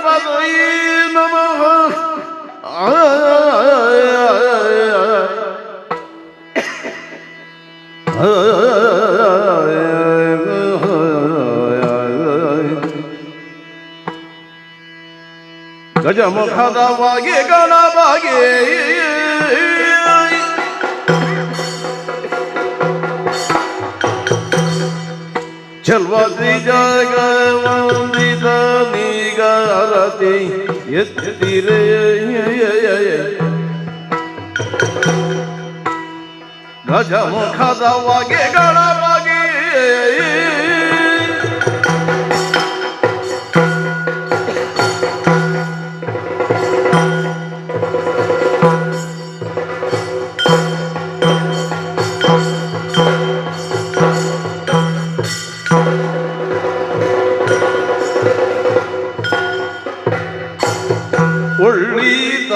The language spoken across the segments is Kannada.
ಶ್ರೀಪದೈ ನಮಃ. ಗಜಮುಖದವಾಗಿ ಗಣವಾಗಿ ಚಲ್ವತಿ ಜಗವಂದಿತ ನಿಗರತಿ ಎತ್ತಿರೆ ಗಜಮುಖದವಾಗಿ ಗಣವಾಗಿ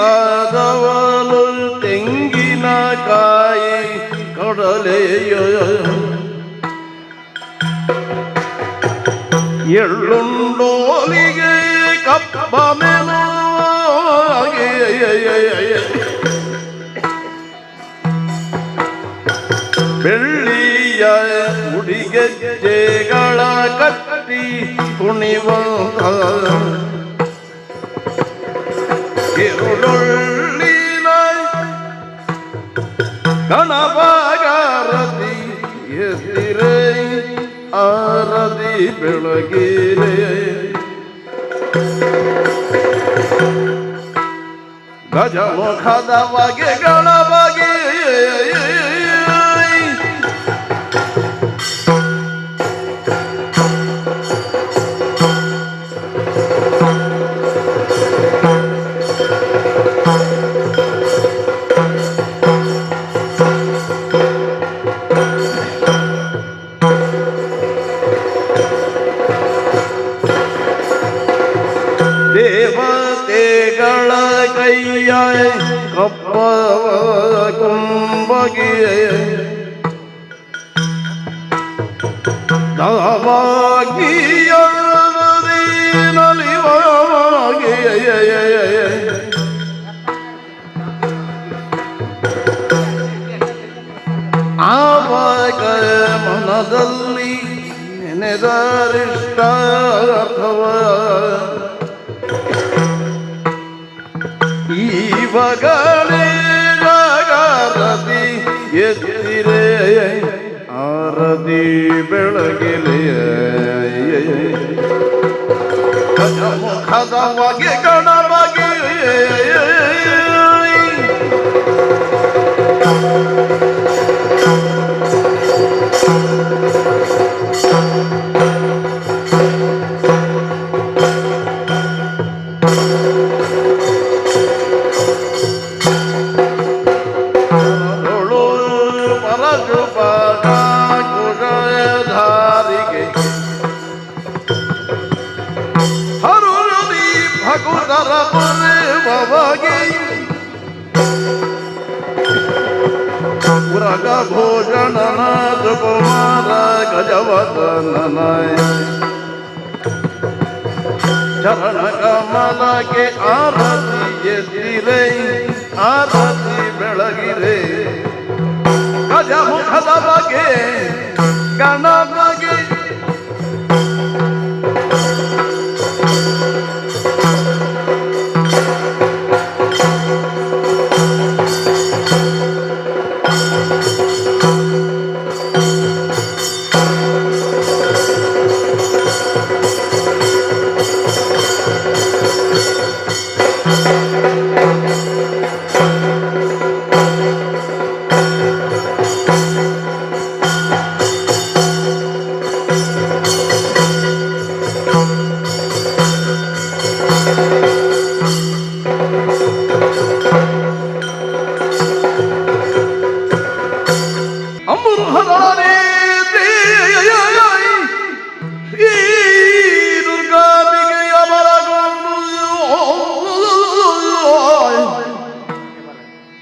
ಒಳ್ಳಿತಾದವಲು ತೆಂಗಿನಕಾಯಿ ಕಡಲೆಯೋ ಎಳ್ಳುಂಡೋಲಿಗೆ ಕಪ್ಪ ಮೇಲಾಗಿ ಬೆಳ್ಳಿಯ ಉಡಿಗೆಜ್ಜೆಗಳ ಕಟ್ಟಿ ಕುಣಿವಂತ ഇരുളുള്ളില ಗಣಪಗಾರತಿ ಎತ್ತಿರೆ ಆರತಿ ಬೆಳಗಿರೆ ಗಜಮುಖದವಾಗಿ ಗಣಪಗೆ ದೇವತೆಗಳ ಕೈಯ ಕಪ್ಪವ ಕುಂಬಗಿಯ ದಾವಾಗಿಯ ನಲಿವಾಗಿಯ ಆವಾಗ ಮನದಲ್ಲಿ ನೆನೆದರಿಷ್ಟ ಅರ್ಥವ ಈವಗಲೇ ಜಾಗರತಿ ಎತ್ತಿರೆ ಆರತಿ ಬೆಳಗಿಲೆ ಗಜಮುಖದವಾಗಿ ಗಣವಾಗಿ ಧಾರಿಗೆ ಹರುದಿ ಭಗುದರ ಪುರವಾಗಿ ಪುರಗ ಭೋಜನನಾಥ ಕುಮಾರ ಗಜವದನನಾಯ ಚರಣ ಕಮಲಕ್ಕೆ ಆರತಿ ಎತ್ತಿರೆ ಆರತಿ ಬೆಳಗಿರೆ ಗಜಮುಖದ ಬಗ್ಗೆ ಗಣಪಗೆ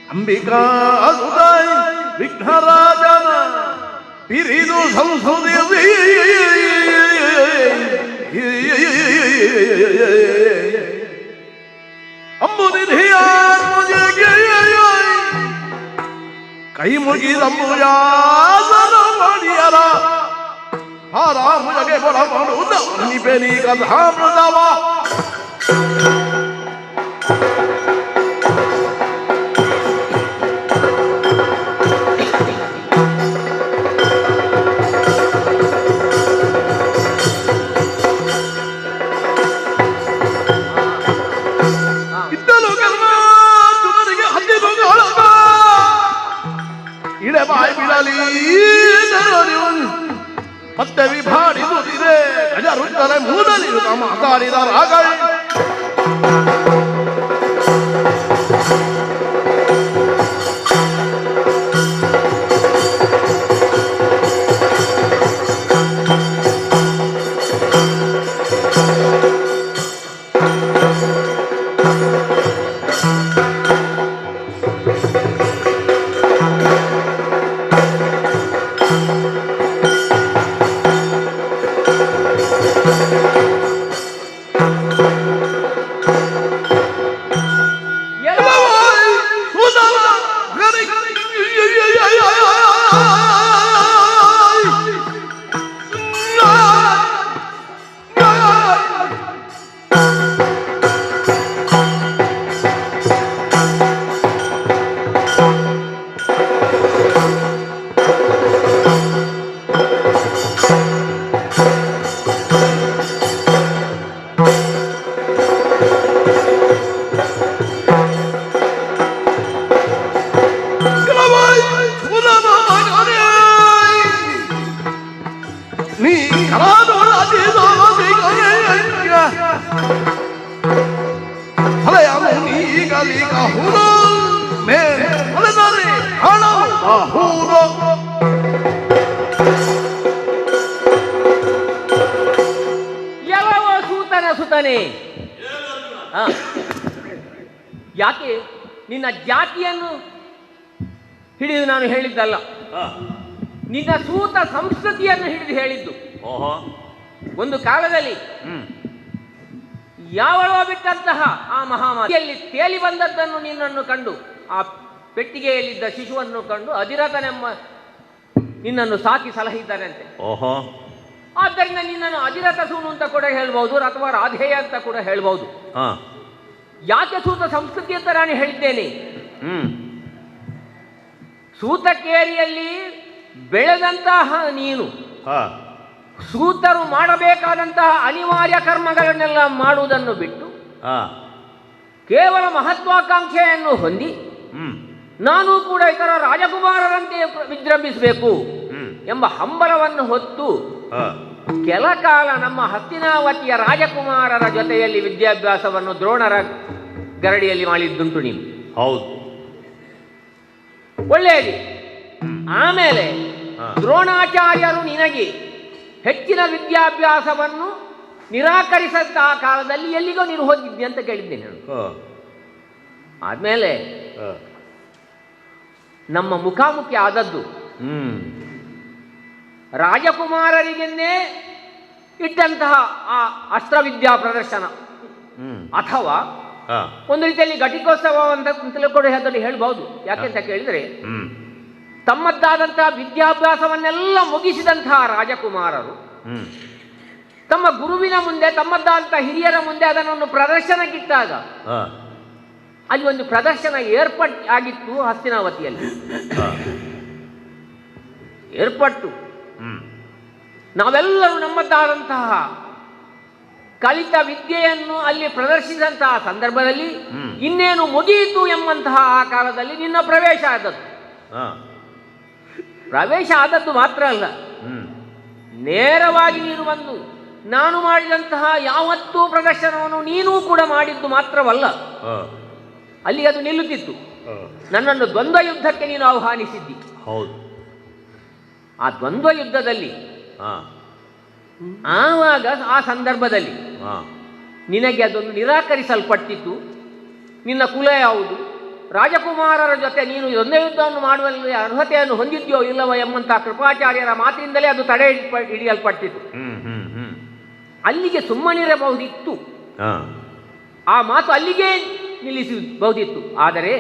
ಅಂಬಿಕಾ ಅಸುದಾಯ ವಿಘ್ನರಾಜನ ಪಿರಿದು ಸಂಸುದಿ ಅಂಬುನಿಧಿಯ ಕೈ ಮುಗಿದಂಬುಯಾಸನ ಮಾಡಿಯರ ಹಾರ ಮುಜಗೆ ಬರ ಮಾಡುವುದ ನಿಪೆನಿ ಕಥಾಮೃತವ ಬಾಯಿ ಬಿಡಲಿ ಮತ್ತೆ ವಿಭಾಡಿಸುತ್ತಿದೆ ಗಜರುತ್ತರೆ ಮೂದಲಿರುತ್ತ ಮಾತಾಡಿದ ರಾಗ ಯಾಕೆ ನಿನ್ನ ಜಾತಿಯನ್ನು ಹಿಡಿದು ನಾನು ಹೇಳಿದ್ದಲ್ಲ, ನಿನ್ನ ಸೂತ ಸಂಸ್ಕೃತಿಯನ್ನು ಹಿಡಿದು ಹೇಳಿದ್ದು. ಒಂದು ಕಾಲದಲ್ಲಿ ಯಾವಳೋ ಬಿಟ್ಟಂತಹ ಆ ಮಹಾಮಾರಿಯಲ್ಲಿ ತೇಲಿ ಬಂದದ್ದನ್ನು ನಿನ್ನನ್ನು ಕಂಡು, ಆ ಪೆಟ್ಟಿಗೆಯಲ್ಲಿದ್ದ ಶಿಶುವನ್ನು ಕಂಡು ಅಧಿರಥನೆಂಬ ನಿನ್ನನ್ನು ಸಾಕಿ ಸಲಹಿದ್ದಾರಂತೆ. ಆದ್ದರಿಂದ ನಿನ್ನನ್ನು ಅಧಿರಥ ಸೂನು ಅಂತ ಕೂಡ ಹೇಳ್ಬಹುದು, ಅಥವಾ ರಾಧೇಯ ಅಂತ ಕೂಡ ಹೇಳ್ಬಹುದು. ಯಾಕೆ ಸೂತ ಸಂಸ್ಕೃತಿ ಅಂತ ನಾನು ಹೇಳಿದ್ದೇನೆ, ಸೂತಕೇರಿಯಲ್ಲಿ ಬೆಳೆದಂತಹ ನೀನು ಸೂತರು ಮಾಡಬೇಕಾದಂತಹ ಅನಿವಾರ್ಯ ಕರ್ಮಗಳನ್ನೆಲ್ಲ ಮಾಡುವುದನ್ನು ಬಿಟ್ಟು ಕೇವಲ ಮಹತ್ವಾಕಾಂಕ್ಷೆಯನ್ನು ಹೊಂದಿ ನಾನು ಕೂಡ ಇತರ ರಾಜಕುಮಾರರಂತೆ ವಿಜೃಂಭಿಸಬೇಕು ಎಂಬ ಹಂಬಲವನ್ನು ಹೊತ್ತು ಕೆಲ ಕಾಲ ನಮ್ಮ ಹಸ್ತಿನಾವತಿಯ ರಾಜಕುಮಾರರ ಜೊತೆಯಲ್ಲಿ ವಿದ್ಯಾಭ್ಯಾಸವನ್ನು ದ್ರೋಣರ ಗರಡಿಯಲ್ಲಿ ಮಾಡಿದ್ದುಂಟು ನೀನು. ಹೌದು, ಒಳ್ಳೆಯದು. ಆಮೇಲೆ ದ್ರೋಣಾಚಾರ್ಯರು ನಿನಗೆ ಹೆಚ್ಚಿನ ವಿದ್ಯಾಭ್ಯಾಸವನ್ನು ನಿರಾಕರಿಸಂತಹ ಕಾಲದಲ್ಲಿ ಎಲ್ಲಿಗೋ ನೀನು ಹೋಗಿದ್ದೆ ಅಂತ ಕೇಳಿದ್ದೆ ನಾನು. ಆದ್ಮೇಲೆ ನಮ್ಮ ಮುಖಾಮುಖಿ ಆದದ್ದು ರಾಜಕುಮಾರರಿಗೆನ್ನೇ ಇಟ್ಟಂತಹ ಆ ಅಸ್ತ್ರವಿದ್ಯಾ ಪ್ರದರ್ಶನ, ಅಥವಾ ಒಂದು ರೀತಿಯಲ್ಲಿ ಘಟಿಕೋತ್ಸವ ಅಂತಲೂ ಕೂಡ ಅದನ್ನು ಹೇಳ್ಬಹುದು. ಯಾಕೆಂತ ಕೇಳಿದ್ರೆ ತಮ್ಮದ್ದಾದಂತಹ ವಿದ್ಯಾಭ್ಯಾಸವನ್ನೆಲ್ಲ ಮುಗಿಸಿದಂತಹ ರಾಜಕುಮಾರರು ತಮ್ಮ ಗುರುವಿನ ಮುಂದೆ, ತಮ್ಮದ್ದಾದಂತಹ ಹಿರಿಯರ ಮುಂದೆ ಅದನ್ನೊಂದು ಪ್ರದರ್ಶನಕ್ಕಿಟ್ಟಾಗ ಅಲ್ಲಿ ಒಂದು ಪ್ರದರ್ಶನ ಆಗಿತ್ತು ಹಸ್ತಿನಾವತಿಯಲ್ಲಿ. ಏರ್ಪಟ್ಟು ನಾವೆಲ್ಲರೂ ನಮ್ಮದ್ದಾದಂತಹ ಕಲಿತ ವಿದ್ಯೆಯನ್ನು ಅಲ್ಲಿ ಪ್ರದರ್ಶಿಸಿದಂತಹ ಸಂದರ್ಭದಲ್ಲಿ ಇನ್ನೇನು ಮುಗಿಯಿತು ಎಂಬಂತಹ ಆ ಕಾಲದಲ್ಲಿ ನಿನ್ನ ಪ್ರವೇಶ ಆದದ್ದು. ಪ್ರವೇಶ ಆದದ್ದು ಮಾತ್ರ ಅಲ್ಲ, ನೇರವಾಗಿ ನೀನು ಬಂದು ನಾನು ಮಾಡಿದಂತಹ ಯಾವತ್ತೂ ಪ್ರದರ್ಶನವನ್ನು ನೀನೂ ಕೂಡ ಮಾಡಿದ್ದು ಮಾತ್ರವಲ್ಲ, ಅಲ್ಲಿ ಅದು ನಿಲ್ಲುತ್ತಿತ್ತು. ನನ್ನನ್ನು ದ್ವಂದ್ವ ಯುದ್ಧಕ್ಕೆ ನೀನು ಆಹ್ವಾನಿಸಿದ್ದಿ. ಹೌದು. ಆ ದ್ವಂದ್ವ ಯುದ್ಧದಲ್ಲಿ ಆವಾಗ ಆ ಸಂದರ್ಭದಲ್ಲಿ ನಿನಗೆ ಅದನ್ನು ನಿರಾಕರಿಸಲ್ಪಟ್ಟಿತ್ತು. ನಿನ್ನ ಕುಲ ಯಾವುದು, ರಾಜಕುಮಾರರ ಜೊತೆ ನೀನು ದ್ವಂದ್ವ ಯುದ್ಧವನ್ನು ಮಾಡುವಲ್ಲಿ ಅರ್ಹತೆಯನ್ನು ಹೊಂದಿದ್ಯೋ ಇಲ್ಲವೋ ಎಂಬಂತಹ ಕೃಪಾಚಾರ್ಯರ ಮಾತಿನಿಂದಲೇ ಅದು ತಡೆ ಹಿಡಿಯಲ್ಪಟ್ಟಿತು. ಅಲ್ಲಿಗೆ ಸುಮ್ಮನಿರಬಹುದಿತ್ತು. ಆ ಮಾತು ಅಲ್ಲಿಗೆ ನಿಲ್ಲಿಸಬಹುದಿತ್ತು. ಆದರೆ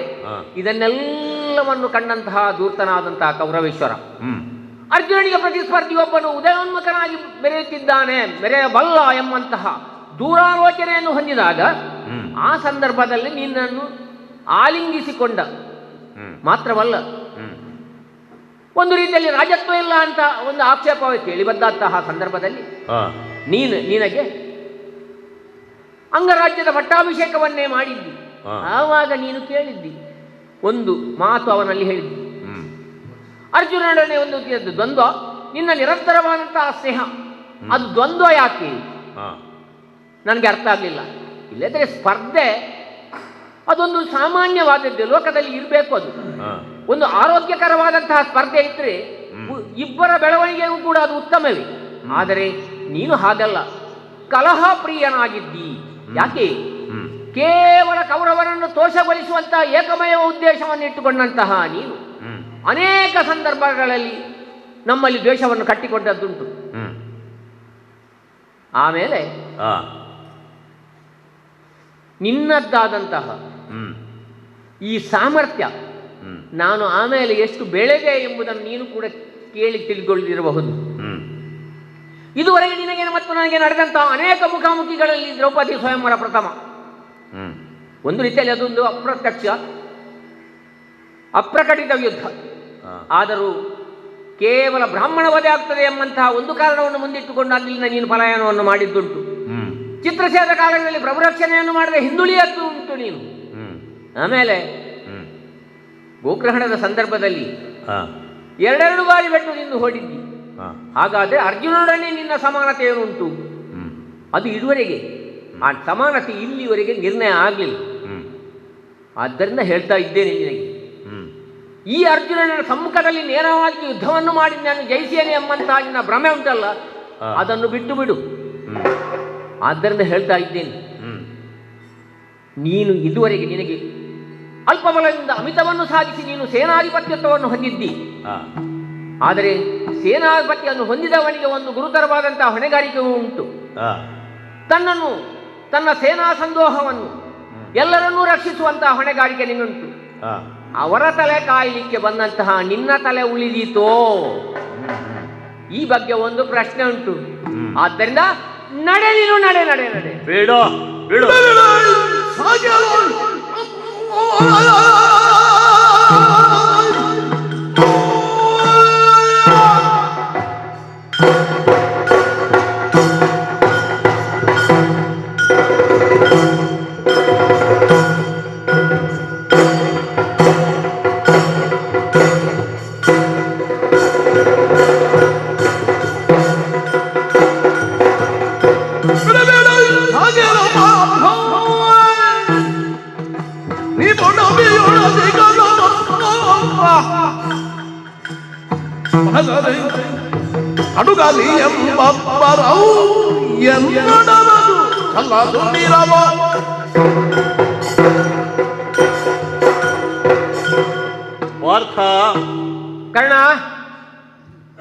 ಇದನ್ನೆಲ್ಲವನ್ನು ಕಂಡಂತಹ ಧೂರ್ತನಾದಂತಹ ಕೌರವೇಶ್ವರ ಅರ್ಜುನನಿಗೆ ಪ್ರತಿಸ್ಪರ್ಧಿಯೊಬ್ಬನು ಉದಯೋನ್ಮುಖನಾಗಿ ಬೆರೆಯುತ್ತಿದ್ದಾನೆ, ಬೆರೆಯಬಲ್ಲ ಎಂಬಂತಹ ದೂರಾಲೋಚನೆಯನ್ನು ಹೊಂದಿದಾಗ ಆ ಸಂದರ್ಭದಲ್ಲಿ ನಿನ್ನನ್ನು ಆಲಿಂಗಿಸಿಕೊಂಡ ಮಾತ್ರವಲ್ಲ, ಒಂದು ರೀತಿಯಲ್ಲಿ ರಾಜತ್ವ ಇಲ್ಲ ಅಂತ ಒಂದು ಆಕ್ಷೇಪವೇ ಕೇಳಿ ಬಂದಂತಹ ಸಂದರ್ಭದಲ್ಲಿ ನಿನಗೆ ಅಂಗರಾಜ್ಯದ ಪಟ್ಟಾಭಿಷೇಕವನ್ನೇ ಮಾಡಿದ್ದಿ. ಆವಾಗ ನೀನು ಕೇಳಿದ್ದಿ, ಒಂದು ಮಾತು ಅವನಲ್ಲಿ ಹೇಳಿದ್ದಿ, ಅರ್ಜುನನೊಡನೆ ಒಂದು ದ್ವಂದ್ವ, ನಿನ್ನ ನಿರಂತರವಾದಂತಹ ಸ್ನೇಹ, ಅದು ದ್ವಂದ್ವ ಯಾಕೆ ನನಗೆ ಅರ್ಥ ಆಗಲಿಲ್ಲ. ಇಲ್ಲದ್ರೆ ಸ್ಪರ್ಧೆ ಅದೊಂದು ಸಾಮಾನ್ಯವಾದದ್ದು, ಲೋಕದಲ್ಲಿ ಇರಬೇಕು. ಅದು ಒಂದು ಆರೋಗ್ಯಕರವಾದಂತಹ ಸ್ಪರ್ಧೆ ಇದ್ರೆ ಇಬ್ಬರ ಬೆಳವಣಿಗೆಗೂ ಕೂಡ ಅದು ಉತ್ತಮವೇ. ಆದರೆ ನೀನು ಹಾಗಲ್ಲ, ಕಲಹ ಪ್ರಿಯನಾಗಿದ್ದಿ. ಯಾಕೆ? ಕೇವಲ ಕೌರವರನ್ನು ತೋಷಗೊಳಿಸುವಂತಹ ಏಕಮೇವ ಉದ್ದೇಶವನ್ನು ಇಟ್ಟುಕೊಂಡಂತಹ ನೀನು ಅನೇಕ ಸಂದರ್ಭಗಳಲ್ಲಿ ನಮ್ಮಲ್ಲಿ ದ್ವೇಷವನ್ನು ಕಟ್ಟಿಕೊಂಡದ್ದುಂಟು. ಆಮೇಲೆ ನಿನ್ನದ್ದಾದಂತಹ ಈ ಸಾಮರ್ಥ್ಯ ನಾನು ಆಮೇಲೆ ಎಷ್ಟು ಬೆಳೆದೆ ಎಂಬುದನ್ನು ನೀನು ಕೂಡ ಕೇಳಿ ತಿಳಿದುಕೊಳ್ಳಿರಬಹುದು. ಇದುವರೆಗೆ ನಿನಗೆ ಮತ್ತು ನನಗೆ ನಡೆದಂತಹ ಅನೇಕ ಮುಖಾಮುಖಿಗಳಲ್ಲಿ ದ್ರೌಪದಿ ಸ್ವಯಂವರ ಪ್ರಥಮ. ಒಂದು ರೀತಿಯಲ್ಲಿ ಅದೊಂದು ಅಪ್ರಕಟಿತ ಯುದ್ಧ. ಆದರೂ ಕೇವಲ ಬ್ರಾಹ್ಮಣ ವಧೆ ಆಗ್ತದೆ ಎಂಬಂತಹ ಒಂದು ಕಾರಣವನ್ನು ಮುಂದಿಟ್ಟುಕೊಂಡು ಅಲ್ಲಿಂದ ನೀನು ಪಲಾಯನವನ್ನು ಮಾಡಿದ್ದುಂಟು. ಚಿತ್ರಸೇದ ಕಾಲದಲ್ಲಿ ಪ್ರಭುರಕ್ಷಣೆಯನ್ನು ಮಾಡದೆ ಹಿಂದುಳಿಯದ್ದು ಉಂಟು ನೀನು. ಆಮೇಲೆ ಗೋಗ್ರಹಣದ ಸಂದರ್ಭದಲ್ಲಿ ಎರಡೆರಡು ಬಾರಿ ಬೆಟ್ಟು ನಿಂದು ಹೊಡಿದ್ದಿ. ಹಾಗಾದ್ರೆ ಅರ್ಜುನನೊಡನೆ ನಿನ್ನ ಸಮಾನತೆ ಏನುಂಟು? ಅದು ಇದುವರೆಗೆ ಆ ಸಮಾನತೆ ಇಲ್ಲಿವರೆಗೆ ನಿರ್ಣಯ ಆಗಲಿಲ್ಲ. ಆದ್ದರಿಂದ ಹೇಳ್ತಾ ಇದ್ದೇನೆ ನಿನಗೆ, ಈ ಅರ್ಜುನನ ಸಮ್ಮುಖದಲ್ಲಿ ನೇರವಾಗಿ ಯುದ್ಧವನ್ನು ಮಾಡಿ ನಾನು ಜಯಿಸಿಯೇನೆ ಎಂಬಂತಹ ನಿನ್ನ ಭ್ರಮೆ ಉಂಟಲ್ಲ, ಅದನ್ನು ಬಿಟ್ಟು ಬಿಡು. ಆದ್ದರಿಂದ ಹೇಳ್ತಾ ಇದ್ದೇನೆ, ನೀನು ಇದುವರೆಗೆ ನಿನಗೆ ಅಲ್ಪ ಬಲದಿಂದ ಅಮಿತವನ್ನು ಸಾಧಿಸಿ ನೀನು ಸೇನಾಧಿಪತ್ಯತ್ವವನ್ನು ಹೊಂದಿದ್ದಿ. ಆದರೆ ಸೇನಾಧಿಪತ್ಯವನ್ನು ಹೊಂದಿದವನಿಗೆ ಒಂದು ಗುರುತರವಾದಂತಹ ಹೊಣೆಗಾರಿಕೆಯೂ ಉಂಟು. ತನ್ನನ್ನು, ತನ್ನ ಸೇನಾ ಸಂದೋಹವನ್ನು, ಎಲ್ಲರನ್ನೂ ರಕ್ಷಿಸುವಂತಹ ಹೊಣೆಗಾರಿಕೆ ನಿನ್ನುಂಟು. ಅವರ ತಲೆ ಕಾಯಲಿಕ್ಕೆ ಬಂದಂತಹ ನಿನ್ನ ತಲೆ ಉಳಿದೀತೋ? ಈ ಬಗ್ಗೆ ಒಂದು ಪ್ರಶ್ನೆ ಉಂಟು. ಆದ್ದರಿಂದ ನಡೆ, ನೀನು ನಡೆ ನಡೆ ನಡೆ. ಬೇಡ ಬೇಡ, ಅಡುಗಲಿ ಎಂಬಬ್ಬರವು ಎನ್ನಡರದು ಚಲ್ಲದು ನಿರವ. ಪಾರ್ಥ, ಕರ್ಣ,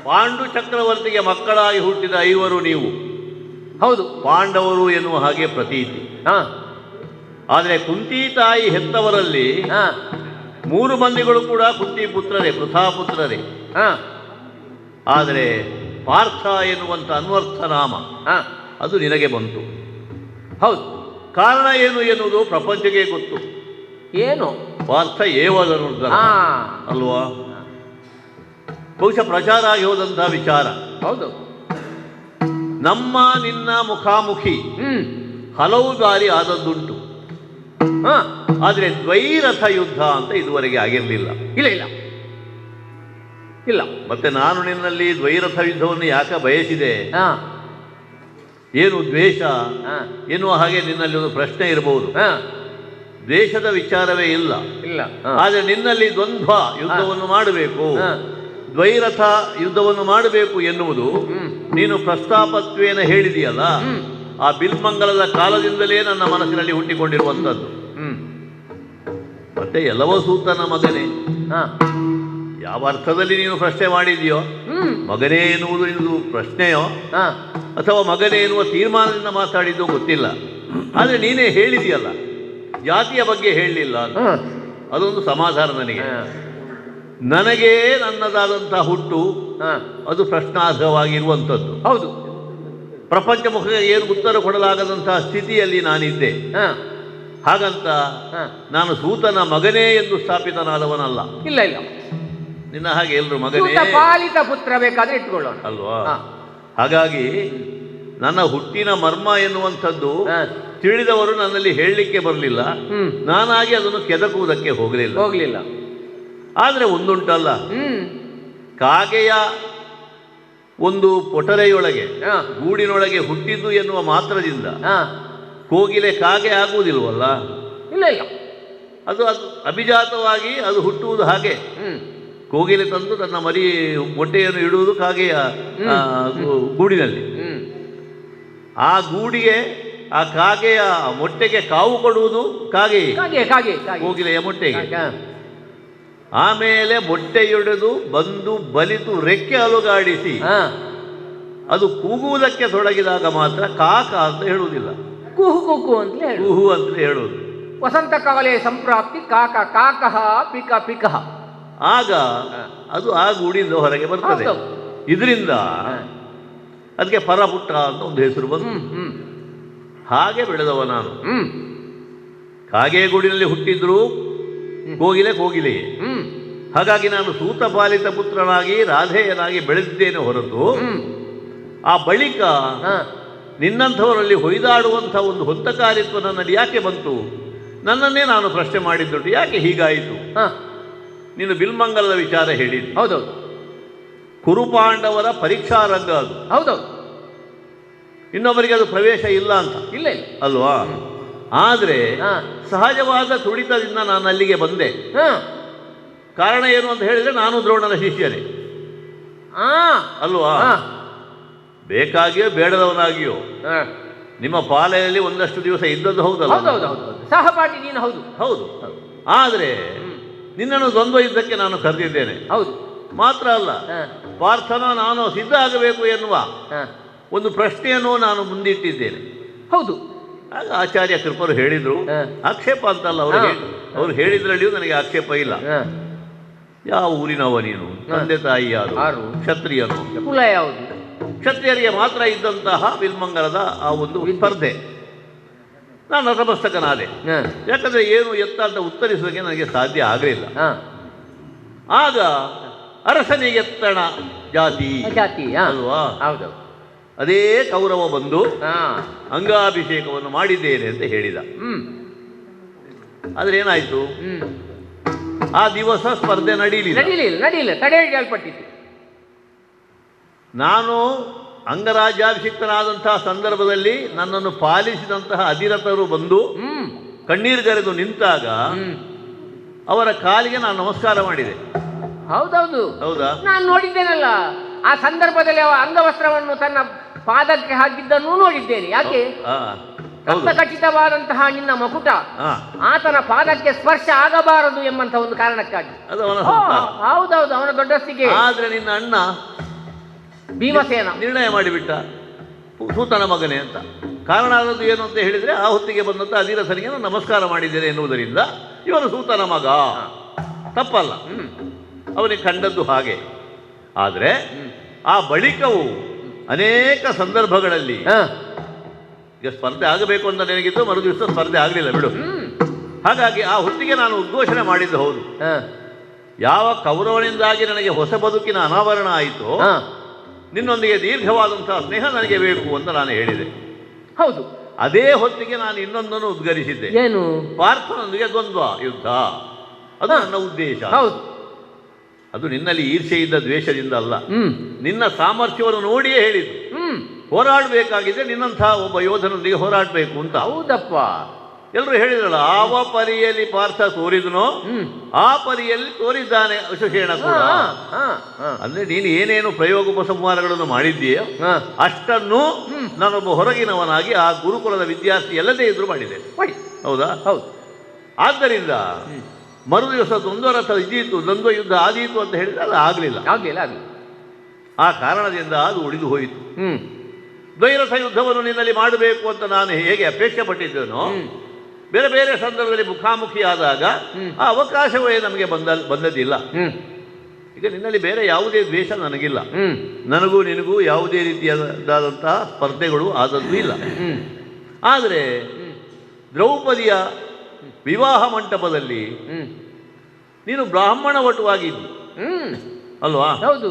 ಪಾಂಡು ಚಕ್ರವರ್ತಿಗೆ ಮಕ್ಕಳಾಗಿ ಹುಟ್ಟಿದ ಐವರು ನೀವು. ಹೌದು, ಪಾಂಡವರು ಎನ್ನುವ ಹಾಗೆ ಪ್ರತೀತಿ. ಆದರೆ ಕುಂತಿ ತಾಯಿ ಹೆತ್ತವರಲ್ಲಿ 3 ಮಂದಿಗಳು ಕೂಡ ಕುಂತಿ ಪುತ್ರರೇ, ಪೃಥಾಪುತ್ರರೇ. ಆದರೆ ಪಾರ್ಥ ಎನ್ನುವಂಥ ಅನ್ವರ್ಥ ನಾಮ ಅದು ನಿನಗೆ ಬಂತು. ಹೌದು. ಕಾರಣ ಏನು ಎನ್ನುವುದು ಪ್ರಪಂಚಕ್ಕೆ ಗೊತ್ತು. ಏನು? ಪಾರ್ಥ ಏವದನುರ್ಧರ ಅಲ್ವಾ? ಬಹುಶಃ ಪ್ರಚಾರ ಆಗಿ ಹೋದಂತಹ ವಿಚಾರ. ಹೌದು. ನಮ್ಮ ನಿನ್ನ ಮುಖಾಮುಖಿ ಹಲವು ಬಾರಿ ಆದದ್ದುಂಟು. ಆದರೆ ದ್ವೈರಥ ಯುದ್ಧ ಅಂತ ಇದುವರೆಗೆ ಆಗಿರಲಿಲ್ಲ. ಇಲ್ಲ ಇಲ್ಲ ಇಲ್ಲ. ಮತ್ತೆ ನಾನು ನಿನ್ನಲ್ಲಿ ದ್ವೈರಥ ಯುದ್ಧವನ್ನು ಯಾಕೆ ಬಯಸಿದೆ? ಏನು ದ್ವೇಷ ಎನ್ನುವ ಹಾಗೆ ನಿನ್ನಲ್ಲಿ ಒಂದು ಪ್ರಶ್ನೆ ಇರಬಹುದು. ದ್ವೇಷದ ವಿಚಾರವೇ ಇಲ್ಲ. ಆದರೆ ನಿನ್ನಲ್ಲಿ ದ್ವಂದ್ವ ಯುದ್ಧವನ್ನು ಮಾಡಬೇಕು, ದ್ವೈರಥ ಯುದ್ಧವನ್ನು ಮಾಡಬೇಕು ಎನ್ನುವುದು ನೀನು ಪ್ರಸ್ತಾಪತ್ವೇನ ಹೇಳಿದೆಯಲ್ಲ, ಆ ಬಿಲ್ಮಂಗಲದ ಕಾಲದಿಂದಲೇ ನನ್ನ ಮನಸ್ಸಿನಲ್ಲಿ ಹುಟ್ಟಿಕೊಂಡಿರುವಂಥದ್ದು. ಮತ್ತೆ ಎಲ್ಲವ ಸೂತನ ಮಗನೇ, ಯಾವ ಅರ್ಥದಲ್ಲಿ ನೀನು ಪ್ರಶ್ನೆ ಮಾಡಿದೆಯೋ, ಮಗನೇ ಎನ್ನುವುದು ನಿನ್ನದು ಪ್ರಶ್ನೆಯೋ ಅಥವಾ ಮಗನೇ ಎನ್ನುವ ತೀರ್ಮಾನದಿಂದ ಮಾತಾಡಿದ್ದು ಗೊತ್ತಿಲ್ಲ. ಆದರೆ ನೀನೇ ಹೇಳಿದೆಯಲ್ಲ, ಜಾತಿಯ ಬಗ್ಗೆ ಹೇಳಲಿಲ್ಲ ಅಂತ. ಹ. ಅದೊಂದು ಸಮಾಧಾನ ನನಗೆ. ಹ. ನನಗೇ ನನ್ನದಾದಂತಹ ಹುಟ್ಟು ಹ. ಅದು ಪ್ರಶ್ನಾರ್ಹವಾಗಿರುವಂಥದ್ದು. ಹೌದು. ಪ್ರಪಂಚ ಮುಖಕ್ಕೆ ಏನು ಉತ್ತರ ಕೊಡಲಾಗದಂತಹ ಸ್ಥಿತಿಯಲ್ಲಿ ನಾನಿದ್ದೆ. ಹ. ಹಾಗಂತ ಹ. ನಾನು ಸೂತನ ಮಗನೇ ಎಂದು ಸ್ಥಾಪಿತನಾದವನಲ್ಲ. ಇಲ್ಲ ಇಲ್ಲ, ನಿನ್ನ ಹಾಗೆ ಎಲ್ರು ಮಗನೇ ಪಾಲಿತ ಪುತ್ರ ಬೇಕಾದ್ರೆ ಇಟ್ಕೊಳ್ಳೋಣ ಅಲ್ವಾ. ಹ. ಹಾಗಾಗಿ ನನ್ನ ಹುಟ್ಟಿನ ಮರ್ಮ ಎನ್ನುವಂಥದ್ದು ಹ. ತಿಳಿದವರು ನನ್ನಲ್ಲಿ ಹೇಳಲಿಕ್ಕೆ ಬರಲಿಲ್ಲ. ಹ್ಮ್. ನಾನಾಗಿ ಅದನ್ನು ಕೆದಕುವುದಕ್ಕೆ ಹೋಗಲಿಲ್ಲ. ಆದರೆ ಒಂದುಂಟಲ್ಲ, ಕಾಗೆಯ ಒಂದು ಪೊಟರೆಯೊಳಗೆ ಹ. ಗೂಡಿನೊಳಗೆ ಹುಟ್ಟಿದ್ದು ಎನ್ನುವ ಮಾತ್ರದಿಂದ ಹ. ಕೋಗಿಲೆ ಕಾಗೆ ಆಗುವುದಿಲ್ವಲ್ಲ. ಇಲ್ಲ ಇಲ್ಲ, ಅದು ಅಭಿಜಾತವಾಗಿ ಅದು ಹುಟ್ಟುವುದು ಹಾಗೆ. ಕೋಗಿಲೆ ತಂದು ತನ್ನ ಮರಿ ಮೊಟ್ಟೆಯನ್ನು ಇಡುವುದು ಕಾಗೆಯ ಗೂಡಿನಲ್ಲಿ. ಆ ಗೂಡಿಗೆ ಆ ಕಾಗೆಯ ಮೊಟ್ಟೆಗೆ ಕಾವು ಕೊಡುವುದು ಕೋಗಿಲೆಯ ಮೊಟ್ಟೆಗೆ. ಆಮೇಲೆ ಮೊಟ್ಟೆಯೊಡೆದು ಬಂದು ಬಲಿತು ರೆಕ್ಕೆ ಅಲುಗಾಡಿಸಿ ಅದು ಕೂಗುವುದಕ್ಕೆ ತೊಡಗಿದಾಗ ಮಾತ್ರ ಕಾಕ ಅಂತ ಹೇಳುವುದಿಲ್ಲ, ಕುಹು ಅಂತ ಹೇಳುವುದು. ವಸಂತ ಕಾಲೇ ಸಂಪ್ರಾಪ್ತಿ ಕಾಕ ಕಾಕಃ ಪಿಕ ಪಿಕಃ. ಆಗ ಅದು ಆ ಗೂಡಿಯಿಂದ ಹೊರಗೆ ಬರ್ತದೆ. ಇದರಿಂದ ಅದಕ್ಕೆ ಪರಪುಟ್ಟ ಅಂತ ಒಂದು ಹೆಸರು ಬಂತು. ಹಾಗೆ ಬೆಳೆದವ ನಾನು. ಕಾಗೆ ಗೂಡಿನಲ್ಲಿ ಹುಟ್ಟಿದ್ರು ಕೋಗಿಲೆಯೇ. ಹಾಗಾಗಿ ನಾನು ಸೂತಪಾಲಿತ ಪುತ್ರನಾಗಿ ರಾಧೇಯನಾಗಿ ಬೆಳೆದಿದ್ದೇನೆ ಹೊರತು ಆ ಬಳಿಕ ನಿನ್ನಂಥವರಲ್ಲಿ ಹೊಯ್ದಾಡುವಂಥ ಒಂದು ಹೊತ್ತಕಾರಿತ್ವ ನನ್ನಲ್ಲಿ ಯಾಕೆ ಬಂತು? ನನ್ನನ್ನೇ ನಾನು ಪ್ರಶ್ನೆ ಮಾಡಿದ್ದುಂಟು, ಯಾಕೆ ಹೀಗಾಯಿತು? ನೀನು ಬಿಲ್ಮಂಗಲದ ವಿಚಾರ ಹೇಳಿದ್ದಿ. ಹೌದೌದು. ಕುರುಪಾಂಡವರ ಪರೀಕ್ಷಾ ರಂಗ ಅದು. ಹೌದೌದು. ಇನ್ನೊಬ್ಬರಿಗೆ ಅದು ಪ್ರವೇಶ ಇಲ್ಲ ಅಂತ ಇಲ್ಲ ಅಲ್ವಾ. ಆದರೆ ಸಹಜವಾದ ತುಡಿತದಿಂದ ನಾನು ಅಲ್ಲಿಗೆ ಬಂದೆ. ಕಾರಣ ಏನು ಅಂತ ಹೇಳಿದ್ರೆ ನಾನು ದ್ರೋಣನ ಶಿಷ್ಯನೇ ಅಲ್ವಾ. ಬೇಕಾಗಿಯೋ ಬೇಡದವನಾಗಿಯೋ ನಿಮ್ಮ ಪಾಲೆಯಲ್ಲಿ ಒಂದಷ್ಟು ದಿವಸ ಇದ್ದದ್ದು ಹೌದಲ್ಲ. ಸಹಪಾಠಿ ನೀನು. ಹೌದು. ಆದರೆ ನಿನ್ನನ್ನು ದ್ವಂದ್ವ ಯುದ್ಧಕ್ಕೆ ನಾನು ಕರೆದಿದ್ದೇನೆ. ಹೌದು. ಮಾತ್ರ ಅಲ್ಲ, ಪಾರ್ಥನ ನಾನು ಸಿದ್ಧ ಆಗಬೇಕು ಎನ್ನುವ ಒಂದು ಪ್ರಶ್ನೆಯನ್ನು ನಾನು ಮುಂದಿಟ್ಟಿದ್ದೇನೆ. ಹೌದು. ಆಗ ಆಚಾರ್ಯ ಕೃಪರು ಹೇಳಿದ್ರು, ಆಕ್ಷೇಪ ಅಂತಲ್ಲ, ಅವರು ಹೇಳಿದ್ರಲ್ಲಿಯೂ ನನಗೆ ಆಕ್ಷೇಪ ಇಲ್ಲ. ಯಾವ ಊರಿನವ ನೀನು? ತಂದೆ ತಾಯಿ ಯಾರು? ಕ್ಷತ್ರಿಯನು. ಕುಲ ಯಾವುದು? ಕ್ಷತ್ರಿಯರಿಗೆ ಮಾತ್ರ ಇದ್ದಂತಹ ಬಿಲ್ಮಂಗಲದ ಆ ಒಂದು ಸ್ಪರ್ಧೆ. ನಾನು ನತಮಸ್ತಕನಾದೆ. ಯಾಕಂದ್ರೆ ಏನು ಎತ್ತ ಅಂತ ಉತ್ತರಿಸೋಕೆ ನನಗೆ ಸಾಧ್ಯ ಆಗಲಿಲ್ಲ. ಆಗ ಅರಸನಿಗೆತ್ತಣ ಜಾತಿ ಅಲ್ವಾ. ಅದೇ ಕೌರವ ಬಂದು ಅಂಗಾಭಿಷೇಕವನ್ನು ಮಾಡಿದ್ದೇನೆ ಅಂತ ಹೇಳಿದ. ಆದ್ರೆ ಏನಾಯ್ತು? ಆ ದಿವಸ ಸ್ಪರ್ಧೆ ನಡೀಲಿಲ್ಲ, ತಡೆಹಿಡಿಯಲ್ಪಟ್ಟಿತ್ತು. ನಾನು ಅಂಗರಾಜ್ಯಾಭಿಷಿಕ್ತನಾದಂತಹ ಸಂದರ್ಭದಲ್ಲಿ ನನ್ನನ್ನು ಪಾಲಿಸಿದಂತಹ ಅಧಿರಥರು ಬಂದು ಕಣ್ಣೀರುಗರೆದು ನಿಂತಾಗ ಅವರ ಕಾಲಿಗೆ ನಾನು ನಮಸ್ಕಾರ ಮಾಡಿದೆ. ಹೌದಾ? ನಾನು ನೋಡಿದ್ದೇನಲ್ಲ ಆ ಸಂದರ್ಭದಲ್ಲಿ ಅವ ಅಂಗವಸ್ತ್ರವನ್ನು ತನ್ನ ಪಾದಕ್ಕೆ ಹಾಕಿದ್ದನ್ನು ನೋಡಿದ್ದೇನೆ. ಯಾಕೆ? ಖಚಿತವಾದಂತಹ ನಿನ್ನ ಮಕುಟ ಆತನ ಪಾದಕ್ಕೆ ಸ್ಪರ್ಶ ಆಗಬಾರದು ಎಂಬಂತ ಒಂದು ಕಾರಣಕ್ಕಾಗಿ. ಹೌದೌದು, ಅವನ ದೊಡ್ಡಸ್ತಿಗೆ. ಆದ್ರೆ ನಿನ್ನ ಅಣ್ಣ ಭೀಮಸೇನ ನಿರ್ಣಯ ಮಾಡಿಬಿಟ್ಟ ಸೂತನ ಮಗನೇ ಅಂತ. ಕಾರಣ ಆದದ್ದು ಏನು ಅಂತ ಹೇಳಿದ್ರೆ, ಆ ಹೊತ್ತಿಗೆ ಬಂದಂತ ಅಧಿರಥನಿಗೆ ನಾನು ನಮಸ್ಕಾರ ಮಾಡಿದ್ದೇನೆ ಎನ್ನುವುದರಿಂದ ಇವನು ಸೂತನ ಮಗ. ತಪ್ಪಲ್ಲ, ಅವನಿಗೆ ಕಂಡದ್ದು ಹಾಗೆ. ಆದರೆ ಆ ಬಳಿಕವು ಅನೇಕ ಸಂದರ್ಭಗಳಲ್ಲಿ ಈಗ ಸ್ಪರ್ಧೆ ಆಗಬೇಕು ಅಂತ ನನಗಿದ್ದು, ಮರು ದಿವಸ ಸ್ಪರ್ಧೆ ಆಗಲಿಲ್ಲ ಬಿಡು. ಹಾಗಾಗಿ ಆ ಹೊತ್ತಿಗೆ ನಾನು ಉದ್ಘೋಷಣೆ ಮಾಡಿದ್ದು ಹೌದು. ಯಾವ ಕೌರವನಿಂದಾಗಿ ನನಗೆ ಹೊಸ ಬದುಕಿನ ಅನಾವರಣ ಆಯಿತು, ನಿನ್ನೊಂದಿಗೆ ದೀರ್ಘವಾದಂತಹ ಸ್ನೇಹ ನನಗೆ ಬೇಕು ಅಂತ ನಾನು ಹೇಳಿದೆ. ಹೌದು. ಅದೇ ಹೊತ್ತಿಗೆ ನಾನು ಇನ್ನೊಂದನ್ನು ಉದ್ಗರಿಸಿದ್ದೆ. ಏನು? ಪಾರ್ಥನೊಂದಿಗೆ ದ್ವಂದ್ವ ಯುದ್ಧ. ಅದು ನನ್ನ ಉದ್ದೇಶ. ಹೌದು. ಅದು ನಿನ್ನಲ್ಲಿ ಈರ್ಷೆ ಇದ್ದ ದ್ವೇಷದಿಂದ ಅಲ್ಲ, ನಿನ್ನ ಸಾಮರ್ಥ್ಯವನ್ನು ನೋಡಿಯೇ ಹೇಳಿದ್ದು. ಹೋರಾಡಬೇಕಾಗಿದೆ, ನಿನ್ನಂತಹ ಒಬ್ಬ ಯೋಧನೊಂದಿಗೆ ಹೋರಾಡಬೇಕು ಅಂತ. ಹೌದಪ್ಪ. ಎಲ್ಲರೂ ಹೇಳಿದ್ರಲ್ಲ, ಆವ ಪರಿಯಲ್ಲಿ ಪಾರ್ಥ ತೋರಿದನೋ ಆ ಪರಿಯಲ್ಲಿ ತೋರಿದ್ದಾನೆ ಅಶುಷೇಣ ಕೂಡ. ಅಂದ್ರೆ ನೀನು ಏನೇನು ಪ್ರಯೋಗೋಪಸಂಹಾರಗಳನ್ನು ಮಾಡಿದ್ದೀಯ ಅಷ್ಟನ್ನು ನಾನೊಬ್ಬ ಹೊರಗಿನವನಾಗಿ ಆ ಗುರುಕುಲದ ವಿದ್ಯಾರ್ಥಿ ಎಲ್ಲದೇ ಇದ್ರು ಮಾಡಿದೆ. ಹೌದಾ? ಹೌದು. ಆದ್ದರಿಂದ ಮರು ದಿವಸ ದ್ವಂದ್ವರಥ ಇದ್ದೀತು, ದ್ವಂದ್ವ ಯುದ್ಧ ಆದೀತು ಅಂತ ಹೇಳಿದ್ರೆ ಅದು ಆಗಲಿಲ್ಲ. ಆ ಕಾರಣದಿಂದ ಅದು ಉಳಿದು ಹೋಯಿತು. ದ್ವೈರಥ ಯುದ್ಧವನ್ನು ನಿನ್ನಲ್ಲಿ ಮಾಡಬೇಕು ಅಂತ ನಾನು ಹೇಗೆ ಅಪೇಕ್ಷೆ ಪಟ್ಟಿದ್ದೇನೋ, ಬೇರೆ ಬೇರೆ ಸಂದರ್ಭದಲ್ಲಿ ಮುಖಾಮುಖಿಯಾದಾಗ ಆ ಅವಕಾಶವೇ ನಮಗೆ ಬಂದದ್ದಿಲ್ಲ. ಈಗ ನಿನ್ನಲ್ಲಿ ಬೇರೆ ಯಾವುದೇ ದ್ವೇಷ ನನಗಿಲ್ಲ, ನನಗೂ ನಿನಗೂ ಯಾವುದೇ ರೀತಿಯಾದಂತಹ ಸ್ಪರ್ಧೆಗಳು ಆದದ್ದು ಇಲ್ಲ. ಆದರೆ ದ್ರೌಪದಿಯ ವಿವಾಹ ಮಂಟಪದಲ್ಲಿ ನೀನು ಬ್ರಾಹ್ಮಣ ವಟುವಾಗಿದ್ದಿ ಅಲ್ವಾ? ಹೌದು.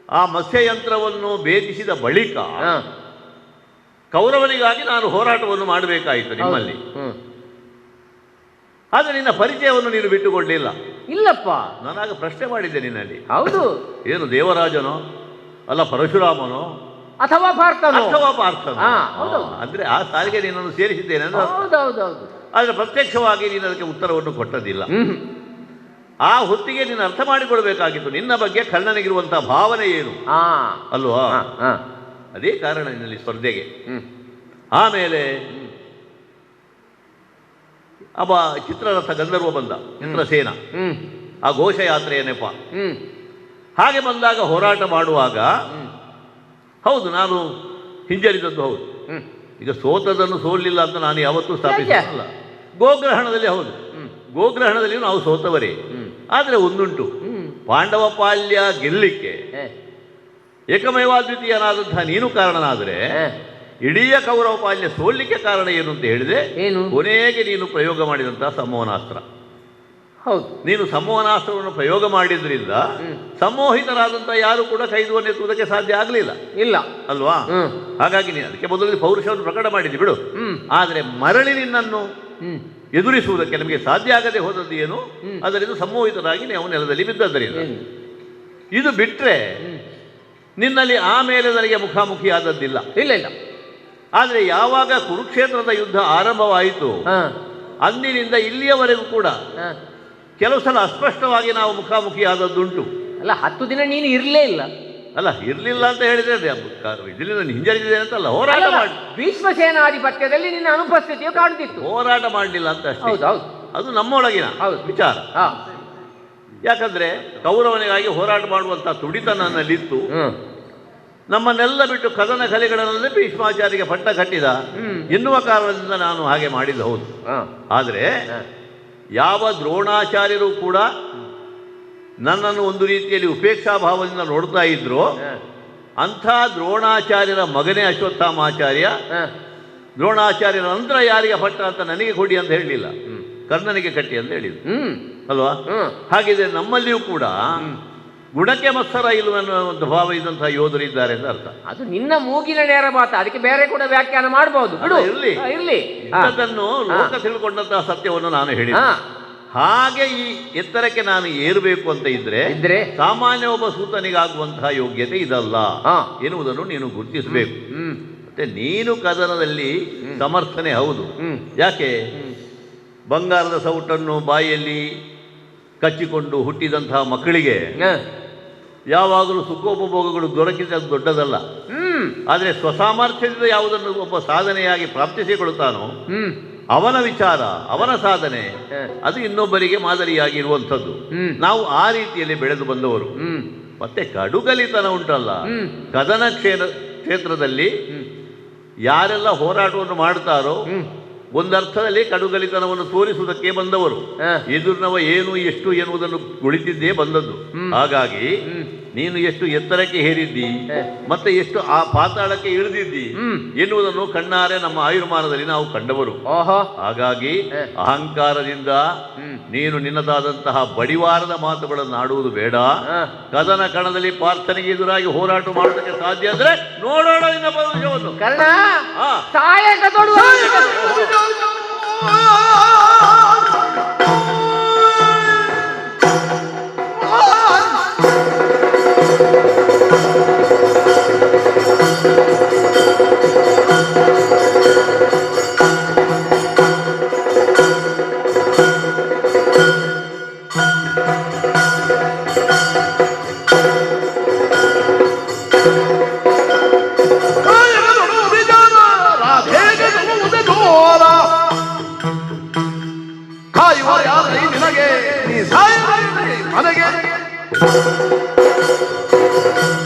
ಆ ಮತ್ಸ್ಯಯಂತ್ರವನ್ನು ಭೇದಿಸಿದ ಬಳಿಕ ಕೌರವನಿಗಾಗಿ ನಾನು ಹೋರಾಟವನ್ನು ಮಾಡಬೇಕಾಯಿತು ನಿಮ್ಮಲ್ಲಿ. ಆದರೆ ನಿನ್ನ ಪರಿಚಯವನ್ನು ನೀನು ಬಿಟ್ಟುಕೊಳ್ಳಲಿಲ್ಲ. ಇಲ್ಲಪ್ಪ, ನಾನಾಗ ಪ್ರಶ್ನೆ ಮಾಡಿದ್ದೆ ನಿನ್ನಲ್ಲಿ. ಹೌದು, ಏನು ದೇವರಾಜನೋ ಅಲ್ಲ ಪರಶುರಾಮನೋ ಅಥವಾ ಪಾರ್ಥನೋ? ಅಂದ್ರೆ ಆ ಸಾಲಿಗೆ ನಿನ್ನನ್ನು ಸೇರಿಸಿದ್ದೇನೆ. ಆದರೆ ಪ್ರತ್ಯಕ್ಷವಾಗಿ ನೀನು ಅದಕ್ಕೆ ಉತ್ತರವನ್ನು ಕೊಟ್ಟದಿಲ್ಲ. ಆ ಹೊತ್ತಿಗೆ ನೀನು ಅರ್ಥ ಮಾಡಿಕೊಳ್ಬೇಕಾಗಿತ್ತು ನಿನ್ನ ಬಗ್ಗೆ ಕರ್ಣನಿಗಿರುವಂತಹ ಭಾವನೆ ಏನು ಅಲ್ವಾ? ಅದೇ ಕಾರಣ ನಿನ್ನಲ್ಲಿ ಸ್ಪರ್ಧೆಗೆ. ಆಮೇಲೆ ಅಬ್ಬ ಚಿತ್ರರಥ ಗಂಧರ್ವ ಬಂದ, ಚಿತ್ರಸೇನ, ಆ ಘೋಷಯಾತ್ರೆಯ ನೆಪ. ಹಾಗೆ ಬಂದಾಗ ಹೋರಾಟ ಮಾಡುವಾಗ ಹೌದು ನಾನು ಹಿಂಜರಿದದ್ದು ಹೌದು. ಈಗ ಸೋತದನ್ನು ಸೋಲಿಲ್ಲ ಅಂತ ನಾನು ಯಾವತ್ತೂ ಸ್ಥಾಪಿಸಲ್ಲ. ಗೋಗ್ರಹಣದಲ್ಲಿ ಹೌದು, ಗೋಗ್ರಹಣದಲ್ಲಿಯೂ ನಾವು ಸೋತವರೇ. ಆದರೆ ಒಂದುಂಟು, ಪಾಂಡವ ಪಾಲ್ಯ ಗೆಲ್ಲಲಿಕ್ಕೆ ಏಕಮೇವಾದ್ವಿತೀಯನಾದಂತಹ ನೀನು ಕಾರಣನಾದರೆ ಇಡೀ ಕೌರವ ಪಾಲ್ಯ ಸೋಲಿಕ್ಕೆ ಕಾರಣ ಏನು ಅಂತ ಹೇಳಿದ್ರೆ ಕೊನೆಗೆ ನೀನು ಪ್ರಯೋಗ ಮಾಡಿದಂತಹ ಸಂಮೋಹನಾಸ್ತ್ರ. ಹೌದು, ನೀನು ಸಂಮೋಹನಾಸ್ತ್ರವನ್ನು ಪ್ರಯೋಗ ಮಾಡಿದ್ರಿಂದ ಸಂಮೋಹಿತರಾದಂತಹ ಯಾರು ಕೂಡ ಕೈದುವನ್ನು ಎತ್ತುವುದಕ್ಕೆ ಸಾಧ್ಯ ಆಗಲಿಲ್ಲ ಇಲ್ಲ ಅಲ್ವಾ? ಹಾಗಾಗಿ ನೀನು ಅದಕ್ಕೆ ಮೊದಲು ಪೌರುಷವನ್ನು ಪ್ರಕಟ ಮಾಡಿದ್ದಿ ಬಿಡು. ಆದರೆ ಮರಳಿ ನಿನ್ನನ್ನು ಎದುರಿಸುವುದಕ್ಕೆ ನಮಗೆ ಸಾಧ್ಯ ಆಗದೆ ಹೋದದ್ದು ಏನು? ಅದರಿಂದ ಸಂಮೋಹಿತರಾಗಿ ನೀವು ನೆಲದಲ್ಲಿ ಬಿದ್ದದ್ದರಿಂದ. ಇದು ಬಿಟ್ಟರೆ ನಿನ್ನಲ್ಲಿ ಆಮೇಲೆ ನನಗೆ ಮುಖಾಮುಖಿ ಆದದ್ದಿಲ್ಲ. ಇಲ್ಲ ಇಲ್ಲ. ಆದರೆ ಯಾವಾಗ ಕುರುಕ್ಷೇತ್ರದ ಯುದ್ಧ ಆರಂಭವಾಯಿತು ಅಂದಿನಿಂದ ಇಲ್ಲಿಯವರೆಗೂ ಕೂಡ ಕೆಲವು ಸಲ ಅಸ್ಪಷ್ಟವಾಗಿ ನಾವು ಮುಖಾಮುಖಿ ಆದದ್ದುಂಟು. ಅಲ್ಲ, 10 ದಿನ ನೀನು ಇರಲೇ ಇಲ್ಲ. ಅಲ್ಲ, ಇರಲಿಲ್ಲ ಅಂತ ಹೇಳಿದ್ರೆ ಇದರಿಂದ ಹಿಂಜರಿದಿದೆ ಅಂತಲ್ಲ, ಹೋರಾಟ ಮಾಡಿ ಭೀಷ್ಮಸೇನಾಧಿಪತ್ಯದಲ್ಲಿ ನಿನ್ನ ಅನುಪಸ್ಥಿತಿಯು ಕಾಣುತ್ತಿತ್ತು. ಹೋರಾಟ ಮಾಡಲಿಲ್ಲ ಅಂತ ಅಷ್ಟೇ. ಅದು ನಮ್ಮೊಳಗಿನ ವಿಚಾರ. ಯಾಕಂದ್ರೆ ಕೌರವನಿಗಾಗಿ ಹೋರಾಟ ಮಾಡುವಂತ ತುಡಿತ ನನ್ನಲ್ಲಿತ್ತು. ನಮ್ಮನ್ನೆಲ್ಲ ಬಿಟ್ಟು ಕದನ ಕಲೆಗಳನ್ನೇ ಭೀಷ್ಮಾಚಾರ್ಯಗೆ ಪಟ್ಟ ಕಟ್ಟಿದ ಎನ್ನುವ ಕಾರಣದಿಂದ ನಾನು ಹಾಗೆ ಮಾಡಿದ್ದು ಹೌದು. ಆದರೆ ಯಾವ ದ್ರೋಣಾಚಾರ್ಯರು ಕೂಡ ನನ್ನನ್ನು ಒಂದು ರೀತಿಯಲ್ಲಿ ಉಪೇಕ್ಷಾ ಭಾವದಿಂದ ನೋಡ್ತಾ ಇದ್ರು, ಅಂಥ ದ್ರೋಣಾಚಾರ್ಯರ ಮಗನೇ ಅಶ್ವತ್ಥಾಮಾಚಾರ್ಯ ದ್ರೋಣಾಚಾರ್ಯರ ನಂತರ ಯಾರಿಗೆ ಪಟ್ಟ ಅಂತ ನನಗೆ ಕೊಡಿ ಅಂತ ಹೇಳಲಿಲ್ಲ, ಕರ್ಣನಿಗೆ ಕಟ್ಟಿ ಅಂತ ಹೇಳಿದ್ರು ಅಲ್ವಾ? ಹಾಗಿದ್ರೆ ನಮ್ಮಲ್ಲಿಯೂ ಕೂಡ ಗುಣಕ್ಕೆ ಮತ್ಸರ ಇಲ್ಲವೆನ್ನುವಂಥ ಭಾವ ಇದ್ದಂತಹ ಯೋಧರು ಇದ್ದಾರೆ ಅಂತ ಅರ್ಥ. ಅದು ನಿನ್ನ ಮೂಗಿನ ನೇರ ಮಾತು, ಅದಕ್ಕೆ ಬೇರೆ ಕೂಡ ವ್ಯಾಖ್ಯಾನ ಮಾಡಬಹುದು. ಇರಲಿ ಇರಲಿ, ಅದನ್ನು ಲೋಕ ತಿಳ್ಕೊಂಡಂತಹ ಸತ್ಯವನ್ನು ನಾನು ಹೇಳಿದೆ. ಹಾಗೆ ಈ ಎತ್ತರಕ್ಕೆ ನಾನು ಏರಬೇಕು ಅಂತ ಇದ್ರೆ ಸಾಮಾನ್ಯ ಒಬ್ಬ ಸೂತನಿಗಾಗುವಂತಹ ಯೋಗ್ಯತೆ ಇದಲ್ಲ ಎನ್ನುವುದನ್ನು ನೀನು ಗುರುತಿಸಬೇಕು. ಮತ್ತೆ ನೀನು ಕದನದಲ್ಲಿ ಸಮರ್ಥನೆ ಹೌದು. ಯಾಕೆ? ಬಂಗಾರದ ಸೌಟನ್ನು ಬಾಯಿಯಲ್ಲಿ ಕಚ್ಚಿಕೊಂಡು ಹುಟ್ಟಿದಂತಹ ಮಕ್ಕಳಿಗೆ ಯಾವಾಗಲೂ ಸುಖೋಪಭೋಗಗಳು ದೊರಕಿದ ದೊಡ್ಡದಲ್ಲ. ಆದರೆ ಸ್ವಸಾಮರ್ಥ್ಯದಿಂದ ಯಾವುದನ್ನು ಒಬ್ಬ ಸಾಧನೆಯಾಗಿ ಪ್ರಾಪ್ತಿಸಿಕೊಳ್ಳುತ್ತಾನೋ ಅವನ ವಿಚಾರ, ಅವನ ಸಾಧನೆ ಅದು ಇನ್ನೊಬ್ಬರಿಗೆ ಮಾದರಿಯಾಗಿ ಇರುವಂಥದ್ದು. ನಾವು ಆ ರೀತಿಯಲ್ಲಿ ಬೆಳೆದು ಬಂದವರು. ಮತ್ತೆ ಕಡುಗಲಿತನ ಉಂಟಲ್ಲ, ಕದನ ಕ್ಷೇತ್ರದಲ್ಲಿ ಯಾರೆಲ್ಲ ಹೋರಾಟವನ್ನು ಮಾಡ್ತಾರೋ ಒಂದರ್ಥದಲ್ಲಿ ಕಡುಗಲಿತನವನ್ನು ತೋರಿಸುವುದಕ್ಕೆ ಬಂದವರು. ಎದುರಿನವ ಏನು ಎಷ್ಟು ಎನ್ನುವುದನ್ನು ಕುಳಿತಿದ್ದೇ ಬಂದದ್ದು. ಹಾಗಾಗಿ ನೀನು ಎಷ್ಟು ಎತ್ತರಕ್ಕೆ ಹೇರಿದ್ದಿ ಮತ್ತೆ ಎಷ್ಟು ಆ ಪಾತಾಳಕ್ಕೆ ಇಳಿದಿದ್ದಿ ಎನ್ನುವುದನ್ನು ಕಣ್ಣಾರೆ ನಮ್ಮ ಆಯುರ್ಮಾನದಲ್ಲಿ ನಾವು ಕಂಡವರು. ಹಾಗಾಗಿ ಅಹಂಕಾರದಿಂದ ನೀನು ನಿನ್ನದಾದಂತಹ ಬಡಿವಾರದ ಮಾತುಗಳನ್ನು ಆಡುವುದು ಬೇಡ. ಕದನ ಕಣದಲ್ಲಿ ಪಾರ್ಥನಿಗೆ ಎದುರಾಗಿ ಹೋರಾಟ ಮಾಡುವುದಕ್ಕೆ ಸಾಧ್ಯ ಅಂದ್ರೆ ನೋಡೋಣ ನಿನ್ನ ಭವಿಷ್ಯವನ್ನು. ಕರ್ಣ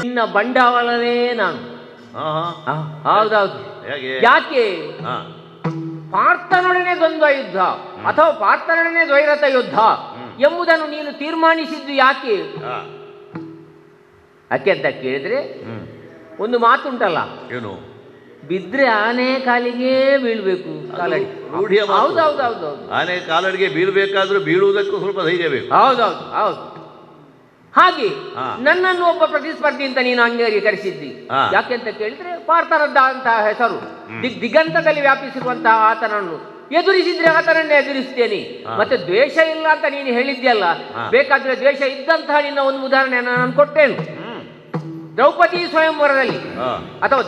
ನಿನ್ನ ಬಂಡವಾಳವೇ ನಾನು. ಹೌದೌದು. ಯಾಕೆ ಪಾರ್ಥನೊಡನೆ ದ್ವಂದ್ವ ಯುದ್ಧ ಅಥವಾ ಪಾರ್ಥನೊಡನೆ ದ್ವೈರಥ ಯುದ್ಧ ಎಂಬುದನ್ನು ನೀನು ತೀರ್ಮಾನಿಸಿದ್ದು ಯಾಕೆ? ಯಾಕೆ ಅಂತ ಕೇಳಿದ್ರೆ ಒಂದು ಮಾತುಂಟಲ್ಲ, ಏನು? ಬಿದ್ರೆ ಆನೆ ಕಾಲಿಗೆ ಬೀಳ್ಬೇಕು ಕಾಲಡಿ. ಹೌದೌದೌದು, ಆನೆ ಕಾಲಡಿಗೆ ಬೀಳ್ಬೇಕಾದ್ರೂ ಬೀಳುವುದಕ್ಕೂ ಸ್ವಲ್ಪ ಧೈರ್ಯ ಬೇಕು. ಹೌದೌದು ಹೌದು. ಹಾಗೆ ನನ್ನನ್ನು ಒಬ್ಬ ಪ್ರತಿಸ್ಪರ್ಧಿ ಅಂತ ನೀನು ಅಂಗೀಕರಿಸಿದ್ದಿ. ಯಾಕೆಂತ ಕೇಳಿದ್ರೆ ಪಾರ್ಥರದ್ದಂತಹ ಹೆಸರು ದಿಗಂತದಲ್ಲಿ ವ್ಯಾಪಿಸಿರುವಂತಹ ಆತನನ್ನು ಎದುರಿಸಿದ್ರೆ ಆತನನ್ನೇ ಎದುರಿಸ್ತೇನೆ. ಮತ್ತೆ ದ್ವೇಷ ಇಲ್ಲ ಅಂತ ನೀನು ಹೇಳಿದ್ಯಲ್ಲ, ಬೇಕಾದ್ರೆ ದ್ವೇಷ ಇದ್ದಂತಹ ನಿನ್ನ ಒಂದು ಉದಾಹರಣೆಯನ್ನು ನಾನು ಕೊಟ್ಟೇನು. ದ್ರೌಪದಿ ಸ್ವಯಂವರದಲ್ಲಿ ಅಥವಾ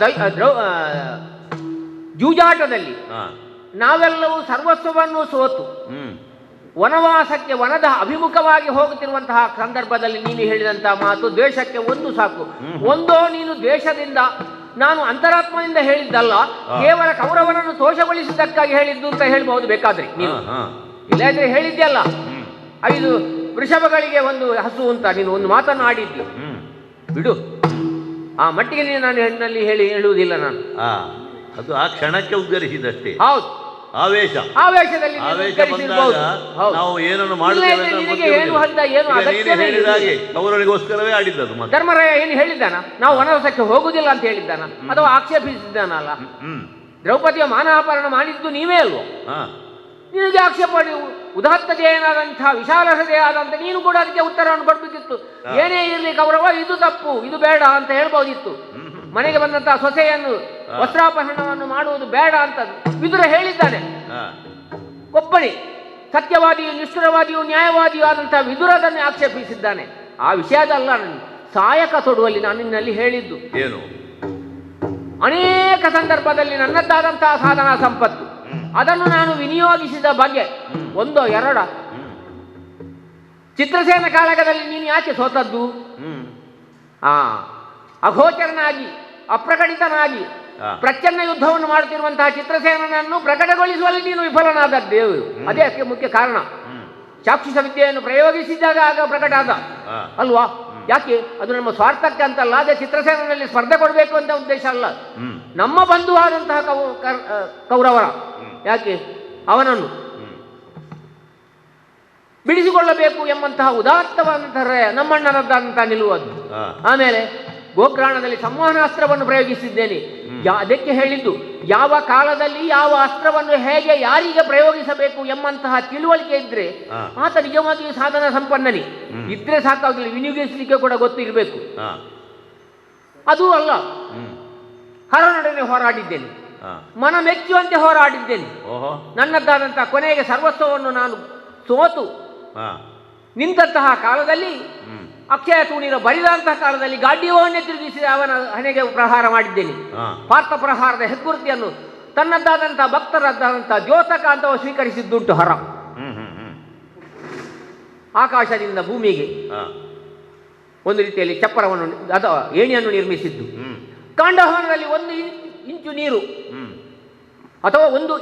ಜೂಜಾಟದಲ್ಲಿ ನಾವೆಲ್ಲವೂ ಸರ್ವಸ್ವವನ್ನು ಸೋತು ವನವಾಸಕ್ಕೆ ವನದ ಅಭಿಮುಖವಾಗಿ ಹೋಗುತ್ತಿರುವಂತಹ ಸಂದರ್ಭದಲ್ಲಿ ನೀನು ಹೇಳಿದಂತಹ ಮಾತು ದ್ವೇಷಕ್ಕೆ ಒಂದು ಸಾಕು. ಒಂದೋ ನೀನು ದ್ವೇಷದಿಂದ, ನಾನು ಅಂತರಾತ್ಮದಿಂದ ಹೇಳಿದ್ದಲ್ಲ, ಕೇವಲ ಕೌರವನನ್ನು ದೋಷಗೊಳಿಸಿದ್ದಕ್ಕಾಗಿ ಹೇಳಿದ್ದು ಅಂತ ಹೇಳ್ಬಹುದು ಬೇಕಾದ್ರೆ ನೀನು. ಇಲ್ಲಾದ್ರೆ ಹೇಳಿದ್ಯಲ್ಲ 5 ವೃಷಭಗಳಿಗೆ ಒಂದು ಹಸು ಅಂತ ನೀನು ಒಂದು ಮಾತನ್ನು ಆಡಿದ್ದಿ. ಬಿಡು, ಆ ಮಟ್ಟಿಗೆ ನೀನು ನಾನು ಹೆಣ್ಣಲ್ಲಿ ಹೇಳುವುದಿಲ್ಲ ನಾನು. ಅದು ಆ ಕ್ಷಣಕ್ಕೆ ಉದ್ಗರಿಸಿದಷ್ಟೇ. ಹೌದು, ಆವೇಶದಲ್ಲಿ ನಾವು ಏನನ್ನು ಮಾಡುತ್ತೇವೆ ಅವರನಿಗೋಸ್ಕರವೇ ಆಡಿದ್ದದು. ಧರ್ಮರಾಯ ಏನು ಹೇಳಿದ್ದಾನ? ನಾವು ವನವಾಸಕ್ಕೆ ಹೋಗುದಿಲ್ಲ ಅಂತ ಹೇಳಿದ್ದಾನ ಅಥವಾ ಆಕ್ಷೇಪಿಸಿದ್ದಾನಲ್ಲ? ದ್ರೌಪದಿಯ ಮಾನಾಪರಣ ಮಾಡಿದ್ದು ನೀವೇ ಅಲ್ವೋ? ನಿನಗೆ ಆಕ್ಷೇಪ ಉದಾತ್ತತೆಯೇನಾದಂತಹ ವಿಶಾಲ ಹೃದಯಾದಂತ ನೀನು ಕೂಡ ಅದಕ್ಕೆ ಉತ್ತರವನ್ನು ಕೊಡ್ಬೇಕಿತ್ತು. ಏನೇ ಇರಲಿ ಕೌರವ, ಇದು ತಪ್ಪು, ಇದು ಬೇಡ ಅಂತ ಹೇಳ್ಬೋದಿತ್ತು. ಮನೆಗೆ ಬಂದಂತಹ ಸೊಸೆಯನ್ನು ವಸ್ತ್ರಾಪಹರಣವನ್ನು ಮಾಡುವುದು ಬೇಡ ಅಂತ ವಿದುರ ಹೇಳಿದ್ದಾನೆ. ಒಬ್ಬನೇ ಸತ್ಯವಾದಿಯು, ನಿಷ್ಠುರವಾದಿಯು, ನ್ಯಾಯವಾದಿಯು ಆದಂತಹ ವಿದುರದನ್ನೇ ಆಕ್ಷೇಪಿಸಿದ್ದಾನೆ. ಆ ವಿಷಯದಲ್ಲ, ನಾನು ಸಾಯಕ ತೊಡುವಲ್ಲಿ ನಾನು ನಿನ್ನಲ್ಲಿ ಹೇಳಿದ್ದು ಏನು? ಅನೇಕ ಸಂದರ್ಭದಲ್ಲಿ ನನ್ನದ್ದಾದಂತಹ ಸಾಧನಾ ಸಂಪತ್ತು ಅದನ್ನು ನಾನು ವಿನಿಯೋಗಿಸಿದ ಬಗ್ಗೆ ಒಂದೋ ಎರಡ. ಚಿತ್ರಸೇನ ಕಾಳಗದಲ್ಲಿ ನೀನು ಯಾಕೆ ಸೋತದ್ದು? ಅಗೋಚರನಾಗಿ ಅಪ್ರಕಟಿತನಾಗಿ ಪ್ರಚಂಡ ಯುದ್ಧವನ್ನು ಮಾಡುತ್ತಿರುವಂತಹ ಚಿತ್ರಸೇನನನ್ನು ಪ್ರಕಟಗೊಳಿಸುವಲ್ಲಿ ನೀನು ವಿಫಲನಾದದ್ದು. ಅದೇ ಮುಖ್ಯ ಕಾರಣ. ಚಾಕ್ಷುಷ ವಿದ್ಯೆಯನ್ನು ಪ್ರಯೋಗಿಸಿದಾಗ ಆಗ ಪ್ರಕಟ ಆದ ಅಲ್ವಾ? ಯಾಕೆ? ಅದು ನಮ್ಮ ಸ್ವಾರ್ಥಕ್ಕೆ ಅಂತಲ್ಲ, ಅದೇ ಚಿತ್ರಸೇನಲ್ಲಿ ಸ್ಪರ್ಧೆ ಕೊಡಬೇಕು ಅಂತ ಉದ್ದೇಶ ಅಲ್ಲ. ನಮ್ಮ ಬಂಧುವಾದಂತಹ ಕೌರವರ ಯಾಕೆ ಅವನನ್ನು ಬಿಡಿಸಿಕೊಳ್ಳಬೇಕು ಎಂಬಂತಹ ಉದಾತ್ತವಾದಂತಹ ನಮ್ಮಣ್ಣನದ್ದಂತಹ ನಿಲ್ಲುವುದು. ಆಮೇಲೆ ಗೋಗ್ರಾಣದಲ್ಲಿ ಸಂವಹನಾಸ್ತ್ರವನ್ನು ಪ್ರಯೋಗಿಸಿದ್ದೇನೆ. ಅದಕ್ಕೆ ಹೇಳಿದ್ದು ಯಾವ ಕಾಲದಲ್ಲಿ ಯಾವ ಅಸ್ತ್ರವನ್ನು ಹೇಗೆ ಯಾರಿಗೆ ಪ್ರಯೋಗಿಸಬೇಕು ಎಂಬಂತಹ ತಿಳುವಳಿಕೆ ಇದ್ರೆ ಆತ ನಿಜವಾಗಿಯೂ ಸಾಧನ ಸಂಪನ್ನನೇ. ಇದ್ರೆ ಸಾಕಾಗಲಿಲ್ಲ, ವಿನಿಯೋಗಿಸಲಿಕ್ಕೆ ಕೂಡ ಗೊತ್ತಿರಬೇಕು. ಅದೂ ಅಲ್ಲ, ಹರನೊಡನೆ ಹೋರಾಡಿದ್ದೇನೆ, ಮನ ಮೆಚ್ಚುವಂತೆ ಹೋರಾಡಿದ್ದೇನೆ. ನನ್ನದ್ದಾದಂತಹ ಕೊನೆಗೆ ಸರ್ವಸ್ವವನ್ನು ನಾನು ಸೋತು ನಿಂತಹ ಕಾಲದಲ್ಲಿ, ಅಕ್ಷಯ ತೂಣಿನ ಬರಿದಂತಹ ಕಾಲದಲ್ಲಿ ಗಾಡ್ಯವನ್ನೇ ತಿರುಗಿಸಿ ಅವನ ಹಣೆಗೆ ಪ್ರಹಾರ ಮಾಡಿದ್ದೇನೆ. ಪಾರ್ಥ ಪ್ರಹಾರದ ಹೆಗ್ಗುರುತಿಯನ್ನು ತನ್ನದ್ದಾದಂತಹ ಭಕ್ತರದ್ದಾದಂತಹ ದ್ಯೋತಕ ಅಂತ ಸ್ವೀಕರಿಸಿದ್ದುಂಟು ಹರ. ಆಕಾಶದಿಂದ ಭೂಮಿಗೆ ಒಂದು ರೀತಿಯಲ್ಲಿ ಚಪ್ಪರವನ್ನು ಅಥವಾ ಏಣಿಯನ್ನು ನಿರ್ಮಿಸಿದ್ದು. ಕಾಂಡಹವನದಲ್ಲಿ 1 ಇಂಚು ನೀರು ಅಥವಾ 1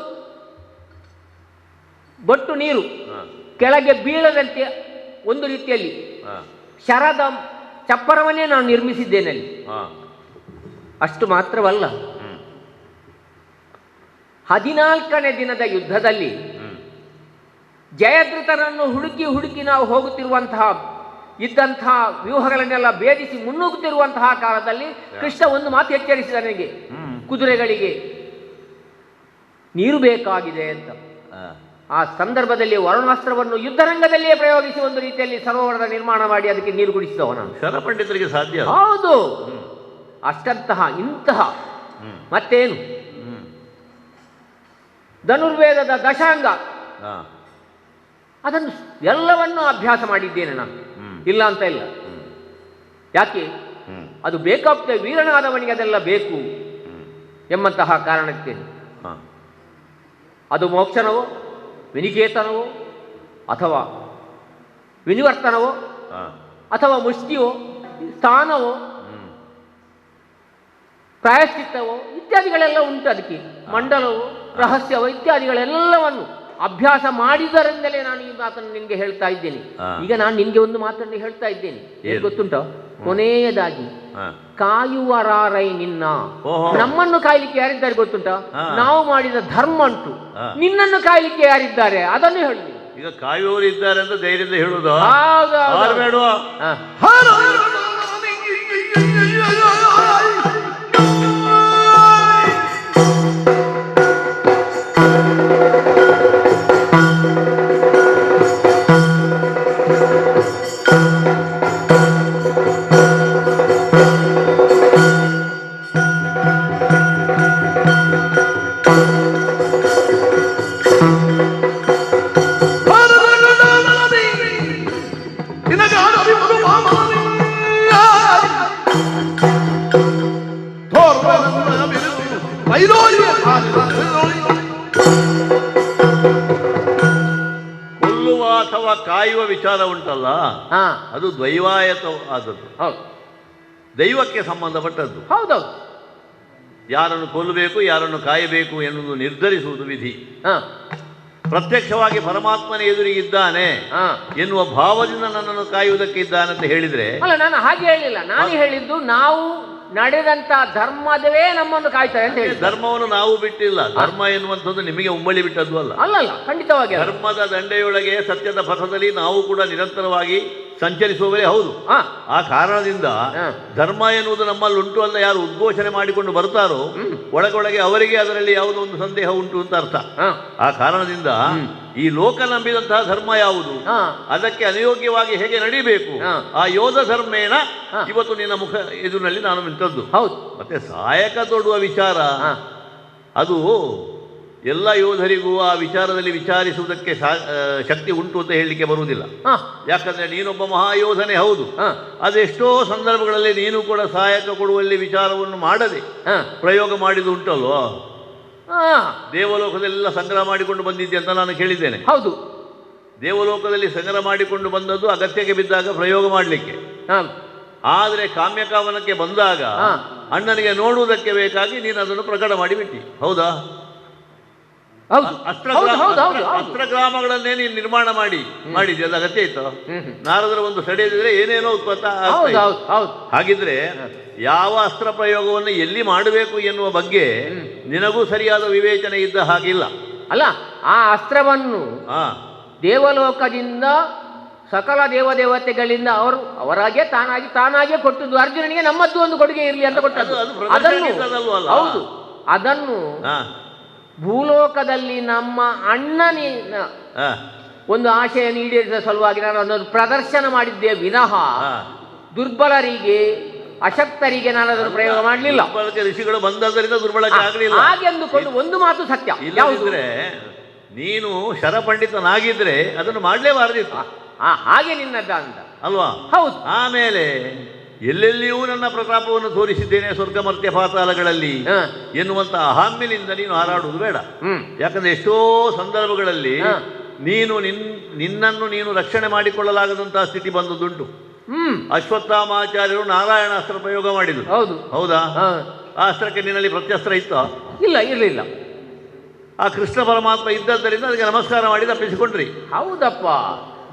ಬೊಟ್ಟು ನೀರು ಕೆಳಗೆ ಬೀಳದಂತೆ ಒಂದು ರೀತಿಯಲ್ಲಿ ಶರದ ಚಪ್ಪರವನ್ನೇ ನಾನು ನಿರ್ಮಿಸಿದ್ದೇನೆ ಅಲ್ಲಿ. ಅಷ್ಟು ಮಾತ್ರವಲ್ಲ, 14ನೇ ದಿನದ ಯುದ್ಧದಲ್ಲಿ ಜಯದ್ರಥನನ್ನು ಹುಡುಕಿ ನಾವು ಹೋಗುತ್ತಿರುವಂತಹ ಇದ್ದಂತಹ ವ್ಯೂಹಗಳನ್ನೆಲ್ಲ ಭೇದಿಸಿ ಮುನ್ನುಗ್ಗುತ್ತಿರುವಂತಹ ಕಾಲದಲ್ಲಿ ಕೃಷ್ಣ ಒಂದು ಮಾತು ಎಚ್ಚರಿಸಿದ ನನಗೆ, ಕುದುರೆಗಳಿಗೆ ನೀರು ಬೇಕಾಗಿದೆ ಅಂತ. ಆ ಸಂದರ್ಭದಲ್ಲಿ ವರುಣಾಸ್ತ್ರವನ್ನು ಯುದ್ಧರಂಗದಲ್ಲಿಯೇ ಪ್ರಯೋಗಿಸಿ ಒಂದು ರೀತಿಯಲ್ಲಿ ಸರೋವರದ ನಿರ್ಮಾಣ ಮಾಡಿ ಅದಕ್ಕೆ ನೀರು ಕುಡಿಸಿದವ ನಾನು. ಶರಪಂಡಿತರಿಗೆ ಸಾಧ್ಯ? ಹೌದು. ಅಷ್ಟಂತಹ ಇಂತಹ ಮತ್ತೇನು ಧನುರ್ವೇದದ ದಶಾಂಗ ಅದನ್ನು ಎಲ್ಲವನ್ನೂ ಅಭ್ಯಾಸ ಮಾಡಿದ್ದೇನೆ ನಾನು, ಇಲ್ಲ ಅಂತ ಇಲ್ಲ. ಯಾಕೆ? ಅದು ಬೇಕಾಗ್ತದೆ, ವೀರನಾದವನಿಗೆ ಅದೆಲ್ಲ ಬೇಕು ಎಂಬಂತಹ ಕಾರಣಕ್ಕೆ. ಅದು ಮೋಕ್ಷನವೋ ವಿನಿಕೇತನವೋ ಅಥವಾ ವಿನಿವರ್ತನವೋ ಅಥವಾ ಮುಷ್ಟಿಯೋ ಸ್ಥಾನವೋ ಪ್ರಾಯಶ್ಚಿತ್ತವೋ ಇತ್ಯಾದಿಗಳೆಲ್ಲ ಉಂಟು. ಅದಕ್ಕೆ ಮಂಡಲವೋ ರಹಸ್ಯವೋ ಇತ್ಯಾದಿಗಳೆಲ್ಲವನ್ನು ಅಭ್ಯಾಸ ಮಾಡಿದರಿಂದಲೇ ನಾನು ಈ ಮಾತನ್ನು ನಿನ್ಗೆ ಹೇಳ್ತಾ ಇದ್ದೇನೆ. ಈಗ ನಾನು ನಿನ್ಗೆ ಒಂದು ಮಾತನ್ನು ಹೇಳ್ತಾ ಇದ್ದೇನೆ, ಏನ್ ಗೊತ್ತುಂಟೋ? ಕೊನೆಯದಾಗಿ ಕಾಯುವರಾರೈ ನಿನ್ನ. ನಮ್ಮನ್ನು ಕಾಯ್ಲಿಕ್ಕೆ ಯಾರಿದ್ದಾರೆ ಗೊತ್ತುಂಟ? ನಾವು ಮಾಡಿದ ಧರ್ಮ ಉಂಟು. ನಿನ್ನನ್ನು ಕಾಯ್ಲಿಕ್ಕೆ ಯಾರಿದ್ದಾರೆ ಅದನ್ನು ಹೇಳಿ. ಈಗ ಕಾಯುವವರು ಇದ್ದಾರೆ ಅಂತ ಧೈರ್ಯದಿಂದ ಹೇಳುದು ಬೇಡ. ಕೊಲ್ಲುವ ಅಥವಾ ಕಾಯುವ ವಿಚಾರ ಉಂಟಲ್ಲ, ಅದು ದ್ವೈವಾಯತ ಆದದ್ದು, ದೈವಕ್ಕೆ ಸಂಬಂಧಪಟ್ಟದ್ದು. ಹೌದೌದು. ಯಾರನ್ನು ಕೊಲ್ಲಬೇಕು, ಯಾರನ್ನು ಕಾಯಬೇಕು ಎನ್ನುವುದು ನಿರ್ಧರಿಸುವುದು ವಿಧಿ. ಪ್ರತ್ಯಕ್ಷವಾಗಿ ಪರಮಾತ್ಮನ ಎದುರಿಗಿದ್ದಾನೆ ಎನ್ನುವ ಭಾವದಿಂದ ನನ್ನನ್ನು ಕಾಯುವುದಕ್ಕೆ ಇದ್ದಾನೆ ಅಂತ ಹೇಳಿದ್ರೆ ಅಲ್ಲ, ನಾನು ಹಾಗೆ ಹೇಳಿಲ್ಲ. ನಾನು ಹೇಳಿದ್ದು ನಾವು ನಡೆದಂತ ಧರ್ಮದವೇ ನಮ್ಮನ್ನು ಕಾಯ್ತಾರೆ ಅಂತ ಹೇಳಿ. ಧರ್ಮವನ್ನು ನಾವು ಬಿಟ್ಟಿಲ್ಲ. ಧರ್ಮ ಎನ್ನುವಂಥದ್ದು ನಿಮಗೆ ಉಂಬಳಿ ಬಿಟ್ಟದ್ದು ಅಲ್ಲ. ಅಲ್ಲಲ್ಲ, ಖಂಡಿತವಾಗಿ ಧರ್ಮದ ದಂಡೆಯೊಳಗೆ ಸತ್ಯದ ಪಥದಲ್ಲಿ ನಾವು ಕೂಡ ನಿರಂತರವಾಗಿ ಸಂಚರಿಸುವವರೇ ಹೌದು. ಆ ಕಾರಣದಿಂದ ಧರ್ಮ ಎನ್ನುವುದು ನಮ್ಮಲ್ಲಿ ಉಂಟು ಅಂತ ಯಾರು ಉದ್ಘೋಷಣೆ ಮಾಡಿಕೊಂಡು ಬರ್ತಾರೋ ಒಳಗೊಳಗೆ ಅವರಿಗೆ ಅದರಲ್ಲಿ ಯಾವುದೋ ಒಂದು ಸಂದೇಹ ಉಂಟು ಅಂತ ಅರ್ಥ. ಆ ಕಾರಣದಿಂದ ಈ ಲೋಕ ನಂಬಿದಂತಹ ಧರ್ಮ ಯಾವುದು, ಅದಕ್ಕೆ ಅನುಯೋಗ್ಯವಾಗಿ ಹೇಗೆ ನಡಿಬೇಕು, ಆ ಯೋಧ ಧರ್ಮೇಣ ಇವತ್ತು ನಿನ್ನ ಮುಖ ಎದುರಿನಲ್ಲಿ ನಾನು ನಿಂತದ್ದು. ಹೌದು. ಮತ್ತೆ ಸಹಾಯಕ ತೊಡುವ ವಿಚಾರ ಅದು ಎಲ್ಲ ಯೋಧರಿಗೂ ಆ ವಿಚಾರದಲ್ಲಿ ವಿಚಾರಿಸುವುದಕ್ಕೆ ಶಕ್ತಿ ಉಂಟು ಅಂತ ಹೇಳಲಿಕ್ಕೆ ಬರುವುದಿಲ್ಲ. ಯಾಕಂದ್ರೆ ನೀನೊಬ್ಬ ಮಹಾಯೋಧನೆ, ಹೌದು. ಅದೆಷ್ಟೋ ಸಂದರ್ಭಗಳಲ್ಲಿ ನೀನು ಕೂಡ ಸಹಾಯಕ ಕೊಡುವಲ್ಲಿ ವಿಚಾರವನ್ನು ಮಾಡದೆ ಪ್ರಯೋಗ ಮಾಡಿದ್ದು ಉಂಟಲ್ವೋ. ದೇವಲೋಕದಲ್ಲೆಲ್ಲ ಸಂಗ್ರಹ ಮಾಡಿಕೊಂಡು ಬಂದಿದ್ದೆ ಅಂತ ನಾನು ಕೇಳಿದ್ದೇನೆ. ಹೌದು. ದೇವಲೋಕದಲ್ಲಿ ಸಂಗ್ರಹ ಮಾಡಿಕೊಂಡು ಬಂದದ್ದು ಅಗತ್ಯಕ್ಕೆ ಬಿದ್ದಾಗ ಪ್ರಯೋಗ ಮಾಡಲಿಕ್ಕೆ. ಆದರೆ ಕಾಮ್ಯಕಾವನಕ್ಕೆ ಬಂದಾಗ ಅಣ್ಣನಿಗೆ ಬೇಕಾಗಿ ನೀನು ಅದನ್ನು ಪ್ರಕಟ ಮಾಡಿಬಿಟ್ಟಿ, ಹೌದಾ? ಅಸ್ತ್ರಗ್ರಾಮಗಳನ್ನೇ ನೀನು ನಿರ್ಮಾಣ ಮಾಡಿದ್ದೆ, ಅದು ಅಗತ್ಯ ಇತ್ತು? ನಾರದರ ಒಂದು ಸಡೆಯಿದ್ರೆ ಏನೇನೋ ಉತ್ಪತ್ತ. ಹಾಗಿದ್ರೆ ಯಾವ ಅಸ್ತ್ರ ಪ್ರಯೋಗವನ್ನು ಎಲ್ಲಿ ಮಾಡಬೇಕು ಎನ್ನುವ ಬಗ್ಗೆ ನಿನಗೂ ಸರಿಯಾದ ವಿವೇಚನೆ ಇದ್ದ ಹಾಗಿಲ್ಲ ಅಲ್ಲ. ಆ ಅಸ್ತ್ರವನ್ನು ದೇವಲೋಕದಿಂದ ಸಕಲ ದೇವದೇವತೆಗಳಿಂದ ಅವರಾಗೆ ತಾನಾಗೆ ಕೊಟ್ಟದ್ದು. ಅರ್ಜುನನಿಗೆ ನಮ್ಮದ್ದು ಒಂದು ಕೊಡುಗೆ ಇರಲಿ ಅಂತ ಕೊಟ್ಟದ್ದು. ಹೌದು. ಅದನ್ನು ಭೂಲೋಕದಲ್ಲಿ ನಮ್ಮ ಅಣ್ಣನಿನ ಒಂದು ಆಶೆಯನ್ನು ಈಡೇರಿಸಿದ ಸಲುವಾಗಿ ನಾನು ಅದನ್ನು ಪ್ರದರ್ಶನ ಮಾಡಿದ್ದೆ ವಿನಃ ದುರ್ಬಲರಿಗೆ ಅಶಕ್ತರಿಗೆ ನಾನು ಅದನ್ನು ಪ್ರಯೋಗ ಮಾಡಲಿಲ್ಲ. ಋಷಿಗಳು ಬಂದದ್ದರಿಂದ ದುರ್ಬಳಕೆ ಆಗಲಿಲ್ಲ ಹಾಗೆ ಅಂದುಕೊಂಡು ಒಂದು ಮಾತು ಸತ್ಯ. ಇಲ್ಲದಿದ್ರೆ ನೀನು ಶರಪಂಡಿತನಾಗಿದ್ರೆ ಅದನ್ನು ಮಾಡಲೇಬಾರದಿತ್ತು. ಹಾಗೆ ನಿನ್ನದ್ದ ಅಂತ ಅಲ್ವಾ? ಹೌದು. ಆಮೇಲೆ ಎಲ್ಲೆಲ್ಲಿಯೂ ನನ್ನ ಪ್ರತಾಪವನ್ನು ತೋರಿಸಿದ್ದೇನೆ ಸ್ವರ್ಗ ಮರ್ತ್ಯ ಪಾತಾಳಗಳಲ್ಲಿ ಎನ್ನುವಂತ ಅಹಮ್ಮಿನಿಂದ ನೀನು ಹಾರಾಡುವುದು ಬೇಡ. ಯಾಕಂದ್ರೆ ಎಷ್ಟೋ ಸಂದರ್ಭಗಳಲ್ಲಿ ನಿನ್ನನ್ನು ನೀನು ರಕ್ಷಣೆ ಮಾಡಿಕೊಳ್ಳಲಾಗದಂತಹ ಸ್ಥಿತಿ ಬಂದದುಂಟು. ಅಶ್ವತ್ಥಾಮಾಚಾರ್ಯರು ನಾರಾಯಣಾಸ್ತ್ರ ಪ್ರಯೋಗ ಮಾಡಿದರು, ಹೌದಾ? ಆ ಅಸ್ತ್ರಕ್ಕೆ ನಿನ್ನಲ್ಲಿ ಪ್ರತ್ಯಸ್ತ್ರ ಇತ್ತ? ಇಲ್ಲ, ಇರಲಿಲ್ಲ. ಆ ಕೃಷ್ಣ ಪರಮಾತ್ಮ ಇದ್ದದ್ದರಿಂದ ಅದಕ್ಕೆ ನಮಸ್ಕಾರ ಮಾಡಿ ತಪ್ಪಿಸಿಕೊಂಡ್ರಿ. ಹೌದಪ್ಪ.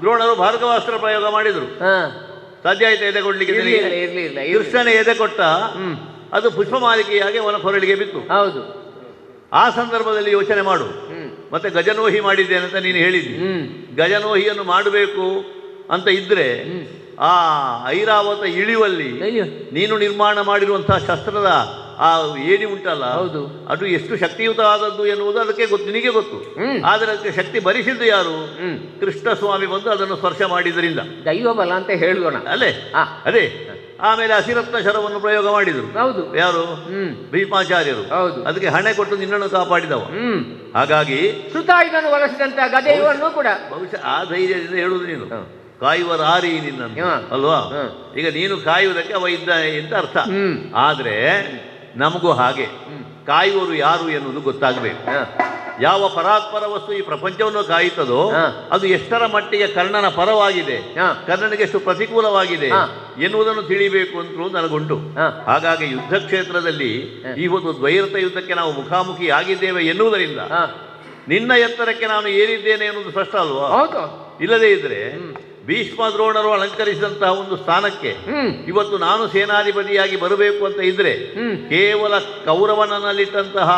ದ್ರೋಣರು ಭಾರ್ಗವಾಸ್ತ್ರ ಪ್ರಯೋಗ ಮಾಡಿದ್ರು, ಸಾಧ್ಯ ಆಯ್ತಾ ಎದೆ ಕೊಡ್ಲಿಕ್ಕೆ? ಕೃಷ್ಣನೇ ಎದೆ ಕೊಟ್ಟ, ಅದು ಪುಷ್ಪಮಾಲಿಕೆಯಾಗಿ ಅವನ ಕೊರಳಿಗೆ ಬಿತ್ತು. ಹೌದು. ಆ ಸಂದರ್ಭದಲ್ಲಿ ಯೋಚನೆ ಮಾಡು. ಮತ್ತೆ ಗಜನೋಹಿ ಮಾಡಿದ್ದೇನೆ ಅಂತ ನೀನು ಹೇಳಿದ್ದಿ. ಗಜನೋಹಿಯನ್ನು ಮಾಡಬೇಕು ಅಂತ ಇದ್ರೆ ಆ ಐರಾವತ ಇಳಿಯುವಲ್ಲಿ ನೀನು ನಿರ್ಮಾಣ ಮಾಡಿರುವಂತಹ ಶಸ್ತ್ರದ ಆ ಏಣಿ ಉಂಟಲ್ಲ, ಅದು ಎಷ್ಟು ಶಕ್ತಿಯುತ ಆದದ್ದು ಎನ್ನುವುದು ಅದಕ್ಕೆ ಗೊತ್ತು, ನಿನಗೆ ಗೊತ್ತು. ಆದರೆ ಅದಕ್ಕೆ ಶಕ್ತಿ ಭರಿಸಿದ್ದು ಯಾರು? ಕೃಷ್ಣ ಸ್ವಾಮಿ ಬಂದು ಅದನ್ನು ಸ್ಪರ್ಶ ಮಾಡಿದ್ರಿಂದ ದೈವ ಬಲ ಅಂತ ಹೇಳೋಣ ಅಲ್ಲೇ. ಅದೇ ಆಮೇಲೆ ಅಸಿರತ್ನ ಶರವನ್ನು ಪ್ರಯೋಗ ಮಾಡಿದರು. ಯಾರು? ಭೀಷ್ಮಾಚಾರ್ಯರು. ಅದಕ್ಕೆ ಹಣೆ ಕೊಟ್ಟು ನಿನ್ನನ್ನು ಕಾಪಾಡಿದವ. ಹಾಗಾಗಿ ಶ್ರುತಾಯುಧನು ಬಳಸಿದಂತ ಗದೆಯನ್ನು ಕೂಡ ಬಹುಶಃ ಆ ಧೈರ್ಯದಿಂದ ಹೇಳುವುದು ನೀನು ಕಾಯುವರಾರಿ ನಿನ್ನನ್ನು, ಅಲ್ವಾ? ಈಗ ನೀನು ಕಾಯುವುದಕ್ಕೆ ಅವ ಇದ್ದ ಅಂತ ಅರ್ಥ. ಆದ್ರೆ ನಮಗೂ ಹಾಗೆ ಕಾಯುವರು ಯಾರು ಎನ್ನುವುದು ಗೊತ್ತಾಗಬೇಕು. ಯಾವ ಪರಾತ್ಪರ ವಸ್ತು ಈ ಪ್ರಪಂಚವನ್ನು ಕಾಯುತ್ತದೋ ಅದು ಎಷ್ಟರ ಮಟ್ಟಿಗೆ ಕರ್ಣನ ಪರವಾಗಿದೆ, ಕರ್ಣನಿಗೆ ಎಷ್ಟು ಪ್ರತಿಕೂಲವಾಗಿದೆ ಎನ್ನುವುದನ್ನು ತಿಳಿಬೇಕು ಅಂತಲೂ ನನಗುಂಟು. ಹಾಗಾಗಿ ಯುದ್ಧ ಕ್ಷೇತ್ರದಲ್ಲಿ ಈ ಒಂದು ದ್ವೈರತ ಯುದ್ಧಕ್ಕೆ ನಾವು ಮುಖಾಮುಖಿ ಆಗಿದ್ದೇವೆ ಎನ್ನುವುದರಿಂದ ನಿನ್ನ ಎತ್ತರಕ್ಕೆ ನಾನು ಏರಿದ್ದೇನೆ ಎನ್ನುವುದು ಸ್ಪಷ್ಟ ಅಲ್ವಾ? ಹೌದು. ಇಲ್ಲದೇ ಇದ್ರೆ ಭೀಷ್ಮ ದ್ರೋಣರು ಅಲಂಕರಿಸಿದಂತಹ ಒಂದು ಸ್ಥಾನಕ್ಕೆ ಇವತ್ತು ನಾನು ಸೇನಾಧಿಪತಿಯಾಗಿ ಬರಬೇಕು ಅಂತ ಇದ್ರೆ ಕೇವಲ ಕೌರವನಲ್ಲಿಟ್ಟಂತಹ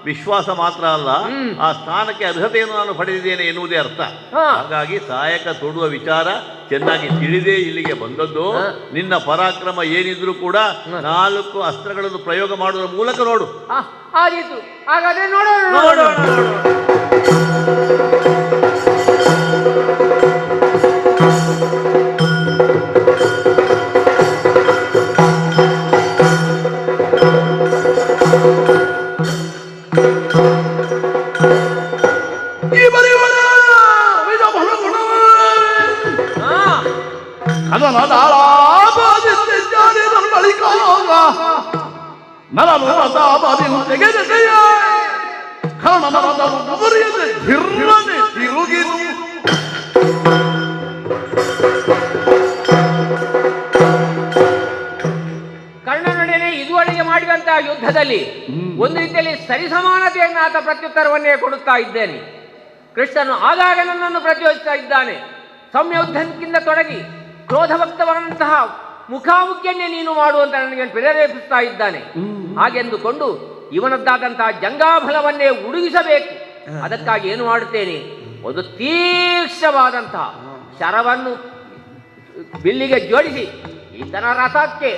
ವಿಶ್ವಾಸ ಮಾತ್ರ ಅಲ್ಲ, ಆ ಸ್ಥಾನಕ್ಕೆ ಅರ್ಹತೆಯನ್ನು ನಾನು ಪಡೆದಿದ್ದೇನೆ ಎನ್ನುವುದೇ ಅರ್ಥ. ಹಾಗಾಗಿ ಸಹಾಯಕ ತೊಡುವ ವಿಚಾರ ಚೆನ್ನಾಗಿ ತಿಳಿದೇ ಇಲ್ಲಿಗೆ ಬಂದದ್ದು. ನಿನ್ನ ಪರಾಕ್ರಮ ಏನಿದ್ರು ಕೂಡ 4 ಅಸ್ತ್ರಗಳನ್ನು ಪ್ರಯೋಗ ಮಾಡುವುದರ ಮೂಲಕ ನೋಡು. ಆದೀತು, ಹಾಗಾದ್ರೆ ನೋಡೋಣ. ಕರ್ಣನೊಡನೆ ಇದುವರೆಗೆ ಮಾಡಿದಂತಹ ಯುದ್ಧದಲ್ಲಿ ಒಂದು ರೀತಿಯಲ್ಲಿ ಸರಿಸಮಾನತೆಯನ್ನು ಆತ ಪ್ರತ್ಯುತ್ತರವನ್ನೇ ಕೊಡುತ್ತಾ ಇದ್ದೇನೆ. ಕೃಷ್ಣನು ಆಗಾಗ ನನ್ನನ್ನು ಪ್ರಚೋದಿಸ್ತಾ ಇದ್ದಾನೆ. ಸಂಯೋಧನಕ್ಕಿಂತ ತೊಡಗಿ ಕ್ರೋಧಭಕ್ತವಾದಂತಹ ಮುಖಾಮುಖಿಯನ್ನೇ ನೀನು ಮಾಡುವಂತ ನನಗೆ ಪ್ರೇರೇಪಿಸ್ತಾ ಇದ್ದಾನೆ. ಹಾಗೆಂದುಕೊಂಡು ಇವನದ್ದಾದಂತಹ ಜಂಗಾಫಲವನ್ನೇ ಉಡುಗಿಸಬೇಕು. ಅದಕ್ಕಾಗಿ ಏನು ಮಾಡುತ್ತೇನೆ, ಒಂದು ತೀಕ್ಷ್ಣವಾದಂತಹ ಶರವನ್ನು ಬಿಲ್ಲಿಗೆ ಜೋಡಿಸಿ ಈತನ ರಥಕ್ಕೆ,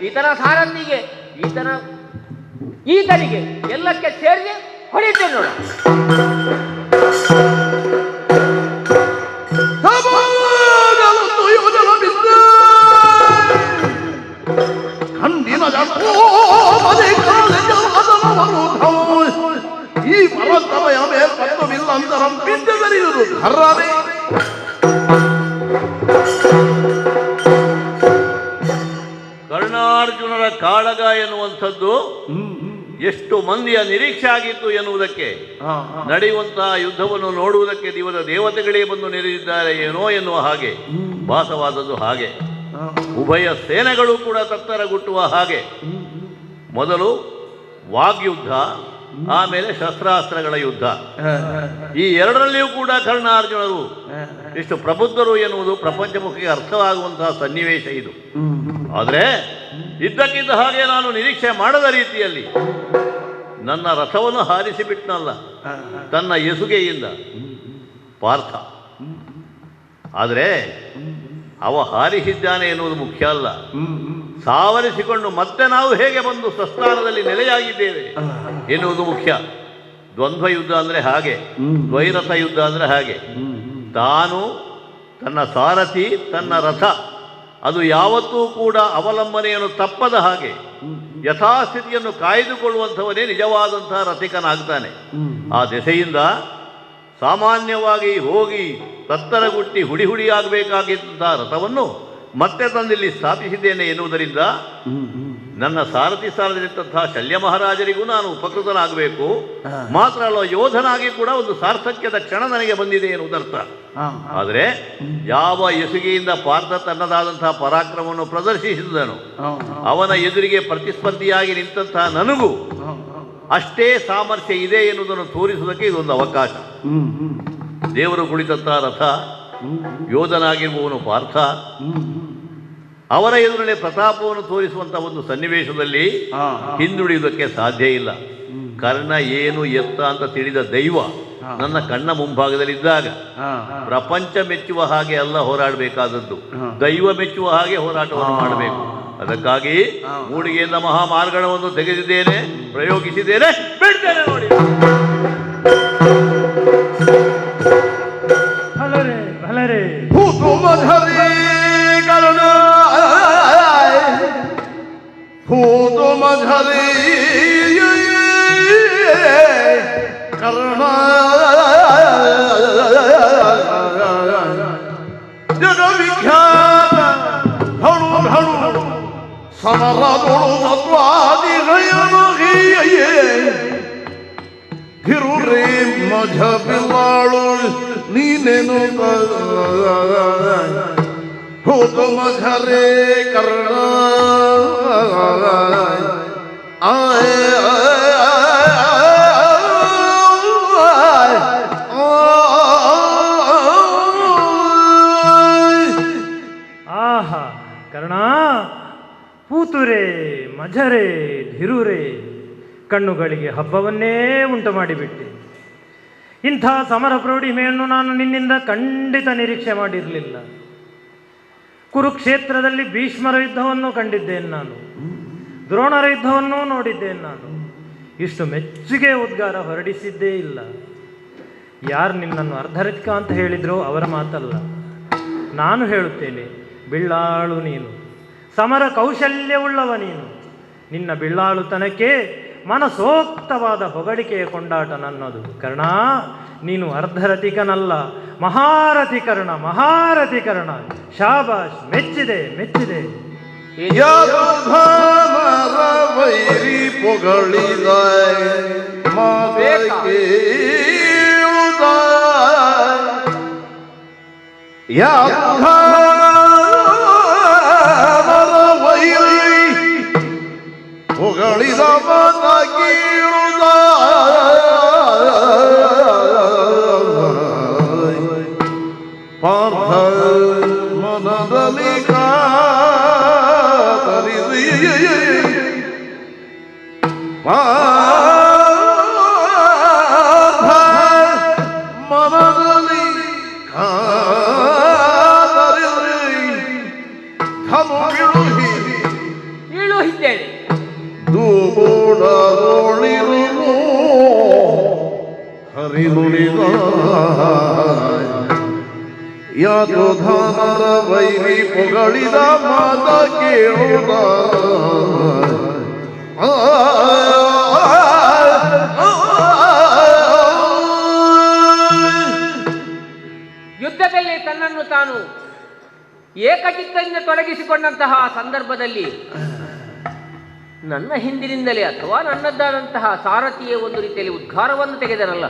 ಈತನ ಸಾರಥಿಗೆ, ಈತನಿಗೆ ಎಲ್ಲಕ್ಕೆ ಸೇರಿಸಿ ಹೊಡಿತೇನೆ ನೋಡ. ಈ ಪರತಮಯ ಮೇಲ್ಪತ್ತವಿಲ್ಲ ಅಂತರಂ ಬಿದ್ದರಿಯುವುದು ಹರ್ರಾನೆ. ಕರ್ಣಾರ್ಜುನರ ಕಾಳಗ ಎನ್ನುವಂಥದ್ದು ಎಷ್ಟು ಮಂದಿಯ ನಿರೀಕ್ಷೆ ಆಗಿತ್ತು ಎನ್ನುವುದಕ್ಕೆ, ನಡೆಯುವಂತಹ ಯುದ್ಧವನ್ನು ನೋಡುವುದಕ್ಕೆ ದೇವತೆಗಳೇ ಬಂದು ನೆರೆದಿದ್ದಾರೆ ಏನೋ ಎನ್ನುವ ಹಾಗೆ ಭಾಸವಾದದ್ದು. ಹಾಗೆ ಉಭಯ ಸೇನೆಗಳು ಕೂಡ ತತ್ತರಗುಟ್ಟುವ ಹಾಗೆ ಮೊದಲು ವಾಗ್ಯುದ್ಧ, ಆಮೇಲೆ ಶಸ್ತ್ರಾಸ್ತ್ರಗಳ ಯುದ್ಧ. ಈ ಎರಡರಲ್ಲಿಯೂ ಕೂಡ ಕರ್ಣಾರ್ಜುನರು ಎಷ್ಟು ಪ್ರಬುದ್ಧರು ಎನ್ನುವುದು ಪ್ರಪಂಚಮುಖಿಗೆ ಅರ್ಥವಾಗುವಂತಹ ಸನ್ನಿವೇಶ ಇದು. ಆದರೆ ಇದ್ದಕ್ಕಿದ್ದ ಹಾಗೆ ನಾನು ನಿರೀಕ್ಷೆ ಮಾಡದ ರೀತಿಯಲ್ಲಿ ನನ್ನ ರಥವನ್ನು ಹಾರಿಸಿಬಿಟ್ನಲ್ಲ ತನ್ನ ಎಸುಗೆಯಿಂದ ಪಾರ್ಥ. ಆದರೆ ಅವ ಹಾರಿಸಿದ್ದಾನೆ ಎನ್ನುವುದು ಮುಖ್ಯ ಅಲ್ಲ, ಸಾವರಿಸಿಕೊಂಡು ಮತ್ತೆ ನಾವು ಹೇಗೆ ಬಂದು ಸ್ವಸ್ಥಾನದಲ್ಲಿ ನೆಲೆಯಾಗಿದ್ದೇವೆ ಎನ್ನುವುದು ಮುಖ್ಯ. ದ್ವಂದ್ವ ಯುದ್ಧ ಅಂದರೆ ಹಾಗೆ, ದ್ವೈರಥ ಯುದ್ಧ ಅಂದರೆ ಹಾಗೆ. ತಾನು, ತನ್ನ ಸಾರಥಿ, ತನ್ನ ರಥ ಅದು ಯಾವತ್ತೂ ಕೂಡ ಅವಲಂಬನೆಯನ್ನು ತಪ್ಪದ ಹಾಗೆ ಯಥಾಸ್ಥಿತಿಯನ್ನು ಕಾಯ್ದುಕೊಳ್ಳುವಂಥವನೇ ನಿಜವಾದಂತಹ ರಥಿಕನಾಗ್ತಾನೆ. ಆ ದೆಸೆಯಿಂದ ಸಾಮಾನ್ಯವಾಗಿ ಹೋಗಿ ತತ್ತರಗುಟ್ಟಿ ಹುಡಿಯಾಗಬೇಕಾಗಿದ್ದಂತಹ ರಥವನ್ನು ಮತ್ತೆ ತಂದಿಲ್ಲಿ ಸ್ಥಾಪಿಸಿದ್ದೇನೆ ಎನ್ನುವುದರಿಂದ ನನ್ನ ಸಾರಥಿ ಸ್ಥಾನದಲ್ಲಿದ್ದಂತಹ ಶಲ್ಯ ಮಹಾರಾಜರಿಗೂ ನಾನು ಉಪಕೃತನಾಗಬೇಕು. ಮಾತ್ರ ಅಲ್ಲ, ಯೋಧನಾಗಿ ಕೂಡ ಒಂದು ಸಾರ್ಥಕ್ಯದ ಕ್ಷಣ ನನಗೆ ಬಂದಿದೆ ಎನ್ನುವುದರ್ಥ. ಆದರೆ ಯಾವ ಎಸುಗೆಯಿಂದ ಪಾರ್ಥ ತನ್ನದಾದಂತಹ ಪರಾಕ್ರಮವನ್ನು ಪ್ರದರ್ಶಿಸಿದನು, ಅವನ ಎದುರಿಗೆ ಪ್ರತಿಸ್ಪರ್ಧಿಯಾಗಿ ನಿಂತಹ ನನಗೂ ಅಷ್ಟೇ ಸಾಮರ್ಥ್ಯ ಇದೆ ಎನ್ನುವುದನ್ನು ತೋರಿಸುವುದಕ್ಕೆ ಇದೊಂದು ಅವಕಾಶ. ದೇವರು ಕುಳಿತಂತಹ ರಥ, ಯೋಧನಾಗಿರುವವನು ಪಾರ್ಥ, ಅವರ ಎದುರಲ್ಲಿ ಪ್ರತಾಪವನ್ನು ತೋರಿಸುವಂತಹ ಒಂದು ಸನ್ನಿವೇಶದಲ್ಲಿ ಹಿಂದುಳಿಯುವುದಕ್ಕೆ ಸಾಧ್ಯ ಇಲ್ಲ. ಕರ್ಣ ಏನು ಎತ್ತ ಅಂತ ತಿಳಿದ ದೈವ ನನ್ನ ಕಣ್ಣ ಮುಂಭಾಗದಲ್ಲಿದ್ದಾಗ ಪ್ರಪಂಚ ಮೆಚ್ಚುವ ಹಾಗೆ ಅಲ್ಲ ಹೋರಾಡಬೇಕಾದದ್ದು, ದೈವ ಮೆಚ್ಚುವ ಹಾಗೆ ಹೋರಾಟವನ್ನು ಮಾಡಬೇಕು. ಅದಕ್ಕಾಗಿ ಮೂಡಿಗೆಯಿಂದ ಮಹಾಮಾರ್ಗಣವನ್ನು ತೆಗೆದಿದ್ದೇನೆ, ಪ್ರಯೋಗಿಸಿದ್ದೇನೆ, ಬಿಡ್ತೇನೆ ನೋಡಿ. ಕರ್ಣ ಜಗವಿಖ್ಯಾತ ಧನು ಧನು ಸಮರದೊಳು ಸತ್ವಾದಿ ಗಿರುರೇ ಮಜ ಬಿಲ್ಲಾಳು ನೀನೇನು ಹೋದ ಮಝರೇ ಕರ್ಣ ಕಿತ್ತೂರೇ, ಮಜರೇ, ಧಿರೂರೇ, ಕಣ್ಣುಗಳಿಗೆ ಹಬ್ಬವನ್ನೇ ಉಂಟು ಮಾಡಿಬಿಟ್ಟೆ. ಇಂಥ ಸಮರ ಪ್ರೌಢಿಮೆಯನ್ನು ನಾನು ನಿನ್ನಿಂದ ಖಂಡಿತ ನಿರೀಕ್ಷೆ ಮಾಡಿರಲಿಲ್ಲ. ಕುರುಕ್ಷೇತ್ರದಲ್ಲಿ ಭೀಷ್ಮರ ಯುದ್ಧವನ್ನು ಕಂಡಿದ್ದೇನೆ ನಾನು, ದ್ರೋಣರ ಯುದ್ಧವನ್ನೂ ನೋಡಿದ್ದೇನೆ ನಾನು. ಇಷ್ಟು ಮೆಚ್ಚುಗೆ ಉದ್ಗಾರ ಹೊರಡಿಸಿದ್ದೇ ಇಲ್ಲ. ಯಾರು ನಿನ್ನನ್ನು ಅರ್ಧರಥಿಕ ಅಂತ ಹೇಳಿದ್ರೋ ಅವರ ಮಾತಲ್ಲ, ನಾನು ಹೇಳುತ್ತೇನೆ. ಬಿಳ್ಳಾಳು ನೀನು, ಸಮರ ಕೌಶಲ್ಯವುಳ್ಳವ ನೀನು. ನಿನ್ನ ಬಿಳ್ಳಾಳುತನಕ್ಕೆ ಮನಸೋಕ್ತವಾದ ಹೊಗಳಿಕೆಯ ಕೊಂಡಾಟ ನನ್ನದು. ಕರ್ಣ, ನೀನು ಅರ್ಧರಥಿಕನಲ್ಲ, ಮಹಾರಥಿಕರ್ಣ, ಮಹಾರಥಿಕರ್ಣ. ಶಾಬಾಷ್, ಮೆಚ್ಚಿದೆ, ಮೆಚ್ಚಿದೆ. ಯಾದವರ ವೈರಿ ಪೊಗಳಿದ ಮಾದಕ್ಕೆ ಯಾದವರ ವೈರಿ ಪೊಗಳಿದ ಮಾದಕೀಳುದ ಪಾರ್ಥ ಮನದಲ್ಲಿ ಮನದಲ್ಲಿ ಇಳುಹಿದ್ದೇನೆ. ದೂಬೋಡೋಳಿರು ಹರಿದುಳಿದ ಯಾದೋಧನರ ವೈರಿ ಪೊಗಳಿದ ಮಾತ ಕೇಳುದ ಯುದ್ಧದಲ್ಲಿ ತನ್ನನ್ನು ತಾನು ಏಕಚಿತ್ತದಿಂದ ತೊಡಗಿಸಿಕೊಂಡಂತಹ ಸಂದರ್ಭದಲ್ಲಿ ನನ್ನ ಹಿಂದಿನಿಂದಲೇ ಅಥವಾ ನನ್ನದ್ದಾದಂತಹ ಸಾರಥಿಯೇ ಒಂದು ರೀತಿಯಲ್ಲಿ ಉದ್ಗಾರವನ್ನು ತೆಗೆದನಲ್ಲ.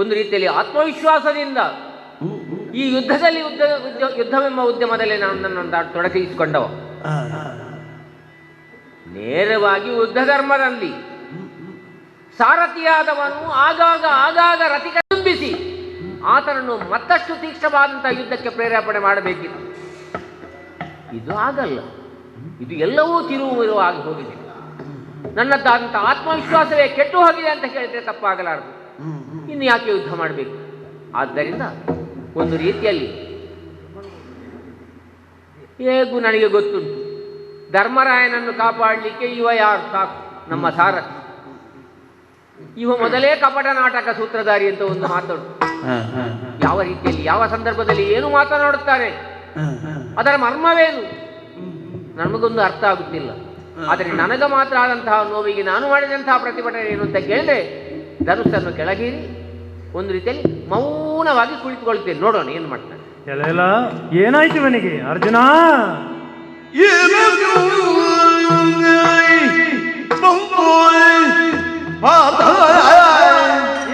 ಒಂದು ರೀತಿಯಲ್ಲಿ ಆತ್ಮವಿಶ್ವಾಸದಿಂದ ಈ ಯುದ್ಧದಲ್ಲಿ ಯುದ್ಧವೆಂಬ ಉದ್ಯಮದಲ್ಲಿ ನಾನು ನನ್ನನ್ನು ತೊಡಗಿಸಿಕೊಂಡವ. ನೇರವಾಗಿ ಯುದ್ಧ ಧರ್ಮದಲ್ಲಿ ಸಾರಥಿಯಾದವನು ಆಗಾಗ ರಥಿಕ ತುಂಬಿಸಿ ಆತನನ್ನು ಮತ್ತಷ್ಟು ತೀಕ್ಷ್ಣವಾದಂತಹ ಯುದ್ಧಕ್ಕೆ ಪ್ರೇರೇಪಣೆ ಮಾಡಬೇಕಿತ್ತು. ಇದು ಆಗಲ್ಲ. ಇದು ಎಲ್ಲವೂ ತಿರುವುರುವಾಗಿ ಹೋಗಿದೆ. ನನ್ನದ್ದಾದಂಥ ಆತ್ಮವಿಶ್ವಾಸವೇ ಕೆಟ್ಟು ಹೋಗಿದೆ ಅಂತ ಹೇಳಿದ್ರೆ ತಪ್ಪಾಗಲಾರದು. ಇನ್ನು ಯಾಕೆ ಯುದ್ಧ ಮಾಡಬೇಕು? ಆದ್ದರಿಂದ ಒಂದು ರೀತಿಯಲ್ಲಿ ಹೇಗೂ ನನಗೆ ಗೊತ್ತುಂಟು, ಧರ್ಮರಾಯನನ್ನು ಕಾಪಾಡಲಿಕ್ಕೆ ಇವ ಯಾರು ಸಾಕು, ನಮ್ಮ ಸಾರಥಿ. ಇವ ಮೊದಲೇ ಕಪಟ ನಾಟಕ ಸೂತ್ರಧಾರಿ ಅಂತ ಒಂದು ಮಾತಾಡು. ಯಾವ ರೀತಿಯಲ್ಲಿ ಯಾವ ಸಂದರ್ಭದಲ್ಲಿ ಏನು ಮಾತನಾಡುತ್ತಾರೆ, ಅದರ ಮರ್ಮವೇನು ನಮಗೊಂದು ಅರ್ಥ ಆಗುತ್ತಿಲ್ಲ. ಆದರೆ ನನಗೆ ಮಾತ್ರ ಆದಂತಹ ನೋವಿಗೆ ನಾನು ಮಾಡಿದಂತಹ ಪ್ರತಿಭಟನೆ ಏನು ಅಂತ ಕೇಳಿದ್ರೆ ಧನುಸ್ಸನ್ನು ಕೆಳಗೇರಿ ಒಂದು ರೀತಿಯಲ್ಲಿ ಮೌನವಾಗಿ ಕುಳಿತುಕೊಳ್ತೇನೆ. ನೋಡೋಣ ಏನು ಮಾಡ್ತಾನೆ. ಏನಾಯ್ತು ಇವನಿಗೆ ಅರ್ಜುನ?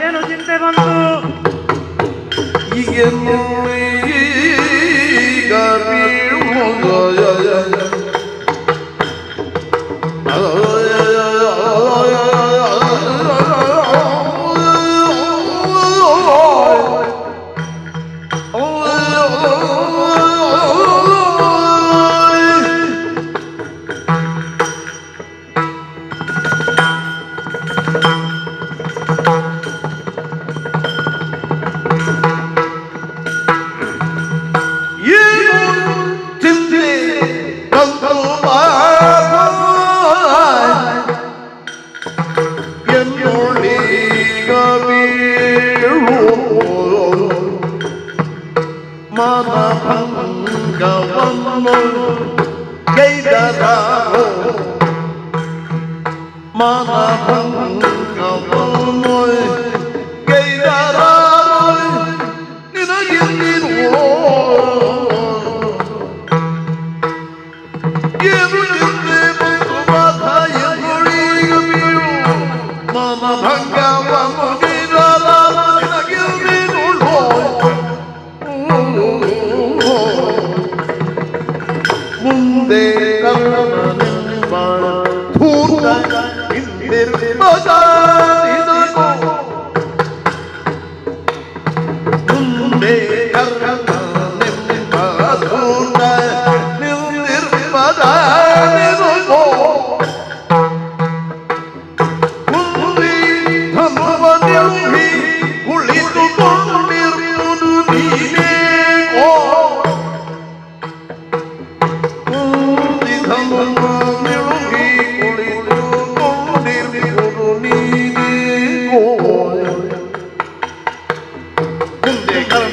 ಏನು ಚಿಂತೆ ಬಂತು?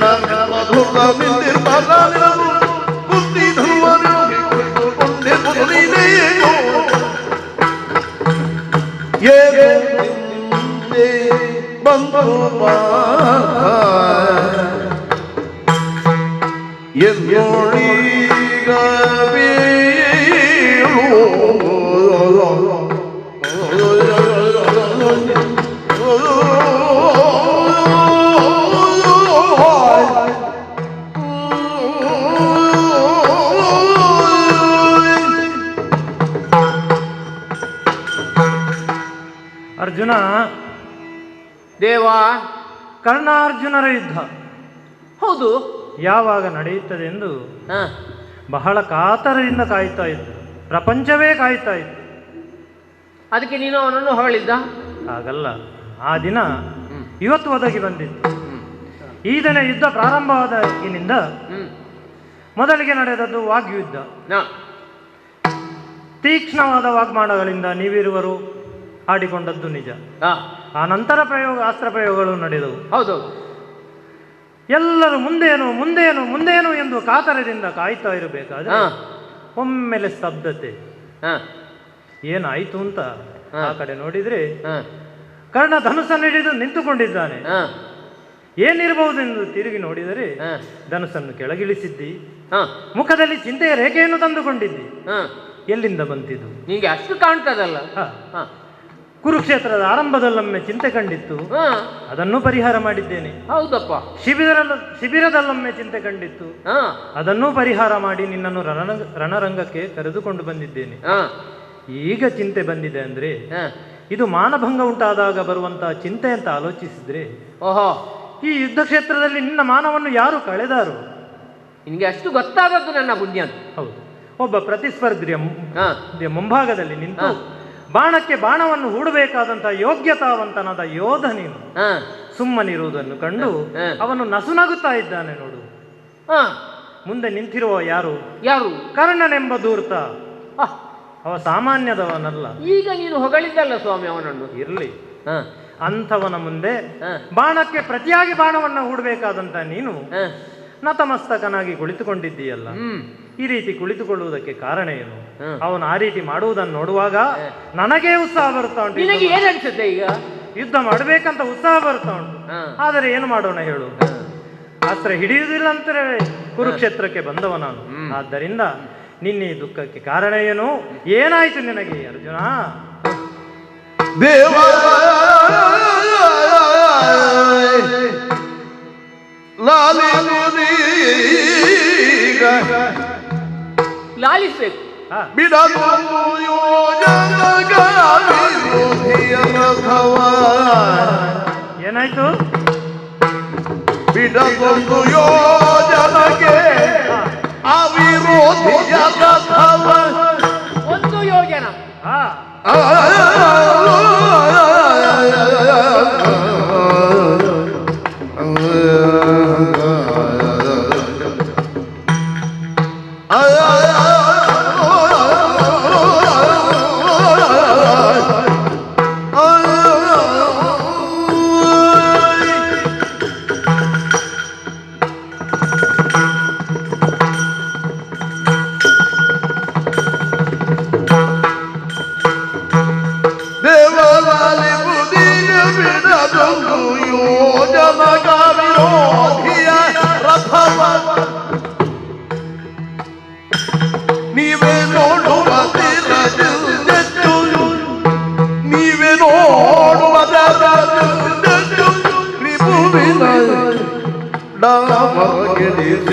ಮಧುರ ನಿಂತಿರ್ಬಾರದು ಬುದ್ಧಿ ಧುವನು ಕೊಂಡೆ ಮೊದಲಿನೆಯೋ ಏನೇ ಬಂದು ಎನ್ನೋಳೀಗ ಅರ್ಜುನ, ದೇವಾ, ಕರ್ಣಾರ್ಜುನರ ಯುದ್ಧ ಹೌದು, ಯಾವಾಗ ನಡೆಯುತ್ತದೆ ಎಂದು ಹ, ಬಹಳ ಕಾತರದಿಂದ ಕಾಯ್ತಾ ಇತ್ತು. ಪ್ರಪಂಚವೇ ಕಾಯ್ತಾ ಇತ್ತು. ಅದಕ್ಕೆ ನೀನು ಅವನನ್ನು ಹೊಗಳಿದ್ದ? ಹಾಗಲ್ಲ, ಆ ದಿನ ಇವತ್ತು ಒದಗಿ ಬಂದಿತ್ತು. ಈ ದಿನ ಯುದ್ಧ ಪ್ರಾರಂಭವಾದಾಗಿನಿಂದ ಮೊದಲಿಗೆ ನಡೆದದ್ದು ವಾಗ್ಯುದ್ಧ. ತೀಕ್ಷ್ಣವಾದ ವಾಗ್ಮಾನಗಳಿಂದ ನೀವಿರುವರು ಆಡಿಕೊಂಡದ್ದು ನಿಜ. ಆ ನಂತರ ಅಸ್ತ್ರ ಪ್ರಯೋಗಗಳು ನಡೆದವು. ಹೌದೌದು. ಎಲ್ಲರೂ ಮುಂದೇನು ಮುಂದೇನು ಮುಂದೇನು ಎಂದು ಕಾತರದಿಂದ ಕಾಯ್ತಾ ಇರಬೇಕಾದ್ರೆ ಒಮ್ಮೆಲೆ ಸ್ತಬ್ಧತೆ. ಏನಾಯ್ತು ಅಂತ ಆ ಕಡೆ ನೋಡಿದ್ರೆ ಕರ್ಣ ಧನುಸ್ಸನ್ನು ಹಿಡಿದು ನಿಂತುಕೊಂಡಿದ್ದಾನೆ. ಏನಿರಬಹುದೆಂದು ತಿರುಗಿ ನೋಡಿದರೆ ಧನುಸ್ಸನ್ನು ಕೆಳಗಿಳಿಸಿದ್ದಿ, ಮುಖದಲ್ಲಿ ಚಿಂತೆಯ ರೇಖೆಯನ್ನು ತಂದುಕೊಂಡಿದ್ದಿ. ಎಲ್ಲಿಂದ ಬಂತಿದ್ದು? ನಿಂಗೆ ಅಷ್ಟು ಕಾಣ್ತದಲ್ಲ. ಕುರುಕ್ಷೇತ್ರದ ಆರಂಭದಲ್ಲೊಮ್ಮೆ ಚಿಂತೆ ಕಂಡಿತ್ತು, ಅದನ್ನು ಪರಿಹಾರ ಮಾಡಿದ್ದೇನೆ. ಹೌದಪ್ಪ. ಶಿಬಿರದಲ್ಲೊಮ್ಮೆ ಚಿಂತೆ ಕಂಡಿತ್ತು, ಅದನ್ನೂ ಪರಿಹಾರ ಮಾಡಿ ನಿನ್ನನ್ನು ರಣರಂಗಕ್ಕೆ ಕರೆದುಕೊಂಡು ಬಂದಿದ್ದೇನೆ. ಈಗ ಚಿಂತೆ ಬಂದಿದೆ ಅಂದ್ರೆ ಇದು ಮಾನಭಂಗ ಉಂಟಾದಾಗ ಬರುವಂತಹ ಚಿಂತೆ ಅಂತ ಆಲೋಚಿಸಿದ್ರೆ, ಓಹೋ, ಈ ಯುದ್ಧ ಕ್ಷೇತ್ರದಲ್ಲಿ ನಿನ್ನ ಮಾನವನ್ನು ಯಾರು ಕಳೆದಾರು? ನಿನಗೆ ಅಷ್ಟು ಗೊತ್ತಾದದ್ದು ನನ್ನ ಪುಣ್ಯ. ಹೌದು, ಒಬ್ಬ ಪ್ರತಿಸ್ಪರ್ಧಿಯ ಮುಂಭಾಗದಲ್ಲಿ ನಿಂತು ಬಾಣಕ್ಕೆ ಬಾಣವನ್ನು ಹೂಡಬೇಕಾದಂತಹ ಯೋಗ್ಯತಾವಂತನಾದ ಯೋಧ ನೀನು ಸುಮ್ಮನಿರುವುದನ್ನು ಕಂಡು ಅವನು ನಸುನಗುತ್ತಾ ಇದ್ದಾನೆ ನೋಡು. ಮುಂದೆ ನಿಂತಿರುವ ಯಾರು? ಯಾರು? ಕರ್ಣನೆಂಬ ಧೂರ್ತ. ಅವ ಸಾಮಾನ್ಯದವನಲ್ಲ. ಈಗ ನೀನು ಹೊಗಳಿದ್ದಲ್ಲ ಸ್ವಾಮಿ ಅವನನ್ನು. ಇರ್ಲಿ, ಅಂಥವನ ಮುಂದೆ ಬಾಣಕ್ಕೆ ಪ್ರತಿಯಾಗಿ ಬಾಣವನ್ನು ಹೂಡಬೇಕಾದಂತ ನೀನು ನತಮಸ್ತಕನಾಗಿ ಕುಳಿತುಕೊಂಡಿದ್ದೀಯಲ್ಲ. ಈ ರೀತಿ ಕುಳಿತುಕೊಳ್ಳುವುದಕ್ಕೆ ಕಾರಣ ಏನು? ಅವನು ಆ ರೀತಿ ಮಾಡುವುದನ್ನು ನೋಡುವಾಗ ನನಗೇ ಉತ್ಸಾಹ ಬರ್ತಾ ಉಂಟು. ಈಗ ಯುದ್ಧ ಮಾಡಬೇಕಂತ ಉತ್ಸಾಹ ಬರ್ತಾ ಉಂಟು. ಆದರೆ ಏನು ಮಾಡೋಣ ಹೇಳು? ಅಸ್ತ್ರ ಹಿಡಿಯುವುದಿಲ್ಲ ಅಂತಾರೆ ಕುರುಕ್ಷೇತ್ರಕ್ಕೆ ಬಂದವ ನಾನು. ಆದ್ದರಿಂದ ನಿನ್ನ ಈ ದುಃಖಕ್ಕೆ ಕಾರಣ ಏನು? ಏನಾಯ್ತು ನಿನಗೆ ಅರ್ಜುನ? ದೇವ ಲಾಲಿಸ್ಬೇಕು. ಬಿಡದೊಂದು ಏನಾಯ್ತು? ಬಿಡದೊಂದು ಯೋಜನಗೆ ಅವಿರೋಧಿಯ ರಥವ. ಒಂದು ಯೋಜನ. ನೀವೇ ನೋಡುವ ನೀವೇ ನೋಡುವುದ ರಿಪುವಿನ ಡಾಮಗೆಡಿಸಿದೆನು.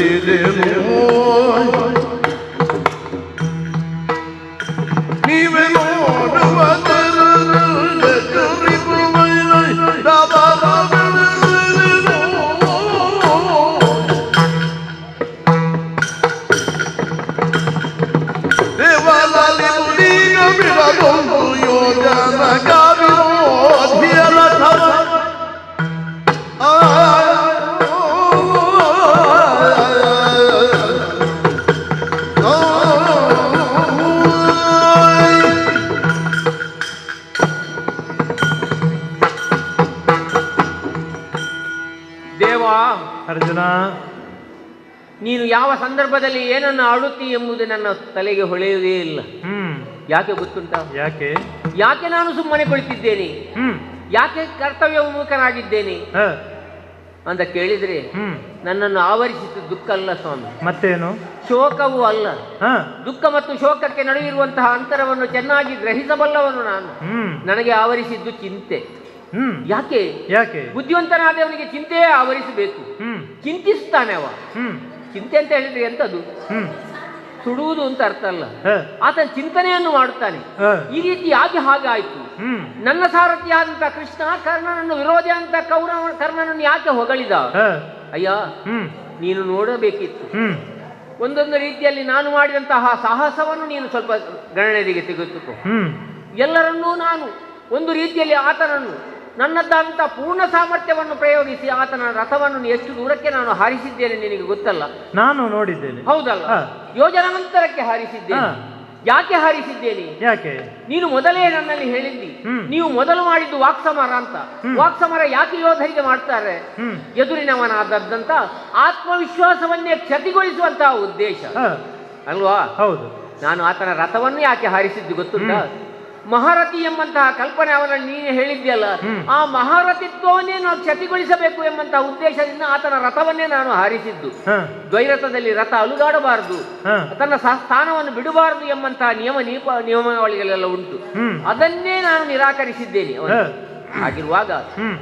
ನೀವೇ ನೋಡುವ ರಿಪುವಿನ ಬಿಡದೊಂದು ಯೋಜನ ಕಾವಿರೋಧಿಯ ರಥವ. ದೇವಾ ಅರ್ಜುನ, ನೀನು ಯಾವ ಸಂದರ್ಭದಲ್ಲಿ ಏನನ್ನು ಆಡುತ್ತಿ ಎಂಬುದು ನನ್ನ ತಲೆಗೆ ಹೊಳೆಯುವುದೇ ಇಲ್ಲ. ಯಾಕೆ ಗೊತ್ತುಂಟ? ಯಾಕೆ ನಾನು ಸುಮ್ಮನೆ ಕುಳಿತಿದ್ದೇನೆ, ಯಾಕೆ ಕರ್ತವ್ಯ ವಿಮುಖನಾಗಿದ್ದೇನೆ ಅಂತ ಕೇಳಿದ್ರೆ, ನನ್ನನ್ನು ಆವರಿಸಿದ್ದು ದುಃಖ ಅಲ್ಲ ಸ್ವಾಮಿ, ಮತ್ತೇನು? ಶೋಕವೂ ಅಲ್ಲ. ದುಃಖ ಮತ್ತು ಶೋಕಕ್ಕೆ ನಡುವಿರುವಂತಹ ಅಂತರವನ್ನು ಚೆನ್ನಾಗಿ ಗ್ರಹಿಸಬಲ್ಲವನು ನಾನು. ನನಗೆ ಆವರಿಸಿದ್ದು ಚಿಂತೆ. ಯಾಕೆ? ಬುದ್ಧಿವಂತನಾದವನಿಗೆ ಚಿಂತೆಯೇ ಆವರಿಸಬೇಕು. ಚಿಂತಿಸ್ತಾನೆ ಅವ. ಚಿಂತೆ ಅಂತ ಹೇಳಿದ್ರೆ ಎಂತದು? ಸುಡುವುದು ಅಂತ ಅರ್ಥ ಅಲ್ಲ. ಆತನ ಚಿಂತನೆಯನ್ನು ಮಾಡುತ್ತಾನೆ. ಈ ರೀತಿಯಾಗಿ ಹಾಗೆ ಆಯ್ತು. ನನ್ನ ಸಾರಥಿ ಆದಂತ ಕೃಷ್ಣ ಕರ್ಣನನ್ನು ವಿರೋಧಿ ಅಂತ ಕರ್ಣನನ್ನು ಯಾಕೆ ಹೊಗಳಿದ? ಅಯ್ಯ, ನೀನು ನೋಡಬೇಕಿತ್ತು. ಒಂದೊಂದು ರೀತಿಯಲ್ಲಿ ನಾನು ಮಾಡಿದಂತಹ ಸಾಹಸವನ್ನು ನೀನು ಸ್ವಲ್ಪ ಗಣನೆಗೆ ತೆಗೆದುಕೋ. ಎಲ್ಲರನ್ನೂ ನಾನು ಒಂದು ರೀತಿಯಲ್ಲಿ ಆತನನ್ನು ನನ್ನದ್ದಾದಂಥ ಪೂರ್ಣ ಸಾಮರ್ಥ್ಯವನ್ನು ಪ್ರಯೋಗಿಸಿ ಆತನ ರಥವನ್ನು ಎಷ್ಟು ದೂರಕ್ಕೆ ನಾನು ಹಾರಿಸಿದ್ದೇನೆ ನಿನಗೆ ಗೊತ್ತಲ್ಲ? ನಾನು ನೋಡಿದ್ದೇನೆ. ಹೌದಲ್ಲ? ಯೋಜನಾಂತರಕ್ಕೆ ಹಾರಿಸಿದ್ದೇನೆ. ಯಾಕೆ ಹಾರಿಸಿದ್ದೇನೆ? ಯಾಕೆ? ನೀನು ಮೊದಲೇ ನನ್ನಲ್ಲಿ ಹೇಳಿದ್ದಿ, ನೀವು ಮೊದಲು ಮಾಡಿದ್ದು ವಾಕ್ಸಮರ ಅಂತ. ವಾಕ್ಸಮರ ಯಾಕೆ ಯೋಧರಿಗೆ ಮಾಡ್ತಾರೆ? ಎದುರಿನವನಾದಂತ ಆತ್ಮವಿಶ್ವಾಸವನ್ನೇ ಕ್ಷತಿಗೊಳಿಸುವಂತಹ ಉದ್ದೇಶ ಅಲ್ವಾ? ಹೌದು. ನಾನು ಆತನ ರಥವನ್ನು ಯಾಕೆ ಹಾರಿಸಿದ್ದು ಗೊತ್ತುಂಟ? ಮಹಾರಥಿ ಎಂಬಂತಹ ಕಲ್ಪನೆ ಅವನಲ್ಲಿ ನೀನು ಹೇಳಿದ್ಯಲ್ಲ, ಆ ಮಹಾರಥಿತ್ವವನ್ನೇ ನಾವು ಕ್ಷತಿಗೊಳಿಸಬೇಕು ಎಂಬಂತಹ ಉದ್ದೇಶದಿಂದ ಆತನ ರಥವನ್ನೇ ನಾನು ಹಾರಿಸಿದ್ದು. ದ್ವೈರಥದಲ್ಲಿ ರಥ ಅಲುಗಾಡಬಾರದು, ತನ್ನ ಸ್ಥಾನವನ್ನು ಬಿಡಬಾರದು ಎಂಬಂತಹ ನಿಯಮಾವಳಿಗಳೆಲ್ಲ ಉಂಟು. ಅದನ್ನೇ ನಾನು ನಿರಾಕರಿಸಿದ್ದೇನೆ. ಹಾಗಿರುವಾಗ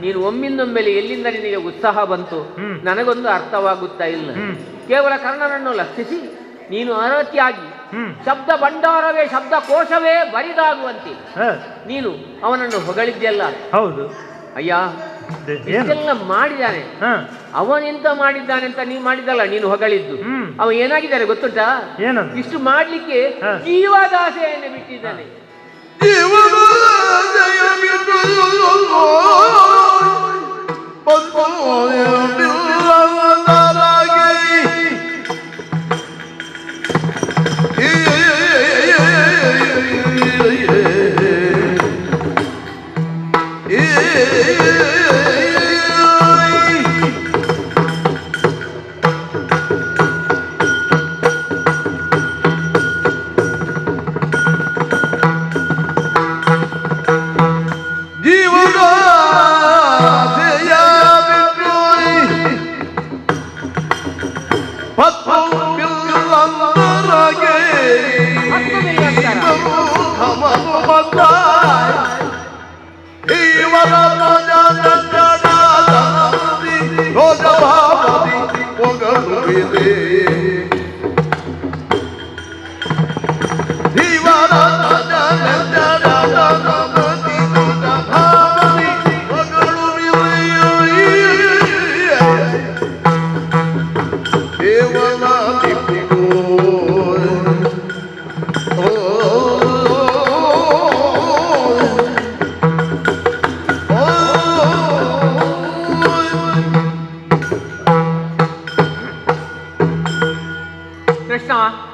ನೀನು ಒಮ್ಮಿಂದೊಮ್ಮೆಲೆ ಎಲ್ಲಿಂದ ನಿನಗೆ ಉತ್ಸಾಹ ಬಂತು ನನಗೊಂದು ಅರ್ಥವಾಗುತ್ತಾ ಇಲ್ಲ. ಕೇವಲ ಕರ್ಣನನ್ನು ಲಕ್ಷಿಸಿ ನೀನು ಅರತಿಯಾಗಿ ಶಬ್ದ ಭಂಡಾರವೇ ಶಬ್ದ ಕೋಶವೇ ಬರಿದಾಗುವಂತೆ ನೀನು ಅವನನ್ನು ಹೊಗಳಿದ್ಯಲ್ಲ. ಹೌದು ಅಯ್ಯ, ಇಷ್ಟೆಲ್ಲ ಮಾಡಿದ್ದಾನೆ. ಅವನೆಂತ ಮಾಡಿದ್ದಾನೆ ಅಂತ ನೀನು ಮಾಡಿದ್ದಲ್ಲ, ನೀನು ಹೊಗಳಿದ್ದು. ಅವ ಏನಾಗಿದ್ದಾನೆ ಗೊತ್ತುಂಟಾ? ಇಷ್ಟು ಮಾಡ್ಲಿಕ್ಕೆ ಜೀವದಾಸೆಯನ್ನು ಬಿಟ್ಟಿದ್ದಾನೆ.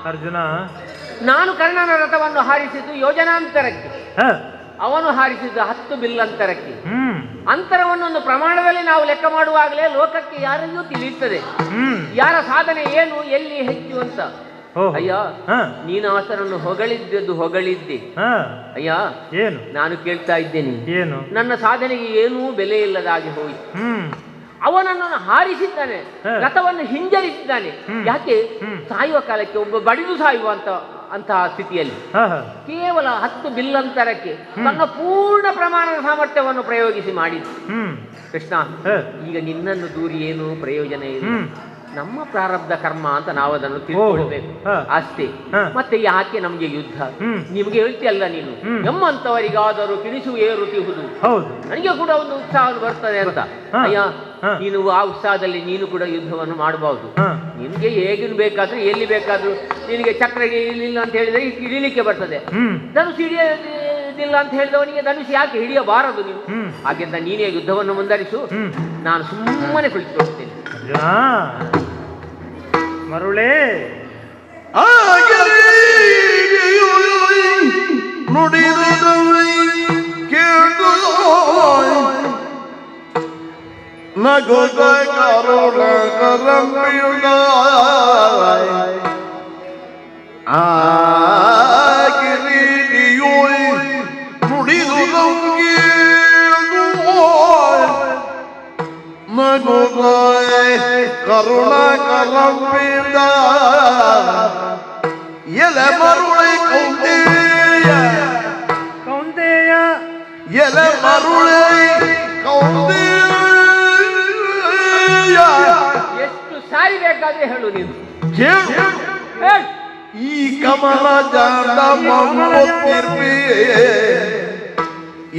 ಅರ್ಜುನ, ನಾನು ಕರ್ಣನ ರಥವನ್ನು ಹಾರಿಸಿದ್ದು ಯೋಜನಾಂತರಕ್ಕೆ, ಅವನು ಹಾರಿಸಿದ್ದು 10 ಬಿಲ್ಲಂತರಕ್ಕೆ. ಅಂತರವನ್ನೊಂದು ಪ್ರಮಾಣದಲ್ಲಿ ನಾವು ಲೆಕ್ಕ ಮಾಡುವಾಗಲೇ ಲೋಕಕ್ಕೆ ಯಾರಿಗೂ ತಿಳಿಯುತ್ತದೆ ಯಾರ ಸಾಧನೆ ಏನು, ಎಲ್ಲಿ ಹೆಚ್ಚು ಅಂತ. ಅಯ್ಯ, ನೀನು ಆತನನ್ನು ಹೊಗಳಿದ್ದೆ. ಅಯ್ಯ, ಏನು? ನಾನು ಕೇಳ್ತಾ ಇದ್ದೇನೆ, ಏನು? ನನ್ನ ಸಾಧನೆಗೆ ಏನೂ ಬೆಲೆ ಇಲ್ಲದಾಗಿ ಹೋಯಿತು. ಅವನನ್ನು ಹಾರಿಸಿದ್ದಾನೆ, ರಥವನ್ನು ಹಿಂಜರಿಸಿದ್ದಾನೆ. ಯಾಕೆ? ಸಾಯುವ ಕಾಲಕ್ಕೆ ಒಬ್ಬ ಬಡಿದು ಸಾಯುವ ಅಂತಹ ಸ್ಥಿತಿಯಲ್ಲಿ ಕೇವಲ 10 ಬಿಲ್ಲಂತರಕ್ಕೆ ತನ್ನ ಪೂರ್ಣ ಪ್ರಮಾಣದ ಸಾಮರ್ಥ್ಯವನ್ನು ಪ್ರಯೋಗಿಸಿ ಮಾಡಿದ್ದು. ಕೃಷ್ಣ, ಈಗ ನಿನ್ನನ್ನು ದೂರಿ ಏನು ಪ್ರಯೋಜನ ಇಲ್ಲ. ನಮ್ಮ ಪ್ರಾರಬ್ಧ ಕರ್ಮ ಅಂತ ನಾವು ಅದನ್ನು ತಿಳ್ಕೊಳ್ಬೇಕು ಅಷ್ಟೇ. ಮತ್ತೆ ಯಾಕೆ ನಮ್ಗೆ ಯುದ್ಧ? ನಿಮ್ಗೆ ಹೇಳ್ತಿಯಲ್ಲ ನೀನು, ನಮ್ಮಂತವರಿಗಾದರೂ ಕಿಣಿಸು ಏರುತ್ತಿಹುದು, ನನಗೆ ಕೂಡ ಒಂದು ಉತ್ಸಾಹ ಬರ್ತದೆ ಅಂತ. ಅಯ್ಯ, ನೀನು ಆ ಉತ್ಸಾಹದಲ್ಲಿ ನೀನು ಕೂಡ ಯುದ್ಧವನ್ನು ಮಾಡಬಹುದು. ನಿನ್ಗೆ ಹೇಗಿನ ಬೇಕಾದ್ರೂ ಎಲ್ಲಿ ಬೇಕಾದ್ರೂ ನಿನಗೆ ಚಕ್ರ ಇಳಿಲಿಲ್ಲ ಅಂತ ಹೇಳಿದ್ರೆ ಹಿಡಿಲಿಕ್ಕೆ ಬರ್ತದೆ. ಧನುಷ್ ಹಿಡಿಯೋದಿಲ್ಲ ಅಂತ ಹೇಳಿದವನಿಗೆ ಧನುಷ್ ಯಾಕೆ ಹಿಡಿಯಬಾರದು ನೀನು? ಹಾಗೆಂತ ನೀನೇ ಯುದ್ಧವನ್ನು ಮುಂದರಿಸು, ನಾನು ಸುಮ್ಮನೆ ಕುಳಿತುಕೊಳ್ತೇನೆ. ಮರುಳೇ ನುಡಿದ ಕೇಳು ನಗುತ್ತ ಕರುಣ ಕರಂಬಿಯುಳ್ಳ ಆ ಕಿರೀಟಿಯೋಯ್ ನುಡಿದು ನಮಗೆ ನಗುತ್ತ ಕರುಣ ಕರಂಬಿಯುಳ್ಳ ಎಲೆ ಮರುಳೆ ಕೌಂತೆಯ ಕೌಂತೆಯ ಎಲೆ ಮರುಳೆ ಕೌಂತೆಯ ಎಷ್ಟು ಸಾರಿ ಬೇಕಾದ್ರೆ ಹೇಳು ನೀನು. ಕೇಳು ಹೇಳು. ಈ ಕಮಲ ಜಾಂಡ ಮಮ್ಮೊತ್ತಿರ್ಬಿ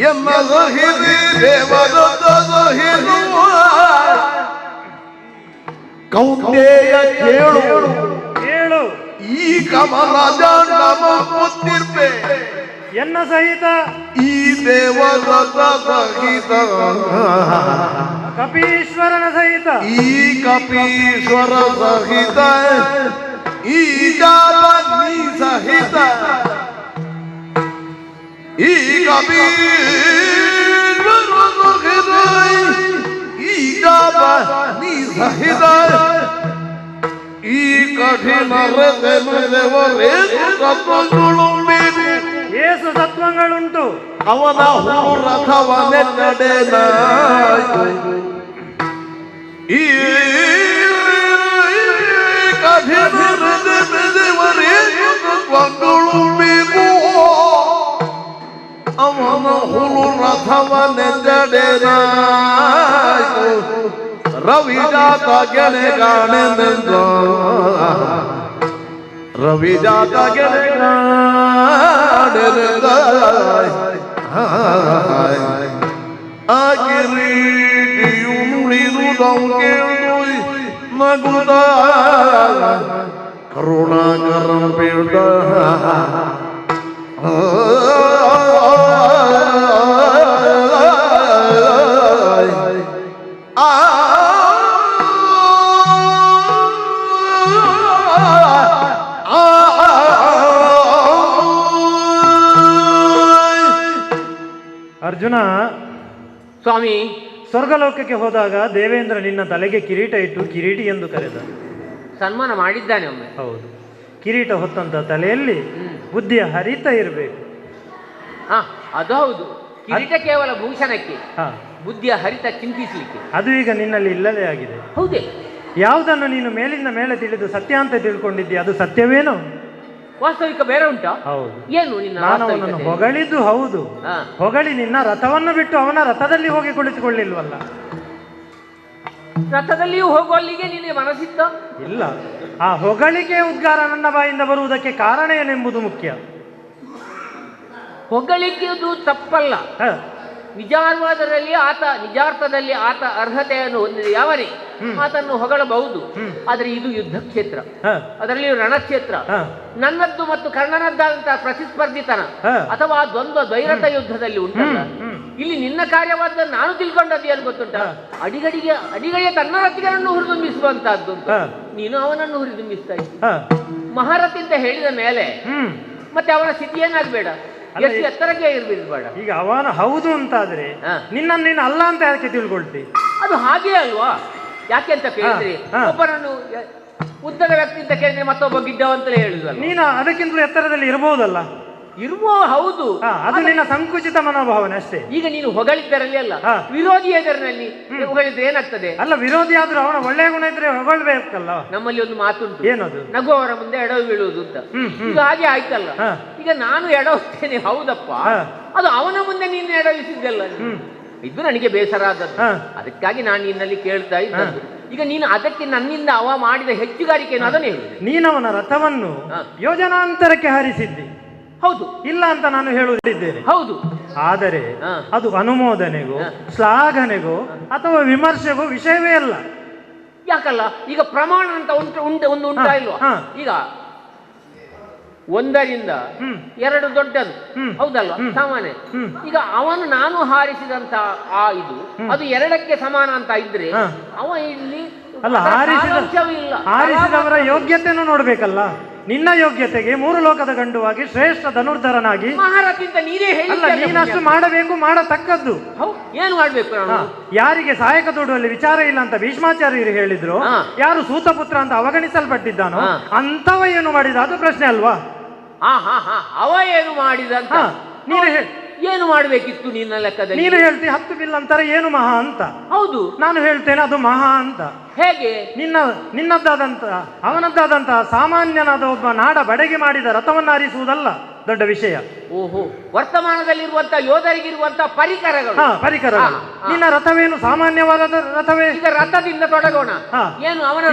ಎನ್ನ ಸಹಿದಿ ದೇವದತ್ತ ಸಹಿರುವ ಕೌಂತೆಯ ಕೇಳು ಕೇಳು. ಈ ಕಮಲ ಜಾಂಡ ಮಮ್ಮೊತ್ತಿರ್ಬೆ ಎನ್ನ ಸಹಿತ ಈ ದೇವದತ್ತ ಸಹಿತ ಕಪೀಶ್ವರನ ಸಹಿತ ಈ ಕಪೀಶ್ವರ ಸಹಿತ ಈ ಜಾನಿ ಸಹಿತ ಈ ಕಪೀಶ್ವರ ಸಹಿತ ಈ ಜಾನಿ ಸಹಿತ ಈ ಕಠಿಣ ಹೃದಯವರೇ ತತ್ವಗಳು ಬೇಕು. ಏಸು ಸತ್ವಗಳುಂಟು. ಅವನ ಹುರು ರಥವನ್ನೆಡೆದ ಈ ಕಠಿಣ ಹೃದಯವರೇ ತತ್ವಗಳು ಬೇಕು. ಅವನ ಹುರು ರಥವನ್ನೆಡೆದ ರವಿಜಾತ ಗೆಳೆಗಾಣೆಂದ ರವಿಜಾತ ಗೆಳೆಗಾಣೆಂದ ಆ ಕಿರೀಟಿಯು ನುಡಿದುದೌ ನಗುದ ಕರುಣಾಕರಂ ಪೀಡ ಅರ್ಜುನ, ಸ್ವಾಮಿ, ಸ್ವರ್ಗಲೋಕಕ್ಕೆ ಹೋದಾಗ ದೇವೇಂದ್ರ ನಿನ್ನ ತಲೆಗೆ ಕಿರೀಟ ಇಟ್ಟು ಕಿರೀಟಿ ಎಂದು ಕರೆದ. ಸನ್ಮಾನ ಮಾಡಿದ್ದಾನೆ ಒಮ್ಮೆ. ಹೌದು. ಕಿರೀಟ ಹೊತ್ತಂತ ತಲೆಯಲ್ಲಿ ಬುದ್ಧಿಯ ಹರಿತ ಇರಬೇಕು. ಹಾ, ಅದು ಹೌದು. ಕಿರೀಟ ಕೇವಲ ಭೂಷಣಕ್ಕೆ, ಹಾ, ಬುದ್ಧಿಯ ಹರಿತ ಚಿಂತಿಸಲಿಕ್ಕೆ. ಅದು ಈಗ ನಿನ್ನಲ್ಲಿ ಇಲ್ಲದೇ ಆಗಿದೆ. ಹೌದೇ? ಯಾವುದನ್ನು ನೀನು ಮೇಲಿಂದ ಮೇಲೆ ತಿಳಿದು ಸತ್ಯ ಅಂತ ತಿಳ್ಕೊಂಡಿದ್ದೀಯ ಅದು ಸತ್ಯವೇನೋ? ವಾಸ್ತವಿಕ ಬೇರೆ ಉಂಟಾ? ಹೌದು. ಏನು ನಿನ್ನ ನಾನು ಅವನನ್ನು ಹೊಗಳಿದ್ದು ಹೌದು. ಹೊಗಳಿ ನಿನ್ನ ರಥವನ್ನು ಬಿಟ್ಟು ಅವನ ರಥದಲ್ಲಿ ಹೋಗಿ ಕುಳಿತುಕೊಳ್ಳಿಲ್ವಲ್ಲ. ರಥದಲ್ಲಿಯೂ ಹೋಗುವಲ್ಲಿಗೆ ನಿನಗೆ ಮನಸ್ಸಿತ್ತ? ಇಲ್ಲ. ಆ ಹೊಗಳಿಕೆ ಉದ್ಗಾರ ನನ್ನ ಬಾಯಿಂದ ಬರುವುದಕ್ಕೆ ಕಾರಣ ಏನೆಂಬುದು ಮುಖ್ಯ. ಹೊಗಳಿಕೆಯುವುದು ತಪ್ಪಲ್ಲ. ನಿಜಾರ್ಥದಲ್ಲಿ ಆತ ಅರ್ಹತೆಯನ್ನು ಹೊಂದಿದೆ ಯಾವನೇ ಆತನ್ನು ಹೊಗಳಬಹುದು. ಆದರೆ ಇದು ಯುದ್ಧ ಕ್ಷೇತ್ರ, ಅದರಲ್ಲಿ ರಣಕ್ಷೇತ್ರ. ನನ್ನದ್ದು ಮತ್ತು ಕರ್ಣನದ್ದಾದಂತಹ ಪ್ರತಿಸ್ಪರ್ಧಿತನ ಅಥವಾ ದ್ವೈರಥ ಯುದ್ಧದಲ್ಲಿ ಉಂಟಲ್ಲ, ಇಲ್ಲಿ ನಿನ್ನ ಕಾರ್ಯವಾದ ನಾನು ತಿಳ್ಕೊಂಡದ್ದು ಏನು ಗೊತ್ತುಂಟ? ಅಡಿಗಡಿಗೆ ತನ್ನ ರಥಿಗರನ್ನು ಹುರಿದುಂಬಿಸುವಂತಹದ್ದು. ನೀನು ಅವನನ್ನು ಹುರಿದುಂಬಿಸ್ತಾ ಇದ್ದ ಮಹಾರಥಿ ಅಂತ ಹೇಳಿದ ಮೇಲೆ ಮತ್ತೆ ಅವನ ಸ್ಥಿತಿ ಏನಾಗಬೇಡ, ಎಷ್ಟು ಎತ್ತರಕ್ಕೆ ಇರ್ಬೇಡ. ಈಗ ಅವನ ಹೌದು ಅಂತಾದ್ರೆ ನಿನ್ನನ್ನು ನೀನು ಅಲ್ಲ ಅಂತ ಯಾಕೆ ತಿಳ್ಕೊಳ್ತಿ? ಅದು ಹಾಗೆ ಅಲ್ವಾ? ಯಾಕೆ ಅಂತ ಕೇಳಿದ್ರೆ, ಒಬ್ಬರನ್ನು ಉದ್ದದ ವ್ಯಕ್ತಿ ಅಂತ ಕೇಳಿದ್ರೆ ಮತ್ತೊಬ್ಬ ಗಿಡ್ಡವ ಅಂತಲೇ ಹೇಳುದಲ್ಲ. ನೀನು ಅದಕ್ಕಿಂತಲೂ ಎತ್ತರದಲ್ಲಿ ಇರಬಹುದಲ್ಲ. ಹೌದು, ಅದು ನಿನ್ನ ಸಂಕುಚಿತ ಮನೋಭಾವನೆ ಅಷ್ಟೇ. ಈಗ ನೀನು ಹೊಗಳಿದ್ದರಲ್ಲಿ ಅಲ್ಲ, ವಿರೋಧಿ ಎದುರಿನಲ್ಲಿ ಹೊಗಳಿದ್ರೆ ಏನಾಗ್ತದೆ? ಅಲ್ಲ, ವಿರೋಧಿ ಆದ್ರೂ ಅವನ ಒಳ್ಳೆಯ ಗುಣ ಇದ್ರೆ ಹೊಗಳ್ಬೇಕಲ್ಲ. ನಮ್ಮಲ್ಲಿ ಒಂದು ಮಾತುಂಟು, ಏನದು? ನಗುವವರ ಮುಂದೆ ಎಡವು ಬೀಳುವುದು ಅಂತ. ಈಗ ಹಾಗೆ ಆಯ್ತಲ್ಲ. ಈಗ ನಾನು ಎಡವುತ್ತೇನೆ ಹೌದಪ್ಪ, ಅದು ಅವನ ಮುಂದೆ ನೀನು ಎಡವಿಸಿದ್ದಲ್ಲ. ಇದು ನನಗೆ ಬೇಸರ ಆದದ್ದು. ಅದಕ್ಕಾಗಿ ನಾನು ನಿನ್ನಲ್ಲಿ ಕೇಳ್ತಾ ಇದ್ದದ್ದು. ಈಗ ನೀನು ಅದಕ್ಕೆ ನನ್ನಿಂದ ಅವ ಮಾಡಿದ ಹೆಚ್ಚುಗಾರಿಕೆಯನ್ನು ಅದನ್ನೇ ಹೇಳಿ. ನೀನವನ ರಥವನ್ನು ಯೋಜನಾಂತರಕ್ಕೆ ಹಾರಿಸಿದ್ದಿ. ಹೌದು, ಇಲ್ಲ ಅಂತ ನಾನು ಹೇಳುತ್ತಿದ್ದೇನೆ. ಹೌದು. ಆದರೆ ಅದು ಅನುಮೋದನೆಗೋ ಶ್ಲಾಘನೆಗೋ ಅಥವಾ ವಿಮರ್ಶೆಗೋ ವಿಷಯವೇ ಅಲ್ಲ. ಯಾಕಲ್ಲ? ಈಗ ಪ್ರಮಾಣ ಅಂತ ಒಂದು ಉಂಟಾ ಇಲ್ವಾ? ಈಗ 1ರಿಂದ 2 ದೊಡ್ಡದು ಹೌದಲ್ಲ, ಸಾಮಾನ್ಯ. ಈಗ ನಾನು ಹಾರಿಸಿದಂತ ಇದು ಅದು 2ಕ್ಕೆ ಸಮಾನ ಅಂತ ಇದ್ರೆ ಅವ ಇಲ್ಲಿ ಅಲ್ಲ, ಹಾರಿಸಿದವರ ಯೋಗ್ಯತೆಯನ್ನು ನೋಡ್ಬೇಕಲ್ಲ. ನಿನ್ನ ಯೋಗ್ಯತೆಗೆ 3 ಲೋಕದ ಗಂಡುವಾಗಿ ಶ್ರೇಷ್ಠ ಧನುರ್ಧರನಾಗಿ ಮಹಾರಥಿಂತ ನೀನೇ ಅಲ್ಲ, ನೀನಷ್ಟು ಮಾಡಬೇಕು, ಮಾಡತಕ್ಕದ್ದು. ಏನು ಮಾಡ್ಬೇಕು ನಾನು? ಯಾರಿಗೆ ಸಹಾಯಕ ತೊಡುವಲ್ಲಿ ವಿಚಾರ ಇಲ್ಲ ಅಂತ ಭೀಷ್ಮಾಚಾರ್ಯರು ಹೇಳಿದ್ರು, ಯಾರು ಸೂತಪುತ್ರ ಅಂತ ಅವಗಣಿಸಲ್ಪಟ್ಟಿದ್ದಾನೋ ಅಂತವ ಏನು ಮಾಡಿದ, ಅದು ಪ್ರಶ್ನೆ ಅಲ್ವಾ? ಅವ ಏನು ಮಾಡಿದಂತ ನೀನು ಏನು ಮಾಡ್ಬೇಕಿತ್ತು ನಿನ್ನ ಲೆಕ್ಕದಲ್ಲಿ? ನೀನು ಹೇಳ್ತಿ 10 ಬಿಲ್ ಅಂತಾರೆ ಏನು ಮಹಾ ಅಂತ. ಹೌದು, ನಾನು ಹೇಳ್ತೇನೆ ಅದು ಮಹಾ ಅಂತ. ಹೇಗೆ? ನಿನ್ನದ್ದಾದಂತ ಅವನದ್ದಾದಂತಹ ಸಾಮಾನ್ಯನಾದ ಒಬ್ಬ ನಾಡ ಬಡೆಗೆ ಮಾಡಿದ ರಥವನ್ನು ಹರಿಸುವುದಲ್ಲ ದೊಡ್ಡ ವಿಷಯ. ಓಹೋ, ವರ್ತಮಾನದಲ್ಲಿರುವಂತ ಯೋಧರಿಗಿರುವಂತ ಪರಿಕರಗಳು. ಪರಿಕರಗಳು. ನಿನ್ನ ರಥವೇನು ಸಾಮಾನ್ಯವಾದ ರಥವೇ? ಈಗ ರಥದಿಂದ ತೊಡಗೋಣ. ಏನು ಅವನ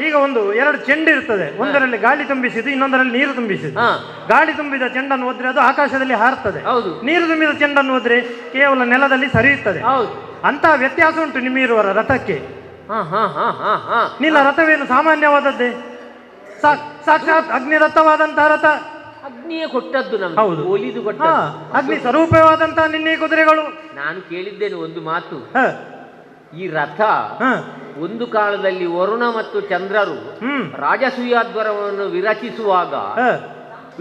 ಈಗ 2 ಚೆಂಡು ಇರ್ತದೆ, ಒಂದರಲ್ಲಿ ಗಾಳಿ ತುಂಬಿಸಿದ್ದು, ಇನ್ನೊಂದರಲ್ಲಿ ನೀರು ತುಂಬಿಸಿದ್ದು. ಗಾಳಿ ತುಂಬಿದ ಚೆಂಡನ್ನು ಹೋದ್ರೆ ಅದು ಆಕಾಶದಲ್ಲಿ ಹಾರ್ತದೆ. ನೀರು ತುಂಬಿದ ಚೆಂಡನ್ನು ಹೋದ್ರೆ ಕೇವಲ ನೆಲದಲ್ಲಿ ಸರಿಯುತ್ತದೆ. ಅಂತ ವ್ಯತ್ಯಾಸ ಉಂಟು ನಿಮ್ಮಿರುವರ ರಥಕ್ಕೆ. ನಿನ್ನ ರಥವೇನು ಸಾಮಾನ್ಯವಾದದ್ದೇ? ಸಾಕ್ಷಾತ್ ಅಗ್ನಿರಥವಾದಂತಹ ರಥ. ಅಗ್ನಿಯೇ ಕೊಟ್ಟದ್ದು ನಮ್ಗೆ. ಹೌದು, ಒಲಿದು ಕೊಟ್ಟ ಅಗ್ನಿ ಸ್ವರೂಪವಾದಂತಹ ನಿನ್ನೆ ಕುದುರೆಗಳು. ನಾನು ಕೇಳಿದ್ದೇನೆ ಒಂದು ಮಾತು. ಈ ರಥ ಒಂದು ಕಾಲದಲ್ಲಿ ವರುಣ ಮತ್ತು ಚಂದ್ರರು ರಾಜಸೂಯಾಧ್ವರವನ್ನು ವಿರಚಿಸುವಾಗ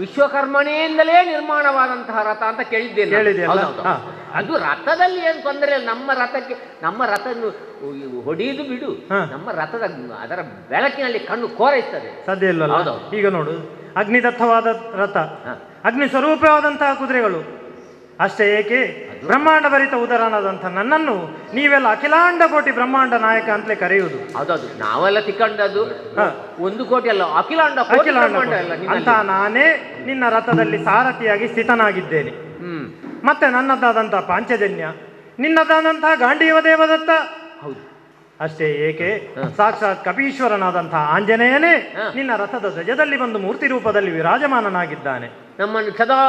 ವಿಶ್ವಕರ್ಮನೆಯಿಂದಲೇ ನಿರ್ಮಾಣವಾದಂತಹ ರಥ ಅಂತ ಕೇಳಿದ್ದೇನೆ. ಅದು ರಥದಲ್ಲಿ ಏನು ತೊಂದರೆ ಇಲ್ಲ. ನಮ್ಮ ರಥವನ್ನು ಹೊಡೆಯುವುದು ಬಿಡು, ನಮ್ಮ ರಥದ ಅದರ ಬೆಳಕಿನಲ್ಲಿ ಕಣ್ಣು ಕೋರೈಸ್ತದೆ. ಸಾಧ್ಯ ಇಲ್ಲ. ಈಗ ನೋಡು, ಅಗ್ನಿದತ್ತವಾದ ರಥ, ಅಗ್ನಿ ಸ್ವರೂಪವಾದಂತಹ ಕುದುರೆಗಳು. ಅಷ್ಟೇ ಏಕೆ, ಬ್ರಹ್ಮಾಂಡ ಭರಿತ ಉದರನಾದಂಥ ನನ್ನನ್ನು ನೀವೆಲ್ಲ ಅಖಿಲಾಂಡ ಕೋಟಿ ಬ್ರಹ್ಮಾಂಡ ನಾಯಕ ಅಂತಲೇ ಕರೆಯುವುದು. ಹೌದದು, ನಾವೆಲ್ಲ ತಿಕ್ಕಂಡದ್ದು 1 ಕೋಟಿ ಅಲ್ಲ, ಅಖಿಲಾಂಡ ಅಂತ ನಾನೇ ನಿನ್ನ ರಥದಲ್ಲಿ ಸಾರಥಿಯಾಗಿ ಸ್ಥಿತನಾಗಿದ್ದೇನೆ. ಮತ್ತೆ ನನ್ನದಾದಂತಹ ಪಾಂಚಜನ್ಯ, ನಿನ್ನದಾದಂತಹ ಗಾಂಡೀವ ದೇವದತ್ತ. ಹೌದು, ಅಷ್ಟೇ ಏಕೆ, ಸಾಕ್ಷಾತ್ ಕಪೀಶ್ವರನಾದಂತಹ ಆಂಜನೇಯನೇ ನಿನ್ನ ರಥದ ಧ್ವಜದಲ್ಲಿ ಬಂದು ಮೂರ್ತಿ ರೂಪದಲ್ಲಿ ವಿರಾಜಮಾನನಾಗಿದ್ದಾನೆ. ನಮ್ಮನ್ನು ಸದಾ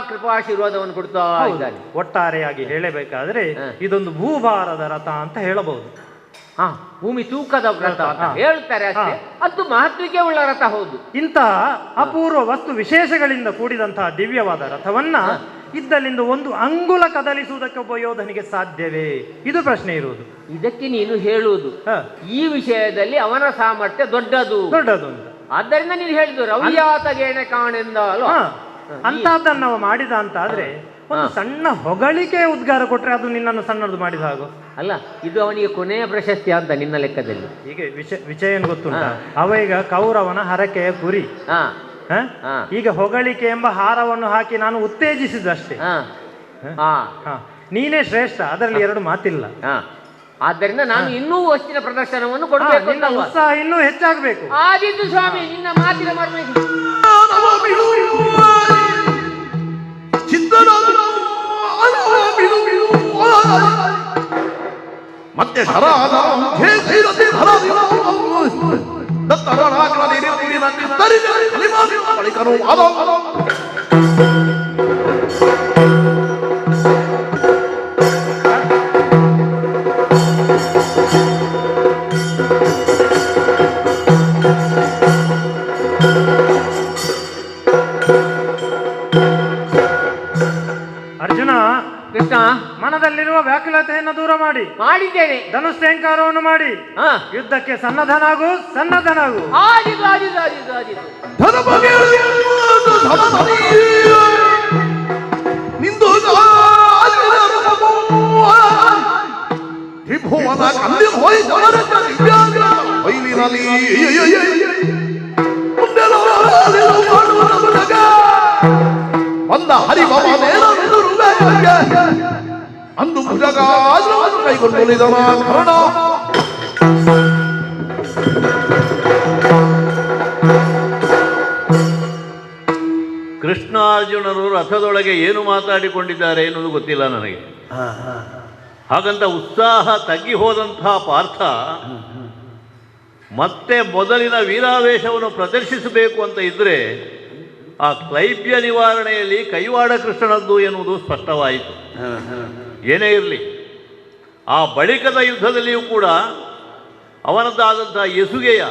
ಕೃಪಾಶೀರ್ವಾದವನ್ನು ಕೊಡ್ತಾ ಇದ್ದಾನೆ. ಒಟ್ಟಾರೆಯಾಗಿ ಹೇಳಬೇಕಾದ್ರೆ ಇದೊಂದು ಭೂಭಾರದ ರಥ ಅಂತ ಹೇಳಬಹುದು. ಭೂಮಿ ತೂಕದ ರಥ ಅಂತ ಹೇಳ್ತಾರೆ ಅಷ್ಟೇ, ಅದು ಮಹತ್ವಕ್ಕೆ ಉಳ್ಳ ರಥ. ಹೌದು, ಇಂತಹ ಅಪೂರ್ವ ವಸ್ತು ವಿಶೇಷಗಳಿಂದ ಕೂಡಿದಂತಹ ದಿವ್ಯವಾದ ರಥವನ್ನ ಇದ್ದಲ್ಲಿಂದ 1 ಅಂಗುಲ ಕದಲಿಸುವುದಕ್ಕೆ ಒಬ್ಬ ಯೋಧನಿಗೆ ಸಾಧ್ಯವೇ? ಇದು ಪ್ರಶ್ನೆ ಇರುವುದು. ಇದಕ್ಕೆ ನೀನು ಹೇಳುವುದು ಈ ವಿಷಯದಲ್ಲಿ ಅವನ ಸಾಮರ್ಥ್ಯ ದೊಡ್ಡದು ಅಂತ. ಆದ್ದರಿಂದ ನೀನು ಹೇಳಿದ್ದು ರವಿಯಾತಗೇಣೆ ಕಾಣೆಂದ ಅಲ್ವಾ? ಅಂತಹದ್ದನ್ನು ನಾವು ಮಾಡಿದ ಅಂತ ಆದ್ರೆ ಒಂದು ಸಣ್ಣ ಹೊಗಳಿಕೆ ಉದ್ಗಾರ ಕೊಟ್ರೆ ಅದು ನಿನ್ನನ್ನು ಸಣ್ಣದು ಮಾಡಿದ ಹಾಗು ಅಲ್ಲ. ಇದು ಅವನಿಗೆ ಕೊನೆಯ ಪ್ರಶಸ್ತಿ ಅಂತ ನಿನ್ನ ಲೆಕ್ಕದಲ್ಲಿ. ಹೀಗೆ ವಿಷಯ ಏನು ಗೊತ್ತುಂಟ, ಅವ ಈಗ ಕೌರವನ ಹರಕೆಯ ಕುರಿ. ಈಗ ಹೊಗಳಿಕೆ ಎಂಬ ಹಾರವನ್ನು ಹಾಕಿ ನಾನು ಉತ್ತೇಜಿಸಿದಷ್ಟೇ. ನೀನೇ ಶ್ರೇಷ್ಠ, ಅದರಲ್ಲಿ 2 ಮಾತಿಲ್ಲ. ಆದ್ದರಿಂದ ನಾನು ಇನ್ನೂ ವಸ್ತಿನ ಪ್ರದರ್ಶನವನ್ನು ಕೊಡಬೇಕು. ಉತ್ಸಾಹ ಇನ್ನೂ ಹೆಚ್ಚಾಗಬೇಕು. ಆದಿತ್ತು ಸ್ವಾಮಿ, ನಿನ್ನ ಮಾತಿನ ಮರ್ಮ ಮತ್ತೆ ಅರ್ಜುನ, ಕೃಷ್ಣ, ಮನದಲ್ಲಿರುವ ವ್ಯಾಕುಲತೆಯನ್ನು ದೂರ ಮಾಡಿದ್ದೇನೆ. ಧನುಷ್ಠೇಂಕಾರವನ್ನು ಮಾಡಿ ಯುದ್ಧಕ್ಕೆ ಸನ್ನದ್ಧನಾಗು. ಬಂದ ಅಂದು ಭುಜಗ ಕೈಗೊಂಡೊಲಿದನ ಕರ್ಣ. ಕೃಷ್ಣಾರ್ಜುನರು ರಥದೊಳಗೆ ಏನು ಮಾತಾಡಿಕೊಂಡಿದ್ದಾರೆ ಎನ್ನುವುದು ಗೊತ್ತಿಲ್ಲ ನನಗೆ. ಹಾಗಂತ ಉತ್ಸಾಹ ತಗ್ಗಿ ಹೋದಂತಹ ಪಾರ್ಥ ಮತ್ತೆ ಮೊದಲಿನ ವೀರಾವೇಶವನ್ನು ಪ್ರದರ್ಶಿಸಬೇಕು ಅಂತ ಇದ್ದರೆ ಆ ಕ್ಲೈಬ್ಯ ನಿವಾರಣೆಯಲ್ಲಿ ಕೈವಾಡ ಕೃಷ್ಣನದ್ದು ಎನ್ನುವುದು ಸ್ಪಷ್ಟವಾಯಿತು. ಏನೇ ಇರಲಿ, ಆ ಬಳಿಕದ ಯುದ್ಧದಲ್ಲಿಯೂ ಕೂಡ ಅವನದ್ದಾದಂತಹ ಎಸುಗೆಯ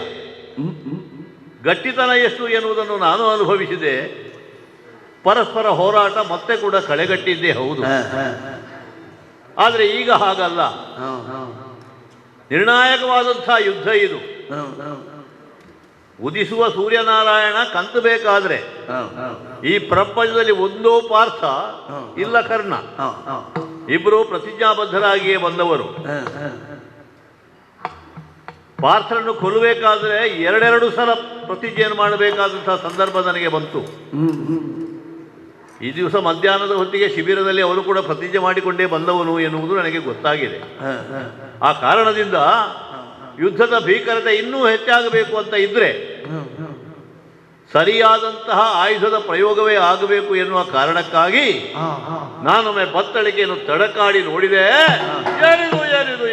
ಗಟ್ಟಿತನ ಎಷ್ಟು ಎನ್ನುವುದನ್ನು ನಾನು ಅನುಭವಿಸಿದೆ. ಪರಸ್ಪರ ಹೋರಾಟ ಮತ್ತೆ ಕೂಡ ಕಳೆಗಟ್ಟಿದ್ದೇ ಹೌದು. ಆದರೆ ಈಗ ಹಾಗಲ್ಲ, ನಿರ್ಣಾಯಕವಾದಂಥ ಯುದ್ಧ ಇದು. ಉದಿಸುವ ಸೂರ್ಯನಾರಾಯಣ ಕಂತಬೇಕಾದ್ರೆ ಈ ಪ್ರಪಂಚದಲ್ಲಿ ಒಂದೋ ಪಾರ್ಥ ಇಲ್ಲ ಕರ್ಣ, ಇಬ್ಬರು ಪ್ರತಿಜ್ಞಾಬದ್ಧರಾಗಿಯೇ ಬಂದವರು. ಪಾರ್ಥರನ್ನು ಕೊಲ್ಲಬೇಕಾದ್ರೆ ಎರಡೆರಡು ಸಲ ಪ್ರತಿಜ್ಞೆಯನ್ನು ಮಾಡಬೇಕಾದಂತಹ ಸಂದರ್ಭ ನನಗೆ ಬಂತು. ಈ ದಿವಸ ಮಧ್ಯಾಹ್ನದ ಹೊತ್ತಿಗೆ ಶಿಬಿರದಲ್ಲಿ ಅವರು ಕೂಡ ಪ್ರತಿಜ್ಞೆ ಮಾಡಿಕೊಂಡೇ ಬಂದವನು ಎನ್ನುವುದು ನನಗೆ ಗೊತ್ತಾಗಿದೆ. ಆ ಕಾರಣದಿಂದ ಯುದ್ಧದ ಭೀಕರತೆ ಇನ್ನೂ ಹೆಚ್ಚಾಗಬೇಕು ಅಂತ ಇದ್ರೆ ಸರಿಯಾದಂತಹ ಆಯುಧದ ಪ್ರಯೋಗವೇ ಆಗಬೇಕು ಎನ್ನುವ ಕಾರಣಕ್ಕಾಗಿ ನಾನೊಮ್ಮೆ ಬತ್ತಳಿಕೆಯನ್ನು ತಡಕಾಡಿ ನೋಡಿದೆ. ಏನಿದು ಏನಿದು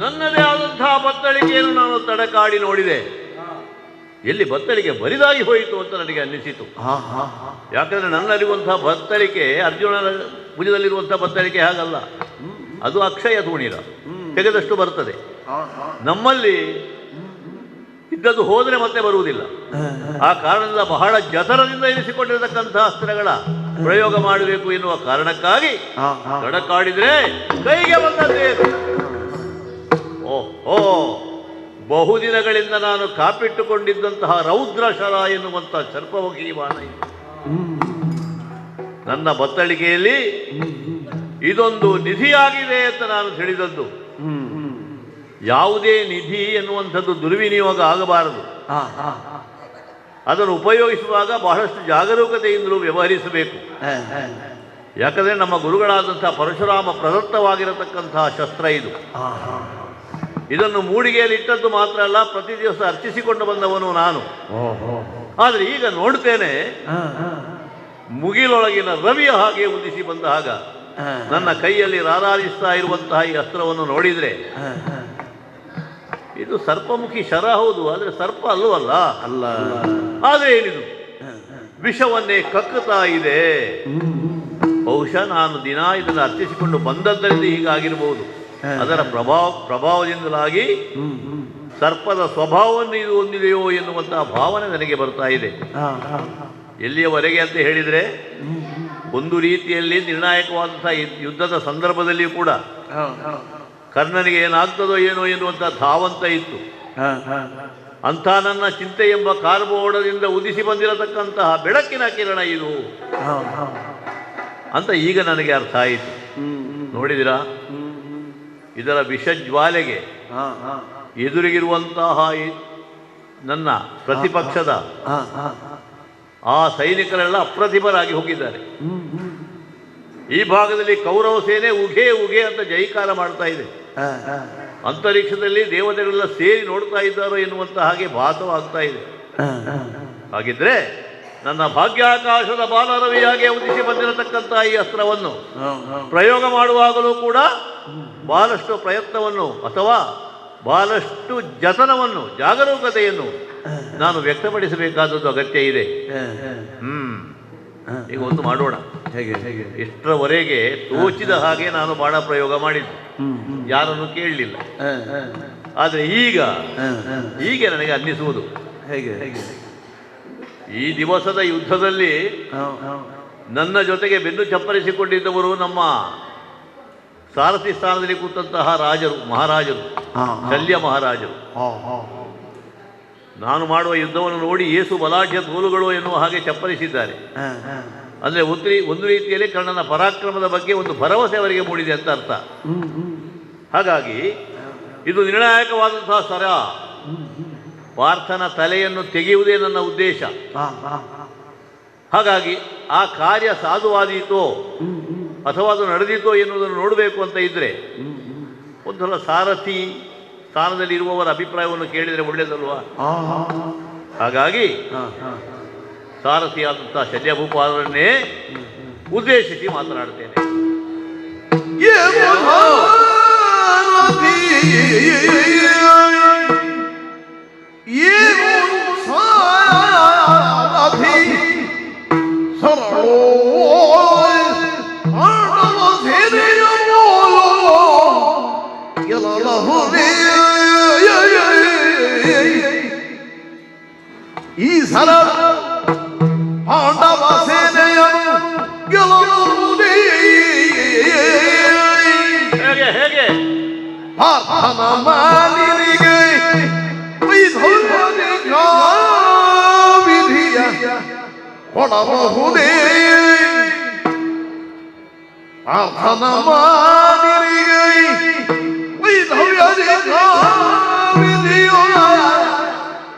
ನನ್ನದೇ ಆದಂತಹ ಬತ್ತಳಿಕೆಯನ್ನು ನಾನು ತಡಕಾಡಿ ನೋಡಿದೆ. ಎಲ್ಲಿ ಬತ್ತಳಿಕೆ ಬರಿದಾಗಿ ಹೋಯಿತು ಅಂತ ನನಗೆ ಅನ್ನಿಸಿತು. ಯಾಕಂದ್ರೆ ನನ್ನಲ್ಲಿರುವಂತಹ ಬತ್ತಳಿಕೆ ಅರ್ಜುನನ ಭುಜದಲ್ಲಿರುವಂತಹ ಬತ್ತಳಿಕೆ ಹಾಗಲ್ಲ, ಅದು ಅಕ್ಷಯ ತೂಣಿರ, ತೆಗೆದಷ್ಟು ಬರ್ತದೆ. ನಮ್ಮಲ್ಲಿ ಇದ್ದದ್ದು ಹೋದರೆ ಮತ್ತೆ ಬರುವುದಿಲ್ಲ. ಆ ಕಾರಣದಿಂದ ಬಹಳ ಜತರದಿಂದ ಇರಿಸಿಕೊಂಡಿರತಕ್ಕಂತಹ ಅಸ್ತ್ರಗಳ ಪ್ರಯೋಗ ಮಾಡಬೇಕು ಎನ್ನುವ ಕಾರಣಕ್ಕಾಗಿ ತಡಕಾಡಿದ್ರೆ ಕೈಗೆ ಬಂದದ್ದೇ. ಓಹೋ, ಬಹುದಿನಗಳಿಂದ ನಾನು ಕಾಪಿಟ್ಟುಕೊಂಡಿದ್ದಂತಹ ರೌದ್ರಶರ ಎನ್ನುವಂತಹ ಸರ್ಪಮುಖಿ ಬಾಣ ಇದು. ನನ್ನ ಬತ್ತಳಿಕೆಯಲ್ಲಿ ಇದೊಂದು ನಿಧಿಯಾಗಿದೆ ಅಂತ ನಾನು ತಿಳಿದದ್ದು. ಯಾವುದೇ ನಿಧಿ ಎನ್ನುವಂಥದ್ದು ದುರ್ವಿನಿಯೋಗ ಆಗಬಾರದು. ಅದನ್ನು ಉಪಯೋಗಿಸುವಾಗ ಬಹಳಷ್ಟು ಜಾಗರೂಕತೆಯಿಂದಲೂ ವ್ಯವಹರಿಸಬೇಕು. ಯಾಕಂದರೆ ನಮ್ಮ ಗುರುಗಳಾದಂತಹ ಪರಶುರಾಮ ಪ್ರದತ್ತವಾಗಿರತಕ್ಕಂತಹ ಶಸ್ತ್ರ ಇದು. ಇದನ್ನು ಮೂಡಿಗೆಯಲ್ಲಿ ಇಟ್ಟದ್ದು ಮಾತ್ರ ಅಲ್ಲ, ಪ್ರತಿ ದಿವಸ ಅರ್ಚಿಸಿಕೊಂಡು ಬಂದವನು ನಾನು. ಆದರೆ ಈಗ ನೋಡ್ತೇನೆ, ಮುಗಿಲೊಳಗಿನ ರವಿಯ ಹಾಗೆ ಉದಿಸಿ ಬಂದ ಹಾಗ ನನ್ನ ಕೈಯಲ್ಲಿ ರಾರಾಜಿಸ್ತಾ ಇರುವಂತಹ ಈ ಅಸ್ತ್ರವನ್ನು ನೋಡಿದ್ರೆ ಇದು ಸರ್ಪಮುಖಿ ಶರ ಹೌದು, ಆದರೆ ಸರ್ಪ ಅಲ್ಲವಲ್ಲ. ಅಲ್ಲ. ಆದರೆ ಏನಿದು ವಿಷವನ್ನೇ ಕಕ್ಕುತ್ತಾ ಇದೆ. ಬಹುಶಃ ನಾನು ದಿನ ಇದನ್ನು ಅರ್ಚಿಸಿಕೊಂಡು ಬಂದದ್ದರಿಂದ ಹೀಗಾಗಿರಬಹುದು. ಅದರ ಪ್ರಭಾವದಿಂದಲಾಗಿ ಸರ್ಪದ ಸ್ವಭಾವವನ್ನು ಇದು ಹೊಂದಿದೆಯೋ ಎನ್ನುವಂತಹ ಭಾವನೆ ನನಗೆ ಬರ್ತಾ ಇದೆ. ಎಲ್ಲಿಯವರೆಗೆ ಅಂತ ಹೇಳಿದರೆ, ಒಂದು ರೀತಿಯಲ್ಲಿ ನಿರ್ಣಾಯಕವಾದಂತಹ ಯುದ್ಧದ ಸಂದರ್ಭದಲ್ಲಿಯೂ ಕೂಡ ಕರ್ಣನಿಗೆ ಏನಾಗ್ತದೋ ಏನೋ ಎನ್ನುವಂಥ ಧಾವಂತ ಇತ್ತು. ಅಂಥ ನನ್ನ ಚಿಂತೆ ಎಂಬ ಕಾರ್ಬೋಡದಿಂದ ಉದಿಸಿ ಬಂದಿರತಕ್ಕಂತಹ ಬೆಳಕಿನ ಕಿರಣ ಇದು ಅಂತ ಈಗ ನನಗೆ ಅರ್ಥ ಆಯಿತು. ನೋಡಿದಿರಾ, ಇದರ ವಿಷಜ್ವಾಲೆಗೆ ಎದುರಿಗಿರುವಂತಹ ನನ್ನ ಪ್ರತಿಪಕ್ಷದ ಆ ಸೈನಿಕರೆಲ್ಲ ಅಪ್ರತಿಭರಾಗಿ ಹೋಗಿದ್ದಾರೆ. ಈ ಭಾಗದಲ್ಲಿ ಕೌರವ ಸೇನೆ ಉಘೆ ಉಘೆ ಅಂತ ಜೈಕಾರ ಮಾಡ್ತಾ ಇದೆ. ಅಂತರಿಕ್ಷದಲ್ಲಿ ದೇವತೆಗಳೆಲ್ಲ ಸೇರಿ ನೋಡ್ತಾ ಇದ್ದಾರೋ ಎನ್ನುವಂತ ಹಾಗೆ ಭಾಸವಾಗ್ತಾ ಇದೆ. ಹಾಗಿದ್ರೆ ನನ್ನ ಭಾಗ್ಯಾಕಾಶದ ಬಾಲರವಿಯಾಗೆ ಉದಿಸಿ ಬಂದಿರತಕ್ಕಂತಹ ಈ ಅಸ್ತ್ರವನ್ನು ಪ್ರಯೋಗ ಮಾಡುವಾಗಲೂ ಕೂಡ ಬಹಳಷ್ಟು ಪ್ರಯತ್ನವನ್ನು ಅಥವಾ ಬಹಳಷ್ಟು ಜತನವನ್ನು, ಜಾಗರೂಕತೆಯನ್ನು ನಾನು ವ್ಯಕ್ತಪಡಿಸಬೇಕಾದದ್ದು ಅಗತ್ಯ ಇದೆ. ಈಗ ಒಂದು ಮಾಡೋಣ. ಇಷ್ಟರವರೆಗೆ ತೋಚಿದ ಹಾಗೆ ನಾನು ಬಾಣ ಪ್ರಯೋಗ ಮಾಡಿದ್ದು, ಯಾರನ್ನು ಕೇಳಲಿಲ್ಲ. ಆದರೆ ಈಗ ನನಗೆ ಅನ್ನಿಸುವುದು, ಈ ದಿವಸದ ಯುದ್ಧದಲ್ಲಿ ನನ್ನ ಜೊತೆಗೆ ಬೆನ್ನು ಚಪ್ಪರಿಸಿಕೊಂಡಿದ್ದವರು ನಮ್ಮ ಸಾರಥಿ ಸ್ಥಾನದಲ್ಲಿ ಕೂತಂತಹ ಮಹಾರಾಜರು, ಶಲ್ಯ ಮಹಾರಾಜರು. ನಾನು ಮಾಡುವ ಯುದ್ಧವನ್ನು ನೋಡಿ ಏಸು ಬಲಾಢ್ಯ ತೋಲುಗಳು ಎನ್ನುವ ಹಾಗೆ ಚಪ್ಪರಿಸಿದ್ದಾರೆ. ಅಂದರೆ ಒಂದು ರೀತಿಯಲ್ಲಿ ಕರ್ಣನ ಪರಾಕ್ರಮದ ಬಗ್ಗೆ ಒಂದು ಭರವಸೆ ಅವರಿಗೆ ಮೂಡಿದೆ ಅಂತ ಅರ್ಥ. ಹಾಗಾಗಿ ಇದು ನಿರ್ಣಾಯಕವಾದಂತಹ ಸರ. ಪಾರ್ಥನ ತಲೆಯನ್ನು ತೆಗೆಯುವುದೇ ನನ್ನ ಉದ್ದೇಶ. ಹಾಗಾಗಿ ಆ ಕಾರ್ಯ ಸಾಧುವಾದೀತೋ ಅಥವಾ ಅದು ನಡೆದಿತ್ತೋ ಎನ್ನುವುದನ್ನು ನೋಡಬೇಕು ಅಂತ ಇದ್ರೆ ಒಂದ್ಸಲ ಸಾರಥಿ ಸ್ಥಾನದಲ್ಲಿ ಇರುವವರ ಅಭಿಪ್ರಾಯವನ್ನು ಕೇಳಿದರೆ ಒಳ್ಳೆಯದಲ್ವಾ? ಹಾಗಾಗಿ ಸಾರಥಿಯಾದಂತಹ ಶಲ್ಯಭೂಪಾಲರನ್ನೇ ಉದ್ದೇಶಿಸಿ ಮಾತನಾಡುತ್ತೇನೆ. ಈ ಸರ ಪಾಂಡವ ಸೇನೆಯನ್ನು ಗೆಲ್ಲುವುದೇ ಹೇಗೆ ಹೇಗೆ ಪಾರ್ಥನ ಮಾಲಿನಿಗೆ ವಿಧಿಯ ಕೊಡಬಹುದೇ ಪಾರ್ಥನ ಮಾಲಿನಿಗೆ ವಿಧಿಯ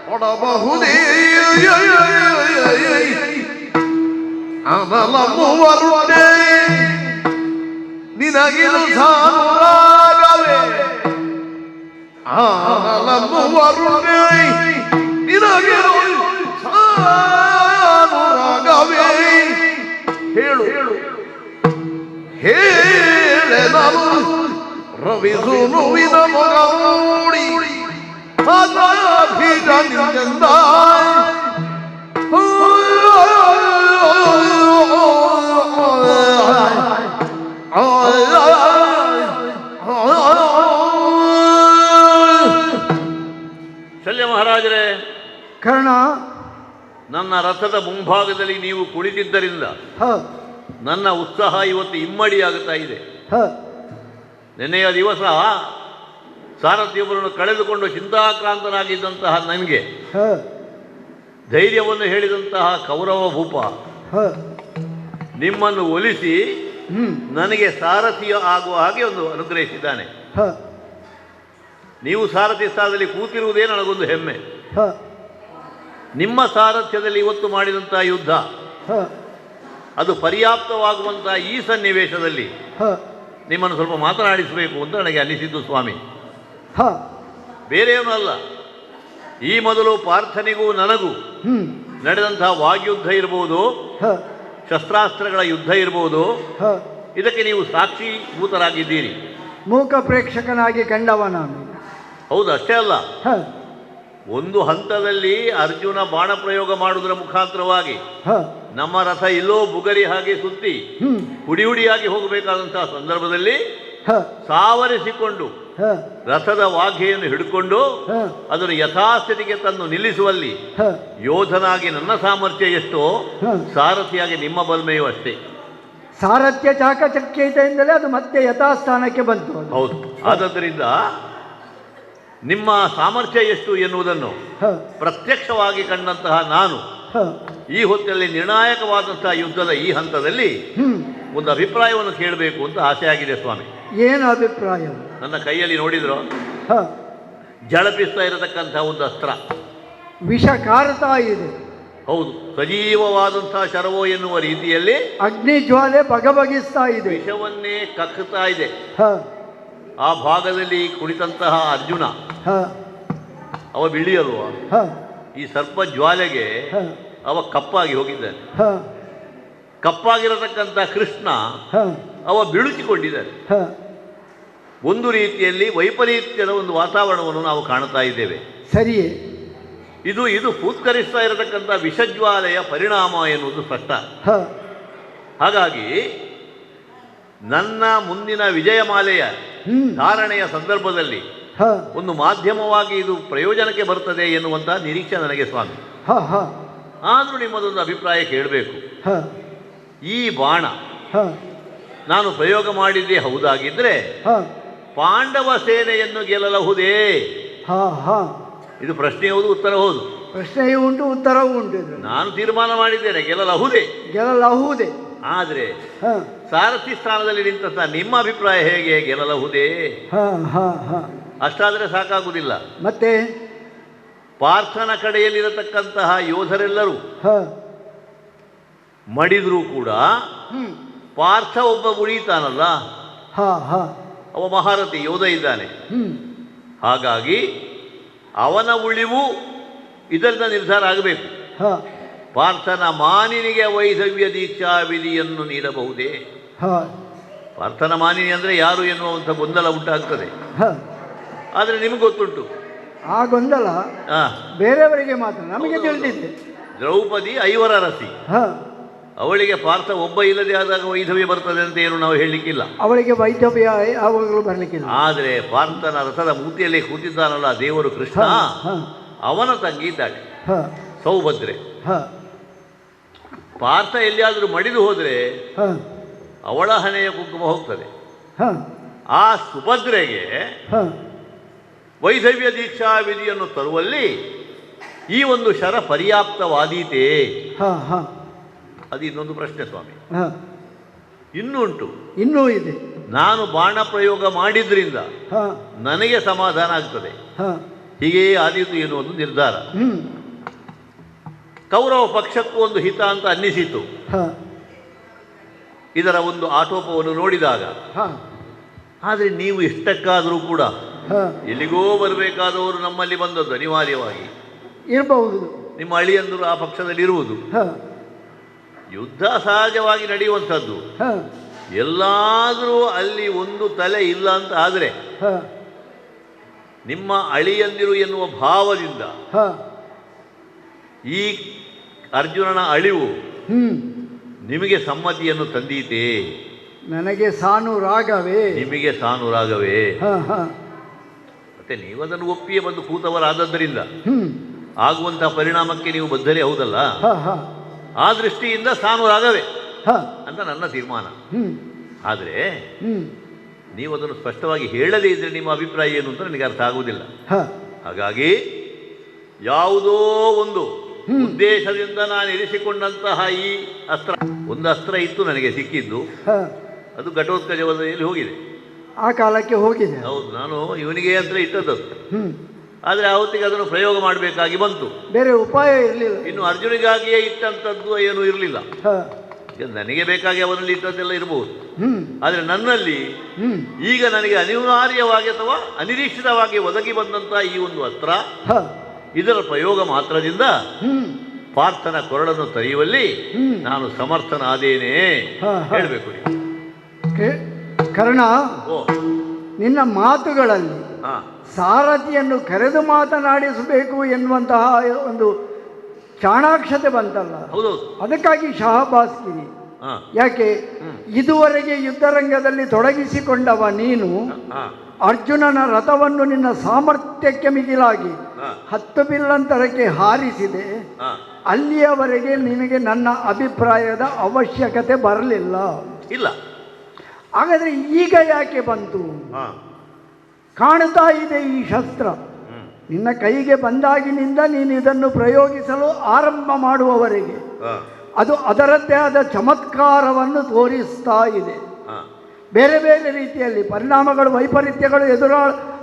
ಕೊಡಬಹುದೇ ಅನಲಮ್ಮುವರುಡೆ ನಿನಗಿದು ಸಾನುರಾಗವೇ ಅನಲಮ್ಮುವರುಡೆ ನಿನಗಿದು ಸಾನುರಾಗವೇ ಹೇಳು ಹೇಳೆ ನಾನು ರವಿಸುನುವಿನ ಮಗ ಮೂಡಿ ಅದಾಭಿಜನಿಂದ ಶಲ್ಯ ಮಹಾರಾಜರೇ, ಕರ್ಣ, ನನ್ನ ರಥದ ಮುಂಭಾಗದಲ್ಲಿ ನೀವು ಕುಳಿತಿದ್ದರಿಂದ ನನ್ನ ಉತ್ಸಾಹ ಇವತ್ತು ಇಮ್ಮಡಿಯಾಗುತ್ತಾ ಇದೆ. ನೆನ್ನೆಯ ದಿವಸ ಸಾರಥಿಯೊಬ್ಬರನ್ನು ಕಳೆದುಕೊಂಡು ಚಿಂತಾಕ್ರಾಂತನಾಗಿದ್ದಂತಹ ನನಗೆ ಧೈರ್ಯವನ್ನು ಹೇಳಿದಂತಹ ಕೌರವ ಭೂಪ ನಿಮ್ಮನ್ನು ಒಲಿಸಿ ನನಗೆ ಸಾರಥಿಯ ಆಗುವ ಹಾಗೆ ಒಂದು ಅನುಗ್ರಹಿಸಿದ್ದಾನೆ. ನೀವು ಸಾರಥಿ ಸ್ಥಾನದಲ್ಲಿ ಕೂತಿರುವುದೇ ನನಗೊಂದು ಹೆಮ್ಮೆ. ನಿಮ್ಮ ಸಾರಥ್ಯದಲ್ಲಿ ಇವತ್ತು ಮಾಡಿದಂತಹ ಯುದ್ಧ ಅದು ಪರ್ಯಾಪ್ತವಾಗುವಂತಹ ಈ ಸನ್ನಿವೇಶದಲ್ಲಿ ನಿಮ್ಮನ್ನು ಸ್ವಲ್ಪ ಮಾತನಾಡಿಸಬೇಕು ಅಂತ ನನಗೆ ಅನಿಸಿದ್ದು ಸ್ವಾಮಿ. ಬೇರೆಯವೂ ಅಲ್ಲ, ಈ ಮೊದಲು ಪಾರ್ಥನಿಗೂ ನನಗೂ ನಡೆದಂತಹ ವಾಗ್ಯುದ್ಧ ಇರಬಹುದು, ಶಸ್ತ್ರಾಸ್ತ್ರಗಳ ಯುದ್ಧ ಇರಬಹುದು, ಇದಕ್ಕೆ ನೀವು ಸಾಕ್ಷೀಭೂತರಾಗಿದ್ದೀರಿ. ಮೂಕ ಪ್ರೇಕ್ಷಕನಾಗಿ ಕಂಡವ ನಾನು. ಹೌದು, ಅಷ್ಟೇ ಅಲ್ಲ, ಒಂದು ಹಂತದಲ್ಲಿ ಅರ್ಜುನ ಬಾಣ ಪ್ರಯೋಗ ಮಾಡುವುದರ ಮುಖಾಂತರವಾಗಿ ನಮ್ಮ ರಥ ಇಲ್ಲೋ ಬುಗರಿ ಹಾಗೆ ಸುತ್ತಿ ಹುಡಿ ಹುಡಿಯಾಗಿ ಹೋಗಬೇಕಾದಂತಹ ಸಂದರ್ಭದಲ್ಲಿ ಸಾವರಿಸಿಕೊಂಡು ರಥದ ವಾಘೆಯನ್ನು ಹಿಡ್ಕೊಂಡು ಅದನ್ನು ಯಥಾಸ್ಥಿತಿಗೆ ತಂದು ನಿಲ್ಲಿಸುವಲ್ಲಿ ಯೋಧನಾಗಿ ನನ್ನ ಸಾಮರ್ಥ್ಯ ಎಷ್ಟೋ, ಸಾರಥಿಯಾಗಿ ನಿಮ್ಮ ಬಲ್ಮೆಯೂ ಅಷ್ಟೇ. ಸಾರಥ್ಯ ಚಾಕಚಕ್ಯತೆಯಿಂದಲೇ ಅದು ಮತ್ತೆ ಯಥಾಸ್ಥಾನಕ್ಕೆ ಬಂತು. ಹೌದು, ಆದ್ದರಿಂದ ನಿಮ್ಮ ಸಾಮರ್ಥ್ಯ ಎಷ್ಟು ಎನ್ನುವುದನ್ನು ಪ್ರತ್ಯಕ್ಷವಾಗಿ ಕಂಡಂತಹ ನಾನು ಈ ಹೊತ್ತಲ್ಲಿ ನಿರ್ಣಾಯಕವಾದಂತಹ ಯುದ್ಧದ ಈ ಹಂತದಲ್ಲಿ ಒಂದು ಅಭಿಪ್ರಾಯವನ್ನು ಕೇಳಬೇಕು ಅಂತ ಆಸೆ ಆಗಿದೆ ಸ್ವಾಮಿ. ಏನು ಅಭಿಪ್ರಾಯ? ನನ್ನ ಕೈಯಲ್ಲಿ ನೋಡಿದ್ರು ಝಳಪಿಸ್ತಾ ಇರತಕ್ಕಂತಹ ಒಂದು ಅಸ್ತ್ರ, ವಿಷ ಕಾರುತ್ತಾ ಇದೆ. ಹೌದು, ಸಜೀವವಾದಂತಹ ಶರವೋ ಎನ್ನುವ ರೀತಿಯಲ್ಲಿ ಅಗ್ನಿ ಜ್ವಾಲೆ ಬಗಬಗಿಸ್ತಾ ಇದೆ, ವಿಷವನ್ನೇ ಕಕ್ಕುತ್ತಾ ಇದೆ. ಆ ಭಾಗದಲ್ಲಿ ಕುಳಿತಂತಹ ಅರ್ಜುನ ಅವ ಬಿಳಿ ಅಲ್ವಾ, ಈ ಸರ್ಪ ಜ್ವಾಲೆಗೆ ಅವ ಕಪ್ಪಾಗಿ ಹೋಗಿದ್ದಾನೆ. ಕಪ್ಪಾಗಿರತಕ್ಕಂಥ ಕೃಷ್ಣ ಅವ ಬಿಳುಚಿಕೊಂಡಿದ್ದಾನೆ. ಒಂದು ರೀತಿಯಲ್ಲಿ ವೈಪರೀತ್ಯದ ಒಂದು ವಾತಾವರಣವನ್ನು ನಾವು ಕಾಣ್ತಾ ಇದ್ದೇವೆ. ಸರಿಯೇ, ಇದು ಫೂತ್ಕರಿಸ್ತಾ ಇರತಕ್ಕಂಥ ವಿಷಜ್ವಾಲೆಯ ಪರಿಣಾಮ ಎನ್ನುವುದು ಸ್ಪಷ್ಟ. ಹಾಗಾಗಿ ನನ್ನ ಮುಂದಿನ ವಿಜಯಮಾಲೆಯ ಧಾರಣೆಯ ಸಂದರ್ಭದಲ್ಲಿ ಒಂದು ಮಾಧ್ಯಮವಾಗಿ ಇದು ಪ್ರಯೋಜನಕ್ಕೆ ಬರ್ತದೆ ಎನ್ನುವಂತಹ ನಿರೀಕ್ಷೆ ನನಗೆ ಸ್ವಾಮಿ. ಆದರೂ ನಿಮ್ಮದೊಂದು ಅಭಿಪ್ರಾಯ ಕೇಳಬೇಕು. ಈ ಬಾಣ ನಾನು ಪ್ರಯೋಗ ಮಾಡಿದ್ದೇ ಹೌದಾಗಿದ್ರೆ ಪಾಂಡವ ಸೇನೆಯನ್ನು ಗೆಲ್ಲಬಹುದೇ? ಇದು ಪ್ರಶ್ನೆ ಹೌದು, ಉತ್ತರ ಹೌದು. ಪ್ರಶ್ನೆಯೂ ಉಂಟು, ಉತ್ತರವೂ ಉಂಟು. ನಾನು ತೀರ್ಮಾನ ಮಾಡಿದ್ದೇನೆ ಗೆಲ್ಲಬಹುದೇ. ಆದರೆ ಸಾರಥಿ ಸ್ಥಾನದಲ್ಲಿ ನಿಂತ ನಿಮ್ಮ ಅಭಿಪ್ರಾಯ ಹೇಗೆ? ಗೆಲ್ಲಬಹುದೇ? ಅಷ್ಟಾದರೆ ಸಾಕಾಗುವುದಿಲ್ಲ. ಮತ್ತೆ ಪಾರ್ಥನ ಕಡೆಯಲ್ಲಿರತಕ್ಕಂತಹ ಯೋಧರೆಲ್ಲರೂ ಮಡಿದರೂ ಕೂಡ ಪಾರ್ಥ ಒಬ್ಬ ಉಳಿತಾನಲ್ಲ, ಅವ ಮಹಾರಥಿ ಯೋಧ ಇದ್ದಾನೆ. ಹಾಗಾಗಿ ಅವನ ಉಳಿವು ಇದರಿಂದ ನಿರ್ಧಾರ ಆಗಬೇಕು. ಪಾರ್ಥನ ಮಾನಿನಿಗೆ ವೈಧವ್ಯ ದೀಕ್ಷಾ ವಿಧಿಯನ್ನು ನೀಡಬಹುದೇ? ಹ ಪಾರ್ಥನ ಮಾನಿನಿ ಅಂದರೆ ಯಾರು ಎನ್ನುವಂಥ ಗೊಂದಲ ಉಂಟಾಗ್ತದೆ. ಹ ಆದರೆ ನಿಮ್ಗೆ ಗೊತ್ತುಂಟು ಆ ಗೊಂದಲ ಆ, ಬೇರೆಯವರಿಗೆ ಮಾತ್ರ, ನಮಗೆ ತಿಳಿದಿದ್ದೆ. ದ್ರೌಪದಿ ಐವರ ರಸಿ, ಹ ಅವಳಿಗೆ ಪಾರ್ಥ ಒಬ್ಬ ಇಲ್ಲದೆ ಆದಾಗ ವೈಧವ್ಯ ಬರ್ತದೆ ಅಂತ ಏನು ನಾವು ಹೇಳಲಿಕ್ಕಿಲ್ಲ. ಅವಳಿಗೆ ವೈದ್ಯವ್ಯ ಯಾವಾಗಲೂ ಬರಲಿಕ್ಕಿಲ್ಲ. ಆದರೆ ಪಾರ್ಥನ ರಥದ ಮೂತಿಯಲ್ಲಿ ಕೂತಿದ್ದಾನಲ್ಲ ದೇವರು ಕೃಷ್ಣ, ಹ ಅವನ ತಂಗಿ ಇದ್ದಾಳೆ ಹ ಸೌಭದ್ರೆ. ಹ ಪಾರ್ಥ ಎಲ್ಲಿಯಾದರೂ ಮಡಿದು ಹೋದರೆ ಹ ಅವಳ ಹಣೆಯ ಕುಂಕುಮ ಹೋಗ್ತದೆ. ಹ ಆ ಸುಭದ್ರೆಗೆ ಹ ವೈಧವ್ಯ ದೀಕ್ಷಾ ವಿಧಿಯನ್ನು ತರುವಲ್ಲಿ ಈ ಒಂದು ಶರ ಪರ್ಯಾಪ್ತವಾದೀತೆ? ಹ ಹ ಅದು ಇನ್ನೊಂದು ಪ್ರಶ್ನೆ ಸ್ವಾಮಿ. ಹ ಇನ್ನುಂಟು. ಇನ್ನೂ ಇದೆ. ನಾನು ಬಾಣ ಪ್ರಯೋಗ ಮಾಡಿದ್ರಿಂದ ಹ ನನಗೆ ಸಮಾಧಾನ ಆಗ್ತದೆ, ಹ ಹೀಗೇ ಆದೀತು ಎನ್ನುವುದು ನಿರ್ಧಾರ. ಕೌರವ ಪಕ್ಷಕ್ಕೂ ಒಂದು ಹಿತ ಅಂತ ಅನ್ನಿಸಿತು. ಹ ಇದರ ಒಂದು ಆಟೋಪವನ್ನು ನೋಡಿದಾಗ. ಹ ಆದರೆ ನೀವು ಇಷ್ಟಕ್ಕಾದರೂ ಕೂಡ ಹ ಎಲ್ಲಿಗೋ ಬರಬೇಕಾದವರು ನಮ್ಮಲ್ಲಿ ಬಂದದ್ದು ಅನಿವಾರ್ಯವಾಗಿ. ಇರಬಹುದು. ನಿಮ್ಮ ಅಳಿಯಂದರು ಆ ಪಕ್ಷದಲ್ಲಿ ಇರುವುದು. ಹ ಯುದ್ಧ ಸಹಜವಾಗಿ ನಡೆಯುವಂಥದ್ದು. ಹ ಎಲ್ಲಾದರೂ ಅಲ್ಲಿ ಒಂದು ತಲೆ ಇಲ್ಲ ಅಂತ ಆದರೆ ಹ ನಿಮ್ಮ ಅಳಿಯಂದಿರು ಎನ್ನುವ ಭಾವದಿಂದ ಹ ಈ ಅರ್ಜುನನ ಅಳಿವು ಹ್ಮ್ ನಿಮಗೆ ಸಮ್ಮತಿಯನ್ನು ತಂದೀತೆ? ನನಗೆ ಸಾನುರಾಗವೇ. ನಿಮಗೆ ಸಾನುರಾಗವೇ? ಹ ಹ ಮತ್ತೆ ನೀವು ಅದನ್ನು ಒಪ್ಪಿಯೇ ಬಂದು ಕೂತವರಾದದ್ದರಿಂದ ಹ್ಮ್ ಆಗುವಂತಹ ಪರಿಣಾಮಕ್ಕೆ ನೀವು ಬದ್ಧರೇ ಹೌದಲ್ಲ. ಹ ಹ ಆ ದೃಷ್ಟಿಯಿಂದ ಸಾನುರಾಗವೇ ಹ ಅಂತ ನನ್ನ ತೀರ್ಮಾನ. ಹ್ಮ್ ಆದರೆ ಹ್ಮ್ ನೀವು ಅದನ್ನು ಸ್ಪಷ್ಟವಾಗಿ ಹೇಳದೇ ಇದ್ದರೆ ನಿಮ್ಮ ಅಭಿಪ್ರಾಯ ಏನು ಅಂತ ನನಗೆ ಅರ್ಥ ಆಗುವುದಿಲ್ಲ. ಹ ಹಾಗಾಗಿ ಯಾವುದೋ ಒಂದು ಉದ್ದೇಶದಿಂದ ನಾನು ಇರಿಸಿಕೊಂಡಂತಹ ಈ ಅಸ್ತ್ರ, ಒಂದು ಅಸ್ತ್ರ ಇತ್ತು ನನಗೆ ಸಿಕ್ಕಿದ್ದು, ಹ ಅದು ಘಟೋತ್ಕಚ ವಧೆಯಲ್ಲಿ ಹೋಗಿದೆ. ಆ ಕಾಲಕ್ಕೆ ಹೋಗಿದೆ. ಹೌದು, ನಾನು ಇವನಿಗೆ ಅಂತ ಇಟ್ಟದ್ದು. ಹ್ಮ್ ಆದರೆ ಆವತ್ತಿಗೆ ಅದನ್ನು ಪ್ರಯೋಗ ಮಾಡಬೇಕಾಗಿ ಬಂತು. ಬೇರೆ ಉಪಾಯ ಇರಲಿಲ್ಲ. ಇನ್ನು ಅರ್ಜುನಿಗಾಗಿಯೇ ಇಟ್ಟಂಥದ್ದು ಏನೂ ಇರಲಿಲ್ಲ. ಹ ಈಗ ನನಗೆ ಬೇಕಾಗಿ ಅವನಲ್ಲಿ ಇಟ್ಟದ್ದೆಲ್ಲ ಇರಬಹುದು. ಹ್ಮ್ ಆದರೆ ನನ್ನಲ್ಲಿ ಹ್ಮ್ ಈಗ ನನಗೆ ಅನಿವಾರ್ಯವಾಗಿ ಅಥವಾ ಅನಿರೀಕ್ಷಿತವಾಗಿ ಒದಗಿ ಬಂದಂತಹ ಈ ಒಂದು ಅಸ್ತ್ರ, ಹ ಇದರ ಪ್ರಯೋಗ ಮಾತ್ರದಿಂದ ಹ್ಮ್ ಪಾರ್ಥನ ಕೊರಳನ್ನು ತರೆಯುವಲ್ಲಿ ಹ್ಮ್. ನಾನು ಸಮರ್ಥನಾದೇನೆ ಹ, ಹ. ಹೇಳಬೇಕು ನೀವು. ಕರ್ಣ, ಓ ನಿನ್ನ ಮಾತುಗಳಲ್ಲಿ ಹಾ, ಸಾರಥಿಯನ್ನು ಕರೆದು ಮಾತನಾಡಿಸಬೇಕು ಎನ್ನುವಂತಹ ಒಂದು ಚಾಣಾಕ್ಷತೆ ಬಂತಲ್ಲ, ಹೌದೌದು. ಅದಕ್ಕಾಗಿ ಶಹಬಾಸ್ಗಿರಿ. ಹಾ, ಯಾಕೆ ಇದುವರೆಗೆ ಯುದ್ಧರಂಗದಲ್ಲಿ ತೊಡಗಿಸಿಕೊಂಡವ ನೀನು ಹಾ, ಅರ್ಜುನನ ರಥವನ್ನು ನಿನ್ನ ಸಾಮರ್ಥ್ಯಕ್ಕೆ ಮಿಗಿಲಾಗಿ ಹಾ, 10 ಬಿಲ್ಲಂತರಕ್ಕೆ ಹಾರಿಸಿದೆ. ಹಾ. ಅಲ್ಲಿಯವರೆಗೆ ನಿನಗೆ ನನ್ನ ಅಭಿಪ್ರಾಯದ ಅವಶ್ಯಕತೆ ಬರಲಿಲ್ಲ. ಇಲ್ಲ. ಹಾಗಾದರೆ ಈಗ ಯಾಕೆ ಬಂತು? ಹಾ, ಕಾಣ್ತಾ ಇದೆ ಈ ಶಸ್ತ್ರ ನಿನ್ನ ಕೈಗೆ ಬಂದಾಗಿನಿಂದ ನೀನು ಇದನ್ನು ಪ್ರಯೋಗಿಸಲು ಆರಂಭ ಮಾಡುವವರೆಗೆ ಹಾ, ಅದು ಅದರದ್ದೇ ಆದ ಚಮತ್ಕಾರವನ್ನು ತೋರಿಸ್ತಾ ಇದೆ. ಹಾ. ಬೇರೆ ಬೇರೆ ರೀತಿಯಲ್ಲಿ ಪರಿಣಾಮಗಳು, ವೈಪರೀತ್ಯಗಳು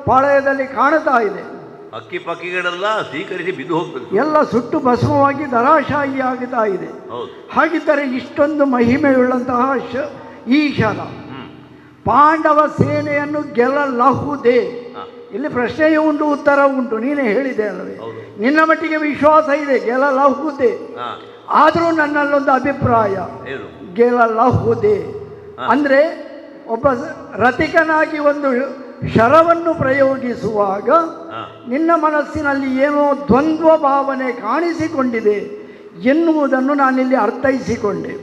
ಪಾಳಯದಲ್ಲಿ ಕಾಣ್ತಾ ಇದೆ. ಅಕ್ಕಿ ಪಕ್ಕಿಗಳೆಲ್ಲ ಸ್ವೀಕರಿಸಿ ಬಿದ್ದು ಹೋಗ್ತದೆ. ಎಲ್ಲ ಸುಟ್ಟು ಭಸ್ಮವಾಗಿ ಧರಾಶಾಹಿ ಆಗ್ತಾ ಇದೆ. ಹೌದು. ಹಾಗಿದ್ದರೆ ಇಷ್ಟೊಂದು ಮಹಿಮೆಯುಳ್ಳಂತಹ ಈ ಶರ ಪಾಂಡವ ಸೇನೆಯನ್ನು ಗೆಲ್ಲಬಹುದೇ? ಇಲ್ಲಿ ಪ್ರಶ್ನೆಯೂ ಉಂಟು, ಉತ್ತರ ಉಂಟು. ನೀನೇ ಹೇಳಿದೆ ಅಲ್ಲವೇ, ಹೌದು. ನಿನ್ನ ಮಟ್ಟಿಗೆ ವಿಶ್ವಾಸ ಇದೆ ಗೆಲ್ಲಬಹುದೇ. ಹಾ, ಆದರೂ ನನ್ನಲ್ಲೊಂದು ಅಭಿಪ್ರಾಯ, ಏನು? ಗೆಲ್ಲಬಹುದೇ ಅಂದರೆ ಒಬ್ಬ ರಥಿಕನಾಗಿ ಒಂದು ಶರವನ್ನು ಪ್ರಯೋಗಿಸುವಾಗ ಹಾ, ನಿನ್ನ ಮನಸ್ಸಿನಲ್ಲಿ ಏನೋ ದ್ವಂದ್ವ ಭಾವನೆ ಕಾಣಿಸಿಕೊಂಡಿದೆ ಎನ್ನುವುದನ್ನು ನಾನಿಲ್ಲಿ ಅರ್ಥೈಸಿಕೊಂಡೆ.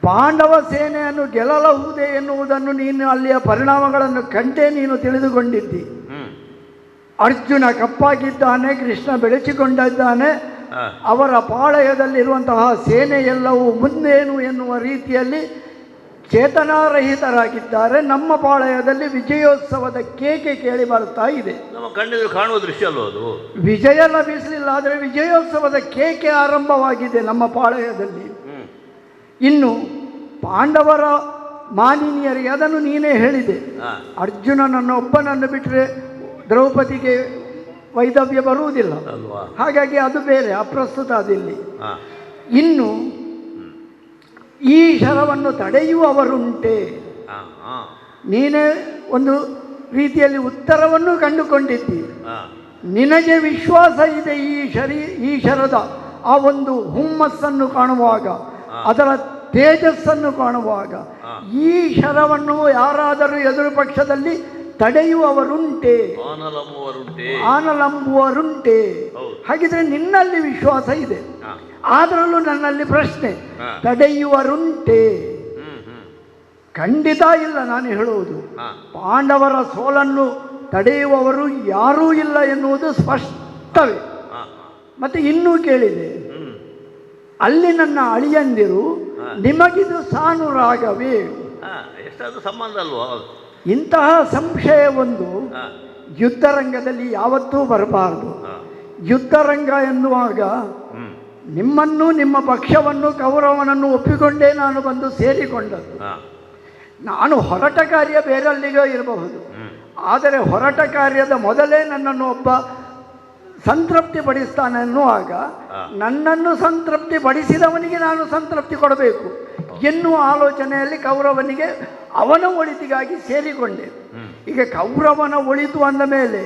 ಪಾಂಡವ ಸೇನೆಯನ್ನು ಗೆಲ್ಲಬಹುದೇ ಎನ್ನುವುದನ್ನು ನೀನು ಅಲ್ಲಿಯ ಪರಿಣಾಮಗಳನ್ನು ಕಂಡೇ ನೀನು ತಿಳಿದುಕೊಂಡಿದ್ದಿ. ಅರ್ಜುನ ಕಪ್ಪಾಗಿದ್ದಾನೆ, ಕೃಷ್ಣ ಬೆಳೆಸಿಕೊಂಡಿದ್ದಾನೆ, ಅವರ ಪಾಳಯದಲ್ಲಿರುವಂತಹ ಸೇನೆ ಎಲ್ಲವೂ ಮುಂದೇನು ಎನ್ನುವ ರೀತಿಯಲ್ಲಿ ಚೇತನಾರಹಿತರಾಗಿದ್ದಾರೆ. ನಮ್ಮ ಪಾಳಯದಲ್ಲಿ ವಿಜಯೋತ್ಸವದ ಕೇಕೆ ಕೇಳಿ ಬರ್ತಾ ಇದೆ. ನಮ್ಮ ಕಣ್ಣೆದುರು ಕಾಣುವ ದೃಶ್ಯ ಅಲ್ವ ಅದು. ವಿಜಯ ಲಭಿಸಲಿಲ್ಲ, ಆದರೆ ವಿಜಯೋತ್ಸವದ ಕೇಕೆ ಆರಂಭವಾಗಿದೆ ನಮ್ಮ ಪಾಳಯದಲ್ಲಿ. ಇನ್ನು ಪಾಂಡವರ ಮಾನಿನಿಯರಿಗೆ ಅದನ್ನು ನೀನೇ ಹೇಳಿದೆ. ಅರ್ಜುನನನ್ನು ಒಬ್ಬನನ್ನು ಬಿಟ್ಟರೆ ದ್ರೌಪದಿಗೆ ವೈದವ್ಯ ಬರುವುದಿಲ್ಲ, ಹಾಗಾಗಿ ಅದು ಬೇರೆ, ಅಪ್ರಸ್ತುತ ಅದಿಲ್ಲಿ. ಇನ್ನು ಈ ಶರವನ್ನು ತಡೆಯುವವರುಂಟೆ? ನೀನೇ ಒಂದು ರೀತಿಯಲ್ಲಿ ಉತ್ತರವನ್ನು ಕಂಡುಕೊಂಡಿದ್ದಿ. ನಿನಗೆ ವಿಶ್ವಾಸ ಇದೆ ಈ ಶರದ ಆ ಒಂದು ಹುಮ್ಮಸ್ಸನ್ನು ಕಾಣುವಾಗ, ಅದರ ತೇಜಸ್ಸನ್ನು ಕಾಣುವಾಗ ಈ ಶರವನ್ನು ಯಾರಾದರೂ ಎದುರು ಪಕ್ಷದಲ್ಲಿ ತಡೆಯುವವರುಂಟೆ, ಆನಲಂಬುವರುಂಟೆ. ಹಾಗಿದ್ರೆ ನಿನ್ನಲ್ಲಿ ವಿಶ್ವಾಸ ಇದೆ, ಆದರಲ್ಲೂ ನನ್ನಲ್ಲಿ ಪ್ರಶ್ನೆ, ತಡೆಯುವರುಂಟೆ? ಖಂಡಿತ ಇಲ್ಲ. ನಾನು ಹೇಳುವುದು ಪಾಂಡವರ ಸೋಲನ್ನು ತಡೆಯುವವರು ಯಾರೂ ಇಲ್ಲ ಎನ್ನುವುದು ಸ್ಪಷ್ಟವೇ. ಮತ್ತೆ ಇನ್ನೂ ಕೇಳಿದೆ, ಅಲ್ಲಿ ನನ್ನ ಅಳಿಯಂದಿರು ನಿಮಗಿದು ಸಾನುರಾಗವೇ? ಎಷ್ಟಾದ್ರೂ ಸಂಬಂಧ ಅಲ್ವಾ? ಇಂತಹ ಸಂಶಯವೊಂದು ಯುದ್ಧರಂಗದಲ್ಲಿ ಯಾವತ್ತೂ ಬರಬಾರದು. ಯುದ್ಧರಂಗ ಎನ್ನುವಾಗ ನಿಮ್ಮನ್ನು, ನಿಮ್ಮ ಪಕ್ಷವನ್ನು, ಕೌರವನನ್ನು ಒಪ್ಪಿಕೊಂಡೇ ನಾನು ಬಂದು ಸೇರಿಕೊಂಡದ್ದು. ನಾನು ಹೊರಟ ಕಾರ್ಯ ಬೇರೆಲ್ಲಿಗೋ ಇರಬಹುದು, ಆದರೆ ಹೊರಟ ಕಾರ್ಯದ ಮೊದಲೇ ನನ್ನನ್ನು ಒಬ್ಬ ಸಂತೃಪ್ತಿ ಪಡಿಸ್ತಾನೆ ಎನ್ನುವಾಗ ನನ್ನನ್ನು ಸಂತೃಪ್ತಿ ಪಡಿಸಿದವನಿಗೆ ನಾನು ಸಂತೃಪ್ತಿ ಕೊಡಬೇಕು ಎನ್ನುವ ಆಲೋಚನೆಯಲ್ಲಿ ಕೌರವನಿಗೆ ಅವನ ಒಳಿತಿಗಾಗಿ ಸೇರಿಕೊಂಡೆ. ಈಗ ಕೌರವನ ಒಳಿತು ಅಂದ ಮೇಲೆ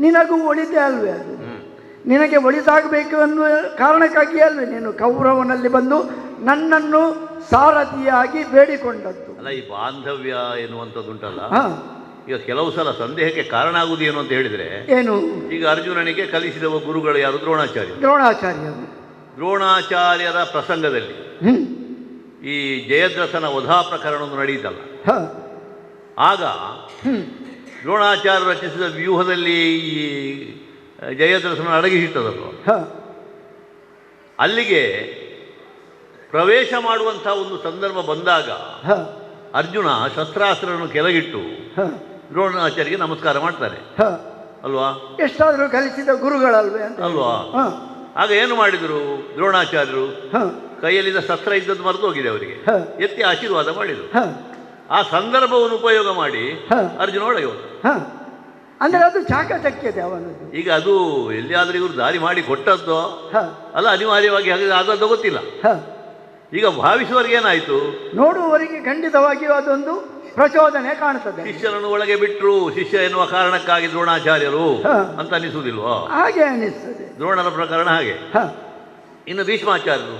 ನಿನಗೂ ಒಳಿತೆ ಅಲ್ವೇ? ಅದು ನಿನಗೆ ಒಳಿತಾಗಬೇಕು ಎನ್ನುವ ಕಾರಣಕ್ಕಾಗಿ ಅಲ್ವೇ ನೀನು ಕೌರವನಲ್ಲಿ ಬಂದು ನನ್ನನ್ನು ಸಾರಥಿಯಾಗಿ ಬೇಡಿಕೊಂಡದ್ದು? ಅಲ್ಲ, ಈ ಬಾಂಧವ್ಯ ಎನ್ನುವಂಥದ್ದುಂಟಲ್ಲ, ಈಗ ಕೆಲವು ಸಲ ಸಂದೇಹಕ್ಕೆ ಕಾರಣ ಆಗುವುದು ಏನು ಅಂತ ಹೇಳಿದರೆ, ಏನು? ಈಗ ಅರ್ಜುನನಿಗೆ ಕಲಿಸಿದವ ಗುರುಗಳು ಯಾರು? ದ್ರೋಣಾಚಾರ್ಯರ ಪ್ರಸಂಗದಲ್ಲಿ ಈ ಜಯದ್ರಥನ ವಧಾ ಪ್ರಕರಣವನ್ನು ನಡೆಯಿತಲ್ಲ, ಆಗ ದ್ರೋಣಾಚಾರ್ಯ ರಚಿಸಿದ ವ್ಯೂಹದಲ್ಲಿ ಈ ಜಯದ್ರಥನ ಅಡಗಿಸಿಟ್ಟದಲ್ವ, ಅಲ್ಲಿಗೆ ಪ್ರವೇಶ ಮಾಡುವಂಥ ಒಂದು ಸಂದರ್ಭ ಬಂದಾಗ ಅರ್ಜುನ ಶಸ್ತ್ರಾಸ್ತ್ರವನ್ನು ಕೆಳಗಿಟ್ಟು ದ್ರೋಣಾಚಾರ್ಯಗೆ ನಮಸ್ಕಾರ ಮಾಡ್ತಾರೆ ಅಲ್ವಾ? ಎಷ್ಟಾದರೂ ಕಲಿಸಿದ ಗುರುಗಳಲ್ವೇ ಅಲ್ವಾ? ಆಗ ಏನು ಮಾಡಿದರು ದ್ರೋಣಾಚಾರ್ಯರು? ಕೈಯಲ್ಲಿದ್ದ ಶಸ್ತ್ರ ಇದ್ದದ್ದು ಮರೆತು ಹೋಗಿದೆ ಅವರಿಗೆ, ಎತ್ತಿ ಆಶೀರ್ವಾದ ಮಾಡಿದರು. ಆ ಸಂದರ್ಭವನ್ನು ಉಪಯೋಗ ಮಾಡಿ ಅರ್ಜುನ ಒಳಗೆ ಹೋದ. ಅಂದ್ರೆ ಅದು ಚಾಕಚಕ್ಯತೆ ಅವನದ್ದು. ಈಗ ಅದು ಎಲ್ಲಿಯಾದ್ರೂ ಇವರು ದಾರಿ ಮಾಡಿ ಕೊಟ್ಟದ್ದೋ ಅಲ್ಲ ಅನಿವಾರ್ಯವಾಗಿ ಹಾಗೆ ಆದದ್ದು ಗೊತ್ತಿಲ್ಲ. ಈಗ ಭಾವಿಸುವವರಿಗೆ ಏನಾಯ್ತು? ನೋಡುವವರಿಗೆ ಖಂಡಿತವಾಗಿಯೂ ಅದೊಂದು ಪ್ರಚೋದನೆ ಕಾಣುತ್ತದೆ. ಶಿಷ್ಯರನ್ನು ಒಳಗೆ ಬಿಟ್ಟರು, ಶಿಷ್ಯ ಎನ್ನುವ ಕಾರಣಕ್ಕಾಗಿ ದ್ರೋಣಾಚಾರ್ಯರು ಅಂತ ಅನಿಸುವುದಿಲ್ವಾ? ಹಾಗೆ ಅನಿಸ್ತದೆ. ದ್ರೋಣರ ಪ್ರಕರಣ ಹಾಗೆ. ಇನ್ನು ಭೀಷ್ಮಾಚಾರ್ಯರು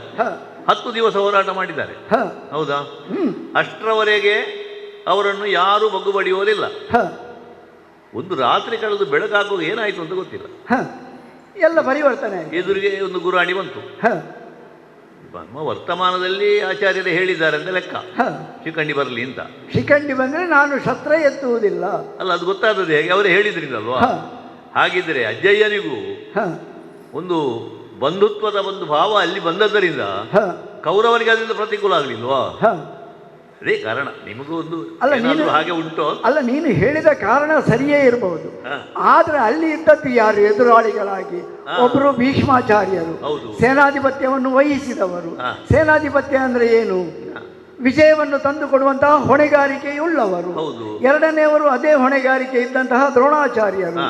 10 ದಿವಸ ಹೋರಾಟ ಮಾಡಿದ್ದಾರೆ, ಹೌದಾ? ಅಷ್ಟರವರೆಗೆ ಅವರನ್ನು ಯಾರೂ ಬಗ್ಗು ಬಡಿಯೋದಿಲ್ಲ. ಒಂದು ರಾತ್ರಿ ಕಳೆದು ಬೆಳಕಾಗುವಾಗ ಏನಾಯ್ತು ಅಂತ ಗೊತ್ತಿಲ್ಲ, ಎಲ್ಲ ಪರಿವರ್ತನೆ. ಎದುರಿಗೆ ಒಂದು ಗುರಾಣಿ ಬಂತು. ನಮ್ಮ ವರ್ತಮಾನದಲ್ಲಿ ಆಚಾರ್ಯರು ಹೇಳಿದ್ದಾರೆ ಅಂತ ಲೆಕ್ಕ, ಶಿಖಂಡಿ ಬರಲಿ ಅಂತ. ಶಿಖಂಡಿ ಬಂದ್ರೆ ನಾನು ಶಸ್ತ್ರ ಎತ್ತುವುದಿಲ್ಲ ಅಲ್ಲ, ಅದು ಗೊತ್ತಾದದ್ದು ಹೇಗೆ? ಅವರು ಹೇಳಿದ್ರಿಂದಲ್ವಾ? ಹಾಗಿದ್ರೆ ಅಜ್ಜಯ್ಯನಿಗೂ ಒಂದು ಬಂಧುತ್ವದ ಒಂದು ಭಾವ ಅಲ್ಲಿ ಬಂದದ್ದರಿಂದ ಕೌರವನಿಗೆ ಅದರಿಂದ ಪ್ರತಿಕೂಲ ಆಗಲಿಲ್ವಾ? ಅದೇ ಕಾರಣ. ನಿಮಗೂ ಒಂದು ಹಾಗೆ ಉಂಟು ಅಲ್ಲ, ನೀನು ಹೇಳಿದ ಕಾರಣ ಸರಿಯೇ ಇರಬಹುದು. ಆದ್ರೆ ಅಲ್ಲಿ ಇದ್ದದ್ದು ಯಾರು ಎದುರಾಳಿಗಳಾಗಿ? ಒಬ್ರು ಭೀಷ್ಮಾಚಾರ್ಯರು, ಸೇನಾಧಿಪತ್ಯವನ್ನು ವಹಿಸಿದವರು. ಸೇನಾಧಿಪತ್ಯ ಅಂದ್ರೆ ಏನು? ವಿಜಯವನ್ನು ತಂದು ಕೊಡುವಂತಹ ಹೊಣೆಗಾರಿಕೆಯುಳ್ಳವರು. ಎರಡನೆಯವರು ಅದೇ ಹೊಣೆಗಾರಿಕೆ ಇದ್ದಂತಹ ದ್ರೋಣಾಚಾರ್ಯರು.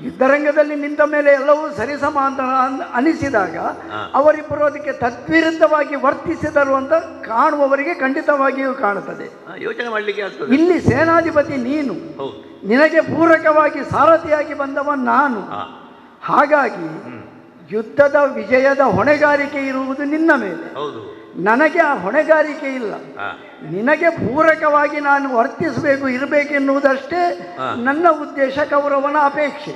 ಯುದ್ಧರಂಗದಲ್ಲಿ ನಿಂತ ಮೇಲೆ ಎಲ್ಲವೂ ಸರಿಸಮಾಂತರ ಅನಿಸಿದಾಗ ಅವರಿಬ್ಬರು ಅದಕ್ಕೆ ತದ್ವಿರುದ್ಧವಾಗಿ ವರ್ತಿಸಿದರು ಅಂತ ಕಾಣುವವರಿಗೆ ಖಂಡಿತವಾಗಿಯೂ ಕಾಣುತ್ತದೆ. ಯೋಚನೆ ಮಾಡಲಿಕ್ಕೆ ಆಗ್ತದೆ. ಇಲ್ಲಿ ಸೇನಾಧಿಪತಿ ನೀನು, ನಿನಗೆ ಪೂರಕವಾಗಿ ಸಾರಥಿಯಾಗಿ ಬಂದವ ನಾನು. ಹಾಗಾಗಿ ಯುದ್ಧದ ವಿಜಯದ ಹೊಣೆಗಾರಿಕೆ ಇರುವುದು ನಿನ್ನ ಮೇಲೆ. ನನಗೆ ಆ ಹೊಣೆಗಾರಿಕೆ ಇಲ್ಲ. ನಿನಗೆ ಪೂರಕವಾಗಿ ನಾನು ವರ್ತಿಸಬೇಕು, ಇರಬೇಕೆನ್ನುವುದಷ್ಟೇ ನನ್ನ ಉದ್ದೇಶ, ಕೌರವನ ಅಪೇಕ್ಷೆ.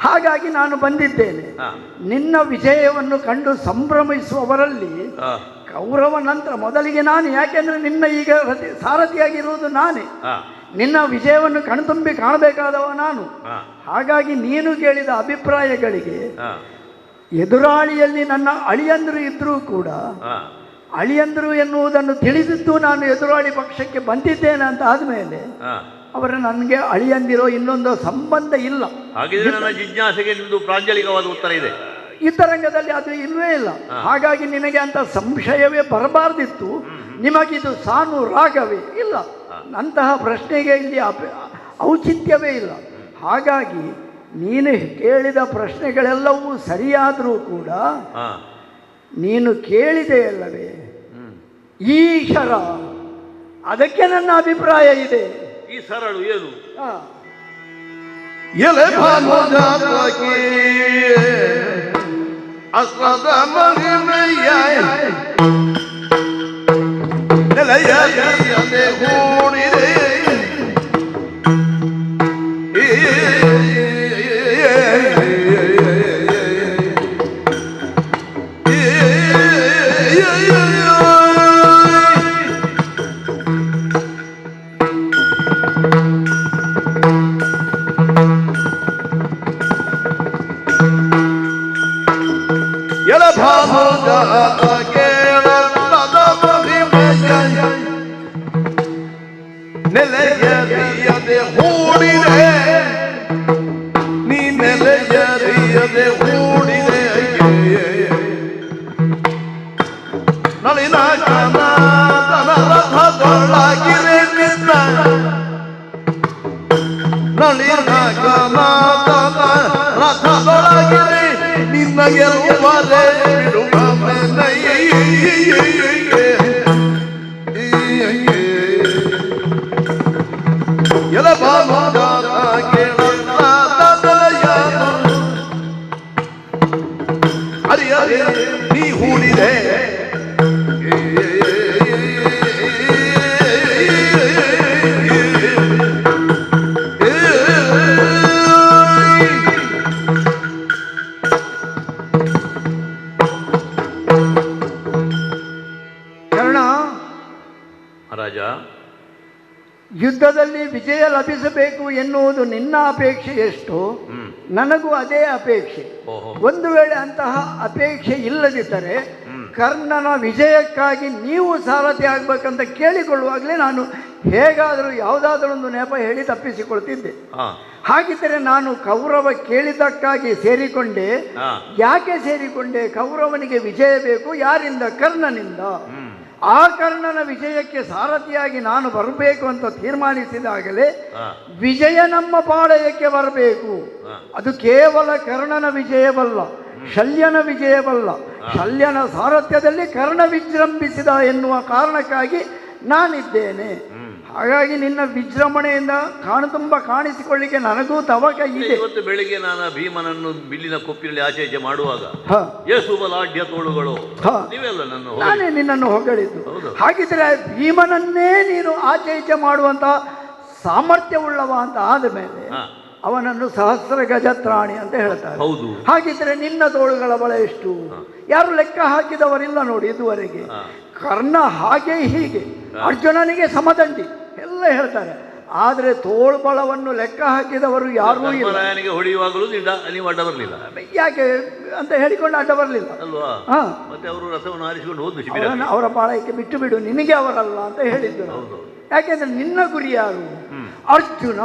ಹಾಗಾಗಿ ನಾನು ಬಂದಿದ್ದೇನೆ. ನಿನ್ನ ವಿಜಯವನ್ನು ಕಂಡು ಸಂಭ್ರಮಿಸುವವರಲ್ಲಿ ಕೌರವ ನಂತರ ಮೊದಲಿಗೆ ನಾನು. ಯಾಕೆಂದ್ರೆ ನಿನ್ನ ಈಗ ಸಾರಥಿಯಾಗಿರುವುದು ನಾನೇ. ನಿನ್ನ ವಿಜಯವನ್ನು ಕಣ್ತುಂಬಿ ಕಾಣಬೇಕಾದವ ನಾನು. ಹಾಗಾಗಿ ನೀನು ಕೇಳಿದ ಅಭಿಪ್ರಾಯಗಳಿಗೆ ಎದುರಾಳಿಯಲ್ಲಿ ನನ್ನ ಅಳಿಯಂದರು ಇದ್ರೂ ಕೂಡ ಅಳಿಯಂದರು ಎನ್ನುವುದನ್ನು ತಿಳಿದಿದ್ದು ನಾನು ಎದುರಾಳಿ ಪಕ್ಷಕ್ಕೆ ಬಂದಿದ್ದೇನೆ ಅಂತ ಆದಮೇಲೆ ಅವರ ನನಗೆ ಅಳಿಯಂದಿರೋ ಇನ್ನೊಂದು ಸಂಬಂಧ ಇಲ್ಲ. ಹಾಗಿದ್ರೆ ನನ್ನ ಜಿಜ್ಞಾಸೆಗೆ ನಿಮ್ಮದು ಪ್ರಾಂಜಲಿಕವಾದ ಉತ್ತರ ಇದೆ. ಯುದ್ಧರಂಗದಲ್ಲಿ ಅದು ಇಲ್ವೇ ಇಲ್ಲ. ಹಾಗಾಗಿ ನಿನಗೆ ಅಂತ ಸಂಶಯವೇ ಬರಬಾರ್ದಿತ್ತು. ನಿಮಗಿದು ಸಾನುರಾಗವೇ ಇಲ್ಲ, ಅಂತಹ ಪ್ರಶ್ನೆಗೆ ಇಲ್ಲಿ ಔಚಿತ್ಯವೇ ಇಲ್ಲ. ಹಾಗಾಗಿ ನೀನು ಕೇಳಿದ ಪ್ರಶ್ನೆಗಳೆಲ್ಲವೂ ಸರಿಯಾದರೂ ಕೂಡ ನೀನು ಕೇಳಿದೆ ಅಲ್ಲವೇ ಈಶ್ವರ, ಅದಕ್ಕೆ ನನ್ನ ಅಭಿಪ್ರಾಯ ಇದೆ. ಈ ಸರಳು ಏನು? ಎಲೆ ಭಾನುಜಾತಕಿ ಅಸ್ತ್ರದ ಮಹಿಮೆಯ ನೆಲೆಯದೆ ಹೂಡಿದೆ ನೆಲೆಯರಿಯದೆ ಹೂಡಿದೆ ನೀ ನೆಲೆಯರಿಯದೆ ಹೂಡಿದೆ ನಳಿನ ಕನತನ ರಥದೊಳಗಿರೆ ನಿನ್ನ ನಳಿನ ಕನತನ ರಥದೊಳಗಿರೆ ನಿನ್ನ ಗೆಲುವರೆ ಬಿಡುವ ನೀ ಹೂಡಿದೆ ಕರ್ಣ, ರಾಜ, ಯುದ್ಧದಲ್ಲಿ ವಿಜಯ ಲಭಿಸಬೇಕು ಎನ್ನುವುದು ನಿನ್ನ ಅಪೇಕ್ಷೆ ಎಷ್ಟು, ನನಗೂ ಅದೇ ಅಪೇಕ್ಷೆ. ಒಂದು ವೇಳೆ ಅಂತಹ ಅಪೇಕ್ಷೆ ಇಲ್ಲದಿದ್ದರೆ ಕರ್ಣನ ವಿಜಯಕ್ಕಾಗಿ ನೀವು ಸಾರಥಿ ಆಗ್ಬೇಕಂತ ಕೇಳಿಕೊಳ್ಳುವಾಗಲೇ ನಾನು ಹೇಗಾದರೂ ಯಾವುದಾದ್ರೂ ಒಂದು ನೆಪ ಹೇಳಿ ತಪ್ಪಿಸಿಕೊಳ್ತಿದ್ದೆ. ಹಾಗಿದ್ದರೆ ನಾನು ಕೌರವ ಕೇಳಿದ್ದಕ್ಕಾಗಿ ಸೇರಿಕೊಂಡೆ. ಯಾಕೆ ಸೇರಿಕೊಂಡೆ? ಕೌರವನಿಗೆ ವಿಜಯ ಬೇಕು. ಯಾರಿಂದ? ಕರ್ಣನಿಂದ. ಆ ಕರ್ಣನ ವಿಜಯಕ್ಕೆ ಸಾರಥಿಯಾಗಿ ನಾನು ಬರಬೇಕು ಅಂತ ತೀರ್ಮಾನಿಸಿದಾಗಲೇ ವಿಜಯ ನಮ್ಮ ಪಾಳಯಕ್ಕೆ ಬರಬೇಕು. ಅದು ಕೇವಲ ಕರ್ಣನ ವಿಜಯವಲ್ಲ, ಶಲ್ಯನ ವಿಜಯವಲ್ಲ. ಶಲ್ಯನ ಸಾರಥ್ಯದಲ್ಲಿ ಕರ್ಣ ವಿಜೃಂಭಿಸಿದ ಎನ್ನುವ ಕಾರಣಕ್ಕಾಗಿ ನಾನಿದ್ದೇನೆ. ಹಾಗಾಗಿ ನಿನ್ನ ವಿಜೃಂಭಣೆಯಿಂದ ತುಂಬ ಕಾಣಿಸಿಕೊಳ್ಳಿಕ್ಕೆ ನನಗೂ ತವಕ ಇದೆ. ಇವತ್ತು ಬೆಳಿಗ್ಗೆ ನಾನು ಭೀಮನನ್ನು ಬಿಲ್ಲಿನ ಕೊಪ್ಪಿನಲ್ಲಿ ಆಚೆ ಈಚೆ ಮಾಡುವಾಗ ಸುಬಲಾಢ್ಯ ತೋಳುಗಳು ನೀವೆಲ್ಲ ನಾನೇ ನಿನ್ನನ್ನು ಹೊಗಳಿದ್ದು. ಹಾಗಿದ್ರೆ ಭೀಮನನ್ನೇ ನೀನು ಆಚೆ ಈಚೆ ಮಾಡುವಂತಹ ಸಾಮರ್ಥ್ಯವುಳ್ಳವ ಅಂತ ಆದ ಮೇಲೆ ಅವನನ್ನು ಸಹಸ್ರ ಗಜತ್ರಾಣಿ ಅಂತ ಹೇಳ್ತಾರೆ. ಹಾಗಿದ್ರೆ ನಿನ್ನ ತೋಳುಗಳ ಬಲ ಎಷ್ಟು? ಯಾರು ಲೆಕ್ಕ ಹಾಕಿದವರಿಲ್ಲ ನೋಡಿ ಇದುವರೆಗೆ. ಕರ್ಣ ಹಾಗೆ ಹೀಗೆ, ಅರ್ಜುನನಿಗೆ ಸಮದಂಡಿ ಎಲ್ಲ ಹೇಳ್ತಾರೆ. ಆದರೆ ತೋಳು ಬಲವನ್ನು ಲೆಕ್ಕ ಹಾಕಿದವರು ಯಾರೂ ಇಲ್ಲ. ಹೊಡೆಯುವಾಗಲೂ ನೀವು ಅಡ್ಡ ಬರಲಿಲ್ಲ. ಯಾಕೆ ಅಂತ ಹೇಳಿಕೊಂಡು ಅಡ್ಡ ಬರಲಿಲ್ಲ ಅಲ್ವಾ? ಮತ್ತೆ ಅವರು ರಸವನ್ನು ಆರಿಸಿಕೊಂಡು ಹೋದ್ರು. ಅವರ ಪಾಳಯಕ್ಕೆ ಬಿಟ್ಟು ಬಿಡು, ನಿನಗೆ ಅವರಲ್ಲ ಅಂತ ಹೇಳಿದ್ದು. ಯಾಕೆಂದ್ರೆ ನಿನ್ನ ಗುರಿ ಯಾರು? ಅರ್ಜುನ.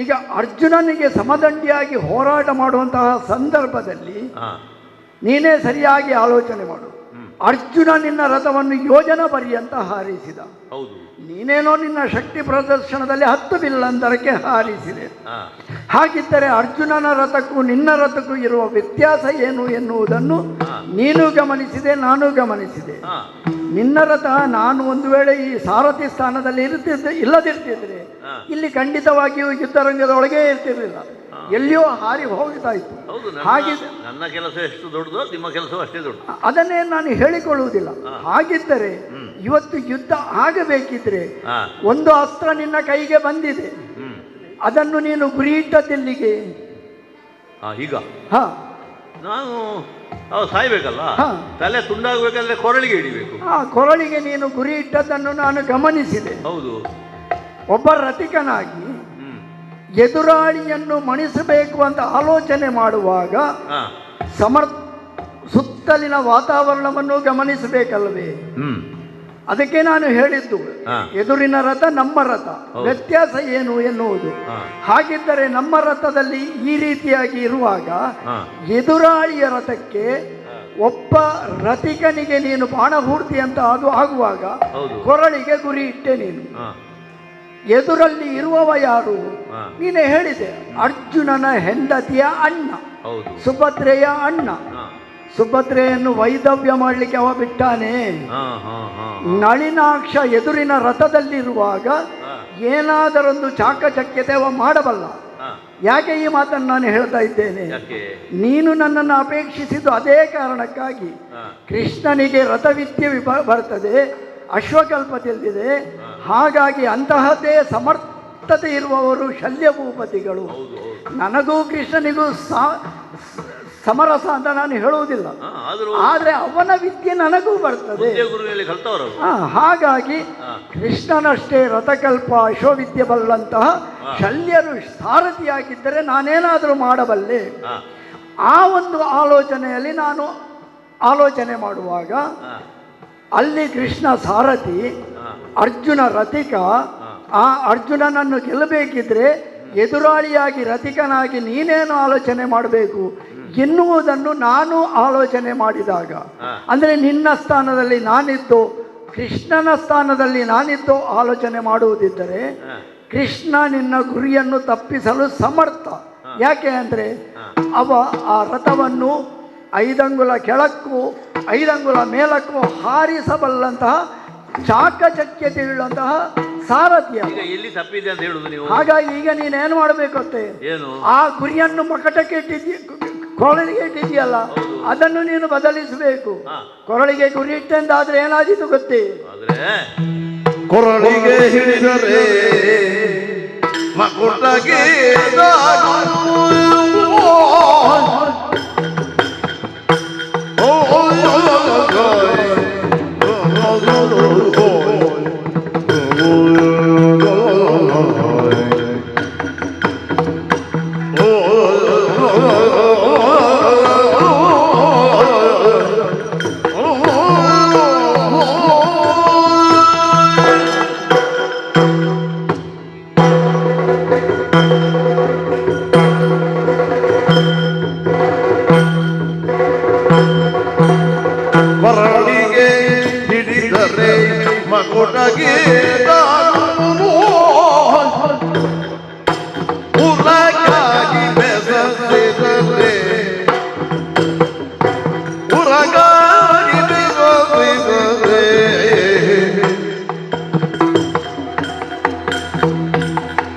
ಈಗ ಅರ್ಜುನನಿಗೆ ಸಮದಂಡಿಯಾಗಿ ಹೋರಾಟ ಮಾಡುವಂತಹ ಸಂದರ್ಭದಲ್ಲಿ ನೀನೇ ಸರಿಯಾಗಿ ಆಲೋಚನೆ ಮಾಡು. ಅರ್ಜುನ ನಿನ್ನ ರಥವನ್ನು ಯೋಜನ ಪರ್ಯಂತ ಹಾರಿಸಿದ. ನೀನೇನೋ ನಿನ್ನ ಶಕ್ತಿ ಪ್ರದರ್ಶನದಲ್ಲಿ 10 ಬಿಲ್ಲಂತರಕ್ಕೆ ಹಾರಿಸಿದೆ. ಹಾಗಿದ್ದರೆ ಅರ್ಜುನನ ರಥಕ್ಕೂ ನಿನ್ನ ರಥಕ್ಕೂ ಇರುವ ವ್ಯತ್ಯಾಸ ಏನು ಎನ್ನುವುದನ್ನು ನೀನು ಗಮನಿಸಿದೆ, ನಾನು ಗಮನಿಸಿದೆ. ನಿನ್ನ ರಥ ನಾನು ಒಂದು ವೇಳೆ ಈ ಸಾರಥಿ ಸ್ಥಾನದಲ್ಲಿ ಇಲ್ಲದಿರ್ತಿದ್ರೆ ಇಲ್ಲಿ ಖಂಡಿತವಾಗಿಯೂ ಯುದ್ಧರಂಗದೊಳಗೆ ಇರ್ತಿರ್ಲಿಲ್ಲ, ಎಲ್ಲಿಯೋ ಹಾರಿ ಹೋಗ್ತಾ ಇತ್ತು. ಹಾಗೆ ನನ್ನ ಕೆಲಸ ಎಷ್ಟು ದೊಡ್ಡದು, ನಿಮ್ಮ ಕೆಲಸ ಅಷ್ಟೇ ದೊಡ್ಡ. ಅದನ್ನೇ ನಾನು ಹೇಳಿಕೊಳ್ಳುವುದಿಲ್ಲ. ಹಾಗಿದ್ದರೆ ಇವತ್ತು ಯುದ್ಧ ಆಗಬೇಕಿದ್ರೆ ಒಂದು ಅಸ್ತ್ರ ನಿನ್ನ ಕೈಗೆ ಬಂದಿದೆ, ಅದನ್ನು ನೀನು ಗುರಿ ಇಟ್ಟದ್ದೆಲ್ಲಿಗೆ? ಈಗ ನಾನು ಸಾಯ್ಬೇಕಲ್ಲ, ತಲೆ ತುಂಡಾಗಬೇಕಾದ್ರೆ ಕೊರಳಿಗೆ ಹಿಡಿಬೇಕು. ಕೊರಳಿಗೆ ನೀನು ಗುರಿ ಇಟ್ಟದ್ದನ್ನು ನಾನು ಗಮನಿಸಿದೆ. ಹೌದು. ಒಬ್ಬ ರಥಿಕನಾಗಿ ಎದುರಾಳಿಯನ್ನು ಮಣಿಸಬೇಕು ಅಂತ ಆಲೋಚನೆ ಮಾಡುವಾಗ ಸುತ್ತಲಿನ ವಾತಾವರಣವನ್ನು ಗಮನಿಸಬೇಕಲ್ಲವೇ? ಅದಕ್ಕೆ ನಾನು ಹೇಳಿದ್ದು ಎದುರಿನ ರಥ ನಮ್ಮ ರಥ, ವ್ಯತ್ಯಾಸ ಏನು ಎನ್ನುವುದು. ಹಾಗಿದ್ದರೆ ನಮ್ಮ ರಥದಲ್ಲಿ ಈ ರೀತಿಯಾಗಿ ಇರುವಾಗ ಎದುರಾಳಿಯ ರಥಕ್ಕೆ ಒಬ್ಬ ರಥಿಕನಿಗೆ ನೀನು ಬಾಣಪೂರ್ತಿ ಅಂತ ಅದು ಆಗುವಾಗ ಕೊರಳಿಗೆ ಗುರಿ ಇಟ್ಟೆ ನೀನು. ಎದುರಲ್ಲಿ ಇರುವವ ಯಾರು? ನೀನೇ ಹೇಳಿದೆ, ಅರ್ಜುನನ ಹೆಂಡತಿಯ ಅಣ್ಣ, ಸುಭದ್ರೆಯ ಅಣ್ಣ. ಸುಭದ್ರೆಯನ್ನು ವೈದವ್ಯ ಮಾಡಲಿಕ್ಕೆ ಅವ ಬಿಟ್ಟಾನೆ. ನಳಿನಾಕ್ಷ ಎದುರಿನ ರಥದಲ್ಲಿರುವಾಗ ಏನಾದರೊಂದು ಚಾಕಚಕ್ಯತೆ ಅವ ಮಾಡಬಲ್ಲ. ಯಾಕೆ ಈ ಮಾತನ್ನು ನಾನು ಹೇಳ್ತಾ ಇದ್ದೇನೆ? ಯಾಕೆ? ನೀನು ನನ್ನನ್ನು ಅಪೇಕ್ಷಿಸಿದ್ದು ಅದೇ ಕಾರಣಕ್ಕಾಗಿ. ಕೃಷ್ಣನಿಗೆ ರಥವಿದ್ಯೆ ಬರ್ತದೆ, ಅಶ್ವಕಲ್ಪ ತಿಳಿದಿದೆ. ಹಾಗಾಗಿ ಅಂತಹದ್ದೇ ಸಮರ್ಥತೆ ಇರುವವರು ಶಲ್ಯಭೂಪತಿಗಳು. ನನಗೂ ಕೃಷ್ಣನಿಗೂ ಸಮರಸ ಅಂತ ನಾನು ಹೇಳುವುದಿಲ್ಲ, ಆದರೆ ಅವನ ವಿದ್ಯೆ ನನಗೂ ಬರ್ತದೆ. ಹಾಗಾಗಿ ಕೃಷ್ಣನಷ್ಟೇ ರಥಕಲ್ಪ ಅಶ್ವವಿದ್ಯೆ ಬಲ್ಲಂತಹ ಶಲ್ಯರು ಸಾರಥಿಯಾಗಿದ್ದರೆ ನಾನೇನಾದರೂ ಮಾಡಬಲ್ಲೆ. ಆ ಒಂದು ಆಲೋಚನೆಯಲ್ಲಿ ನಾನು ಆಲೋಚನೆ ಮಾಡುವಾಗ ಅಲ್ಲಿ ಕೃಷ್ಣ ಸಾರಥಿ, ಅರ್ಜುನ ರಥಿಕ. ಆ ಅರ್ಜುನನನ್ನು ಗೆಲ್ಲಬೇಕಿದ್ರೆ ಎದುರಾಳಿಯಾಗಿ ರಥಿಕನಾಗಿ ನೀನೇನು ಆಲೋಚನೆ ಮಾಡಬೇಕು ಎನ್ನುವುದನ್ನು ನಾನು ಆಲೋಚನೆ ಮಾಡಿದಾಗ, ಅಂದರೆ ನಿನ್ನ ಸ್ಥಾನದಲ್ಲಿ ನಾನಿದ್ದು ಕೃಷ್ಣನ ಸ್ಥಾನದಲ್ಲಿ ನಾನಿದ್ದು ಆಲೋಚನೆ ಮಾಡುವುದಿದ್ದರೆ ಕೃಷ್ಣ ನಿನ್ನ ಗುರಿಯನ್ನು ತಪ್ಪಿಸಲು ಸಮರ್ಥ. ಯಾಕೆ ಅಂದರೆ ಆ ರಥವನ್ನು 5 ಅಂಗುಲ ಕೆಳಕ್ಕೂ 5 ಅಂಗುಲ ಮೇಲಕ್ಕೂ ಹಾರಿಸಬಲ್ಲಂತಹ ಚಾಕಚಕ್ಯತೆ ಉಳ್ಳಂತಹ ಸಾರಥ್ಯ. ಹಾಗಾಗಿ ಈಗ ನೀನೇನು ಮಾಡಬೇಕಂತೆ, ಆ ಗುರಿಯನ್ನು ಮಕಟಕ್ಕೆ ಕೊರಳಿಗೆ ಇಟ್ಟಿದೆಯಲ್ಲ ಅದನ್ನು ನೀನು ಬದಲಿಸಬೇಕು. ಕೊರಳಿಗೆ ಗುರಿ ಇಟ್ಟೆಂದಾದ್ರೆ ಏನಾದೀತು ಗೊತ್ತೇ? ಕೊರಳಿಗೆ ಹಿಡಿದರೆ ಮಕುಟಗೆ ಮಕುಟಗೆ ಉರಗಾಗಿ ಬೆಸಸಿದರೆ ಉರಗಾಗಿ ಬೆಸಸಿದರೆ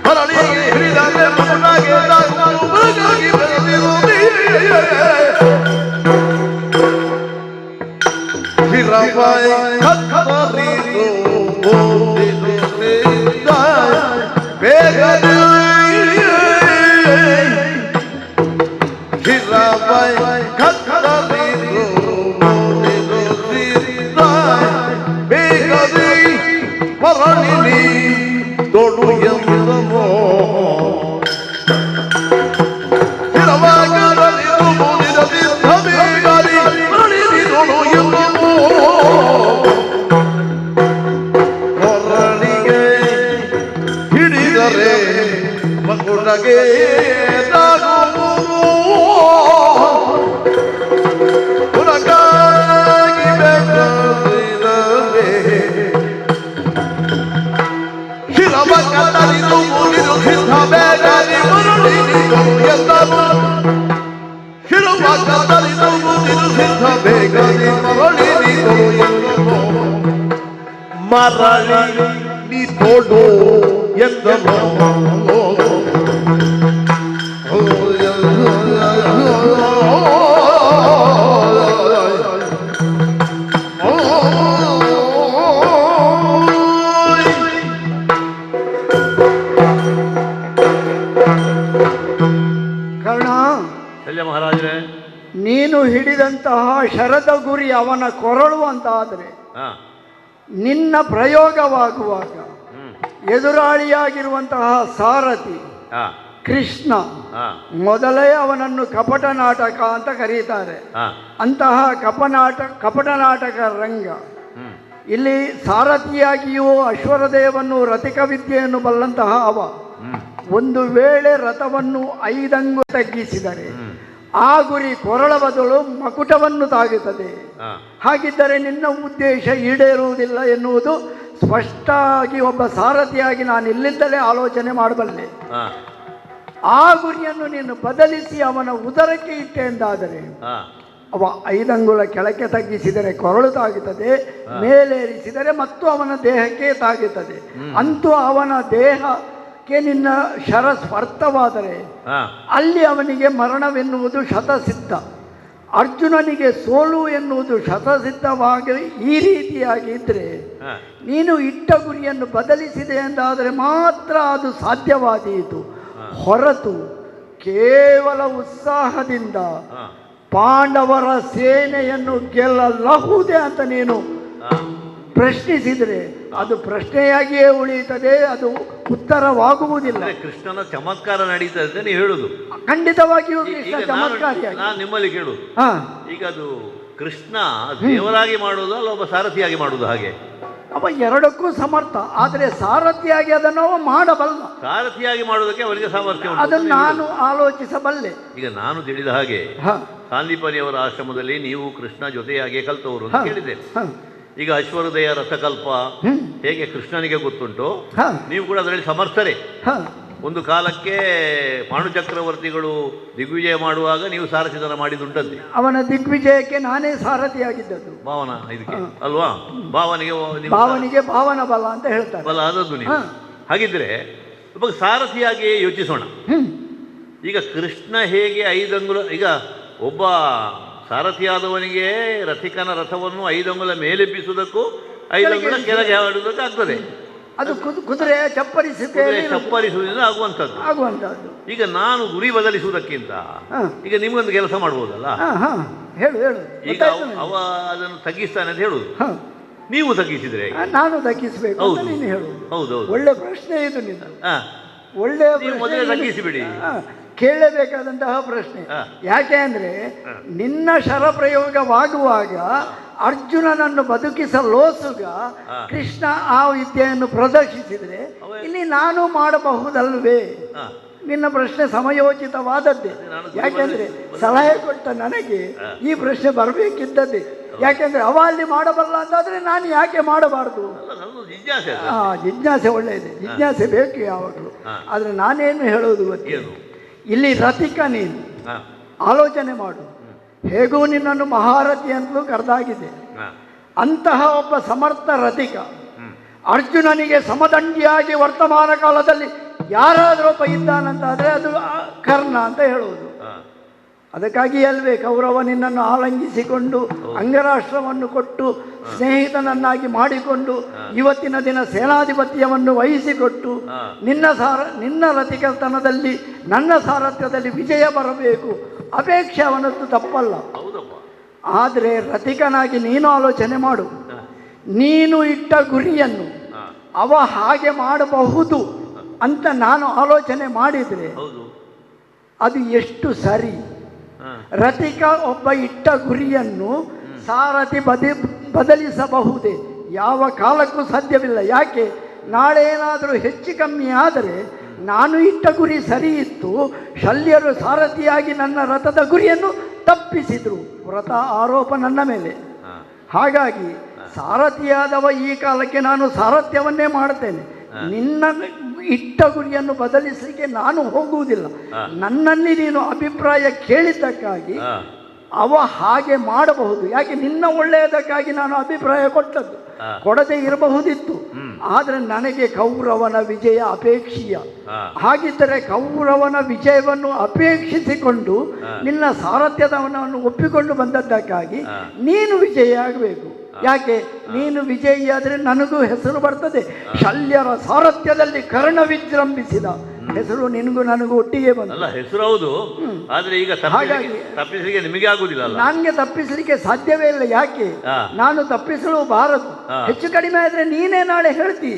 ಹೊರಳಿಗೆ ಹಿಡಿದರೆ ಮಕುಟಗೆ ಉರಗಾಗಿ ಬೆಸಸಿದರೆ ಹಿರವಾಯಿ ಕತ್ತರಿದು ಓದಿದುತ್ತಿದ್ದ ಬೇಗನೆ ಹಿರವಾಯಿ ಕತ್ತರಿದು ಓದಿದುತ್ತಿದ್ದ ಬೇಗನೆ ಹೊರಳಿನಿ ತೊಡು ಎಂದಮೋ ಹಿರವಾಗಲಿದು ಓದಿದುತ್ತಿದ್ದ ಬೇಗನೆ ಹೊರಳಿನಿ ತೊಡು ಎಂದಮೋ ಕೊರಳಿಗೆ ಹಿಡಿದರೆ ಮಕುಟಗೆ ಉರಗಾಗಿ ಬೆಸಸಿದರೆ ಶಿರವ ಕತ್ತರಿದು ಮುಗಿದು ಸಿದ್ಧ ಬೇಗನೆ ಮರಳಿನಿದು ಎಂದನು ಶಿರವ ಕತ್ತರಿದು ಮುಗಿದು ಸಿದ್ಧ ಬೇಗನೆ ಮರಳಿನಿದು ಎಂದನು ಮರಳಿ ನೀ ತೋಡು ಎಂದನು ಕರ್ಣ, ಮಹಾರಾಜರೇ, ನೀನು ಹಿಡಿದಂತಹ ಶರದ ಗುರಿ ಅವನ ಕೊರಳು ಅಂತಾದರೆ ನಿನ್ನ ಪ್ರಯೋಗವಾಗುವಾಗ ಎದುರಾಳಿಯಾಗಿರುವಂತಹ ಸಾರಥಿ ಕೃಷ್ಣ ಮೊದಲೇ ಅವನನ್ನು ಕಪಟ ನಾಟಕ ಅಂತ ಕರೀತಾರೆ. ಅಂತಹ ಕಪಟ ನಾಟಕ ರಂಗ ಇಲ್ಲಿ ಸಾರಥಿಯಾಗಿಯೂ ಅಶ್ವರದೇವನ್ನು ರಥಿಕ ವಿದ್ಯೆಯನ್ನು ಬಲ್ಲಂತಹ ಅವ ಒಂದು ವೇಳೆ ರಥವನ್ನು 5 ಅಂಗು ತಗ್ಗಿಸಿದರೆ ಆ ಗುರಿ ಕೊರಳ ಬದಲು ಮಕುಟವನ್ನು ತಾಗುತ್ತದೆ. ಹಾಗಿದ್ದರೆ ನಿನ್ನ ಉದ್ದೇಶ ಈಡೇರುವುದಿಲ್ಲ ಎನ್ನುವುದು ಸ್ಪಷ್ಟವಾಗಿ ಒಬ್ಬ ಸಾರಥಿಯಾಗಿ ನಾನು ಇಲ್ಲಿಂದಲೇ ಆಲೋಚನೆ ಮಾಡಬಲ್ಲೆ. ಆ ಗುರಿಯನ್ನು ನೀನು ಬದಲಿಸಿ ಅವನ ಉದರಕ್ಕೆ ಇಟ್ಟೆ ಎಂದಾದರೆ ಅವ 5 ಅಂಗುಲ ಕೆಳಕ್ಕೆ ತಗ್ಗಿಸಿದರೆ ಕೊರಳು ತಾಗುತ್ತದೆ, ಮೇಲೇರಿಸಿದರೆ ಮತ್ತು ಅವನ ದೇಹಕ್ಕೆ ತಾಗುತ್ತದೆ. ಅಂತೂ ಅವನ ದೇಹ ನಿನ್ನ ಶರ ಸ್ಪರ್ಧವಾದರೆ ಹಾ ಅಲ್ಲಿ ಅವನಿಗೆ ಮರಣವೆನ್ನುವುದು ಶತಸಿದ್ಧ, ಅರ್ಜುನನಿಗೆ ಸೋಲು ಎನ್ನುವುದು ಶತಸಿದ್ಧವಾಗಿ ಈ ರೀತಿಯಾಗಿ ಇದ್ದರೆ ಹಾ ನೀನು ಇಟ್ಟ ಗುರಿಯನ್ನು ಬದಲಿಸಿದೆ ಎಂದಾದರೆ ಮಾತ್ರ ಅದು ಸಾಧ್ಯವಾದೀತು. ಹೊರತು ಕೇವಲ ಉತ್ಸಾಹದಿಂದ ಹಾ ಪಾಂಡವರ ಸೇನೆಯನ್ನು ಗೆಲ್ಲಬಹುದೇ ಅಂತ ನೀನು ಹಾ ಪ್ರಶ್ನಿಸಿದರೆ ಅದು ಪ್ರಶ್ನೆಯಾಗಿಯೇ ಉಳಿಯುತ್ತದೆ, ಅದು ಉತ್ತರವಾಗುವುದಿಲ್ಲ. ಅಂದ್ರೆ ಕೃಷ್ಣನ ಚಮತ್ಕಾರ ನಡೀತದೆ ಅಂತ ನೀವು ಹೇಳುದು. ಖಂಡಿತವಾಗಿಯೂ ಈಗ ಕೃಷ್ಣ ಚಮತ್ಕಾರಿಯಾಗಿ. ನಾನು ನಿಮ್ಮಲ್ಲಿ ಕೇಳುದು, ಹಾ, ಈಗ ಅದು ಕೃಷ್ಣ ದೇವರಾಗಿ ಮಾಡುವುದು ಅಲ್ಲ ಒಬ್ಬ ಸಾರಥಿಯಾಗಿ ಮಾಡುವುದು? ಹಾಗೆ ಅವ ಎರಡಕ್ಕೂ ಸಮರ್ಥ, ಆದರೆ ಸಾರಥಿಯಾಗಿ ಅದನ್ನು ಅವ ಮಾಡಬಲ್ಲ. ಸಾರಥಿಯಾಗಿ ಮಾಡುವುದಕ್ಕೆ ಅವರಿಗೆ ಸಾಮರ್ಥ್ಯ ಉಂಟು. ಅದನ್ನು ನಾನು ಆಲೋಚಿಸಬಲ್ಲೆ. ಈಗ ನಾನು ತಿಳಿದ ಹಾಗೆ ಹಾ, ಸಾಂದೀಪನಿಯವರ ಆಶ್ರಮದಲ್ಲಿ ನೀವು ಕೃಷ್ಣ ಜೊತೆಯಾಗಿ ಕಲ್ತವರು ಅಂತ ಕೇಳಿದೆ. ಹಾ, ಈಗ ಅಶ್ವಹೃದಯ ರಥಕಲ್ಪ ಹೇಗೆ ಕೃಷ್ಣನಿಗೆ ಗೊತ್ತುಂಟು, ಹಾ, ನೀವು ಕೂಡ ಅದರಲ್ಲಿ ಸಮರ್ಥರೇ. ಹಾ. ಒಂದು ಕಾಲಕ್ಕೆ ಪಾಂಡು ಚಕ್ರವರ್ತಿಗಳು ದಿಗ್ವಿಜಯ ಮಾಡುವಾಗ ನೀವು ಸಾರಥಿತನ ಮಾಡಿದುಂಟಂತೆ. ಅವನ ದಿಗ್ವಿಜಯಕ್ಕೆ ನಾನೇ ಸಾರಥಿಯಾಗಿದ್ದದ್ದು. ಭಾವನ ಇದಕ್ಕೆ ಅಲ್ವಾ? ಭಾವನಿಗೆ ಭಾವನಿಗೆ ಭಾವನ ಬಲ ಅಂತ ಹೇಳ್ತಾರೆ. ಬಲ ಆದದ್ದು ನೀವು. ಹಾಗಿದ್ರೆ ಇವಾಗ ಸಾರಥಿಯಾಗಿ ಯೋಚಿಸೋಣ. ಈಗ ಕೃಷ್ಣ ಹೇಗೆ 5 ಅಂಗುಲ, ಈಗ ಒಬ್ಬ ಸಾರಥಿಯಾದವನಿಗೆ ರಥಿಕನ ರಥವನ್ನು 5 ಅಂಗುಲ ಮೇಲೆಬ್ಬಿಸುವುದಕ್ಕೂ 5 ಅಂಗುಲ ಕೆಳಗೆ ಆಡುವುದಕ್ಕೆ ಆಗ್ತದೆ. ಅದು ಕುದುರೆ ಚಪ್ಪರಿಸುವುದರಿಂದ ಆಗುವಂಥದ್ದು. ಈಗ ನಾನು ಗುರಿ ಬದಲಿಸುವುದಕ್ಕಿಂತ ಈಗ ನಿಮ್ಗೊಂದು ಕೆಲಸ ಮಾಡ್ಬೋದಲ್ಲ. ಹೇಳು ಹೇಳು. ಈಗ ಅವ ಅದನ್ನು ತಗ್ಗಿಸ್ತಾನೆ ಅಂತ ಹೇಳುದು, ನೀವು ತಗ್ಗಿಸಿದ್ರೆ ನಾನು ತಗ್ಗಿಸಬೇಕು ಅಂತ ನೀನು ಹೇಳುದು. ಹೌದೌದು, ಒಳ್ಳೆ ಪ್ರಶ್ನೆ ಇದು ನಿಂದು. ಒಳ್ಳೆ ಮೊದಲೇ ತಗ್ಗಿಸಿಬಿಡಿ. ಕೇಳಬೇಕಾದಂತಹ ಪ್ರಶ್ನೆ. ಯಾಕೆ ಅಂದ್ರೆ ನಿನ್ನ ಶರಪ್ರಯೋಗವಾಗುವಾಗ ಅರ್ಜುನನನ್ನು ಬದುಕಿಸಲೋಸುಗ ಕೃಷ್ಣ ಆ ವಿದ್ಯೆಯನ್ನು ಪ್ರದರ್ಶಿಸಿದರೆ ಇಲ್ಲಿ ನಾನು ಮಾಡಬಹುದಲ್ವೇ? ನಿನ್ನ ಪ್ರಶ್ನೆ ಸಮಯೋಚಿತವಾದದ್ದೇ. ಯಾಕೆಂದ್ರೆ ಸಲಹೆ ಕೊಟ್ಟ ನನಗೆ ಈ ಪ್ರಶ್ನೆ ಬರಬೇಕಿದ್ದದ್ದೇ. ಯಾಕೆಂದ್ರೆ ಅವ ಅಲ್ಲಿ ಮಾಡಬಲ್ಲ ಅಂತಾದ್ರೆ ನಾನು ಯಾಕೆ ಮಾಡಬಾರ್ದು? ಜಿಜ್ಞಾಸೆ ಒಳ್ಳೆಯದು, ಜಿಜ್ಞಾಸೆ ಬೇಕು ಯಾವಾಗಲೂ. ಆದ್ರೆ ನಾನೇನು ಹೇಳೋದು ಗೊತ್ತೇನು, ಇಲ್ಲಿ ರಥಿಕ ನೀನು ಆಲೋಚನೆ ಮಾಡು. ಹೇಗೂ ನಿನ್ನನ್ನು ಮಹಾರಥಿ ಅಂತಲೂ ಕರೆದಾಗಿದೆ. ಅಂತಹ ಒಬ್ಬ ಸಮರ್ಥ ರಥಿಕ ಅರ್ಜುನನಿಗೆ ಸಮದಂಡಿಯಾಗಿ ವರ್ತಮಾನ ಕಾಲದಲ್ಲಿ ಯಾರಾದರೂ ಒಬ್ಬ ಇದ್ದಾನಂತಾದರೆ ಅದು ಕರ್ಣ ಅಂತ ಹೇಳುವುದು. ಅದಕ್ಕಾಗಿ ಅಲ್ವೇ ಕೌರವ ನಿನ್ನನ್ನು ಆಲಂಗಿಸಿಕೊಂಡು ಅಂಗರಾಷ್ಟ್ರವನ್ನು ಕೊಟ್ಟು ಸ್ನೇಹಿತನನ್ನಾಗಿ ಮಾಡಿಕೊಂಡು ಇವತ್ತಿನ ದಿನ ಸೇನಾಧಿಪತ್ಯವನ್ನು ವಹಿಸಿಕೊಟ್ಟು ನಿನ್ನ ರಥಿಕತನದಲ್ಲಿ ನನ್ನ ಸಾರಥ್ಯದಲ್ಲಿ ವಿಜಯ ಬರಬೇಕು ಅಪೇಕ್ಷೆ ಅವನದ್ದು ತಪ್ಪಲ್ಲ. ಆದರೆ ರಥಿಕನಾಗಿ ನೀನು ಆಲೋಚನೆ ಮಾಡು. ನೀನು ಇಟ್ಟ ಗುರಿಯನ್ನು ಅವ ಹಾಗೆ ಮಾಡಬಹುದು ಅಂತ ನಾನು ಆಲೋಚನೆ ಮಾಡಿದರೆ ಅದು ಎಷ್ಟು ಸರಿ? ರಥಿಕ ಒಬ್ಬ ಇಟ್ಟ ಗುರಿಯನ್ನು ಸಾರಥಿ ಬದಲಿಸಬಹುದೇ? ಯಾವ ಕಾಲಕ್ಕೂ ಸಾಧ್ಯವಿಲ್ಲ. ಯಾಕೆ? ನಾಳೆ ಏನಾದರೂ ಹೆಚ್ಚು ಕಮ್ಮಿ ಆದರೆ ನಾನು ಇಟ್ಟ ಗುರಿ ಸರಿ ಇತ್ತು, ಶಲ್ಯರು ಸಾರಥಿಯಾಗಿ ನನ್ನ ರಥದ ಗುರಿಯನ್ನು ತಪ್ಪಿಸಿದರು, ವ್ರತ ಆರೋಪ ನನ್ನ ಮೇಲೆ. ಹಾಗಾಗಿ ಸಾರಥಿಯಾದವ ಈ ಕಾಲಕ್ಕೆ ನಾನು ಸಾರಥ್ಯವನ್ನೇ ಮಾಡ್ತೇನೆ. ನಿನ್ನ ಇಟ್ಟ ಗುರಿಯನ್ನು ಬದಲಿಸಲಿಕ್ಕೆ ನಾನು ಹೋಗುವುದಿಲ್ಲ. ನನ್ನಲ್ಲಿ ನೀನು ಅಭಿಪ್ರಾಯ ಕೇಳಿದ್ದಕ್ಕಾಗಿ ಅವ ಹಾಗೆ ಮಾಡಬಹುದು. ಯಾಕೆ? ನಿನ್ನ ಒಳ್ಳೆಯದಕ್ಕಾಗಿ ನಾನು ಅಭಿಪ್ರಾಯ ಕೊಟ್ಟದ್ದು, ಕೊಡದೆ ಇರಬಹುದಿತ್ತು. ಆದರೆ ನನಗೆ ಕೌರವನ ವಿಜಯ ಅಪೇಕ್ಷೀಯ. ಹಾಗಿದ್ದರೆ ಕೌರವನ ವಿಜಯವನ್ನು ಅಪೇಕ್ಷಿಸಿಕೊಂಡು ನಿನ್ನ ಸಾರಥ್ಯದವನನ್ನು ಒಪ್ಪಿಕೊಂಡು ಬಂದದ್ದಕ್ಕಾಗಿ ನೀನು ವಿಜಯ ಆಗಬೇಕು. ಯಾಕೆ? ನೀನು ವಿಜಯಿಯಾದರೆ ನನಗೂ ಹೆಸರು ಬರ್ತದೆ. ಶಲ್ಯರ ಸಾರಥ್ಯದಲ್ಲಿ ಕರ್ಣ ವಿಜೃಂಭಿಸಿದ ಹೆಸರು ನಿನಗೂ ನನಗೂ ಒಟ್ಟಿಗೆ ಬಂದ ಹೆಸರು. ಹೌದು, ಆದ್ರೆ ಈಗ ತಪ್ಪಿಸಲಿಕ್ಕೆ ನಿಮಗೆ ಆಗುದಿಲ್ಲ. ನನಗೆ ತಪ್ಪಿಸಲಿಕ್ಕೆ ಸಾಧ್ಯವೇ ಇಲ್ಲ. ಯಾಕೆ? ನಾನು ತಪ್ಪಿಸಲು ಬಾರದು. ಹೆಚ್ಚು ಕಡಿಮೆ ಆದ್ರೆ ನೀನೇ ನಾಳೆ ಹೇಳ್ತಿ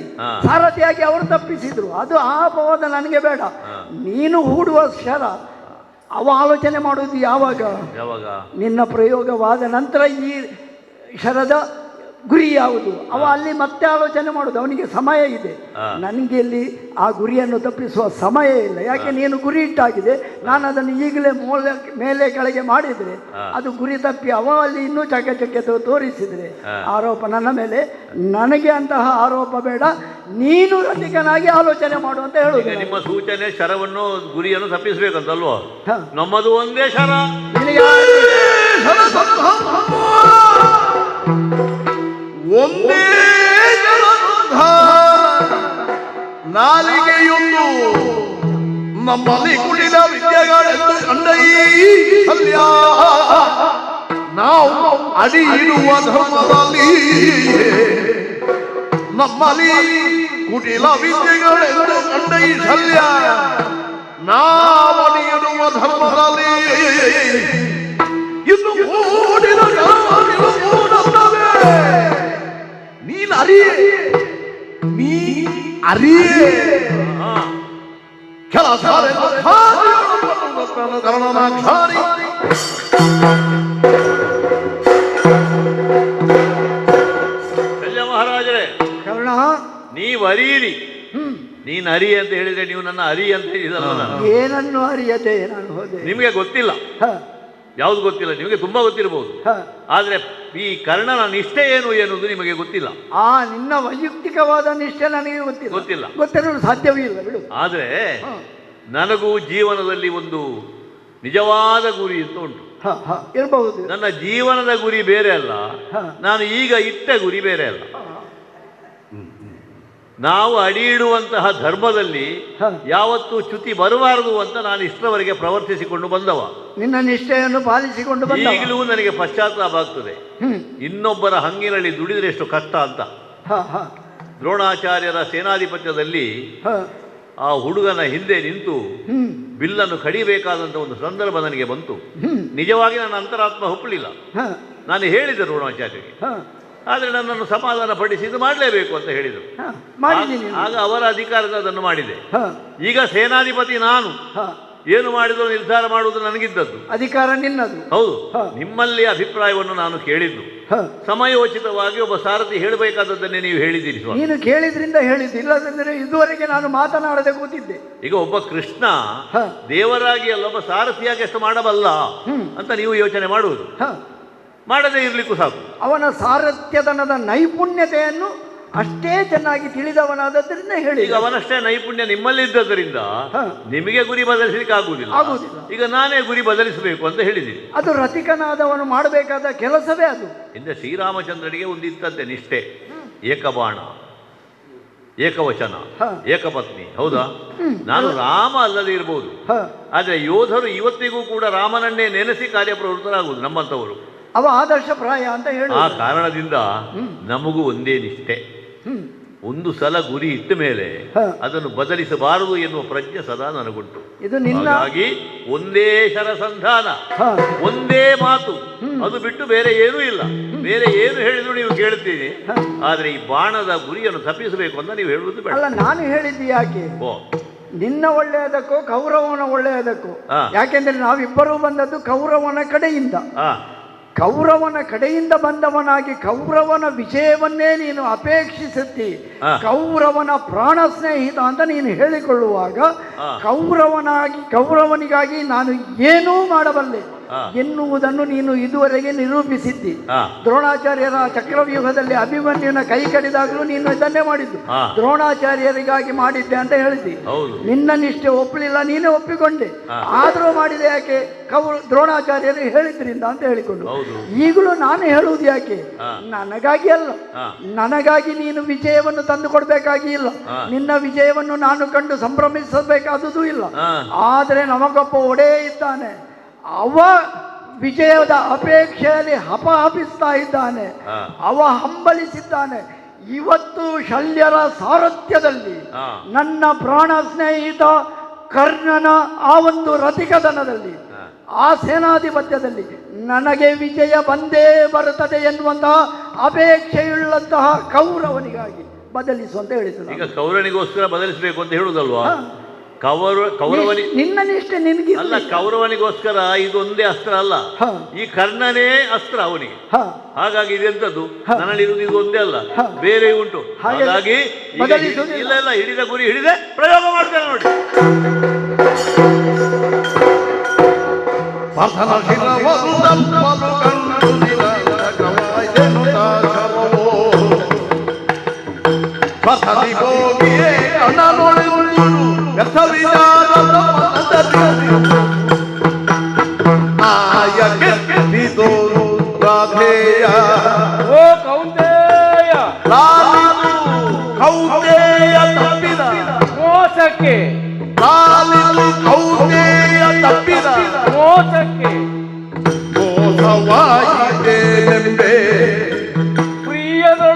ಸಾರಥಿಯಾಗಿ ಅವರು ತಪ್ಪಿಸಿದ್ರು, ಅದು ಆ ಅಪವಾದ ನನಗೆ ಬೇಡ. ನೀನು ಹೂಡುವ ಶರ ಅವ ಆಲೋಚನೆ ಮಾಡುವುದು ಯಾವಾಗ? ನಿನ್ನ ಪ್ರಯೋಗವಾದ ನಂತರ ಈ ಶರದ ಗುರಿ ಯಾವುದು ಅವ ಅಲ್ಲಿ ಮತ್ತೆ ಆಲೋಚನೆ ಮಾಡುದು. ಅವನಿಗೆ ಸಮಯ ಇದೆ, ನನಗೆ ಇಲ್ಲಿ ಆ ಗುರಿಯನ್ನು ತಪ್ಪಿಸುವ ಸಮಯ ಇಲ್ಲ. ಯಾಕೆ? ನೀನು ಗುರಿ ಇಟ್ಟಾಗಿದೆ, ನಾನು ಅದನ್ನು ಈಗಲೇ ಮೇಲೆ ಕೆಳಗೆ ಮಾಡಿದರೆ ಅದು ಗುರಿ ತಪ್ಪಿ ಅವ ಅಲ್ಲಿ ಇನ್ನೂ ಚಕಚಕ್ಯ ತೋರಿಸಿದರೆ ಆರೋಪ ನನ್ನ ಮೇಲೆ. ನನಗೆ ಅಂತಹ ಆರೋಪ ಬೇಡ, ನೀನು ರಥಿಕನಾಗಿ ಆಲೋಚನೆ ಮಾಡು ಅಂತ ಹೇಳುದು. ನಿಮ್ಮ ಸೂಚನೆ ಶರವನ್ನು ಗುರಿಯನ್ನು ತಪ್ಪಿಸಬೇಕಂತಲ್ವಾ? ನಮ್ಮದು ಒಂದೇ ಶರ. ಒಂದೇ ನಾಲಿಗೆಯೊಂದು ನಮ್ಮಲ್ಲಿ ಕುಡಿದ ವಿದ್ಯೆಗಳೆಂದು ಕಂಡೈ ಶಲ್ಯ. ನಾವು ಅಡಿ ಇಡುವ ಧರ್ಮದಲ್ಲಿ ನಮ್ಮಲ್ಲಿ ಕುಟಿಲ ವಿದ್ಯೆಗಳೆಂದು ಕಂಡೈ ಶಲ್ಯ. ನಾವು ಅಡಿ ಇಡುವ ಧರ್ಮದಲ್ಲಿ ಇನ್ನು ಮೂಡಿದ ಮೂಡತ್ತವೆ. ನೀನು ಅರಿಯೇ, ನೀ ಅರಿಯೇ ಕೆಲಸ ಮಹಾರಾಜರೇ, ಕರ್ಣ, ನೀವು ಅರಿಯಿರಿ. ನೀನು ಅರಿ ಅಂತ ಹೇಳಿದ್ರೆ ನೀವು ನನ್ನ ಅರಿ ಅಂತ ಹೇಳಿದಲ್ಲ. ನಾನು ಏನನ್ನು ಅರಿಯದೆ ನಾನು ಹೋದೆ. ನಿಮಗೆ ಗೊತ್ತಿಲ್ಲ, ಯಾವ್ದು ಗೊತ್ತಿಲ್ಲ. ನಿಮಗೆ ತುಂಬಾ ಗೊತ್ತಿರಬಹುದು, ಆದ್ರೆ ಈ ಕರ್ಣನ ನಿಷ್ಠೆ ಏನು ಎನ್ನುವುದು ನಿಮಗೆ ಗೊತ್ತಿಲ್ಲ. ನಿನ್ನ ವೈಯಕ್ತಿಕವಾದ ನಿಷ್ಠೆ ನನಗೆ ಗೊತ್ತಿಲ್ಲ. ಗೊತ್ತಿರಲು ಸಾಧ್ಯವೇ ಇಲ್ಲ ಬಿಡು. ಆದ್ರೆ ನನಗೂ ಜೀವನದಲ್ಲಿ ಒಂದು ನಿಜವಾದ ಗುರಿ ಅಂತ ಉಂಟು. ಇರಬಹುದು. ನನ್ನ ಜೀವನದ ಗುರಿ ಬೇರೆ ಅಲ್ಲ, ನಾನು ಈಗ ಇಟ್ಟ ಗುರಿ ಬೇರೆ ಅಲ್ಲ. ನಾವು ಅಡಿ ಇಡುವಂತಹ ಧರ್ಮದಲ್ಲಿ ಯಾವತ್ತೂ ಚ್ಯುತಿ ಬರಬಾರದು ಅಂತ ನಾನು ಇಷ್ಟರವರೆಗೆ ಪ್ರವರ್ತಿಸಿಕೊಂಡು ಬಂದವ. ನಿನ್ನ ನಿಷ್ಠೆಯನ್ನು ಪಾಲಿಸಿಕೊಂಡು ಬಂದ. ಈಗಲೂ ನನಗೆ ಪಶ್ಚಾತ್ತಾಪ ಆಗ್ತದೆ, ಇನ್ನೊಬ್ಬರ ಹಂಗಿನಲ್ಲಿ ದುಡಿದ್ರೆ ಎಷ್ಟು ಕಷ್ಟ ಅಂತ. ದ್ರೋಣಾಚಾರ್ಯರ ಸೇನಾಧಿಪತ್ಯದಲ್ಲಿ ಆ ಹುಡುಗನ ಹಿಂದೆ ನಿಂತು ಬಿಲ್ಲನ್ನು ಕಡಿಬೇಕಾದಂತ ಒಂದು ಸಂದರ್ಭ ನನಗೆ ಬಂತು. ನಿಜವಾಗಿ ನನ್ನ ಅಂತರಾತ್ಮ ಒಪ್ಪಲಿಲ್ಲ. ನಾನು ಹೇಳಿದೆ ದ್ರೋಣಾಚಾರ್ಯರಿಗೆ, ಆದರೆ ನನ್ನನ್ನು ಸಮಾಧಾನ ಪಡಿಸಿ ಇದು ಮಾಡಲೇಬೇಕು ಅಂತ ಹೇಳಿದರು. ಆಗ ಅವರ ಅಧಿಕಾರದ ಅದನ್ನು ಮಾಡಿದೆ. ಈಗ ಸೇನಾಧಿಪತಿ ನಾನು, ಏನು ಮಾಡಿದ್ರು ನಿರ್ಧಾರ ಮಾಡುವುದು ನನಗಿದ್ದದ್ದು, ಅಧಿಕಾರ ನಿನ್ನದು. ಹೌದು, ನಿಮ್ಮಲ್ಲಿ ಅಭಿಪ್ರಾಯವನ್ನು ನಾನು ಕೇಳಿದ್ದು. ಸಮಯೋಚಿತವಾಗಿ ಒಬ್ಬ ಸಾರಥಿ ಹೇಳಬೇಕಾದದ್ದನ್ನೇ ನೀವು ಹೇಳಿದ್ದೀರಿ. ನೀನು ಕೇಳಿದ್ರಿಂದ ಹೇಳಿದ್ದು, ಇಲ್ಲದಂದ್ರೆ ಇದುವರೆಗೆ ನಾನು ಮಾತನಾಡದೆ ಕೂತಿದ್ದೆ. ಈಗ ಒಬ್ಬ ಕೃಷ್ಣ ದೇವರಾಗಿ ಅಲ್ಲ, ಒಬ್ಬ ಸಾರಥಿಯಾಗಿ ಎಷ್ಟು ಮಾಡಬಲ್ಲ ಅಂತ ನೀವು ಯೋಚನೆ ಮಾಡುವುದು. ಮಾಡದೇ ಇರ್ಲಿಕ್ಕೂ ಸಾಕು. ಅವನ ಸಾರಥ್ಯದನದ ನೈಪುಣ್ಯತೆಯನ್ನು ಅಷ್ಟೇ ಚೆನ್ನಾಗಿ ತಿಳಿದವನಾದದ್ರಿಂದ ಹೇಳಿ. ಈಗ ಅವನಷ್ಟೇ ನೈಪುಣ್ಯ ನಿಮ್ಮಲ್ಲಿ ಇದ್ದದರಿಂದ ನಿಮಗೆ ಗುರಿ ಬದಲಿಸಲಿಕ್ಕೆ ಆಗುವುದಿಲ್ಲ. ಈಗ ನಾನೇ ಗುರಿ ಬದಲಿಸಬೇಕು ಅಂತ ಹೇಳಿದ್ದೀನಿ. ಅದು ರಥಿಕನಾದವನು ಮಾಡಬೇಕಾದ ಕೆಲಸವೇ ಅದು. ಹಿಂದೆ ಶ್ರೀರಾಮಚಂದ್ರನಿಗೆ ಒಂದಿತ್ತಂತೆ ನಿಷ್ಠೆ, ಏಕಬಾಣ, ಏಕವಚನ, ಏಕಪತ್ನಿ. ಹೌದಾ? ನಾನು ರಾಮ ಅಲ್ಲದೆ ಇರಬಹುದು, ಆದ್ರೆ ಯೋಧರು ಇವತ್ತಿಗೂ ಕೂಡ ರಾಮನನ್ನೇ ನೆನೆಸಿ ಕಾರ್ಯಪ್ರವೃತ್ತರಾಗುವುದು ನಮ್ಮಂಥವರು. ಅವ ಆದರ್ಶಪ್ರಾಯ ಅಂತ ಹೇಳಿ. ಆ ಕಾರಣದಿಂದ ನಮಗೂ ಒಂದೇ ನಿಷ್ಠೆ. ಒಂದು ಸಲ ಗುರಿ ಇಟ್ಟ ಮೇಲೆ ಅದನ್ನು ಬದಲಿಸಬಾರದು ಎನ್ನುವ ಪ್ರಜ್ಞೆ ಸದಾ ನನಗುಂಟು. ಹಾಗಾಗಿ ಒಂದೇ ಶರಸಂಧಾನ, ಒಂದೇ ಮಾತು, ಅದು ಬಿಟ್ಟು ಬೇರೆ ಏನೂ ಇಲ್ಲ. ಬೇರೆ ಏನು ಹೇಳಿದ್ರು ನೀವು ಕೇಳ್ತೀನಿ, ಆದ್ರೆ ಈ ಬಾಣದ ಗುರಿಯನ್ನು ತಪ್ಪಿಸಬೇಕು ಅಂತ ನೀವು ಹೇಳುವುದು ಬೇಡ. ಅಲ್ಲ, ನಾನು ಹೇಳಿದ್ದು ಯಾಕೆ? ನಿನ್ನ ಒಳ್ಳೆಯದಕ್ಕೋ ಕೌರವನ ಒಳ್ಳೆಯದಕ್ಕೋ? ಯಾಕೆಂದ್ರೆ ನಾವಿಬ್ಬರೂ ಬಂದದ್ದು ಕೌರವನ ಕಡೆಯಿಂದ. ಕೌರವನ ಕಡೆಯಿಂದ ಬಂದವನಾಗಿ ಕೌರವನ ವಿಜಯವನ್ನೇ ನೀನು ಅಪೇಕ್ಷಿಸುತ್ತಿ, ಕೌರವನ ಪ್ರಾಣ ಸ್ನೇಹಿತ ಅಂತ ನೀನು ಹೇಳಿಕೊಳ್ಳುವಾಗ ಕೌರವನಿಗಾಗಿ ನಾನು ಏನೂ ಮಾಡಬಲ್ಲೆ ಎನ್ನುವುದನ್ನು ನೀನು ಇದುವರೆಗೆ ನಿರೂಪಿಸಿದ್ದಿ. ದ್ರೋಣಾಚಾರ್ಯರ ಚಕ್ರವ್ಯೂಹದಲ್ಲಿ ಅಭಿಮನ್ಯುನ ಕೈ ಕಡಿದಾಗಲೂ ನೀನು ಇದನ್ನೇ ಮಾಡಿದ್ದು. ದ್ರೋಣಾಚಾರ್ಯರಿಗಾಗಿ ಮಾಡಿದ್ದೆ ಅಂತ ಹೇಳಿದ್ದಿ. ನಿನ್ನ ನಿಷ್ಠೆ ಒಪ್ಪಲಿಲ್ಲ, ನೀನೇ ಒಪ್ಪಿಕೊಂಡೆ. ಆದರೂ ಮಾಡಿದೆ ಯಾಕೆ? ದ್ರೋಣಾಚಾರ್ಯರು ಹೇಳಿದ್ರಿಂದ ಅಂತ ಹೇಳಿಕೊಂಡು. ಈಗಲೂ ನಾನು ಹೇಳುವುದು ಯಾಕೆ? ನನಗಾಗಿ ಅಲ್ಲ, ನನಗಾಗಿ ನೀನು ವಿಜಯವನ್ನು ತಂದು ಕೊಡ್ಬೇಕಾಗಿ ಇಲ್ಲ. ನಿನ್ನ ವಿಜಯವನ್ನು ನಾನು ಕಂಡು ಸಂಭ್ರಮಿಸಬೇಕಾದುದೂ ಇಲ್ಲ. ಆದರೆ ನಮಗೊಬ್ಬ ಒಡೆಯ ಇದ್ದಾನೆ, ಅವ ವಿಜಯದ ಅಪೇಕ್ಷೆಯಲ್ಲಿ ಹಪಹಪಿಸ್ತಾ ಇದ್ದಾನೆ, ಅವ ಹಂಬಲಿಸಿದ್ದಾನೆ. ಇವತ್ತು ಶಲ್ಯರ ಸಾರಥ್ಯದಲ್ಲಿ ನನ್ನ ಪ್ರಾಣ ಸ್ನೇಹಿತ ಕರ್ಣನ ಆ ಒಂದು ರಥಿಕದನದಲ್ಲಿ, ಆ ಸೇನಾಧಿಪತ್ಯದಲ್ಲಿ ನನಗೆ ವಿಜಯ ಬಂದೇ ಬರುತ್ತದೆ ಎನ್ನುವಂತಹ ಅಪೇಕ್ಷೆಯುಳ್ಳಂತಹ ಕೌರವನಿಗಾಗಿ ಬದಲಿಸು ಅಂತ ಹೇಳಿದ್ರು. ಈಗ ಕೌರವನಿಗೋಸ್ಕರ ಬದಲಿಸಬೇಕು ಅಂತ ಹೇಳುದಲ್ವಾ? ನಿನ್ನ ನಿಷ್ಠೆ ನಿನಗೆ ಅಲ್ಲ, ಕೌರವನಿಗೋಸ್ಕರ ಇದೊಂದೇ ಅಸ್ತ್ರ ಅಲ್ಲ, ಈ ಕರ್ಣನೇ ಅಸ್ತ್ರ ಅವನಿಗೆ. ಹಾಗಾಗಿ ಇದೆಂತದ್ದು, ನನ್ನಲ್ಲಿರುವುದು ಇದು ಒಂದೇ ಅಲ್ಲ, ಬೇರೆ ಉಂಟು. ಹಾಗಾಗಿ ಇಲ್ಲ ಇಲ್ಲ, ಹಿಡಿದ ಗುರಿ ಹಿಡಿದೆ ಪ್ರಯೋಗ ಮಾಡ್ತೇನೆ ನೋಡಿ. ಓ ಕೌಂತೆಯ ಕೌಂತೆಯ ತಪ್ಪಿದ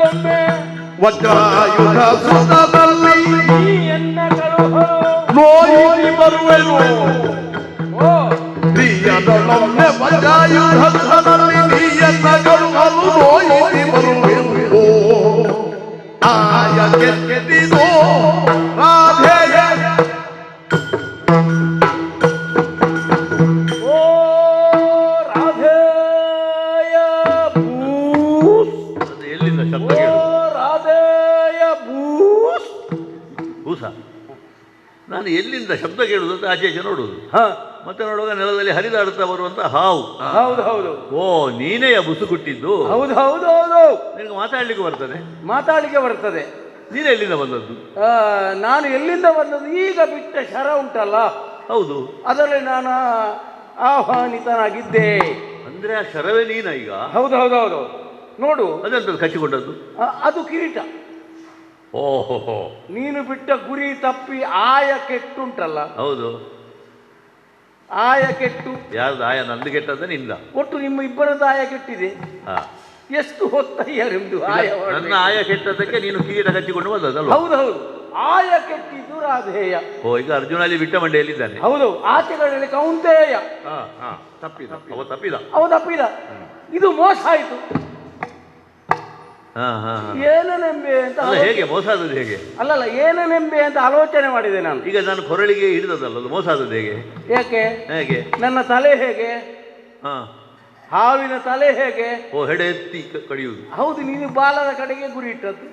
ಒಮ್ಮೆ ವಜ್ರಾಯುಧ ಸುತದಲ್ಲಿ ನೀ ಎನ್ನ ಕಳುಹಲು ನೋಡಿ ಬರುವೆನು ಓ ಪ್ರಿಯದೊಳೊಮ್ಮೆ ವಜ್ರಾಯುಧದಲ್ಲಿ ನೀಯನ್ನ ಕಳುಹಲು ನೋಡಿ ಬರುವೆನು ಆಯ ಕೆತ್ತಿದೋ ರಾಧೆಯ ಓ ರಾಧೇಯ ಭೂಸ್ ಅದು ಎಲ್ಲಿಂದ ಶಬ್ದ ಓ ಕೇಳುದು? ರಾಧೇಯ ಭೂಸ್ ಭೂಸ. ನಾನು ಎಲ್ಲಿಂದ ಶಬ್ದ ಕೇಳುವುದು ಅಂತ ಆಚೆ ನೋಡುವುದು, ಹ ಮತ್ತೆ ನೋಡುವಾಗ ನೆಲದಲ್ಲಿ ಹರಿದಾಡುತ್ತಾ ಬರುವಂತ ಹಾವು. ಹೌದು ಹೌದು ಓ ನೀನೇ ಆ ಬುಸು ಕೊಟ್ಟಿದ್ದು. ಹೌದು ಹೌದು ಹೌದು ನಿನಗೆ ಮಾತಾಡ್ಲಿಕ್ಕೆ ಬರ್ತದೆ? ಮಾತಾಡಲಿಕ್ಕೆ ಬರ್ತದೆ. ನೀನೇ ಎಲ್ಲಿಂದ ಬಂದದ್ದು? ನಾನು ಎಲ್ಲಿಂದ ಬಂದದ್ದು? ಈಗ ಬಿಟ್ಟ ಶರ ಉಂಟಲ್ಲ, ಹೌದು. ಅದರಲ್ಲಿ ನಾನು ಆಹ್ವಾನಿತನಾಗಿದ್ದೆ. ಅಂದ್ರೆ ಆ ಶರವೇ ನೀನ ಈಗ? ಹೌದು ಹೌದು ಹೌದು. ನೋಡು, ಅದೆಂತದ್ದು ಕಚ್ಚಿಕೊಂಡದ್ದು? ಅದು ಕಿರೀಟ. ಓಹೋ, ನೀನು ಬಿಟ್ಟ ಗುರಿ ತಪ್ಪಿ ಆಯ ಕೆಟ್ಟುಂಟಲ್ಲ, ಹೌದು. ಆಯ ಕೆಟ್ಟು. ಯಾರ್ದು ಆಯ? ನಂದು ಕೆಟ್ಟದ ನಿಂದ? ಒಟ್ಟು ನಿಮ್ಮ ಇಬ್ಬರದ್ದು ಆಯ ಕೆಟ್ಟಿದೆ. ಹಾ. ಎಷ್ಟು ಹೊತ್ತಯ್ಯ ನಿಮ್ದು ಆಯ? ನನ್ನ ಆಯ ಕೆಟ್ಟದಕ್ಕೆ ನೀನು ಕಿರೀಟ ಕಚ್ಚಿಕೊಂಡು ಬಂದದಲ್ವ? ಹೌದು ಹೌದು. ಆಯ ಕೆಟ್ಟಿದ್ದು ರಾಧೇಯ. ಓ, ಈಗ ಅರ್ಜುನಲ್ಲಿ ಬಿಟ್ಟ ಮಂಡೆಯಲ್ಲಿದ್ದಾನೆ. ಹೌದು, ಆಚೆಗಳಲ್ಲಿ ಕೌಂತೆಯ. ತಪ್ಪಿದ, ಅವ ತಪ್ಪಿದ. ಅವ ತಪ್ಪಿದ. ಇದು ಮೋಸ ಆಯಿತು. ಏನನೆಂಬೆ ಅಂತ ಅಲ್ಲ, ಹೇಗೆ ಮೋಸ ಆದದ್ದು ಹೇಗೆ? ಅಲ್ಲಲ್ಲ, ಏನನೆಂಬೆ ಅಂತ ಆಲೋಚನೆ ಮಾಡಿದೆ ನಾನು. ಈಗ ನಾನು ಕೊರಳಿಗೆ ಹಿಡಿದದಲ್ಲ, ಅದು ಮೋಸ ಆದದ್ದು ಹೇಗೆ? ಯಾಕೆ? ಹೇಗೆ? ನನ್ನ ತಲೆ ಹೇಗೆ? ಹಾ. ಹಾವಿನ ತಲೆ ಹೇಗೆ? ಓ, ಹೆಡೆ ಎತ್ತಿ ಕಡಿಯುವುದು. ಹೌದು, ನೀನು ಬಾಲದ ಕಡೆಗೆ ಗುರಿ ಇಟ್ಟದ್ದು.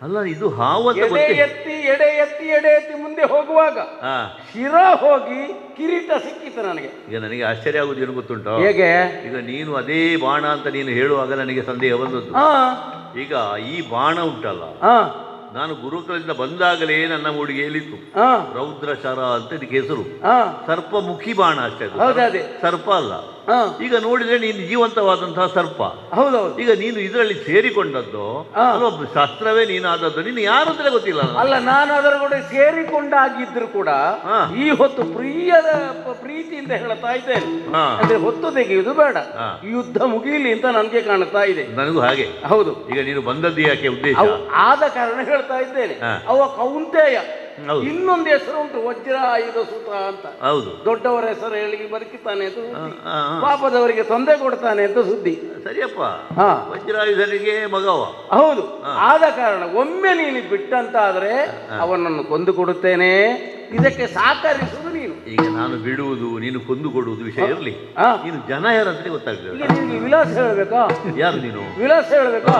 ಅಲ್ಲ, ಇದು ಹಾವು ಅಂತ ಎಡೆ ಗೊತ್ತೇ. ಎತ್ತಿ ಎಡೆ ಎತ್ತಿ ಎಡೆ ಎತ್ತಿ ಮುಂದೆ ಹೋಗುವಾಗ ಹಾ. ಶಿರ ಹೋಗಿ ಕಿರೀಟ ಸಿಕ್ಕಿತು ನನಗೆ. ಈಗ ನನಗೆ ಆಶ್ಚರ್ಯ ಆಗುವುದು ಏನು ಗೊತ್ತುಂಟು? ಹೇಗೆ? ಈಗ ನೀನು ಅದೇ ಬಾಣ ಅಂತ ನೀನು ಹೇಳುವಾಗ ನನಗೆ ಸಂದೇಹ ಬಂದದ್ದು. ಈಗ ಈ ಬಾಣ ಉಂಟಲ್ಲ, ನಾನು ಗುರುಕುಲದಿಂದ ಬಂದಾಗಲೇ ನನ್ನ ಮೂಡಿಗೆಯಲ್ಲಿತ್ತು ರೌದ್ರಶರ ಅಂತ ಇದಕ್ಕೆ ಹೆಸರು. ಸರ್ಪ ಮುಖಿ ಬಾಣ ಅಷ್ಟೇ ಅದು, ಹೌದದೇ ಸರ್ಪ ಅಲ್ಲ. ಈಗ ನೋಡಿದ್ರೆ ನೀನು ಜೀವಂತವಾದಂತಹ ಸರ್ಪ. ಹೌದೌದು. ಈಗ ನೀನು ಇದರಲ್ಲಿ ಸೇರಿಕೊಂಡದ್ದು ಅಲ್ವಾ? ಶಾಸ್ತ್ರವೇ ನೀನಾದದ್ದು. ನೀನು ಯಾರು ಅಂತಲೇ ಗೊತ್ತಿಲ್ಲ. ಅಲ್ಲ, ನಾನು ಅದರ ಕೂಡ ಸೇರಿಕೊಂಡಾಗಿದ್ರು ಕೂಡ ಈ ಹೊತ್ತು ಪ್ರೀತಿಯಿಂದ ಹೇಳ್ತಾ ಇದ್ದೇನೆ. ಅಂದ್ರೆ ಹೊತ್ತು ತೆಗೆಯುವುದು ಬೇಡ, ಯುದ್ಧ ಮುಗಿಯಲಿ ಅಂತ ನನಗೆ ಕಾಣ್ತಾ ಇದೆ. ನನಗೂ ಹಾಗೆ. ಹೌದು. ಈಗ ನೀನು ಬಂದದ್ದು ಯಾಕೆ ಉದ್ದೇಶ? ಆದ ಕಾರಣ ಹೇಳ್ತಾ ಇದ್ದೇನೆ. ಅವ ಕೌಂತೆಯ. ಇನ್ನೊಂದು ಹೆಸರು ಉಂಟು, ವಜ್ರಾಯುಧ ಸುತ ಅಂತ. ಹೌದು. ದೊಡ್ಡವರ ಹೆಸರು ಹೇಳಿ ಬದುಕುತ್ತಾನೆ ಅಂತ ಸುದ್ದಿ, ಪಾಪದವರಿಗೆ ತೊಂದರೆ ಕೊಡ್ತಾನೆ ಅಂತ ಸುದ್ದಿ. ಸರಿಯಪ್ಪ. ವಜ್ರಾಯುಧನಿಗೆ ಮಗವ. ಹೌದು. ಆದ ಕಾರಣ ಒಮ್ಮೆ ನೀನು ಬಿಟ್ಟಂತಾದ್ರೆ ಅವನನ್ನು ಕೊಂದು ಕೊಡುತ್ತೇನೆ. ಇದಕ್ಕೆ ಸಹಕರಿಸುವುದು ನೀನು. ಈಗ ನಾನು ಬಿಡುವುದು, ನೀನು ಕೊಂದು ಕೊಡುವುದು ವಿಷಯ ಇರಲಿ. ನೀನು ಜನ ಯಾರಂತ ಗೊತ್ತಾಗ್ತದೆ. ಈಗ ನಿನ್ಗೆ ವಿಳಾಸ ಹೇಳ್ಬೇಕಾ? ಯಾರು ನೀನು? ವಿಳಾಸ ಹೇಳ್ಬೇಕಾ?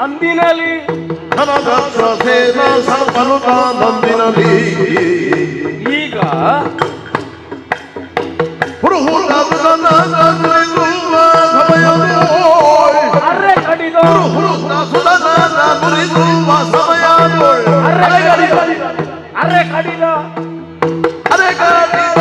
ಅಂದಿನಲ್ಲಿ ಈಗ ಅರೆ ಕಡಿದ ಅರೆ ಕಡಿದ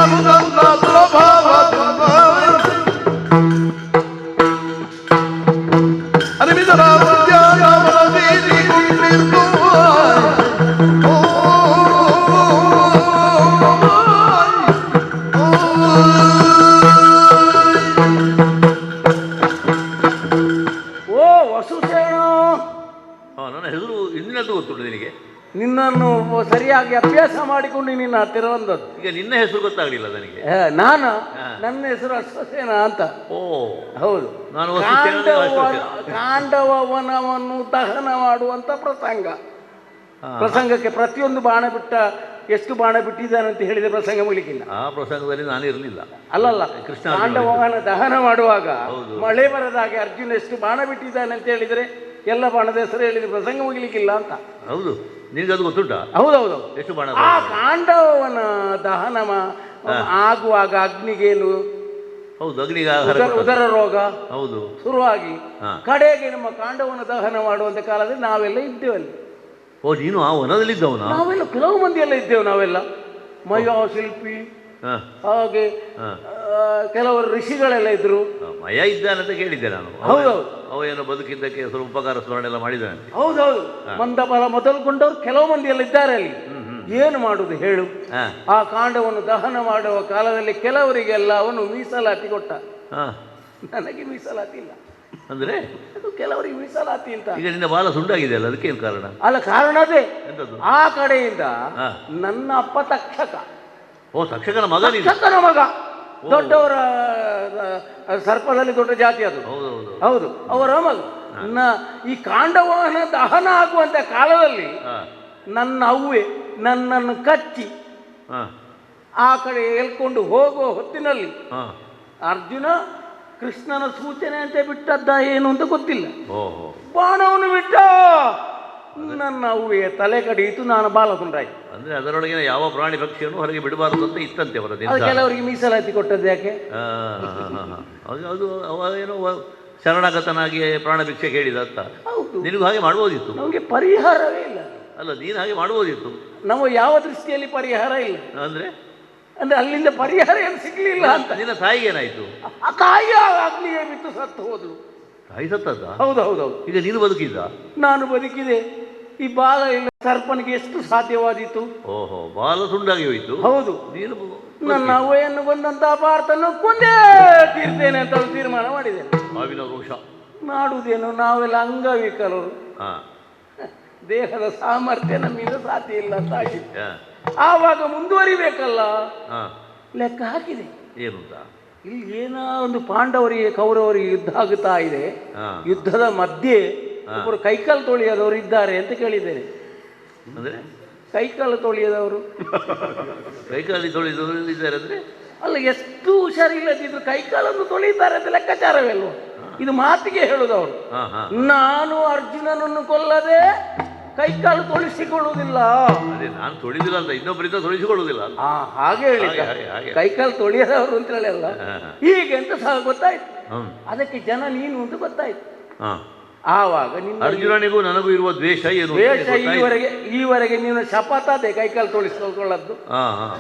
ನನ್ನ ಹೆಸರು ಇಂದಿನದ್ದು ಗೊತ್ತುಂಟು ನಿನಗೆ? ನಿನ್ನನ್ನು ಸರಿಯಾಗಿ ಅಭ್ಯಾಸ ಮಾಡಿಕೊಂಡು ನಿನ್ನ ಹತ್ತಿರ ಬಂದದ್ದು. ಈಗ ನಿನ್ನ ಹೆಸರು ಗೊತ್ತಾಗಲಿಲ್ಲ ನನಗೆ. ನನ್ನ ಹೆಸರು ಅಶ್ವಸೇನ ಅಂತ. ಓ ಹೌದು. ನಾನು ಕಾಂಡವ ವನವನ್ನು ದಹನ ಮಾಡುವಂತ ಪ್ರಸಂಗಕ್ಕೆ ಪ್ರತಿಯೊಂದು ಬಾಣ ಬಿಟ್ಟ, ಎಷ್ಟು ಬಾಣ ಬಿಟ್ಟಿದ್ದಾನೆ ಅಂತ ಹೇಳಿದ ಪ್ರಸಂಗ ಮುಗಿಲಿಕ್ಕಿಲ್ಲ. ಆ ಪ್ರಸಂಗದಲ್ಲಿ ನಾನು ಇರಲಿಲ್ಲ. ಅಲ್ಲಲ್ಲ, ಕಾಂಡವನ ದಹನ ಮಾಡುವಾಗ ಮಳೆ ಬರದಾಗೆ ಅರ್ಜುನ ಎಷ್ಟು ಬಾಣ ಬಿಟ್ಟಿದ್ದಾನೆ ಅಂತ ಹೇಳಿದ್ರೆ ಎಲ್ಲ ಬಾಣದ ಹೆಸರು ಹೇಳಿದ್ರೆ ಪ್ರಸಂಗ ಮುಗಿಲಿಕ್ಕಿಲ್ಲ ಅಂತ. ಹೌದು, ನಿನಗೆ ಅದು ಗೊತ್ತುಂಟ? ಹೌದೌದು. ಎಷ್ಟು ಬಾಣ? ಆ ಕಾಂಡವನ ದಹನ ಆಗುವಾಗ ಅಗ್ನಿಗೇನು, ಹೌದು, ಅಗ್ನಿಗೆ ಉದರ ರೋಗ ಹೌದು ಶುರುವಾಗಿ ಕಡೆಗೆ ನಮ್ಮ ಕಾಂಡವನ ದಹನ ಮಾಡುವಂತ ಕಾಲದಲ್ಲಿ ನಾವೆಲ್ಲ ಇದ್ದೇವಲ್ಲಿ. ಓ, ನೀನು ಆ ವನದಲ್ಲಿದ್ದವನ? ನಾವೆಲ್ಲ ಕೆಲವು ಮಂದಿ ಎಲ್ಲ ಇದ್ದೇವೆ. ನಾವೆಲ್ಲ ಮಯ ಶಿಲ್ಪಿ, ಹಾಗೆ ಕೆಲವರು ಋಷಿಗಳೆಲ್ಲ ಇದ್ರು. ಮಯ ಇದ್ದಾನಂತ ಕೇಳಿದ್ದೆ ನಾನು. ಹೌದೌದು. ಅವ ಏನೋ ಬದುಕಿದ್ದಕ್ಕೆ ಸ್ವಲ್ಪ ಉಪಕಾರ ಸ್ಮರಣೆ ಎಲ್ಲ ಮಾಡಿದ್ದಾನೆ. ಹೌದೌದು. ಮಂದಫಲ ಮೊದಲುಕೊಂಡವ್ರು ಕೆಲವು ಮಂದಿ ಎಲ್ಲ ಇದ್ದಾರೆ ಅಲ್ಲಿ. ಏನು ಮಾಡುದು ಹೇಳು? ಆ ಕಾಂಡವನ್ನು ದಹನ ಮಾಡುವ ಕಾಲದಲ್ಲಿ ಕೆಲವರಿಗೆಲ್ಲ ಅವನು ಮೀಸಲಾತಿ ಕೊಟ್ಟ. ನನಗೆ ಮೀಸಲಾತಿ ಇಲ್ಲ. ಅಂದ್ರೆ ಅದು ಕೆಲವರಿಗೆ ಮೀಸಲಾತಿ ಅಂತ. ಈಗ ನಿನ್ನ ಬಾಲ ಸುಂಡಾಗಿದೆ ಅಲ್ಲ, ಅದಕ್ಕೇನು ಕಾರಣ? ಅಲ್ಲ, ಕಾರಣ ಅದೇ. ಆ ಕಡೆಯಿಂದ ನನ್ನ ಅಪ್ಪ ತಕ್ಷಕ. ಓ, ತಕ್ಷಕನ ಮಗ? ತಕ್ಷಕನ ಮಗ. ದೊಡ್ಡವರ ಸರ್ಪದಲ್ಲಿ ದೊಡ್ಡ ಜಾತಿ ಅದು. ಹೌದು, ಅವರ ಮಗ. ಈ ಕಾಂಡವನ ದಹನ ಆಗುವಂತ ಕಾಲದಲ್ಲಿ ನನ್ನ ಅವ್ವೆ ನನ್ನನ್ನು ಕಚ್ಚಿ ಆ ಕಡೆ ಎಳ್ಕೊಂಡು ಹೋಗುವ ಹೊತ್ತಿನಲ್ಲಿ ಅರ್ಜುನ ಕೃಷ್ಣನ ಸೂಚನೆ ಅಂತ ಬಿಟ್ಟದ್ದ ಏನು ಅಂತ ಗೊತ್ತಿಲ್ಲ, ಬಾಣವನ್ನು ಬಿಟ್ಟ. ನನ್ನ ಅವ್ವೆಯ ತಲೆ ಕಡಿಯಿತು, ನಾನು ಬಾಲಕುಂಡಾಯ್ತು. ಅಂದ್ರೆ ಅದರೊಳಗಿನ ಯಾವ ಪ್ರಾಣಿ ಪಕ್ಷಿಯನ್ನು ಹೊರಗೆ ಬಿಡಬಾರದು ಅಂತ ಇತ್ತಂತೆ ಅವರ. ಕೆಲವರಿಗೆ ಮೀಸಲಾತಿ ಕೊಟ್ಟದ್ದು ಯಾಕೆ? ಅದು ಏನೋ ಶರಣಾಗತನಾಗಿ ಪ್ರಾಣ ಭಿಕ್ಷೆ ಕೇಳಿದ ಅಂತ. ನಿನಗೂ ಹಾಗೆ ಮಾಡ್ಬೋದಿತ್ತು. ನಮಗೆ ಪರಿಹಾರವೇ ಇಲ್ಲ. ಅಲ್ಲ, ನೀನು ಹಾಗೆ ಮಾಡ್ಬೋದಿತ್ತು. ನಮ್ಮ ಯಾವ ದೃಷ್ಟಿಯಲ್ಲಿ ಪರಿಹಾರ ಇಲ್ಲ. ಅಂದ್ರೆ ಅಂದ್ರೆ ಅಲ್ಲಿಂದ ಪರಿಹಾರ ಏನು ಸಿಗ್ಲಿಲ್ಲ ಅಂತ. ನಿನ್ನ ತಾಯಿಗೆ ಏನಾಯ್ತು? ಆ ತಾಯಿ ಅಗ್ನಿಗೆ ಬಿಟ್ಟು ಸತ್ತು ಹೋದ್ಲು. ತಾಯಿ ಸತ್ತದ? ಹೌದೌದೌದು. ಈಗ ನೀನು ಬದುಕಿದ್ದ? ನಾನು ಬದುಕಿದೆ. ಈ ಬಾಲ ಇಲ್ಲ ಸರ್ಪನಿಗೆ ಎಷ್ಟು ಸಾಧ್ಯವಾದೀತು? ಓಹೋ, ಬಾಲ ತುಂಡಾಗಿ ಹೋಯ್ತು. ಹೌದು. ನೀನು ನನ್ನ ಅವ್ವೆಯನ್ನು ಬಂದಂತಹ ಪಾರ್ಥನ್ನು ಕೊಂದೇ ತೀರ್ತೇನೆ ಅಂತ ತೀರ್ಮಾನ ಮಾಡಿದ್ದೇನೆ. ಸಾವಿನ ರೋಷ ಮಾಡುವುದೇನು, ನಾವೆಲ್ಲ ಅಂಗವಿಕಲರು, ದೇಹದ ಸಾಮರ್ಥ್ಯ ನಮ್ಮಿಂದ ಸಾಧ್ಯ ಇಲ್ಲ ಅಂತ ಆಗಿದೆ. ಆವಾಗ ಮುಂದುವರಿಬೇಕಲ್ಲ, ಲೆಕ್ಕ ಹಾಕಿದೆ. ಏನು ಇಲ್ಲಿ ಏನೋ ಒಂದು ಪಾಂಡವರಿಗೆ ಕೌರವರಿಗೆ ಯುದ್ಧ ಆಗುತ್ತಾ ಇದೆ. ಯುದ್ಧದ ಮಧ್ಯೆ ಒಬ್ಬರು ಕೈಕಾಲು ತೊಳೆಯದವರು ಇದ್ದಾರೆ ಅಂತ ಕೇಳಿದ್ದೇನೆ. ಅಂದ್ರೆ ಕೈಕಾಲು ತೊಳೆಯದವರು ಕೈಕಾಲಿ ತೊಳೆದವರು ಇದ್ದಾರೆ ಅಂದ್ರೆ? ಅಲ್ಲ, ಎಷ್ಟು ಹುಷಾರಿಲ್ಲದಿದ್ರು ಕೈಕಾಲನ್ನು ತೊಳೆಯುತ್ತಾರೆ ಅಂತ ಲೆಕ್ಕಾಚಾರವೇ ಅಲ್ವ? ಇದು ಮಾತಿಗೆ ಹೇಳುದವರು. ನಾನು ಅರ್ಜುನನನ್ನು ಕೊಲ್ಲದೆ ಕೈಕಾಲು ತೊಳಿಸಿಕೊಳ್ಳುವುದಿಲ್ಲ. ಅದೇ ನಾನು ತೊಳಿದಿಲ್ಲ ಅಂತ, ಇನ್ನೊಬ್ಬರಿಂದ ತೊಳಿಸಿಕೊಳ್ಳುವುದಿಲ್ಲ. ಹಾಗೆ ಹೇಳಿ, ಕೈಕಾಲು ತೊಳೆಯದವರು ಅಂತ ಹೇಳಿ ಅಲ್ಲ. ಹೀಗೆ ಅಂತ ಸಹ ಗೊತ್ತಾಯ್ತು. ಅದಕ್ಕೆ ಜನ ನೀನು ಅಂತ ಗೊತ್ತಾಯ್ತು. ಆವಾಗ ಅರ್ಜುನನಿಗೂ ನನಗೂ ಇರುವ ದ್ವೇಷ ಏನು? ದ್ವೇಷ ಈವರೆಗೆ ನೀನು ಶಪಥ ಅದೇ ಕೈಕಾಲು ತೊಳಿಸಿಕೊಳ್ಳದ್ದು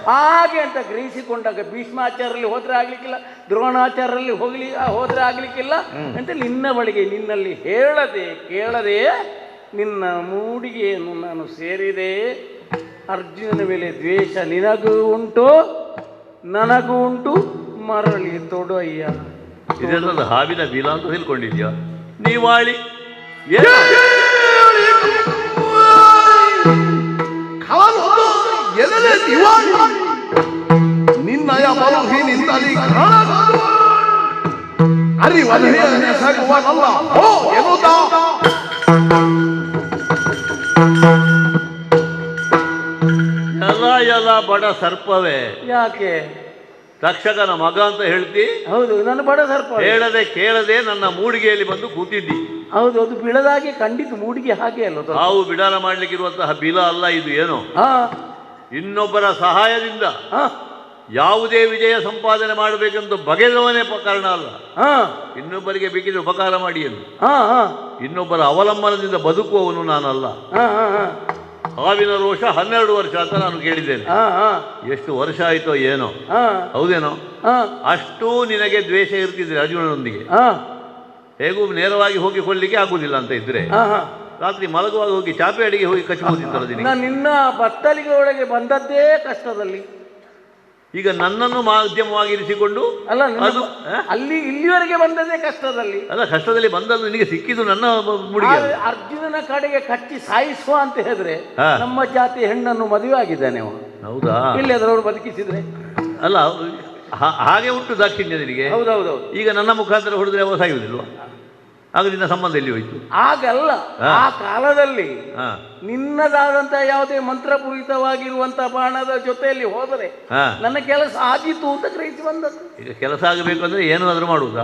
ಹಾಗೆ ಅಂತ ಗ್ರಹಿಸಿಕೊಂಡಾಗ ಭೀಷ್ಮಾಚಾರ್ಯಲ್ಲಿ ಹೋದ್ರೆ ಆಗ್ಲಿಕ್ಕಿಲ್ಲ, ದ್ರೋಣಾಚಾರ್ಯಲ್ಲಿ ಹೋದ್ರೆ ಆಗ್ಲಿಕ್ಕಿಲ್ಲ ಅಂತ ನಿನ್ನ ಬಳಿಗೆ ನಿನ್ನಲ್ಲಿ ಹೇಳದೆ ಕೇಳದೆ ನಿನ್ನ ಮೂಡಿಗೆಯನ್ನು ನಾನು ಸೇರಿದೆ. ಅರ್ಜುನನ ಮೇಲೆ ದ್ವೇಷ ನಿನಗೂ ಉಂಟು, ನನಗೂ ಉಂಟು, ಮರಳಿ ತೊಡಯ್ಯ. ಇದೆಲ್ಲ ಹಾವಿನ ಬೀಲ ಅಂತ ತಿಳ್ಕೊಂಡಿದ್ಯಾ ನೀವಾಳಿ? ನಿನ್ನಯ ಬಲುಹಿನಿಂದಲಿ ಅರಿವಲ್ಲ ಓ ಎನ್ನುತ್ತಾ ಎಲ್ಲ ಬಡ ಸರ್ಪವೇ. ಯಾಕೆ ತಕ್ಷಕನ ಮಗ ಅಂತ ಹೇಳ್ತಿ? ಹೌದು, ನನ್ನ ಬಡ ಸರ್ಪ. ಹೇಳದೆ ಕೇಳದೆ ನನ್ನ ಮೂಡಿಗೆಯಲ್ಲಿ ಬಂದು ಕೂತಿದ್ದಿ. ಹೌದು, ಅದು ಬಿಳದಾಗಿ ಖಂಡಿತ ಮೂಡಿಗೆ ಹಾಗೆ ಅಲ್ಲ. ನಾವು ಬಿಡಾರ ಮಾಡ್ಲಿಕ್ಕಿರುವಂತಹ ಬಿಲ ಅಲ್ಲ ಇದು. ಏನು, ಇನ್ನೊಬ್ಬರ ಸಹಾಯದಿಂದ ಯಾವುದೇ ವಿಜಯ ಸಂಪಾದನೆ ಮಾಡಬೇಕೆಂದು ಬಗೆದವನೇ ಕಾರಣ ಅಲ್ಲ. ಇನ್ನೊಬ್ಬರಿಗೆ ಬೇಕಿದ್ರೆ ಉಪಕಾರ ಮಾಡಿ ಎಂದು. ಇನ್ನೊಬ್ಬರ ಅವಲಂಬನದಿಂದ ಬದುಕುವವನು ನಾನಲ್ಲ. ಹಾವಿನ ರೋಷ 12 ವರ್ಷ ಅಂತ ನಾನು ಕೇಳಿದ್ದೇನೆ. ಎಷ್ಟು ವರ್ಷ ಆಯ್ತೋ ಏನೋ, ಹೌದೇನೋ? ಅಷ್ಟೂ ನಿನಗೆ ದ್ವೇಷ ಇರ್ತಿದ್ರೆ ಅರ್ಜುನನೊಂದಿಗೆ. ಹೇಗೂ ನೇರವಾಗಿ ಹೋಗಿ ಕೊಡ್ಲಿಕ್ಕೆ ಆಗುದಿಲ್ಲ ಅಂತ ಇದ್ರೆ ರಾತ್ರಿ ಮಲಗುವಾಗ ಹೋಗಿ ಚಾಪೆ ಅಡಿಗೆ ಹೋಗಿ ಕಚ್ಬೋದಿತ್ತಲ್ಲ. ನಿನ್ನ ಬತ್ತಲಿಗೆ ಒಳಗೆ ಬಂದದ್ದೇ ಕಷ್ಟದಲ್ಲಿ. ಈಗ ನನ್ನನ್ನು ಮಾಧ್ಯಮವಾಗಿ ಇರಿಸಿಕೊಂಡು ಅಲ್ಲ, ಅಲ್ಲಿ ಇಲ್ಲಿವರೆಗೆ ಬಂದದ್ದೇ ಕಷ್ಟದಲ್ಲಿ. ಅಲ್ಲ, ಕಷ್ಟದಲ್ಲಿ ಬಂದದ್ದು ನಿನಗೆ ಸಿಕ್ಕಿದ್ದು ನನ್ನ ಮುಡಿಗೆ. ಅರ್ಜುನನ ಕಡೆಗೆ ಕಟ್ಟಿ ಸಾಯಿಸುವ ಅಂತ ಹೇಳಿದ್ರೆ ನಮ್ಮ ಜಾತಿ ಹೆಣ್ಣನ್ನು ಮದುವೆ ಆಗಿದ್ದಾನೆ ಅವ. ಹೌದಾ? ಇಲ್ಲಿ ಅದರವರು ಬದುಕಿಸಿದ್ರೆ ಅಲ್ಲ, ಹಾಗೆ ಉಂಟು ದಾಕ್ಷಿಣ್ಯ ನಿನಗೆ. ಹೌದೌದು. ಈಗ ನನ್ನ ಮುಖಾಂತರ ಹೊಡೆದ್ರೆ ಅವ ಸಾಯುವುದಿಲ್ವ? ಆಗ ನಿನ್ನ ಸಂಬಂಧ ಎಲ್ಲಿ ಹೋಯ್ತು? ಆಗಲ್ಲ, ಆ ಕಾಲದಲ್ಲಿ ನಿನ್ನದಾದಂತ ಯಾವುದೇ ಮಂತ್ರಪೂರಿತವಾಗಿರುವಂತಹ ಬಾಣದ ಜೊತೆಯಲ್ಲಿ ಹೋದರೆ ನನ್ನ ಕೆಲಸ ಆಗಿತ್ತು ಅಂತ ಗ್ರಹಿಸಿ ಬಂದದ್ದು. ಈಗ ಕೆಲಸ ಆಗಬೇಕು ಅಂದ್ರೆ ಏನಾದ್ರೂ ಮಾಡುವುದಾ?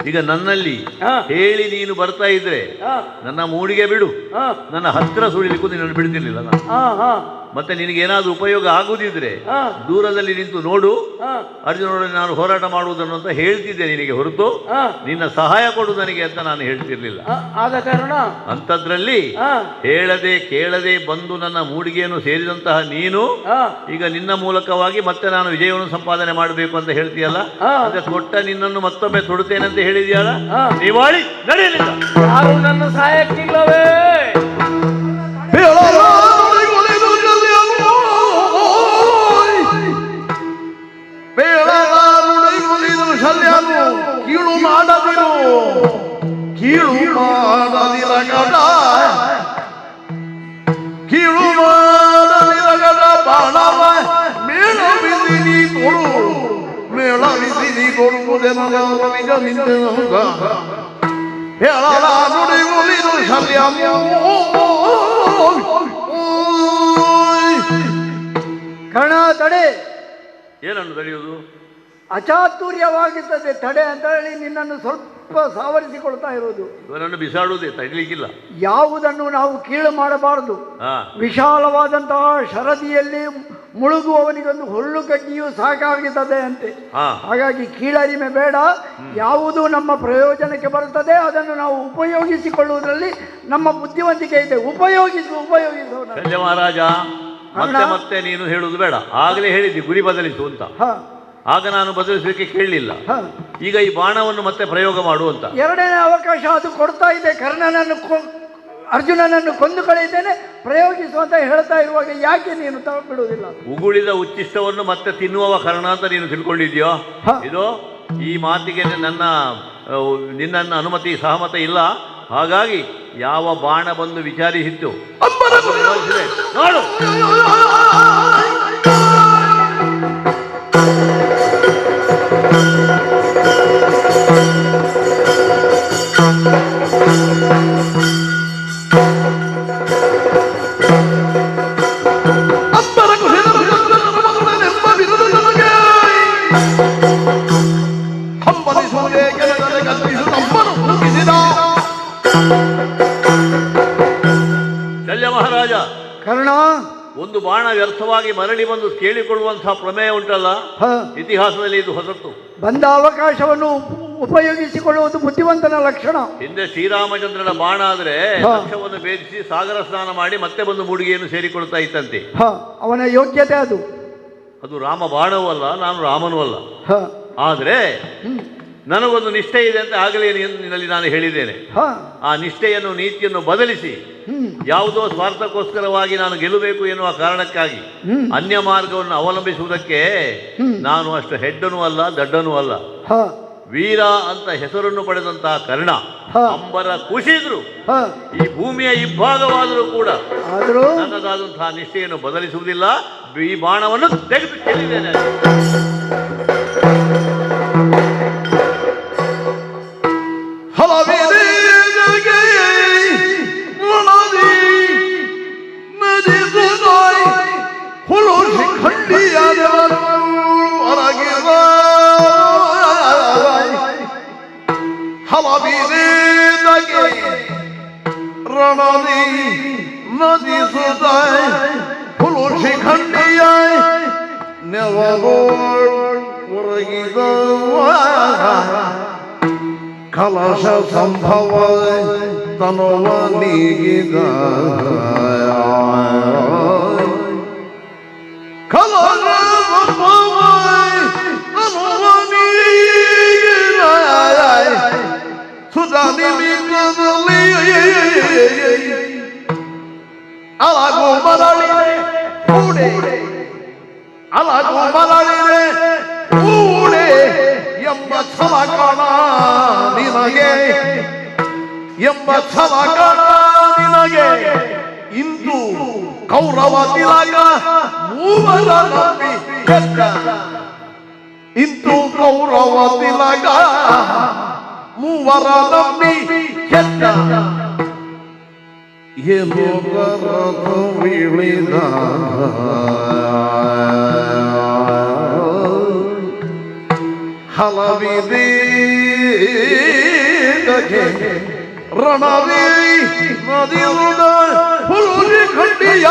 ಈಗ ನನ್ನಲ್ಲಿ ಹಾ. ಹೇಳಿ ನೀನು ಬರ್ತಾ ಇದ್ರೆ ಹಾ. ನನ್ನ ಮೂಡಿಗೆ ಬಿಡು, ಹಾ. ನನ್ನ ಹತ್ತಿರ ಸುಳಿಲಿಕ್ಕೂ ನಿನ್ನನ್ನು ಬಿಡ್ತಿರ್ಲಿಲ್ಲ ನಾನು. ಹಾ, ಹಾ, ಮತ್ತೆ ನಿನಗೇನಾದ್ರೂ ಉಪಯೋಗ ಆಗುದಿದ್ರೆ ಹಾ. ದೂರದಲ್ಲಿ ನಿಂತು ನೋಡು, ಹಾ. ಅರ್ಜುನೊಡನೆ ನಾನು ಹೋರಾಟ ಮಾಡುವುದನ್ನು ಅಂತ ಹೇಳ್ತಿದ್ದೆ ನಿನಗೆ ಹೊರತು ಹಾ. ನಿನ್ನ ಸಹಾಯ ಕೊಡು ನನಗೆ ಅಂತ ನಾನು ಹೇಳ್ತಿರ್ಲಿಲ್ಲ. ಆದ ಕಾರಣ ಅಂಥದ್ರಲ್ಲಿ ಹಾ. ಹೇಳದೆ ಕೇಳದೆ ಬಂದು ನನ್ನ ಮೂಡಿಗೆಯನ್ನು ಸೇರಿದಂತಹ ನೀನು ಹಾ. ಈಗ ನಿನ್ನ ಮೂಲಕವಾಗಿ ಮತ್ತೆ ನಾನು ವಿಜಯವನ್ನು ಸಂಪಾದನೆ ಮಾಡಬೇಕು ಅಂತ ಹೇಳ್ತೀಯಲ್ಲ, ಹಾ. ಅಂದ್ರೆ ತೊಟ್ಟ ನಿನ್ನನ್ನು ಮತ್ತೊಮ್ಮೆ ತೊಡುತ್ತೇನೆ ಅಂತ ಹೇಳಿದ್ಯಲ್ಲ, ಹಾ. ನೀವಾಳಿ ನಡೆಯಲಿಲ್ಲ. ಯಾರು ನನ್ನ ಸಹಾಯಕ್ಕಿಲ್ಲವೇ? ಕೀಳು ಮಾಡದಿರು, ಕೀಳು ಮಾಡದಿರಗಡ, ಕೀಳು ಮಾಡದಿರಗಡ ಬಾಣವ ಮೇಳ ಬಿಸಿ ತೊಡು, ಮೇಳ ಬಿಸಿ ತೊಡುವುದೆನಗ ನಿಜ ನಿಂತ ಹೇಳಲ ನುಡಿಗುಳಿದು ಶಲ್ಯ. ಕರ್ಣ ತಡೆ, ಏನನ್ನು ತಡೆಯುವುದು? ಅಚಾತುರ್ಯವಾಗಿರ್ತದೆ ತಡೆ ಅಂತ ಹೇಳಿ ನಿನ್ನನ್ನು ಸ್ವಲ್ಪ ಸಾವರಿಸಿಕೊಳ್ತಾ ಇರೋದು. ಇವನನ್ನು ಬಿಸಾಡುವುದೇ, ತಡಿಲಿಕ್ಕಿಲ್ಲ. ಯಾವುದನ್ನು ನಾವು ಕೀಳು ಮಾಡಬಾರದು. ಹಾ. ವಿಶಾಲವಾದಂತಹ ಶರದಿಯಲ್ಲಿ ಮುಳುಗುವವನಿಗೊಂದು ಹುಲ್ಲು ಕಡ್ಡಿಯೂ ಸಾಕಾಗುತ್ತದೆ ಅಂತೆ. ಹಾ. ಹಾಗಾಗಿ ಕೀಳರಿಮೆ ಬೇಡ. ಯಾವುದು ನಮ್ಮ ಪ್ರಯೋಜನಕ್ಕೆ ಬರುತ್ತದೆ ಅದನ್ನು ನಾವು ಉಪಯೋಗಿಸಿಕೊಳ್ಳುವುದರಲ್ಲಿ ನಮ್ಮ ಬುದ್ಧಿವಂತಿಕೆ ಇದೆ. ಉಪಯೋಗಿಸೋಣ. ಶಲ್ಯ ಮಹಾರಾಜ, ಮತ್ತೆ ಮತ್ತೆ ನೀನು ಹೇಳುವುದು ಬೇಡ. ಆಗಲೇ ಹೇಳಿದ್ದಿ ಗುರಿ ಬದಲಿಸು ಅಂತ. ಆಗ ನಾನು ಬದಲಿಸಲಿಕ್ಕೆ ಕೇಳಲಿಲ್ಲ. ಈಗ ಈ ಬಾಣವನ್ನು ಮತ್ತೆ ಪ್ರಯೋಗ ಮಾಡುವಂತ ಎರಡನೇ ಅವಕಾಶ ಅದು ಕೊಡ್ತಾ ಇದೆ. ಕರ್ಣನನ್ನು ಅರ್ಜುನನನ್ನು ಕೊಂದು ಕಳೆಯುತ್ತೇನೆ ಪ್ರಯೋಗಿಸುವಂತ ಹೇಳ್ತಾ ಇರುವಾಗ ಯಾಕೆ ನೀನು ಬಿಡುವುದಿಲ್ಲ? ಉಗುಳಿದ ಉಚ್ಚಿಷ್ಟವನ್ನು ಮತ್ತೆ ತಿನ್ನುವ ಕರ್ಣ ಅಂತ ನೀನು ತಿಳ್ಕೊಂಡಿದ್ಯೋ? ಇದು ಈ ಮಾತಿಗೆ ನಿನ್ನ ಅನುಮತಿ ಸಹಮತ ಇಲ್ಲ. ಹಾಗಾಗಿ ಯಾವ ಬಾಣ ಬಂದು ವಿಚಾರಿಸಿತ್ತು ನೋಡು. ಶಲ್ಯ ಮಹಾರಾಜ, ಕರ್ಣ, ಒಂದು ಬಾಣ ವ್ಯರ್ಥವಾಗಿ ಮರಳಿ ಬಂದು ಕೇಳಿಕೊಳ್ಳುವಂತಹ ಪ್ರಮೇಯ ಉಂಟಲ್ಲ, ಇತಿಹಾಸದಲ್ಲಿ ಇದು ಹೊಸತು. ಬಂದ ಅವಕಾಶವನ್ನು ಉಪಯೋಗಿಸಿಕೊಳ್ಳುವುದು ಬುದ್ಧಿವಂತನ ಲಕ್ಷಣ. ಹಿಂದೆ ಶ್ರೀರಾಮಚಂದ್ರನ ಬಾಣ ಆದ್ರೆ ಲಕ್ಷ್ಯವನ್ನು ಭೇದಿಸಿ ಸಾಗರ ಸ್ನಾನ ಮಾಡಿ ಮತ್ತೆ ಬಂದು ಮೂಡಿಗೆಯನ್ನು ಸೇರಿಕೊಳ್ತಾ ಇತ್ತಂತೆ. ಅವನ ಯೋಗ್ಯತೆ ಅದು. ಅದು ರಾಮ ಬಾಣವೂ ಅಲ್ಲ, ನಾನು ರಾಮನೂ ಅಲ್ಲ. ಆದ್ರೆ ನನಗೊಂದು ನಿಷ್ಠೆ ಇದೆ ಅಂತ ಆಗಲೇ ನಿನ್ನಲ್ಲಿ ನಾನು ಹೇಳಿದ್ದೇನೆ. ಆ ನಿಷ್ಠೆಯನ್ನು ನೀತಿಯನ್ನು ಬದಲಿಸಿ ಯಾವುದೋ ಸ್ವಾರ್ಥಕ್ಕೋಸ್ಕರವಾಗಿ ನಾನು ಗೆಲ್ಲಬೇಕು ಎನ್ನುವ ಕಾರಣಕ್ಕಾಗಿ ಅನ್ಯ ಮಾರ್ಗವನ್ನು ಅವಲಂಬಿಸುವುದಕ್ಕೆ ನಾನು ಅಷ್ಟು ಹೆಡ್ಡನೂ ಅಲ್ಲ, ದಡ್ಡನೂ ಅಲ್ಲ. ವೀರ ಅಂತ ಹೆಸರನ್ನು ಪಡೆದಂತಹ ಕರ್ಣ ಅಂಬರ ಕುಸಿದ್ರು, ಈ ಭೂಮಿಯ ಇಬ್ಬಾಗವಾದರೂ ಕೂಡ ನನ್ನದಾದಂತಹ ನಿಷ್ಠೆಯನ್ನು ಬದಲಿಸುವುದಿಲ್ಲ. ಈ ಬಾಣವನ್ನು ತೆಗೆದು ಚೆಲ್ಲಿದ್ದೇನೆ. ರಣದಿ ನದಿ ಸುತಾಯ ಹುಲು ಶಿಖಂಡಿಯಾಯ ನೆವರೋಗಿದ ಕಲಶ ಸಂಭವ ತನುವ ನೀಗಿದ ಕಲಶ ಸಂಭವ ತನುವ ನೀಗಿದ ಸುಧಾನಿ ನಿಮಿತ್ತದಲ್ಲಿ ಅಲಾಗು ಮರಳಿದೆ ಕೂಡೆ, ಅಲಾಗು ಮರಳಿದೆ ಕೂಡೆ ಎಂಬ ಛಲ ಕಾಣ ನಿನಗೆ, ಎಂಬ ಛಲ ಕಾಣ ನಿನಗೆ. ಇಂದು ಕೌರವ ತಿಲಕ ಮೂವರ ನಂಬಿ ಗೆದ್ದ, ಇಂದು ಕೌರವ ತಿಲಕ ಮೂವರ ನಂಬಿ ಗೆದ್ದ. ಏನು ಬೀಳಿದ ಹಲವಿದೆ ರಣವೇ ನದಿರುಡ ಹುರುಳಿ ಖಂಡಿಯ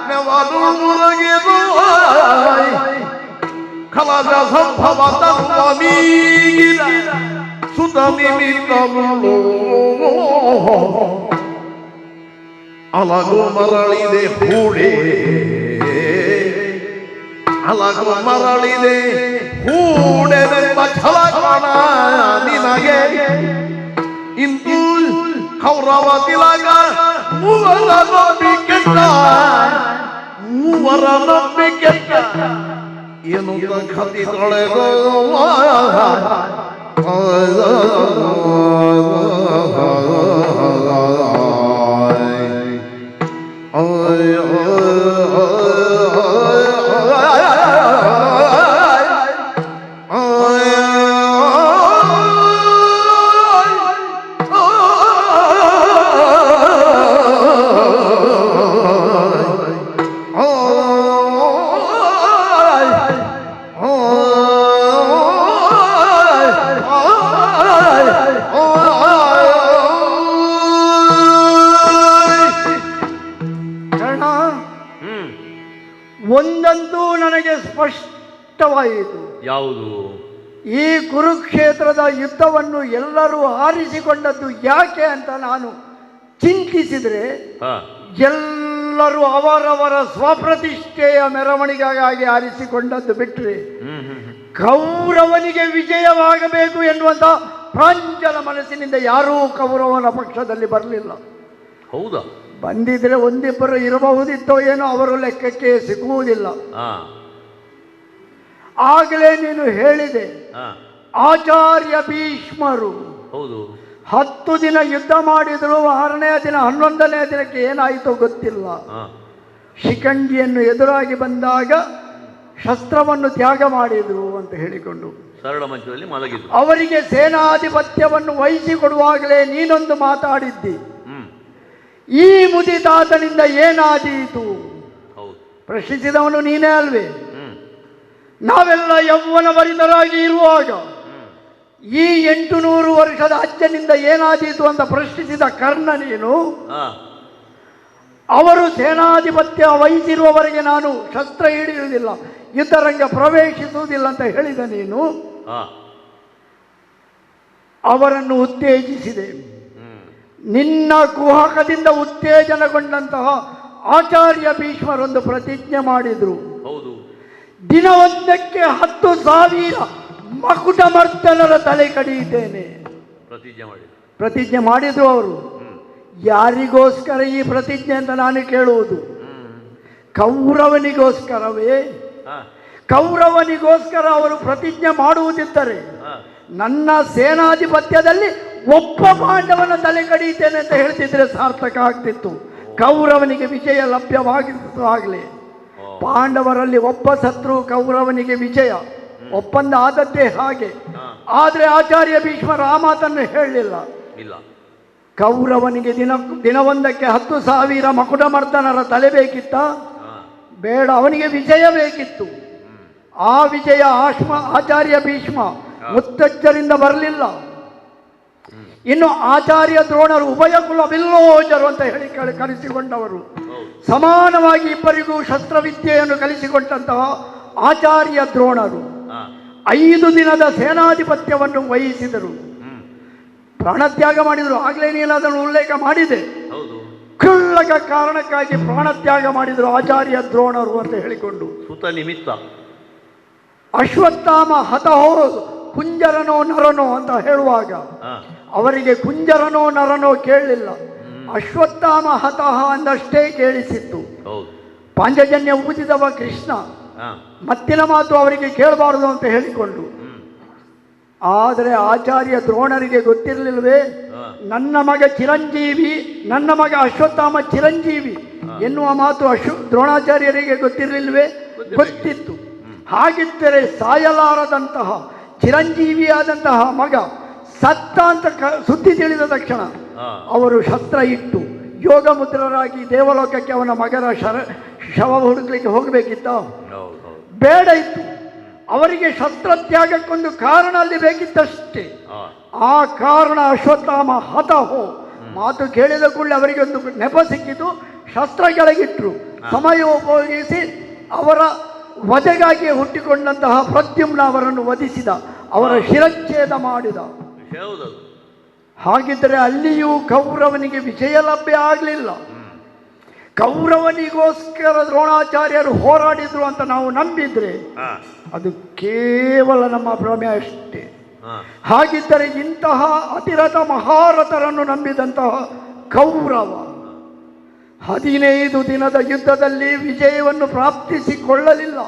ನೆವದು ಮುರಗಿದು ಕಲಜ ಸಂಭವ ತಮ್ಮೀಗಿದ ಸುತ ನಿಮಿತ್ತಮುಳು ಅಲಗು ಮರಳಿದೆ ಹೂಡೆ ಅಲಗು ಮರಳಿದೆ ಹೂಡೆನೆಂಬ ಛಲಕಣ ನಿನಗೆ ಇಂದು ಕೌರವ ತಿಲಕ ಮೂವರ ನಂಬಿಕೆಟ್ಟ ಏನು ಕಥಿ ತೊಳೆಗೋ ಒಂದಂತೂ ನನಗೆ ಸ್ಪಷ್ಟವಾಯಿತು. ಯಾವುದು? ಈ ಕುರುಕ್ಷೇತ್ರದ ಯುದ್ಧವನ್ನು ಎಲ್ಲರೂ ಆರಿಸಿಕೊಂಡದ್ದು ಯಾಕೆ ಅಂತ ನಾನು ಚಿಂತಿಸಿದರೆ ಎಲ್ಲರೂ ಅವರವರ ಸ್ವಪ್ರತಿಷ್ಠೆಯ ಮೆರವಣಿಗೆಗಾಗಿ ಆರಿಸಿಕೊಂಡದ್ದು ಬಿಟ್ಟರೆ ಕೌರವನಿಗೆ ವಿಜಯವಾಗಬೇಕು ಎನ್ನುವಂಥ ಪ್ರಾಂಜಲ ಮನಸ್ಸಿನಿಂದ ಯಾರೂ ಕೌರವನ ಪಕ್ಷದಲ್ಲಿ ಬರಲಿಲ್ಲ. ಹೌದಾ? ಬಂದಿದ್ರೆ ಒಂದಿಬ್ಬರು ಇರಬಹುದಿತ್ತೋ ಏನೋ, ಅವರು ಲೆಕ್ಕಕ್ಕೆ ಸಿಗುವುದಿಲ್ಲ. ಆಗಲೇ ನೀನು ಹೇಳಿದೆ ಆಚಾರ್ಯ ಭೀಷ್ಮರು 10 ದಿನ ಯುದ್ಧ ಮಾಡಿದ್ರು, 6ನೇ ದಿನ 11ನೇ ದಿನಕ್ಕೆ ಏನಾಯಿತೋ ಗೊತ್ತಿಲ್ಲ. ಶಿಖಂಡಿಯನ್ನು ಎದುರಾಗಿ ಬಂದಾಗ ಶಸ್ತ್ರವನ್ನು ತ್ಯಾಗ ಮಾಡಿದ್ರು ಅಂತ ಹೇಳಿಕೊಂಡು ಸರಳ ಮಂಚದಲ್ಲಿ ಮಲಗಿದ್ರು. ಅವರಿಗೆ ಸೇನಾಧಿಪತ್ಯವನ್ನು ವಹಿಸಿಕೊಡುವಾಗಲೇ ನೀನೊಂದು ಮಾತಾಡಿದ್ದಿ, ಈ ಮುದಿತಾತನಿಂದ ಏನಾದೀತು ಪ್ರಶ್ನಿಸಿದವನು ನೀನೇ ಅಲ್ವೇ? ನಾವೆಲ್ಲ ಯೌವನಭರಿತರಾಗಿ ಇರುವಾಗ ಈ 800 ವರ್ಷದ ಅಜ್ಜನಿಂದ ಏನಾದೀತು ಅಂತ ಪ್ರಶ್ನಿಸಿದ ಕರ್ಣ ನೀನು. ಅವರು ಸೇನಾಧಿಪತ್ಯ ವಹಿಸಿರುವವರೆಗೆ ನಾನು ಶಸ್ತ್ರ ಹಿಡಿಯುವುದಿಲ್ಲ, ಯುದ್ಧರಂಗ ಪ್ರವೇಶಿಸುವುದಿಲ್ಲ ಅಂತ ಹೇಳಿದ ನೀನು. ಅವರನ್ನು ಉತ್ತೇಜಿಸಿದೆ. ನಿನ್ನ ಕುಹಕದಿಂದ ಉತ್ತೇಜನಗೊಂಡಂತಹ ಆಚಾರ್ಯ ಭೀಷ್ಮರೊಂದು ಪ್ರತಿಜ್ಞೆ ಮಾಡಿದ್ರು, ದಿನವೊಂದಕ್ಕೆ 10,000 ಮಕುಟ ಮರ್ದನರ ತಲೆ ಕಡಿಯುತ್ತೇನೆ ಪ್ರತಿಜ್ಞೆ ಮಾಡಿದ್ರು ಅವರು. ಯಾರಿಗೋಸ್ಕರ ಈ ಪ್ರತಿಜ್ಞೆ ಅಂತ ನಾನು ಕೇಳುವುದು? ಕೌರವನಿಗೋಸ್ಕರವೇ? ಕೌರವನಿಗೋಸ್ಕರ ಅವರು ಪ್ರತಿಜ್ಞೆ ಮಾಡುವುದಿದ್ದರೆ ನನ್ನ ಸೇನಾಧಿಪತ್ಯದಲ್ಲಿ ಒಬ್ಬ ಪಾಂಡವನ ತಲೆ ಕಡಿಯುತ್ತೇನೆ ಅಂತ ಹೇಳ್ತಿದ್ರೆ ಸಾರ್ಥಕ ಆಗ್ತಿತ್ತು, ಕೌರವನಿಗೆ ವಿಜಯ ಲಭ್ಯವಾಗಿತ್ತು. ಆಗಲೇ ಪಾಂಡವರಲ್ಲಿ ಒಬ್ಬ ಶತ್ರು, ಕೌರವನಿಗೆ ವಿಜಯ ಒಪ್ಪಂದ ಆದದ್ದೇ ಹಾಗೆ. ಆದರೆ ಆಚಾರ್ಯ ಭೀಷ್ಮರು ಆ ಮಾತನ್ನು ಹೇಳಲಿಲ್ಲ. ಕೌರವನಿಗೆ ದಿನವೊಂದಕ್ಕೆ 10,000 ಮಕುಟ ಮರ್ದನರ ತಲೆ ಬೇಕಿತ್ತ? ಬೇಡ, ಅವನಿಗೆ ವಿಜಯ ಬೇಕಿತ್ತು. ಆ ವಿಜಯ ಆಚಾರ್ಯ ಭೀಷ್ಮ ಮುತ್ತಜ್ಜರಿಂದ ಬರಲಿಲ್ಲ. ಇನ್ನು ಆಚಾರ್ಯ ದ್ರೋಣರು ಉಭಯ ಕುಲ ಬಿಲ್ಲೋಜರು ಅಂತ ಹೇಳಿ ಕಲಿಸಿಕೊಂಡವರು. ಸಮಾನವಾಗಿ ಇಬ್ಬರಿಗೂ ಶಸ್ತ್ರವಿದ್ಯೆಯನ್ನು ಕಲಿಸಿಕೊಂಡಂತಹ ಆಚಾರ್ಯ ದ್ರೋಣರು 5 ದಿನದ ಸೇನಾಧಿಪತ್ಯವನ್ನು ವಹಿಸಿದರು, ಪ್ರಾಣತ್ಯಾಗ ಮಾಡಿದರು. ಆಗಲೇ ನೀನು ಅದನ್ನು ಉಲ್ಲೇಖ ಮಾಡಿದೆ. ಕ್ಷುಲ್ಲಕ ಕಾರಣಕ್ಕಾಗಿ ಪ್ರಾಣತ್ಯಾಗ ಮಾಡಿದರು ಆಚಾರ್ಯ ದ್ರೋಣರು ಅಂತ ಹೇಳಿಕೊಂಡು. ನಿಮಿತ್ತ ಅಶ್ವತ್ಥಾಮ ಹತಹೋ ಕುಂಜರನೋ ನರನೋ ಅಂತ ಹೇಳುವಾಗ ಅವರಿಗೆ ಕುಂಜರನೋ ನರನೋ ಕೇಳಲಿಲ್ಲ, ಅಶ್ವತ್ಥಾಮ ಹತಃ ಅಂದಷ್ಟೇ ಕೇಳಿಸಿತ್ತು. ಪಾಂಚಜನ್ಯ ಊದಿದವ ಕೃಷ್ಣ, ಮತ್ತಿನ ಮಾತು ಅವರಿಗೆ ಕೇಳಬಾರದು ಅಂತ ಹೇಳಿಕೊಂಡು. ಆದರೆ ಆಚಾರ್ಯ ದ್ರೋಣರಿಗೆ ಗೊತ್ತಿರಲಿಲ್ವೇ, ನನ್ನ ಮಗ ಚಿರಂಜೀವಿ, ನನ್ನ ಮಗ ಅಶ್ವತ್ಥಾಮ ಚಿರಂಜೀವಿ ಎನ್ನುವ ಮಾತು ದ್ರೋಣಾಚಾರ್ಯರಿಗೆ ಗೊತ್ತಿರಲಿಲ್ವೇ? ಗೊತ್ತಿತ್ತು. ಹಾಗಿದ್ದರೆ ಸಾಯಲಾರದಂತಹ ಚಿರಂಜೀವಿಯಾದಂತಹ ಮಗ ಸತ್ತ ಅಂತ ಸುದ್ದಿ ತಿಳಿದ ತಕ್ಷಣ ಅವರು ಶಸ್ತ್ರ ಇಟ್ಟು ಯೋಗ ಮುದ್ರರಾಗಿ ದೇವಲೋಕಕ್ಕೆ ಅವನ ಮಗನ ಶವ ಹುಡುಕ್ಲಿಕ್ಕೆ ಹೋಗಬೇಕಿತ್ತ? ಬೇಡ ಇತ್ತು. ಅವರಿಗೆ ಶಸ್ತ್ರತ್ಯಾಗಕ್ಕೊಂದು ಕಾರಣ ಅಲ್ಲಿ ಬೇಕಿತ್ತಷ್ಟೇ. ಆ ಕಾರಣ ಅಶ್ವತ್ಥಾಮ ಹತಹೋ ಮಾತು ಕೇಳಿದ ಕೂಡಲೇ ಅವರಿಗೆ ಒಂದು ನೆಪ ಸಿಕ್ಕಿತು. ಶಸ್ತ್ರ ಕೆಳಗಿಟ್ರು. ಸಮಯ ಉಪಯೋಗಿಸಿ ಅವರ ವಧೆಗಾಗಿ ಹುಟ್ಟಿಕೊಂಡಂತಹ ಪ್ರದ್ಯುಮ್ನ ಅವರನ್ನು ವಧಿಸಿದ, ಅವರ ಶಿರಚ್ಛೇದ ಮಾಡಿದ. ಹಾಗಿದ್ದರೆ ಅಲ್ಲಿಯೂ ಕೌರವನಿಗೆ ವಿಜಯ ಲಭ್ಯ ಆಗಲಿಲ್ಲ. ಕೌರವನಿಗೋಸ್ಕರ ದ್ರೋಣಾಚಾರ್ಯರು ಹೋರಾಡಿದ್ರು ಅಂತ ನಾವು ನಂಬಿದ್ರೆ ಅದು ಕೇವಲ ನಮ್ಮ ಭ್ರಮೆ ಅಷ್ಟೇ. ಹಾಗಿದ್ದರೆ ಇಂತಹ ಅತಿರಥ ಮಹಾರಥರನ್ನು ನಂಬಿದಂತಹ ಕೌರವ 15 ದಿನದ ಯುದ್ಧದಲ್ಲಿ ವಿಜಯವನ್ನು ಪ್ರಾಪ್ತಿಸಿಕೊಳ್ಳಲಿಲ್ಲ.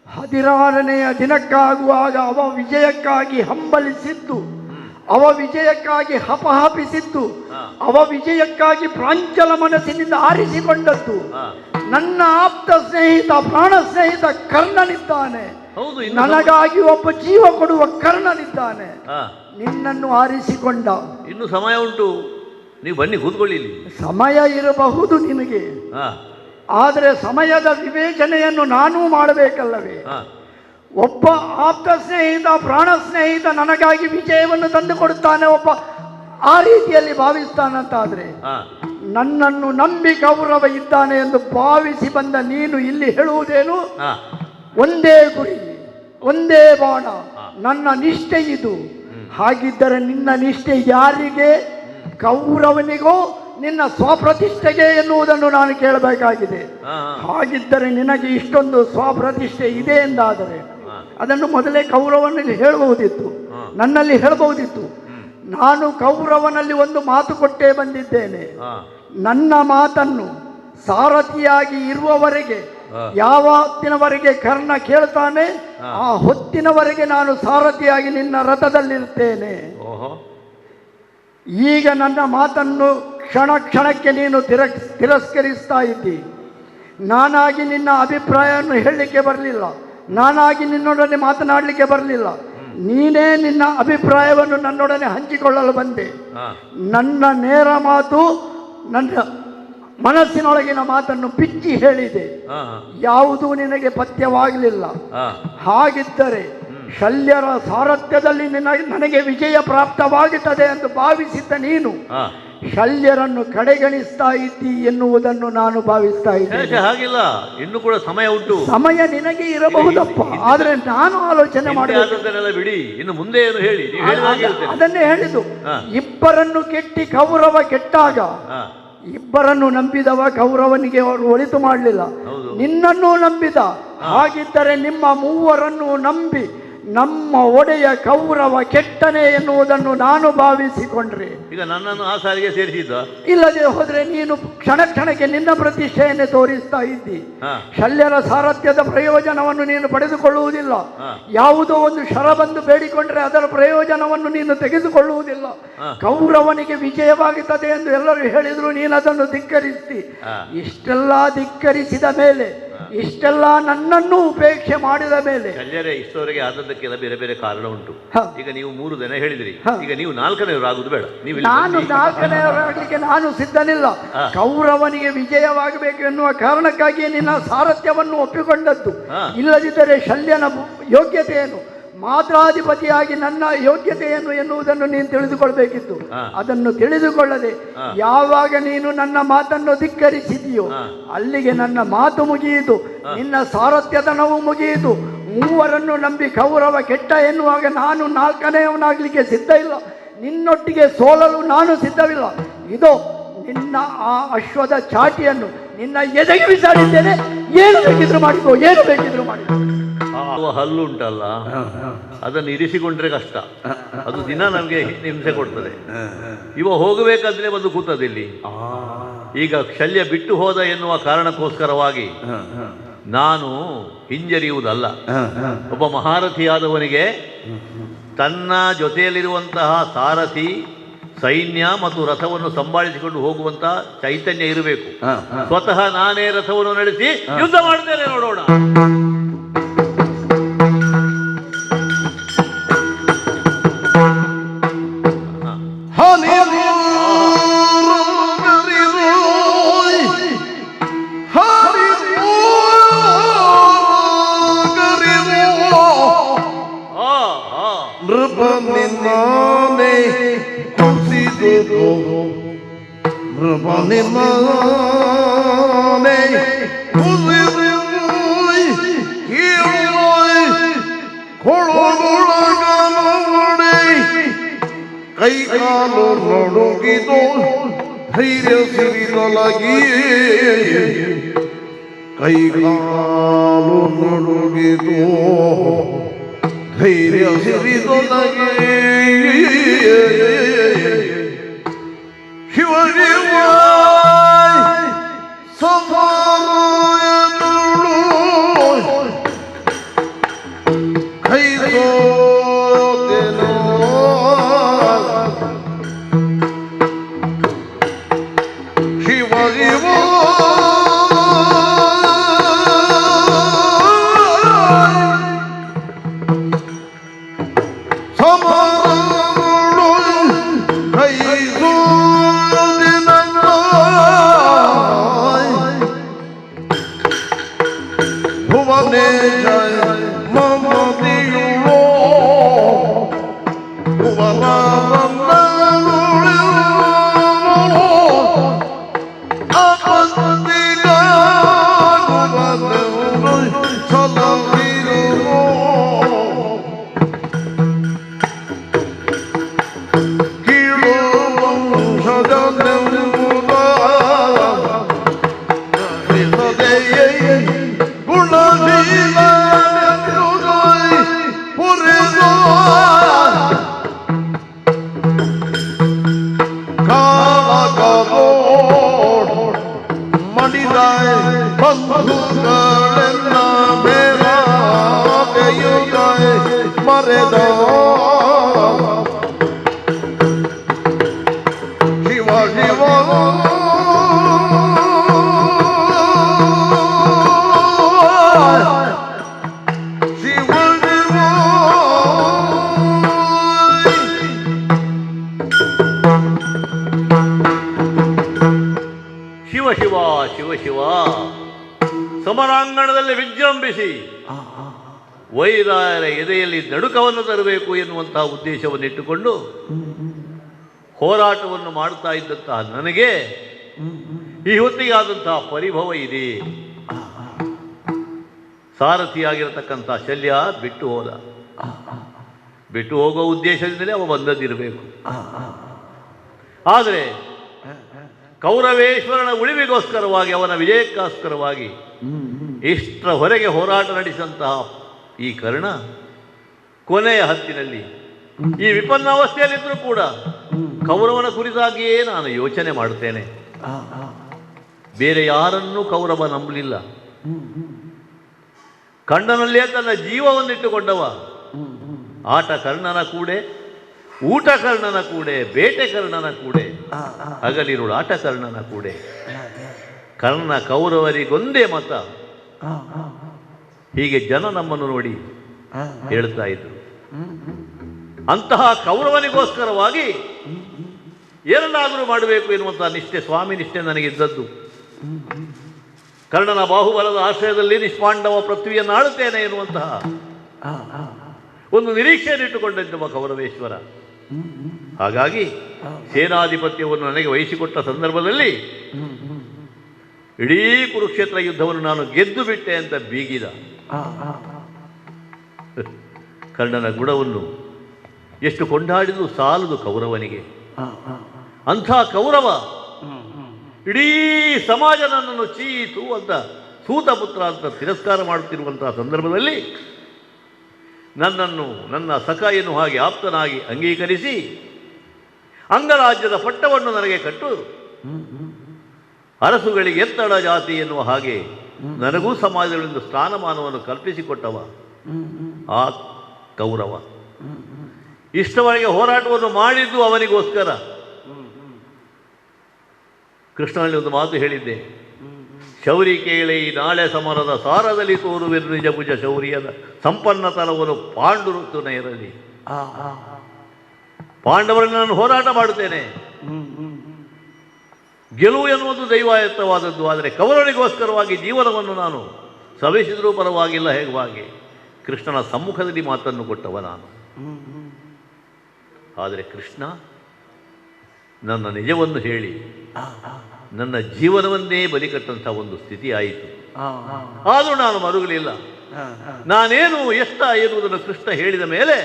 16ನೆಯ ದಿನಕ್ಕಾಗುವಾಗ ಅವ ವಿಜಯಕ್ಕಾಗಿ ಹಂಬಲಿಸಿದ್ದು, ಅವ ವಿಜಯಕ್ಕಾಗಿ ಹಪಹಪಿಸಿದ್ದು, ಅವ ವಿಜಯಕ್ಕಾಗಿ ಪ್ರಾಂಚಲ ಮನಸ್ಸಿನಿಂದ ಆರಿಸಿಕೊಂಡದ್ದು ನನ್ನ ಆಪ್ತ ಸ್ನೇಹಿತ ಪ್ರಾಣ ಸ್ನೇಹಿತ ಕರ್ಣನಿದ್ದಾನೆ. ನನಗಾಗಿ ಒಬ್ಬ ಜೀವ ಕೊಡುವ ಕರ್ಣನಿದ್ದಾನೆ. ನಿನ್ನನ್ನು ಆರಿಸಿಕೊಂಡ. ಇನ್ನು ಸಮಯ ಉಂಟು, ನೀವು ಬನ್ನಿ ಕೂತ್ಕೊಳ್ಳಿ. ಸಮಯ ಇರಬಹುದು ನಿನಗೆ, ಆದರೆ ಸಮಯದ ವಿವೇಚನೆಯನ್ನು ನಾನೂ ಮಾಡಬೇಕಲ್ಲವೇ? ಒಬ್ಬ ಆಪ್ತ ಸ್ನೇಹಿತ ಪ್ರಾಣ ಸ್ನೇಹಿತ ನನಗಾಗಿ ವಿಜಯವನ್ನು ತಂದು ಕೊಡುತ್ತಾನೆ, ಒಬ್ಬ ಆ ರೀತಿಯಲ್ಲಿ ಭಾವಿಸ್ತಾನಂತಾದ್ರೆ ನನ್ನನ್ನು ನಂಬಿ ಕೌರವ ಇದ್ದಾನೆ ಎಂದು ಭಾವಿಸಿ ಬಂದ ನೀನು ಇಲ್ಲಿ ಹೇಳುವುದೇನು? ಒಂದೇ ಗುರಿ, ಒಂದೇ ಬಾಣ, ನನ್ನ ನಿಷ್ಠೆ ಇದು. ಹಾಗಿದ್ದರೆ ನಿನ್ನ ನಿಷ್ಠೆ ಯಾರಿಗೆ? ಕೌರವನಿಗೋ ನಿನ್ನ ಸ್ವಪ್ರತಿಷ್ಠೆಗೆ ಎನ್ನುವುದನ್ನು ನಾನು ಕೇಳಬೇಕಾಗಿದೆ. ಹಾಗಿದ್ದರೆ ನಿನಗೆ ಇಷ್ಟೊಂದು ಸ್ವಪ್ರತಿಷ್ಠೆ ಇದೆ ಎಂದಾದರೆ ಅದನ್ನು ಮೊದಲೇ ಕೌರವನಲ್ಲಿ ಹೇಳಬಹುದಿತ್ತು, ನನ್ನಲ್ಲಿ ಹೇಳಬಹುದಿತ್ತು. ನಾನು ಕೌರವನಲ್ಲಿ ಒಂದು ಮಾತು ಕೊಟ್ಟೇ ಬಂದಿದ್ದೇನೆ. ನನ್ನ ಮಾತನ್ನು ಸಾರಥಿಯಾಗಿ ಇರುವವರೆಗೆ, ಯಾವ ಹೊತ್ತಿನವರೆಗೆ ಕರ್ಣ ಕೇಳ್ತಾನೆ ಆ ಹೊತ್ತಿನವರೆಗೆ ನಾನು ಸಾರಥಿಯಾಗಿ ನಿನ್ನ ರಥದಲ್ಲಿರ್ತೇನೆ. ಈಗ ನನ್ನ ಮಾತನ್ನು ಕ್ಷಣ ಕ್ಷಣಕ್ಕೆ ನೀನು ತಿರಸ್ಕರಿಸ್ತಾ ಇದ್ದಿ. ನಾನಾಗಿ ನಿನ್ನ ಅಭಿಪ್ರಾಯವನ್ನು ಹೇಳಲಿಕ್ಕೆ ಬರಲಿಲ್ಲ, ನಾನಾಗಿ ನಿನ್ನೊಡನೆ ಮಾತನಾಡಲಿಕ್ಕೆ ಬರಲಿಲ್ಲ. ನೀನೇ ನಿನ್ನ ಅಭಿಪ್ರಾಯವನ್ನು ನನ್ನೊಡನೆ ಹಂಚಿಕೊಳ್ಳಲು ಬಂದೆ. ನನ್ನ ನೇರ ಮಾತು, ನನ್ನ ಮನಸ್ಸಿನೊಳಗಿನ ಮಾತನ್ನು ಬಿಚ್ಚಿ ಹೇಳಿದೆ. ಯಾವುದೂ ನಿನಗೆ ಪಥ್ಯವಾಗಲಿಲ್ಲ. ಹಾಗಿದ್ದರೆ ಶಲ್ಯರ ಸಾರಥ್ಯದಲ್ಲಿ ನನಗೆ ವಿಜಯ ಪ್ರಾಪ್ತವಾಗುತ್ತದೆ ಎಂದು ಭಾವಿಸಿದ್ದ ನೀನು ಶಲ್ಯರನ್ನು ಕಡೆಗಣಿಸ್ತಾ ಇದ್ದಿ ಎನ್ನುವುದನ್ನು ನಾನು ಭಾವಿಸ್ತಾ ಇದ್ದೇನೆ. ಹಾಗಿಲ್ಲ, ಇನ್ನು ಕೂಡ ಸಮಯ ಉಂಟು. ಸಮಯ ನಿನಗೆ ಇರಬಹುದಪ್ಪ, ಆದರೆ ನಾನು ಆಲೋಚನೆ ಮಾಡಬೇಕು. ಬಿಡಿ, ಇನ್ನು ಮುಂದೆ ಏನು ಹೇಳಿ. ಅದನ್ನೇ ಹೇಳಿದ್ದು. ಇಬ್ಬರನ್ನು ಕೆಟ್ಟಿ ಕೌರವ ಕೆಟ್ಟಾಗ ಇಬ್ಬರನ್ನು ನಂಬಿದವ ಕೌರವನಿಗೆ ಅವರು ಒಳಿತು ಮಾಡಲಿಲ್ಲ, ನಿನ್ನನ್ನೂ ನಂಬಿದ. ಹಾಗಿದ್ದರೆ ನಿಮ್ಮ ಮೂವರನ್ನು ನಂಬಿ ನಮ್ಮ ಒಡೆಯ ಕೌರವ ಕೆಟ್ಟನೆ ಎನ್ನುವುದನ್ನು ನಾನು ಭಾವಿಸಿಕೊಂಡ್ರೆ ಈಗ ನನ್ನನ್ನು ಆ ಸಾರಿಗೆ ಸೇರಿಸಿದ್ದ. ಇಲ್ಲದೆ ಹೋದ್ರೆ ನೀನು ಕ್ಷಣ ಕ್ಷಣಕ್ಕೆ ನಿನ್ನ ಪ್ರತಿಷ್ಠೆಯನ್ನೇ ತೋರಿಸ್ತಾ ಇದ್ದಿ. ಶಲ್ಯರ ಸಾರಥ್ಯದ ಪ್ರಯೋಜನವನ್ನು ನೀನು ಪಡೆದುಕೊಳ್ಳುವುದಿಲ್ಲ. ಯಾವುದೋ ಒಂದು ಶರ ಬಂದು ಬೇಡಿಕೊಂಡ್ರೆ ಅದರ ಪ್ರಯೋಜನವನ್ನು ನೀನು ತೆಗೆದುಕೊಳ್ಳುವುದಿಲ್ಲ. ಕೌರವನಿಗೆ ವಿಜಯವಾಗುತ್ತದೆ ಎಂದು ಎಲ್ಲರೂ ಹೇಳಿದ್ರು, ನೀನು ಅದನ್ನು ಧಿಕ್ಕರಿಸಿ. ಇಷ್ಟೆಲ್ಲ ಧಿಕ್ಕರಿಸಿದ ಮೇಲೆ, ಇಷ್ಟೆಲ್ಲ ನನ್ನನ್ನು ಉಪೇಕ್ಷೆ ಮಾಡಿದ ಮೇಲೆ ಇಷ್ಟವರೆಗೆ ಆದದ್ದಕ್ಕೆಲ್ಲ ಬೇರೆ ಬೇರೆ ಕಾರಣ ಉಂಟು. ಈಗ ನೀವು 3 ದಿನ ಹೇಳಿದ್ರಿ, ಈಗ ನೀವು 4ನೇವರಾಗುದು ಬೇಡ. ನಾನು 4ನೇವರಾಗಲಿಕ್ಕೆ ನಾನು ಸಿದ್ಧನಿಲ್ಲ. ಕೌರವನಿಗೆ ವಿಜಯವಾಗಬೇಕು ಎನ್ನುವ ಕಾರಣಕ್ಕಾಗಿಯೇ ನಿನ್ನ ಸಾರಥ್ಯವನ್ನು ಒಪ್ಪಿಕೊಂಡದ್ದು. ಇಲ್ಲದಿದ್ದರೆ ಶಲ್ಯನ ಯೋಗ್ಯತೆ ಏನು, ಮಾತ್ರಾಧಿಪತಿಯಾಗಿ ನನ್ನ ಯೋಗ್ಯತೆ ಏನು ಎನ್ನುವುದನ್ನು ನೀನು ತಿಳಿದುಕೊಳ್ಬೇಕಿತ್ತು. ಅದನ್ನು ತಿಳಿದುಕೊಳ್ಳದೆ ಯಾವಾಗ ನೀನು ನನ್ನ ಮಾತನ್ನು ಧಿಕ್ಕರಿಸಿದೆಯೋ ಅಲ್ಲಿಗೆ ನನ್ನ ಮಾತು ಮುಗಿಯಿತು, ನಿನ್ನ ಸಾರಥ್ಯತನವು ಮುಗಿಯಿತು. ಮೂವರನ್ನು ನಂಬಿ ಕೌರವ ಕೆಟ್ಟ ಎನ್ನುವಾಗ ನಾನು 4ನೇಯವನಾಗಲಿಕ್ಕೆ ಸಿದ್ಧ ಇಲ್ಲ. ನಿನ್ನೊಟ್ಟಿಗೆ ಸೋಲಲು ನಾನು ಸಿದ್ಧವಿಲ್ಲ. ಇದೋ ನಿನ್ನ ಆ ಅಶ್ವದ ಚಾಟಿಯನ್ನು ನಿನ್ನ ಎದೆಗೆ ಬಿಸಾಡಿದ್ದೇನೆ. ಏನು ಬೇಕಿದ್ರು ಮಾಡಿಕೋ, ಏನು ಬೇಕಿದ್ರು ಮಾಡಿಕೋ. ಹಲ್ಲು ಉಂಟಲ್ಲ, ಅದನ್ನು ಇರಿಸಿಕೊಂಡ್ರೆ ಕಷ್ಟ. ಅದು ದಿನ ನಮಗೆ ಹಿಂಸೆ ಕೊಡ್ತದೆ. ಇವ ಹೋಗಬೇಕಾದ್ರೆ ಬಂದು ಕೂತದಿಲ್ಲಿ. ಈಗ ಶಲ್ಯ ಬಿಟ್ಟು ಹೋದ ಎನ್ನುವ ಕಾರಣಕ್ಕೋಸ್ಕರವಾಗಿ ನಾನು ಹಿಂಜರಿಯುವುದಲ್ಲ. ಒಬ್ಬ ಮಹಾರಥಿಯಾದವನಿಗೆ ತನ್ನ ಜೊತೆಯಲ್ಲಿರುವಂತಹ ಸಾರಥಿ, ಸೈನ್ಯ ಮತ್ತು ರಥವನ್ನು ಸಂಭಾಳಿಸಿಕೊಂಡು ಹೋಗುವಂತಹ ಚೈತನ್ಯ ಇರಬೇಕು. ಸ್ವತಃ ನಾನೇ ರಥವನ್ನು ನಡೆಸಿ ಯುದ್ಧ ಮಾಡ್ತೇನೆ, ನೋಡೋಣ. ಕೈ ಕಾಲು ನಡುಗಿದು ಧೈರ್ಯ ಸಿರಿದೊಲಗಿ ಕೈ ಕಾಲು ನಡುಗಿದು ಧೈರ್ಯ ಸಿರಿದೊಲಗಿ ಶಿವ ಶಿವ ಸಮಾನಗಳು ಕೈ ಸೋತೆನೋ ಶಿವ ಶಿವ ಸಮಾನಗಳು ಕೈ ಶಿವ ಶಿವ ಶಿವ ಶಿವ ಶಿವ ಶಿವ ಸಮರಾಂಗಣದಲ್ಲಿ ವಿಜೃಂಭಿಸಿ ವೈರಾಯರ ಎದೆಯಲ್ಲಿ ನಡುಕವನ್ನು ತರಬೇಕು ಎನ್ನುವಂತಹ ಉದ್ದೇಶವನ್ನಿಟ್ಟುಕೊಂಡು ಹೋರಾಟವನ್ನು ಮಾಡುತ್ತಾ ಇದ್ದಂತಹ ನನಗೆ ಈ ಹೊತ್ತಿಗಾದಂತಹ ಪರಿಭವ ಇದೆ. ಸಾರಥಿಯಾಗಿರತಕ್ಕಂಥ ಶಲ್ಯ ಬಿಟ್ಟು ಹೋದ. ಬಿಟ್ಟು ಹೋಗುವ ಉದ್ದೇಶದಿಂದಲೇ ಅವ ಬಂದದ್ದಿರಬೇಕು. ಆದರೆ ಕೌರವೇಶ್ವರನ ಉಳಿವಿಗೋಸ್ಕರವಾಗಿ, ಅವನ ವಿಜಯಕ್ಕೋಸ್ಕರವಾಗಿ ಇಷ್ಟರ ಹೊರಗೆ ಹೋರಾಟ ನಡೆಸಿದಂತಹ ಈ ಕರ್ಣ ಕೊನೆಯ ಹತ್ತಿನಲ್ಲಿ ಈ ವಿಪನ್ನ ಅವಸ್ಥೆಯಲ್ಲಿದ್ದರೂ ಕೂಡ ಕೌರವನ ಕುರಿತಾಗಿಯೇ ನಾನು ಯೋಚನೆ ಮಾಡುತ್ತೇನೆ. ಬೇರೆ ಯಾರನ್ನೂ ಕೌರವ ನಂಬಲಿಲ್ಲ. ಕಣ್ಣನಲ್ಲೇ ತನ್ನ ಜೀವವನ್ನಿಟ್ಟುಕೊಂಡವ. ಆಟ ಕರ್ಣನ ಕೂಡೆ, ಊಟ ಕರ್ಣನ ಕೂಡೆ, ಬೇಟೆ ಕರ್ಣನ ಕೂಡೆ, ಹಗಲಿರುಳು ಆಟ ಕರ್ಣನ ಕೂಡೆ. ಕರ್ಣ ಕೌರವರಿಗೊಂದೇ ಮತ. ಹೀಗೆ ಜನ ನಮ್ಮನ್ನು ನೋಡಿ ಹೇಳ್ತಾ ಇದ್ರು. ಅಂತಹ ಕೌರವನಿಗೋಸ್ಕರವಾಗಿ ಏನನ್ನಾದರೂ ಮಾಡಬೇಕು ಎನ್ನುವಂತಹ ನಿಷ್ಠೆ, ಸ್ವಾಮಿ ನಿಷ್ಠೆ ನನಗಿದ್ದದ್ದು. ಕರ್ಣನ ಬಾಹುಬಲದ ಆಶ್ರಯದಲ್ಲಿ ನಿಷ್ಪಾಂಡವ ಪೃಥ್ವಿಯನ್ನು ಆಳುತ್ತೇನೆ ಎನ್ನುವಂತಹ ಒಂದು ನಿರೀಕ್ಷೆಯನ್ನಿಟ್ಟುಕೊಂಡಿದ್ದವ ಕೌರವೇಶ್ವರ. ಹಾಗಾಗಿ ಸೇನಾಧಿಪತ್ಯವನ್ನು ನನಗೆ ವಹಿಸಿಕೊಟ್ಟ ಸಂದರ್ಭದಲ್ಲಿ ಇಡೀ ಕುರುಕ್ಷೇತ್ರ ಯುದ್ಧವನ್ನು ನಾನು ಗೆದ್ದು ಬಿಟ್ಟೆ ಅಂತ ಬೀಗಿದ. ಕರ್ಣನ ಗುಣವನ್ನು ಎಷ್ಟು ಕೊಂಡಾಡಿದರೂ ಸಾಲದು ಕೌರವನಿಗೆ. ಅಂಥ ಕೌರವ ಇಡೀ ಸಮಾಜ ನನ್ನನ್ನು ಚೀತು ಅಂತ, ಸೂತಪುತ್ರ ಅಂತ ತಿರಸ್ಕಾರ ಮಾಡುತ್ತಿರುವಂತಹ ಸಂದರ್ಭದಲ್ಲಿ ನನ್ನನ್ನು, ನನ್ನ ಸಖಾಯನ್ನು ಹಾಗೆ ಆಪ್ತನಾಗಿ ಅಂಗೀಕರಿಸಿ ಅಂಗರಾಜ್ಯದ ಪಟ್ಟವನ್ನು ನನಗೆ ಕಟ್ಟು ಅರಸುಗಳಿಗೆ ಎತ್ತಡ ಜಾತಿ ಎನ್ನುವ ಹಾಗೆ ನನಗೂ ಸಮಾಜಗಳಿಂದ ಸ್ಥಾನಮಾನವನ್ನು ಕಲ್ಪಿಸಿಕೊಟ್ಟವ ಆ ಕೌರವ. ಇಷ್ಟವರೆಗೆ ಹೋರಾಟವನ್ನು ಮಾಡಿದ್ದು ಅವನಿಗೋಸ್ಕರ. ಕೃಷ್ಣನಲ್ಲಿ ಒಂದು ಮಾತು ಹೇಳಿದ್ದೆ, ಶೌರಿ ಕೇಳಿ ನಾಳೆ ಸಮರದ ಸಾರದಲ್ಲಿ ತೋರುವೆನು ನಿಜ ಭುಜ ಶೌರ್ಯದ ಸಂಪನ್ನತನವನ್ನು ಪಾಂಡುರುತ್ತುನ ಇರಲಿ. ಪಾಂಡವರನ್ನು ನಾನು ಹೋರಾಟ ಮಾಡುತ್ತೇನೆ. ಗೆಲುವು ಎನ್ನುವುದು ದೈವಾಯತ್ತವಾದದ್ದು. ಆದರೆ ಕೌರವನಿಗೋಸ್ಕರವಾಗಿ ಜೀವನವನ್ನು ನಾನು ಸವೆಸಿದರೂ ಪರವಾಗಿಲ್ಲ. ಹೇಗವಾಗಿ ಕೃಷ್ಣನ ಸಮ್ಮುಖದಲ್ಲಿ ಮಾತನ್ನು ಕೊಟ್ಟವ ನಾನು. ಆದರೆ ಕೃಷ್ಣ ನನ್ನ ನಿಜವನ್ನು ಹೇಳಿ ನನ್ನ ಜೀವನವನ್ನೇ ಬಲಿಕಟ್ಟಂಥ ಒಂದು ಸ್ಥಿತಿ ಆಯಿತು. ಆದರೂ ನಾನು ಮರುಗಲಿಲ್ಲ. ನಾನೇನು ಎಷ್ಟ ಎನ್ನುವುದನ್ನು ಕೃಷ್ಣ ಹೇಳಿದ ಮೇಲೆ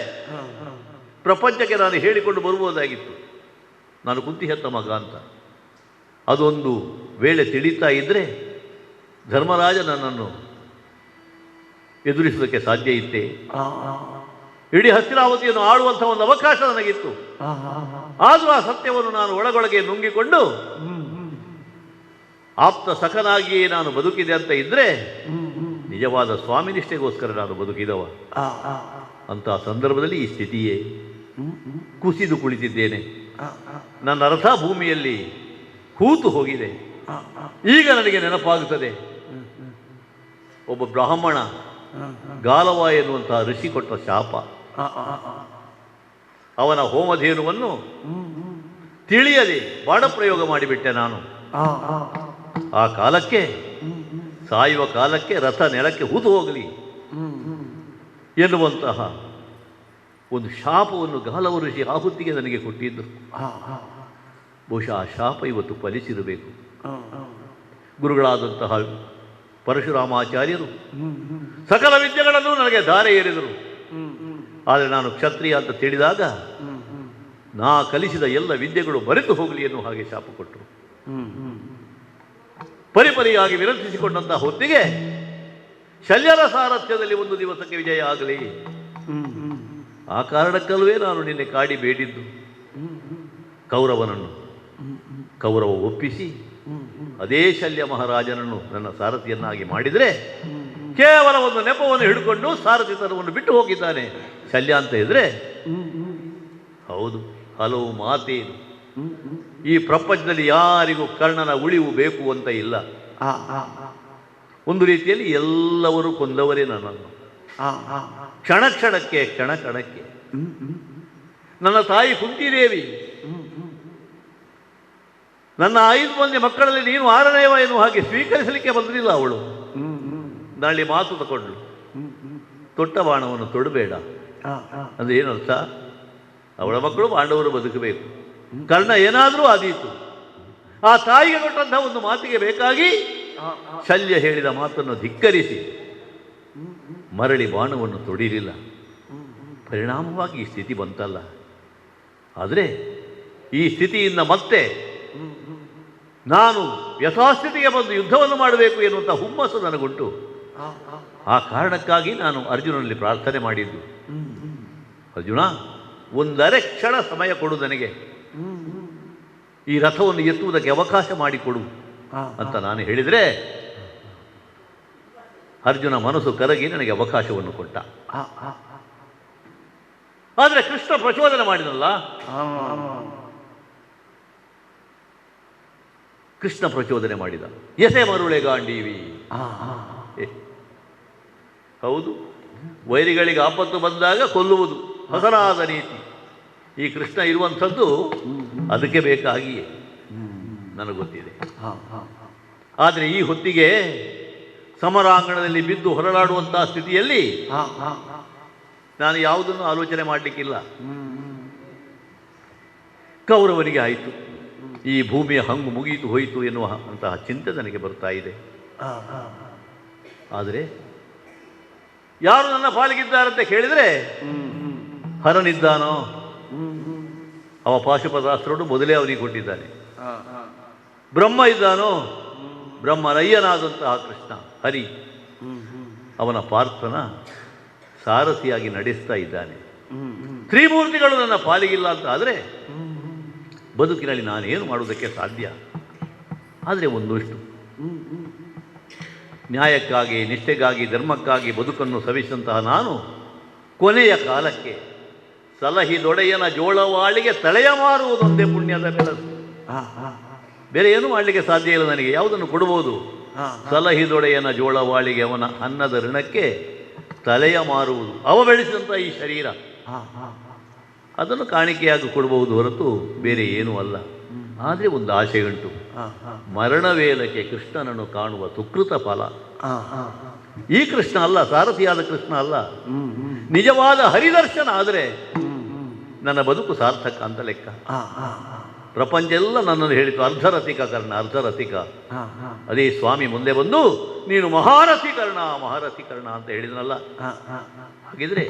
ಪ್ರಪಂಚಕ್ಕೆ ನಾನು ಹೇಳಿಕೊಂಡು ಬರುವುದಾಗಿತ್ತು. ನಾನು ಕುಂತಿ ಹೆತ್ತ ಮಗ ಅಂತ. ಅದೊಂದು ವೇಳೆ ತಿಳಿತಾ ಇದ್ದರೆ ಧರ್ಮರಾಜ ನನ್ನನ್ನು ಎದುರಿಸುವುದಕ್ಕೆ ಸಾಧ್ಯ ಇತ್ತೇ? ಇಡೀ ಹಸ್ತಿನಾವತಿಯನ್ನು ಆಳುವಂಥ ಒಂದು ಅವಕಾಶ ನನಗಿತ್ತು. ಆದರೂ ಆ ಸತ್ಯವನ್ನು ನಾನು ಒಳಗೊಳಗೆ ನುಂಗಿಕೊಂಡು ಆಪ್ತ ಸಖನಾಗಿಯೇ ನಾನು ಬದುಕಿದೆ ಅಂತ ಇದ್ರೆ ನಿಜವಾದ ಸ್ವಾಮಿನಿಷ್ಠೆಗೋಸ್ಕರ ನಾನು ಬದುಕಿದವ. ಅಂತಹ ಸಂದರ್ಭದಲ್ಲಿ ಈ ಸ್ಥಿತಿಯೇ. ಕುಸಿದು ಕುಳಿತಿದ್ದೇನೆ. ನನ್ನ ಅರ್ಥ ಭೂಮಿಯಲ್ಲಿ ಹೂತು ಹೋಗಿದೆ. ಈಗ ನನಗೆ ನೆನಪಾಗುತ್ತದೆ, ಒಬ್ಬ ಬ್ರಾಹ್ಮಣ ಗಾಲವ ಎನ್ನುವಂತಹ ಋಷಿ ಕೊಟ್ಟ ಶಾಪ. ಅವನ ಹೋಮಧೇನುವನ್ನು ತಿಳಿಯದೆ ಬಾಣ ಪ್ರಯೋಗ ಮಾಡಿಬಿಟ್ಟೆ ನಾನು. ಆ ಕಾಲಕ್ಕೆ, ಸಾಯುವ ಕಾಲಕ್ಕೆ ರಥ ನೆಲಕ್ಕೆ ಹೂತು ಹೋಗಲಿ ಎನ್ನುವಂತಹ ಒಂದು ಶಾಪವನ್ನು ಗಾಲವ ಋಷಿ ಆಹುತಿಗೆ ನನಗೆ ಕೊಟ್ಟಿದ್ದರು. ಬಹುಶಃ ಆ ಶಾಪ ಇವತ್ತು ಫಲಿಸಿರಬೇಕು. ಗುರುಗಳಾದಂತಹ ಪರಶುರಾಮಾಚಾರ್ಯರು ಸಕಲ ವಿದ್ಯೆಗಳನ್ನು ನನಗೆ ಧಾರೆ ಏರಿದರು. ಆದರೆ ನಾನು ಕ್ಷತ್ರಿಯ ಅಂತ ತಿಳಿದಾಗ ನಾ ಕಲಿಸಿದ ಎಲ್ಲ ವಿದ್ಯೆಗಳು ಮರೆತು ಹೋಗಲಿ ಎನ್ನುವ ಹಾಗೆ ಶಾಪ ಕೊಟ್ಟರು. ಪರಿಪರಿಯಾಗಿ ವಿನಂತಿಸಿಕೊಂಡಂತಹ ಹೊತ್ತಿಗೆ ಶಲ್ಯರ ಸಾರಥ್ಯದಲ್ಲಿ ಒಂದು ದಿವಸಕ್ಕೆ ವಿಜಯ ಆಗಲಿ. ಆ ಕಾರಣಕ್ಕಲ್ವೇ ನಾನು ನಿನ್ನೆ ಕಾಡಿ ಬೇಡಿದ್ದು. ಕೌರವ ಒಪ್ಪಿಸಿ ಅದೇ ಶಲ್ಯ ಮಹಾರಾಜನನ್ನು ನನ್ನ ಸಾರಥಿಯನ್ನಾಗಿ ಮಾಡಿದರೆ ಕೇವಲ ಒಂದು ನೆಪವನ್ನು ಹಿಡ್ಕೊಂಡು ಸಾರಥಿತನವನ್ನು ಬಿಟ್ಟು ಹೋಗಿದ್ದಾನೆ ಶಲ್ಯ ಅಂತ ಇದ್ರೆ, ಹೌದು, ಹಲವು ಮಾತೇನು. ಈ ಪ್ರಪಂಚದಲ್ಲಿ ಯಾರಿಗೂ ಕರ್ಣನ ಉಳಿವು ಬೇಕು ಅಂತ ಇಲ್ಲ. ಒಂದು ರೀತಿಯಲ್ಲಿ ಎಲ್ಲವರು ಕೊಂದವರೇ ನನ್ನನ್ನು. ಕ್ಷಣ ಕ್ಷಣಕ್ಕೆ ನನ್ನ ತಾಯಿ ಕುಂತಿದೇವಿ ನನ್ನ 5 ಮಂದಿ ಮಕ್ಕಳಲ್ಲಿ ನೀನು 6ನೇವ ಎನ್ನುವ ಹಾಗೆ ಸ್ವೀಕರಿಸಲಿಕ್ಕೆ ಬಂದಿಲ್ಲ. ಅವಳು ನಾಳೆ ಮಾತು ತಗೊಂಡು ತೊಟ್ಟ ಬಾಣವನ್ನು ತೊಡಬೇಡ ಅಂದ್ರೆ ಏನರ್ಥ? ಅವಳ ಮಕ್ಕಳು ಪಾಂಡವರು ಬದುಕಬೇಕು. ಕರ್ಣ ಏನಾದರೂ ಆದೀತು. ಆ ತಾಯಿಗೆ ಕೊಟ್ಟಂತಹ ಒಂದು ಮಾತಿಗೆ ಬೇಕಾಗಿ ಶಲ್ಯ ಹೇಳಿದ ಮಾತನ್ನು ಧಿಕ್ಕರಿಸಿ ಮರಳಿ ಬಾಣವನ್ನು ತೊಡಿಲಿಲ್ಲ. ಪರಿಣಾಮವಾಗಿ ಈ ಸ್ಥಿತಿ ಬಂತಲ್ಲ. ಆದರೆ ಈ ಸ್ಥಿತಿಯಿಂದ ಮತ್ತೆ ನಾನು ಯಥಾಸ್ಥಿತಿಗೆ ಬಂದು ಯುದ್ಧವನ್ನು ಮಾಡಬೇಕು ಎನ್ನುವಂಥ ಹುಮ್ಮಸ್ಸು ನನಗುಂಟು. ಆ ಕಾರಣಕ್ಕಾಗಿ ನಾನು ಅರ್ಜುನನಲ್ಲಿ ಪ್ರಾರ್ಥನೆ ಮಾಡಿದ್ದು, ಅರ್ಜುನ, ಒಂದರೆ ಕ್ಷಣ ಸಮಯ ಕೊಡು ನನಗೆ, ಈ ರಥವನ್ನು ಎತ್ತುವುದಕ್ಕೆ ಅವಕಾಶ ಮಾಡಿಕೊಡು ಅಂತ ನಾನು ಹೇಳಿದರೆ ಅರ್ಜುನ ಮನಸ್ಸು ಕರಗಿ ನನಗೆ ಅವಕಾಶವನ್ನು ಕೊಟ್ಟ. ಆದರೆ ಕೃಷ್ಣ ಪ್ರಚೋದನೆ ಮಾಡಿದಲ್ಲ, ಕೃಷ್ಣ ಪ್ರಚೋದನೆ ಮಾಡಿದ. ಎಸೆ ಮರುಳೆಗಾಂಡೀವಿ. ಹೌದು, ವೈರಿಗಳಿಗೆ ಆಪತ್ತು ಬಂದಾಗ ಕೊಲ್ಲುವುದು ಹೊಸನಾದ ನೀತಿ. ಈ ಕೃಷ್ಣ ಇರುವಂಥದ್ದು ಅದಕ್ಕೆ ಬೇಕಾಗಿಯೇ ನನಗೆ ಗೊತ್ತಿದೆ. ಆದರೆ ಈ ಹೊತ್ತಿಗೆ ಸಮರಾಂಗಣದಲ್ಲಿ ಬಿದ್ದು ಹೊರಳಾಡುವಂತಹ ಸ್ಥಿತಿಯಲ್ಲಿ ನಾನು ಯಾವುದನ್ನು ಆಲೋಚನೆ ಮಾಡಲಿಕ್ಕಿಲ್ಲ. ಕೌರವರಿಗೆ ಆಯಿತು, ಈ ಭೂಮಿಯ ಹಂಗು ಮುಗಿಯಿತು ಹೋಯಿತು ಎನ್ನುವ ಅಂತಹ ಚಿಂತೆ ನನಗೆ ಬರ್ತಾ ಇದೆ. ಆದರೆ ಯಾರು ನನ್ನ ಪಾಲಿಗಿದ್ದಾರಂತೆ ಕೇಳಿದರೆ, ಹರನಿದ್ದಾನೋ ಅವ ಪಾಶುಪತಾಸ್ತ್ರವನ್ನು ಮೊದಲೇ ಅವನಿಗೆ ಕೊಟ್ಟಿದ್ದಾನೆ. ಬ್ರಹ್ಮ ಇದ್ದಾನೋ, ಬ್ರಹ್ಮರಯ್ಯನಾದಂತಹ ಕೃಷ್ಣ ಹರಿ ಅವನ ಪಾರ್ಥನ ಸಾರಥಿಯಾಗಿ ನಡೆಸ್ತಾ ಇದ್ದಾನೆ. ತ್ರಿಮೂರ್ತಿಗಳು ನನ್ನ ಪಾಲಿಗಿಲ್ಲ ಅಂತ ಆದರೆ ಬದುಕಿನಲ್ಲಿ ನಾನೇನು ಮಾಡುವುದಕ್ಕೆ ಸಾಧ್ಯ? ಆದರೆ ಒಂದಷ್ಟು ನ್ಯಾಯಕ್ಕಾಗಿ, ನಿಷ್ಠೆಗಾಗಿ, ಧರ್ಮಕ್ಕಾಗಿ ಬದುಕನ್ನು ಸವಿಸಿದಂತಹ ನಾನು ಕೊನೆಯ ಕಾಲಕ್ಕೆ ಸಲಹಿದೊಡೆಯನ ಜೋಳವಾಳಿಗೆ ತಳೆಯ ಮಾರುವುದೊಂದೇ ಪುಣ್ಯದ ಕೆಲಸ. ಬೇರೆ ಏನು ಮಾಡಲಿಕ್ಕೆ ಸಾಧ್ಯ ಇಲ್ಲ ನನಗೆ. ಯಾವುದನ್ನು ಕೊಡಬಹುದು? ಸಲಹಿದೊಡೆಯನ ಜೋಳವಾಳಿಗೆ ಅವನ ಅನ್ನದ ಋಣಕ್ಕೆ ತಲೆಯ ಮಾರುವುದು. ಅವ ಬೆಳೆಸಿದಂಥ ಈ ಶರೀರ, ಅದನ್ನು ಕಾಣಿಕೆಯಾಗಿ ಕೊಡಬಹುದು ಹೊರತು ಬೇರೆ ಏನೂ ಅಲ್ಲ. ಆದರೆ ಒಂದು ಆಸೆ ಉಂಟು, ಮರಣವೇಲಕ್ಕೆ ಕೃಷ್ಣನನ್ನು ಕಾಣುವ ಸುಕೃತ ಫಲ. ಈ ಕೃಷ್ಣ ಅಲ್ಲ, ಸಾರಥಿಯಾದ ಕೃಷ್ಣ ಅಲ್ಲ, ನಿಜವಾದ ಹರಿದರ್ಶನ ಆದರೆ ನನ್ನ ಬದುಕು ಸಾರ್ಥಕ ಅಂತ ಲೆಕ್ಕ. ಪ್ರಪಂಚ ಎಲ್ಲ ನನ್ನನ್ನು ಹೇಳಿತು, ಅರ್ಧರಥಿಕ ಕರ್ಣ, ಅರ್ಧರಥಿಕ. ಅದೇ ಸ್ವಾಮಿ ಮುಂದೆ ಬಂದು ನೀನು ಮಹಾರಥಿಕರ್ಣ ಮಹಾರಥಿಕರ್ಣ ಅಂತ ಹೇಳಿದನಲ್ಲ. ಹಾಗಿದ್ರೆ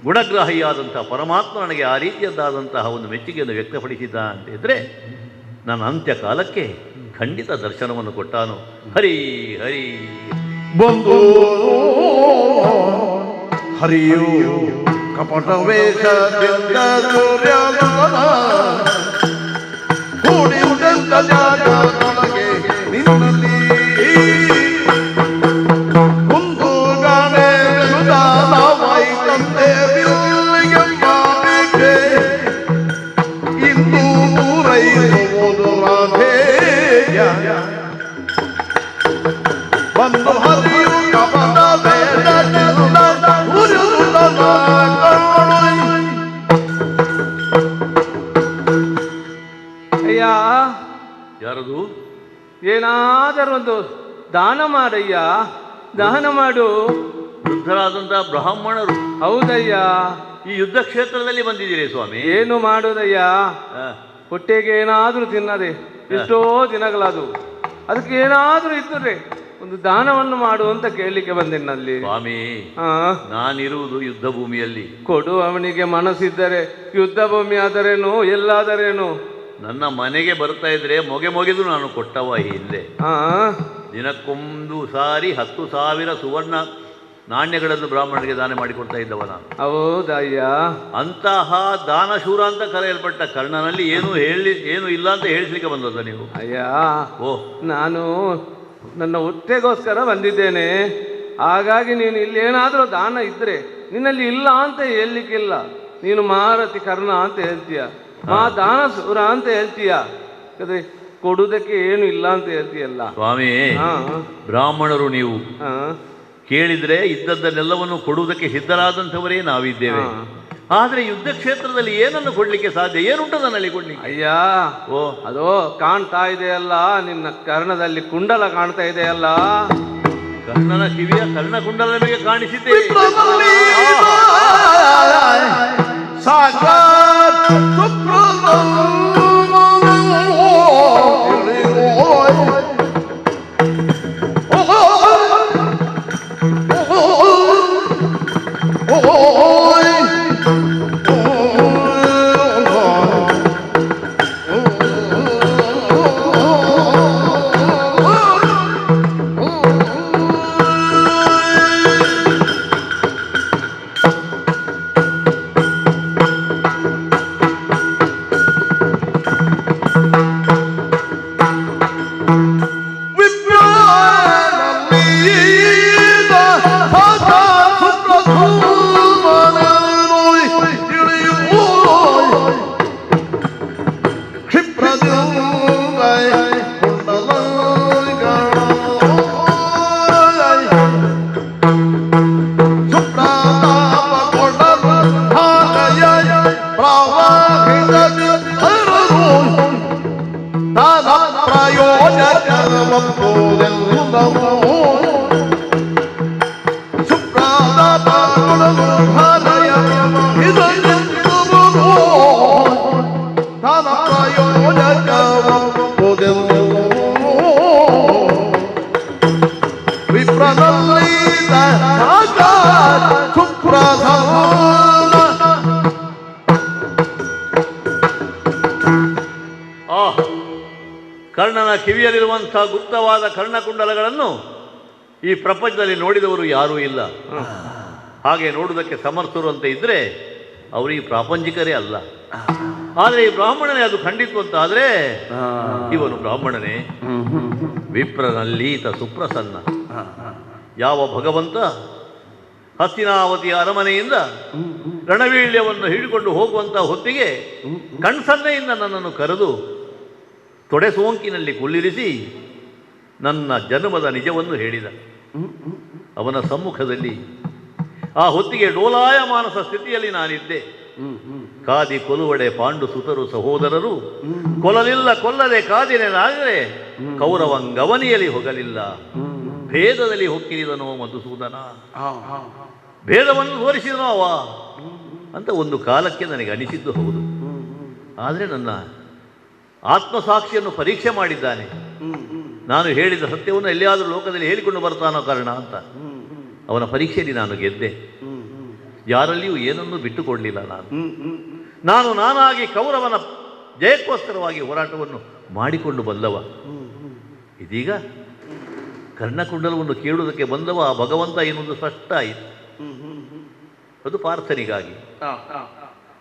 ಗುಣಗ್ರಾಹಿಯಾದಂತಹ ಪರಮಾತ್ಮ ನನಗೆ ಆ ರೀತಿಯದ್ದಾದಂತಹ ಒಂದು ಮೆಚ್ಚುಗೆಯನ್ನು ವ್ಯಕ್ತಪಡಿಸಿದ್ದ ಅಂತ ಇದ್ರೆ ನನ್ನ ಅಂತ್ಯಕಾಲಕ್ಕೆ ಖಂಡಿತ ದರ್ಶನವನ್ನು ಕೊಟ್ಟಾನು. ಹರಿ ಹರಿ ಬಂದು ಹರಿಯು ಕಪಟ ವೇಷದಿಂದ ಸೂರ್ಯನ ಕೂಡಿ ಉದಂತ ಜಾಗದೊಳಗೆ ನಿನ್ನಲ್ಲಿ ಕುಂದು ಗಾಣೆ ತಂದೆ ಇಂದು ಪೂರೈಸುವುದು ರಾಧೇಯ ಬಂದು ಹರಿಯು ಕಪಟ ವೇಷದಿಂದ ಅಯ್ಯ, ಯಾರದು? ಏನಾದರೂ ಒಂದು ದಾನ ಮಾಡಯ್ಯ, ದಾನ ಮಾಡು. ವೃದ್ಧರಾದಂತಹ ಬ್ರಾಹ್ಮಣರು. ಹೌದಯ್ಯ. ಈ ಯುದ್ಧ ಕ್ಷೇತ್ರದಲ್ಲಿ ಬಂದಿದ್ದೀರಿ ಸ್ವಾಮಿ. ಏನು ಮಾಡೋದಯ್ಯ, ಹೊಟ್ಟೆಗೆ ಏನಾದರೂ ತಿನ್ನದೆ ಎಷ್ಟೋ ದಿನಗಳದು. ಅದಕ್ಕೆ ಏನಾದರೂ ಇದ್ದರೆ ಒಂದು ದಾನವನ್ನು ಮಾಡು ಅಂತ ಕೇಳಲಿಕ್ಕೆ ಬಂದಿನಲ್ಲಿ. ಸ್ವಾಮಿ, ನಾನಿರುವುದು ಯುದ್ಧ ಭೂಮಿಯಲ್ಲಿ. ಕೊಡು ಅವನಿಗೆ ಮನಸ್ಸಿದ್ದರೆ. ಯುದ್ಧ ಭೂಮಿ ಆದರೇನು ಎಲ್ಲಾದರೇನು. ನನ್ನ ಮನೆಗೆ ಬರ್ತಾ ಇದ್ರೆ ಮೊಗೆದು ನಾನು ಕೊಟ್ಟವ ಹಿಂದೆ. ದಿನಕ್ಕೊಂದು ಸಾರಿ 10,000 ಸುವರ್ಣ ನಾಣ್ಯಗಳನ್ನು ಬ್ರಾಹ್ಮಣರಿಗೆ ದಾನ ಮಾಡಿಕೊಡ್ತಾ ಇದ್ದವ ನಾನು. ಹೌದಯ್ಯ. ಅಂತಹ ದಾನಶೂರ ಅಂತ ಕರೆಯಲ್ಪಟ್ಟ ಕರ್ಣನಲ್ಲಿ ಏನು ಇಲ್ಲ ಅಂತ ಹೇಳಿಸ್ಲಿಕ್ಕೆ ಬಂದದ ನೀವು? ಅಯ್ಯ, ಓ, ನಾನು ನನ್ನ ಹೊಟ್ಟೆಗೋಸ್ಕರ ಬಂದಿದ್ದೇನೆ. ಹಾಗಾಗಿ ನೀನು ಇಲ್ಲಿ ಏನಾದರೂ ದಾನ ಇದ್ರೆ ನಿನ್ನಲ್ಲಿ ಇಲ್ಲ ಅಂತ ಹೇಳಲಿಕ್ಕಿಲ್ಲ. ನೀನು ಮಹಾರಥಿ ಕರ್ಣ ಅಂತ ಹೇಳ್ತೀಯ, ದಾನ ಸೂರ ಅಂತ ಹೇಳ್ತೀಯ, ಯಾಕಂದ್ರೆ ಕೊಡುವುದಕ್ಕೆ ಏನು ಇಲ್ಲ ಅಂತ ಹೇಳ್ತೀಯಲ್ಲ ಸ್ವಾಮಿ. ಬ್ರಾಹ್ಮಣರು ನೀವು ಕೇಳಿದ್ರೆ ಇದ್ದದ್ದನ್ನೆಲ್ಲವನ್ನು ಕೊಡುವುದಕ್ಕೆ ಸಿದ್ಧರಾದಂಥವರೇ ನಾವಿದ್ದೇವೆ. ಆದ್ರೆ ಯುದ್ಧ ಕ್ಷೇತ್ರದಲ್ಲಿ ಏನನ್ನು ಕೊಡ್ಲಿಕ್ಕೆ ಸಾಧ್ಯ? ಏನುಂಟು ನನ್ನಲ್ಲಿ ಕೊಡ್ಲಿಕ್ಕೆ? ಅಯ್ಯ, ಅದೋ ಕಾಣ್ತಾ ಇದೆಯಲ್ಲ, ನಿನ್ನ ಕರ್ಣದಲ್ಲಿ ಕುಂಡಲ ಕಾಣ್ತಾ ಇದೆಯಲ್ಲ. ಕರ್ಣನ ಕಿವಿಯ ಕರ್ಣಕುಂಡಲ ನಮಗೆ ಕಾಣಿಸಿದ್ದೆ. ಕರ್ಣನ ಕಿವಿಯಲ್ಲಿರುವಂತಹ ಗುಪ್ತವಾದ ಕರ್ಣಕುಂಡಲಗಳನ್ನು ಈ ಪ್ರಪಂಚದಲ್ಲಿ ನೋಡಿದವರು ಯಾರೂ ಇಲ್ಲ. ಹಾಗೆ ನೋಡುವುದಕ್ಕೆ ಸಮರ್ಥರು ಅಂತ ಇದ್ರೆ ಅವರು ಈ ಪ್ರಾಪಂಚಿಕರೇ ಅಲ್ಲ. ಆದರೆ ಈ ಬ್ರಾಹ್ಮಣನೇ ಅದು ಖಂಡಿತು ಅಂತ ಆದ್ರೆ ಇವನು ಬ್ರಾಹ್ಮಣನೇ. ವಿಪ್ರನಲ್ಲೀತ ಸುಪ್ರಸನ್ನ. ಯಾವ ಭಗವಂತ ಹಸ್ತಿನಾವತಿಯ ಅರಮನೆಯಿಂದ ರಣವೀಳ್ಯವನ್ನು ಹಿಡಿಕೊಂಡು ಹೋಗುವಂತಹ ಹೊತ್ತಿಗೆ ಕಣ್ಸನ್ನೆಯಿಂದ ನನ್ನನ್ನು ಕರೆದು ತೊಡೆ ಸೋಂಕಿನಲ್ಲಿ ಕುಳ್ಳಿರಿಸಿ ನನ್ನ ಜನ್ಮದ ನಿಜವನ್ನು ಹೇಳಿದ. ಅವನ ಸಮ್ಮುಖದಲ್ಲಿ ಆ ಹೊತ್ತಿಗೆ ಡೋಲಾಯಮಾನಸ ಸ್ಥಿತಿಯಲ್ಲಿ ನಾನಿದ್ದೆ. ಕಾದಿ ಕೊಲುವಡೆ ಪಾಂಡು ಸುತರು ಸಹೋದರರು ಕೊಲ್ಲಲಿಲ್ಲ ಕೊಲ್ಲದೆ ಕಾದಿನೇನಾದರೆ ಕೌರವಂಗವನಿಯಲ್ಲಿ ಹೋಗಲಿಲ್ಲ. ಭೇದದಲ್ಲಿ ಹೊಕ್ಕಿರಿದನೋ ಮಧುಸೂದನ, ಭೇದವನ್ನು ತೋರಿಸಿದನೋ ಅವ ಅಂತ ಒಂದು ಕಾಲಕ್ಕೆ ನನಗೆ ಅನಿಸಿದ್ದು ಹೌದು. ಆದರೆ ನನ್ನ ಆತ್ಮಸಾಕ್ಷಿಯನ್ನು ಪರೀಕ್ಷೆ ಮಾಡಿದ್ದಾನೆ. ನಾನು ಹೇಳಿದ ಸತ್ಯವನ್ನು ಎಲ್ಲಿಯಾದರೂ ಲೋಕದಲ್ಲಿ ಹೇಳಿಕೊಂಡು ಬರ್ತಾನೋ ಕಾರಣ ಅಂತ ಅವನ ಪರೀಕ್ಷೆಯಲ್ಲಿ ನಾನು ಗೆದ್ದೆ. ಯಾರಲ್ಲಿಯೂ ಏನನ್ನೂ ಬಿಟ್ಟುಕೊಡಲಿಲ್ಲ. ನಾನು ನಾನಾಗಿ ಕೌರವನ ಜಯಕ್ಕೋಸ್ಕರವಾಗಿ ಹೋರಾಟವನ್ನು ಮಾಡಿಕೊಂಡು ಬಂದವ. ಇದೀಗ ಕರ್ಣಕುಂಡಲವನ್ನು ಕೇಳುವುದಕ್ಕೆ ಬಂದವ ಭಗವಂತ ಎನ್ನುವುದು ಸ್ಪಷ್ಟ ಆಯಿತು. ಅದು ಪಾರ್ಥನಿಗಾಗಿ.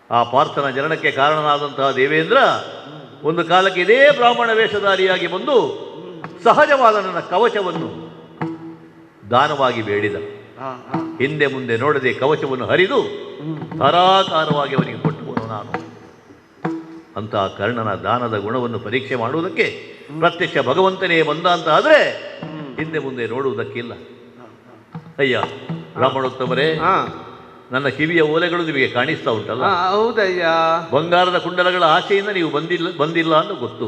ಆ ಪಾರ್ಥನ ಜನನಕ್ಕೆ ಕಾರಣನಾದಂತಹ ದೇವೇಂದ್ರ ಒಂದು ಕಾಲಕ್ಕೆ ಇದೇ ಬ್ರಾಹ್ಮಣ ವೇಷಧಾರಿಯಾಗಿ ಬಂದು ಸಹಜವಾದ ನನ್ನ ಕವಚವನ್ನು ದಾನವಾಗಿ ಬೇಡಿದ. ಹಿಂದೆ ಮುಂದೆ ನೋಡದೆ ಕವಚವನ್ನು ಹರಿದು ಧಾರಾಕಾರವಾಗಿ ಅವನಿಗೆ ಕೊಟ್ಟುವನು ನಾನು. ಅಂತಹ ಕರ್ಣನ ದಾನದ ಗುಣವನ್ನು ಪರೀಕ್ಷೆ ಮಾಡುವುದಕ್ಕೆ ಪ್ರತ್ಯಕ್ಷ ಭಗವಂತನೇ ಬಂದ ಅಂತ ಆದರೆ ಹಿಂದೆ ಮುಂದೆ ನೋಡುವುದಕ್ಕಿಲ್ಲ. ಅಯ್ಯ ಬ್ರಾಹ್ಮಣೋತ್ತಮರೇ, ನನ್ನ ಕಿವಿಯ ಓಲೆಗಳು ನಿಮಗೆ ಕಾಣಿಸ್ತಾ ಉಂಟಲ್ಲ? ಹೌದಯ್ಯ. ಬಂಗಾರದ ಕುಂಡಲಗಳ ಆಸೆಯಿಂದ ನೀವು ಬಂದಿಲ್ಲ ಅಂತ ಗೊತ್ತು.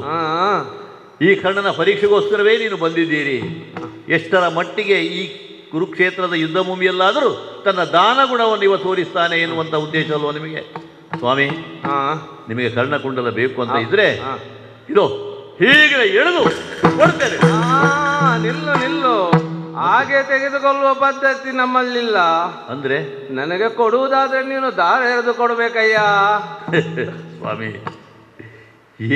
ಈ ಕರ್ಣನ ಪರೀಕ್ಷೆಗೋಸ್ಕರವೇ ನೀನು ಬಂದಿದ್ದೀರಿ. ಎಷ್ಟರ ಮಟ್ಟಿಗೆ ಈ ಕುರುಕ್ಷೇತ್ರದ ಯುದ್ಧ ಭೂಮಿಯಲ್ಲಾದರೂ ತನ್ನ ದಾನ ಗುಣವನ್ನು ಇವ ತೋರಿಸ್ತಾನೆ ಎನ್ನುವಂಥ ಉದ್ದೇಶ ಅಲ್ವ ನಿಮಗೆ? ಸ್ವಾಮಿ, ನಿಮಗೆ ಕರ್ಣಕುಂಡಲ ಬೇಕು ಅಂತ ಇದ್ರೆ ಇದು ಹೀಗೆ ಎಳೆದು ಕೊಡ್ತೇನೆ. ನಿಲ್ಲು. ಹಾಗೆ ತೆಗೆದುಕೊಳ್ಳುವ ಪದ್ಧತಿ ನಮ್ಮಲ್ಲಿಲ್ಲ. ಅಂದ್ರೆ ನನಗೆ ಕೊಡುವುದಾದ್ರೆ ನೀನು ದಾರ ಎಳೆದು ಕೊಡ್ಬೇಕಯ್ಯ. ಸ್ವಾಮಿ,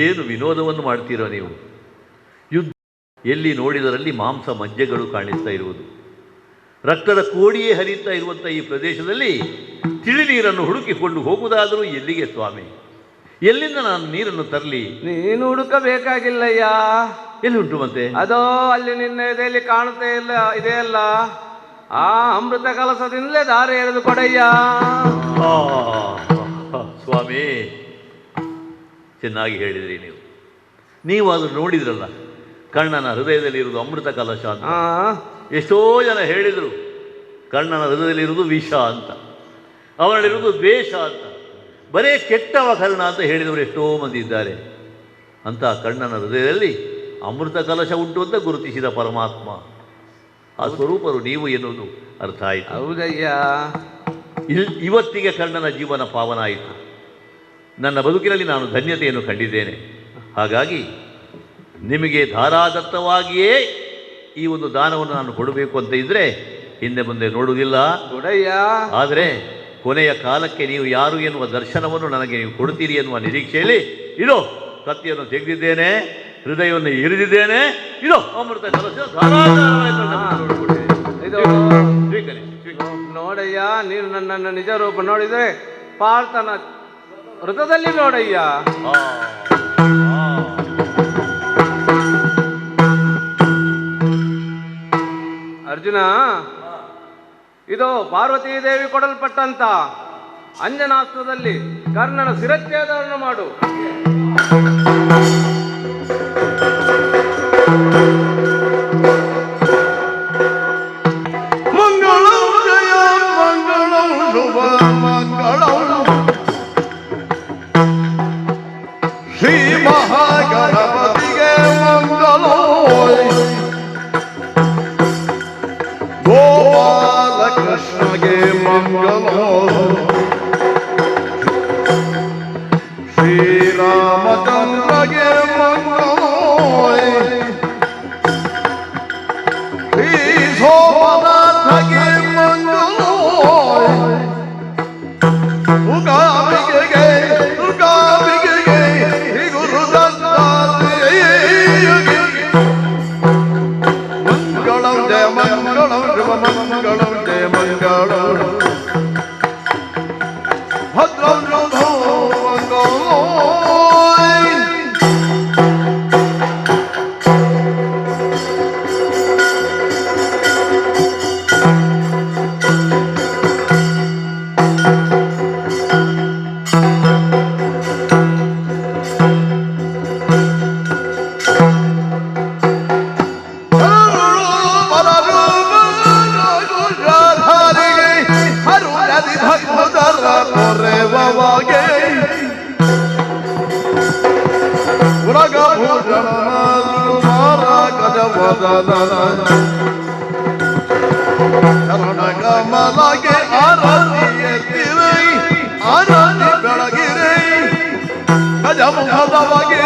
ಏನು ವಿನೋದವನ್ನು ಮಾಡ್ತೀರೋ ನೀವು? ಯುದ್ಧ ಎಲ್ಲಿ ನೋಡಿದರಲ್ಲಿ ಮಾಂಸ ಮಜ್ಜೆಗಳು ಕಾಣಿಸ್ತಾ ಇರುವುದು, ರಕ್ತದ ಕೋಡಿಯೇ ಹರಿಯುತ್ತಾ ಇರುವಂಥ ಈ ಪ್ರದೇಶದಲ್ಲಿ ತಿಳಿ ನೀರನ್ನು ಹುಡುಕಿಕೊಂಡು ಹೋಗುವುದಾದರೂ ಎಲ್ಲಿಗೆ ಸ್ವಾಮಿ? ಎಲ್ಲಿಂದ ನಾನು ನೀರನ್ನು ತರಲಿ? ನೀನು ಹುಡುಕಬೇಕಾಗಿಲ್ಲಯ್ಯ. ಎಲ್ಲಿ ಉಂಟು ಮತ್ತೆ? ಅದೋ ಅಲ್ಲಿ ನಿನ್ನ ಎದೆಯಲ್ಲಿ ಕಾಣುತ್ತಾ ಇಲ್ಲ ಇದೆಯಲ್ಲ, ಆ ಅಮೃತ ಕಲಸದಿಂದಲೇ ದಾರಿ ಎಳೆದು ಕೊಡಯ್ಯ. ಸ್ವಾಮಿ, ಚೆನ್ನಾಗಿ ಹೇಳಿದ್ರಿ ನೀವು ಅದು ನೋಡಿದ್ರಲ್ಲ, ಕರ್ಣನ ಹೃದಯದಲ್ಲಿರುವುದು ಅಮೃತ ಕಲಶ ಅಂತ. ಎಷ್ಟೋ ಜನ ಹೇಳಿದರು ಕರ್ಣನ ಹೃದಯದಲ್ಲಿರುವುದು ವಿಷ ಅಂತ, ಅವನಲ್ಲಿರುವುದು ದ್ವೇಷ ಅಂತ, ಬರೇ ಕೆಟ್ಟವ ಕರ್ಣ ಅಂತ ಹೇಳಿದವರು ಎಷ್ಟೋ ಮಂದಿ ಇದ್ದಾರೆ. ಅಂತ ಕರ್ಣನ ಹೃದಯದಲ್ಲಿ ಅಮೃತ ಕಲಶ ಉಂಟು ಅಂತ ಗುರುತಿಸಿದ ಪರಮಾತ್ಮ ಆ ಸ್ವರೂಪರು ನೀವು ಎನ್ನುವುದು ಅರ್ಥ ಆಯಿತು. ಹೌದಯ್ಯ. ಇವತ್ತಿಗೆ ಕರ್ಣನ ಜೀವನ ಪಾವನ ಆಯಿತು. ನನ್ನ ಬದುಕಿನಲ್ಲಿ ನಾನು ಧನ್ಯತೆಯನ್ನು ಕಂಡಿದ್ದೇನೆ. ಹಾಗಾಗಿ ನಿಮಗೆ ಧಾರಾದತ್ತವಾಗಿಯೇ ಈ ಒಂದು ದಾನವನ್ನು ನಾನು ಕೊಡಬೇಕು ಅಂತ ಇದ್ದರೆ ಹಿಂದೆ ಮುಂದೆ ನೋಡುವುದಿಲ್ಲ. ಆದರೆ ಕೊನೆಯ ಕಾಲಕ್ಕೆ ನೀವು ಯಾರು ಎನ್ನುವ ದರ್ಶನವನ್ನು ನನಗೆ ನೀವು ಕೊಡ್ತೀರಿ ಎನ್ನುವ ನಿರೀಕ್ಷೆಯಲ್ಲಿ ಇದು ಕತ್ತಿಯನ್ನು ತೆಗೆದಿದ್ದೇನೆ, ಹೃದಯವನ್ನು ಇರಿದಿದ್ದೇನೆ. ಇದು ಅಮೃತ ಕಲಶ ನೋಡಯ್ಯ, ನೀನು ನನ್ನನ್ನು ನಿಜ ರೂಪ ನೋಡಿದರೆ ಪಾರ್ಥನ ವೃತದಲ್ಲಿ ನೋಡಯ್ಯ. ಅರ್ಜುನ, ಇದು ಪಾರ್ವತೀ ದೇವಿ ಕೊಡಲ್ಪಟ್ಟಂತ ಅಂಜನಾಸ್ತ್ರದಲ್ಲಿ ಕರ್ಣನ ಶಿರಚ್ಛೇದವನ್ನು ಮಾಡು. ಮಂಗಳಂ ಜಯ ಮಂಗಳಂ ಶುಭ ಮಂಗಳಂ ಶ್ರೀ ಮಹಾಗಣಪತಿಗೆ ಮಂಗಳಂ ಗೋಪಾಲಕೃಷ್ಣಗೆ ಮಂಗಳಂ ಶ್ರೀರಾಮಚಂದ್ರಗೆ ಮಂಗಳಂ ಶ್ರೀ ಸೋಮನಾಥಗೆ ಮಂಗಳಂ ದುರ್ಗಾಂಬಿಕೆಗೆ ಶ್ರೀ ಗುರುದತ್ತಾತ್ರೇಯಗೆ ಮಂಗಳಂ ಜಯ ಮಂಗಳಂ ಶುಭ ಮಂಗಳಂ ಜಯ ಮಂಗಳಂ ಭದ್ರಂ ಶುಭೋ ಮಂಗಳಂ. ಶರಣಗಮಲಗೆ ಆರತಿ ಎತ್ತಿರೈ ಆರತಿ ಬೆಳಗಿರೈ ಗಜ ಗಜಮುಖದವಾಗಿ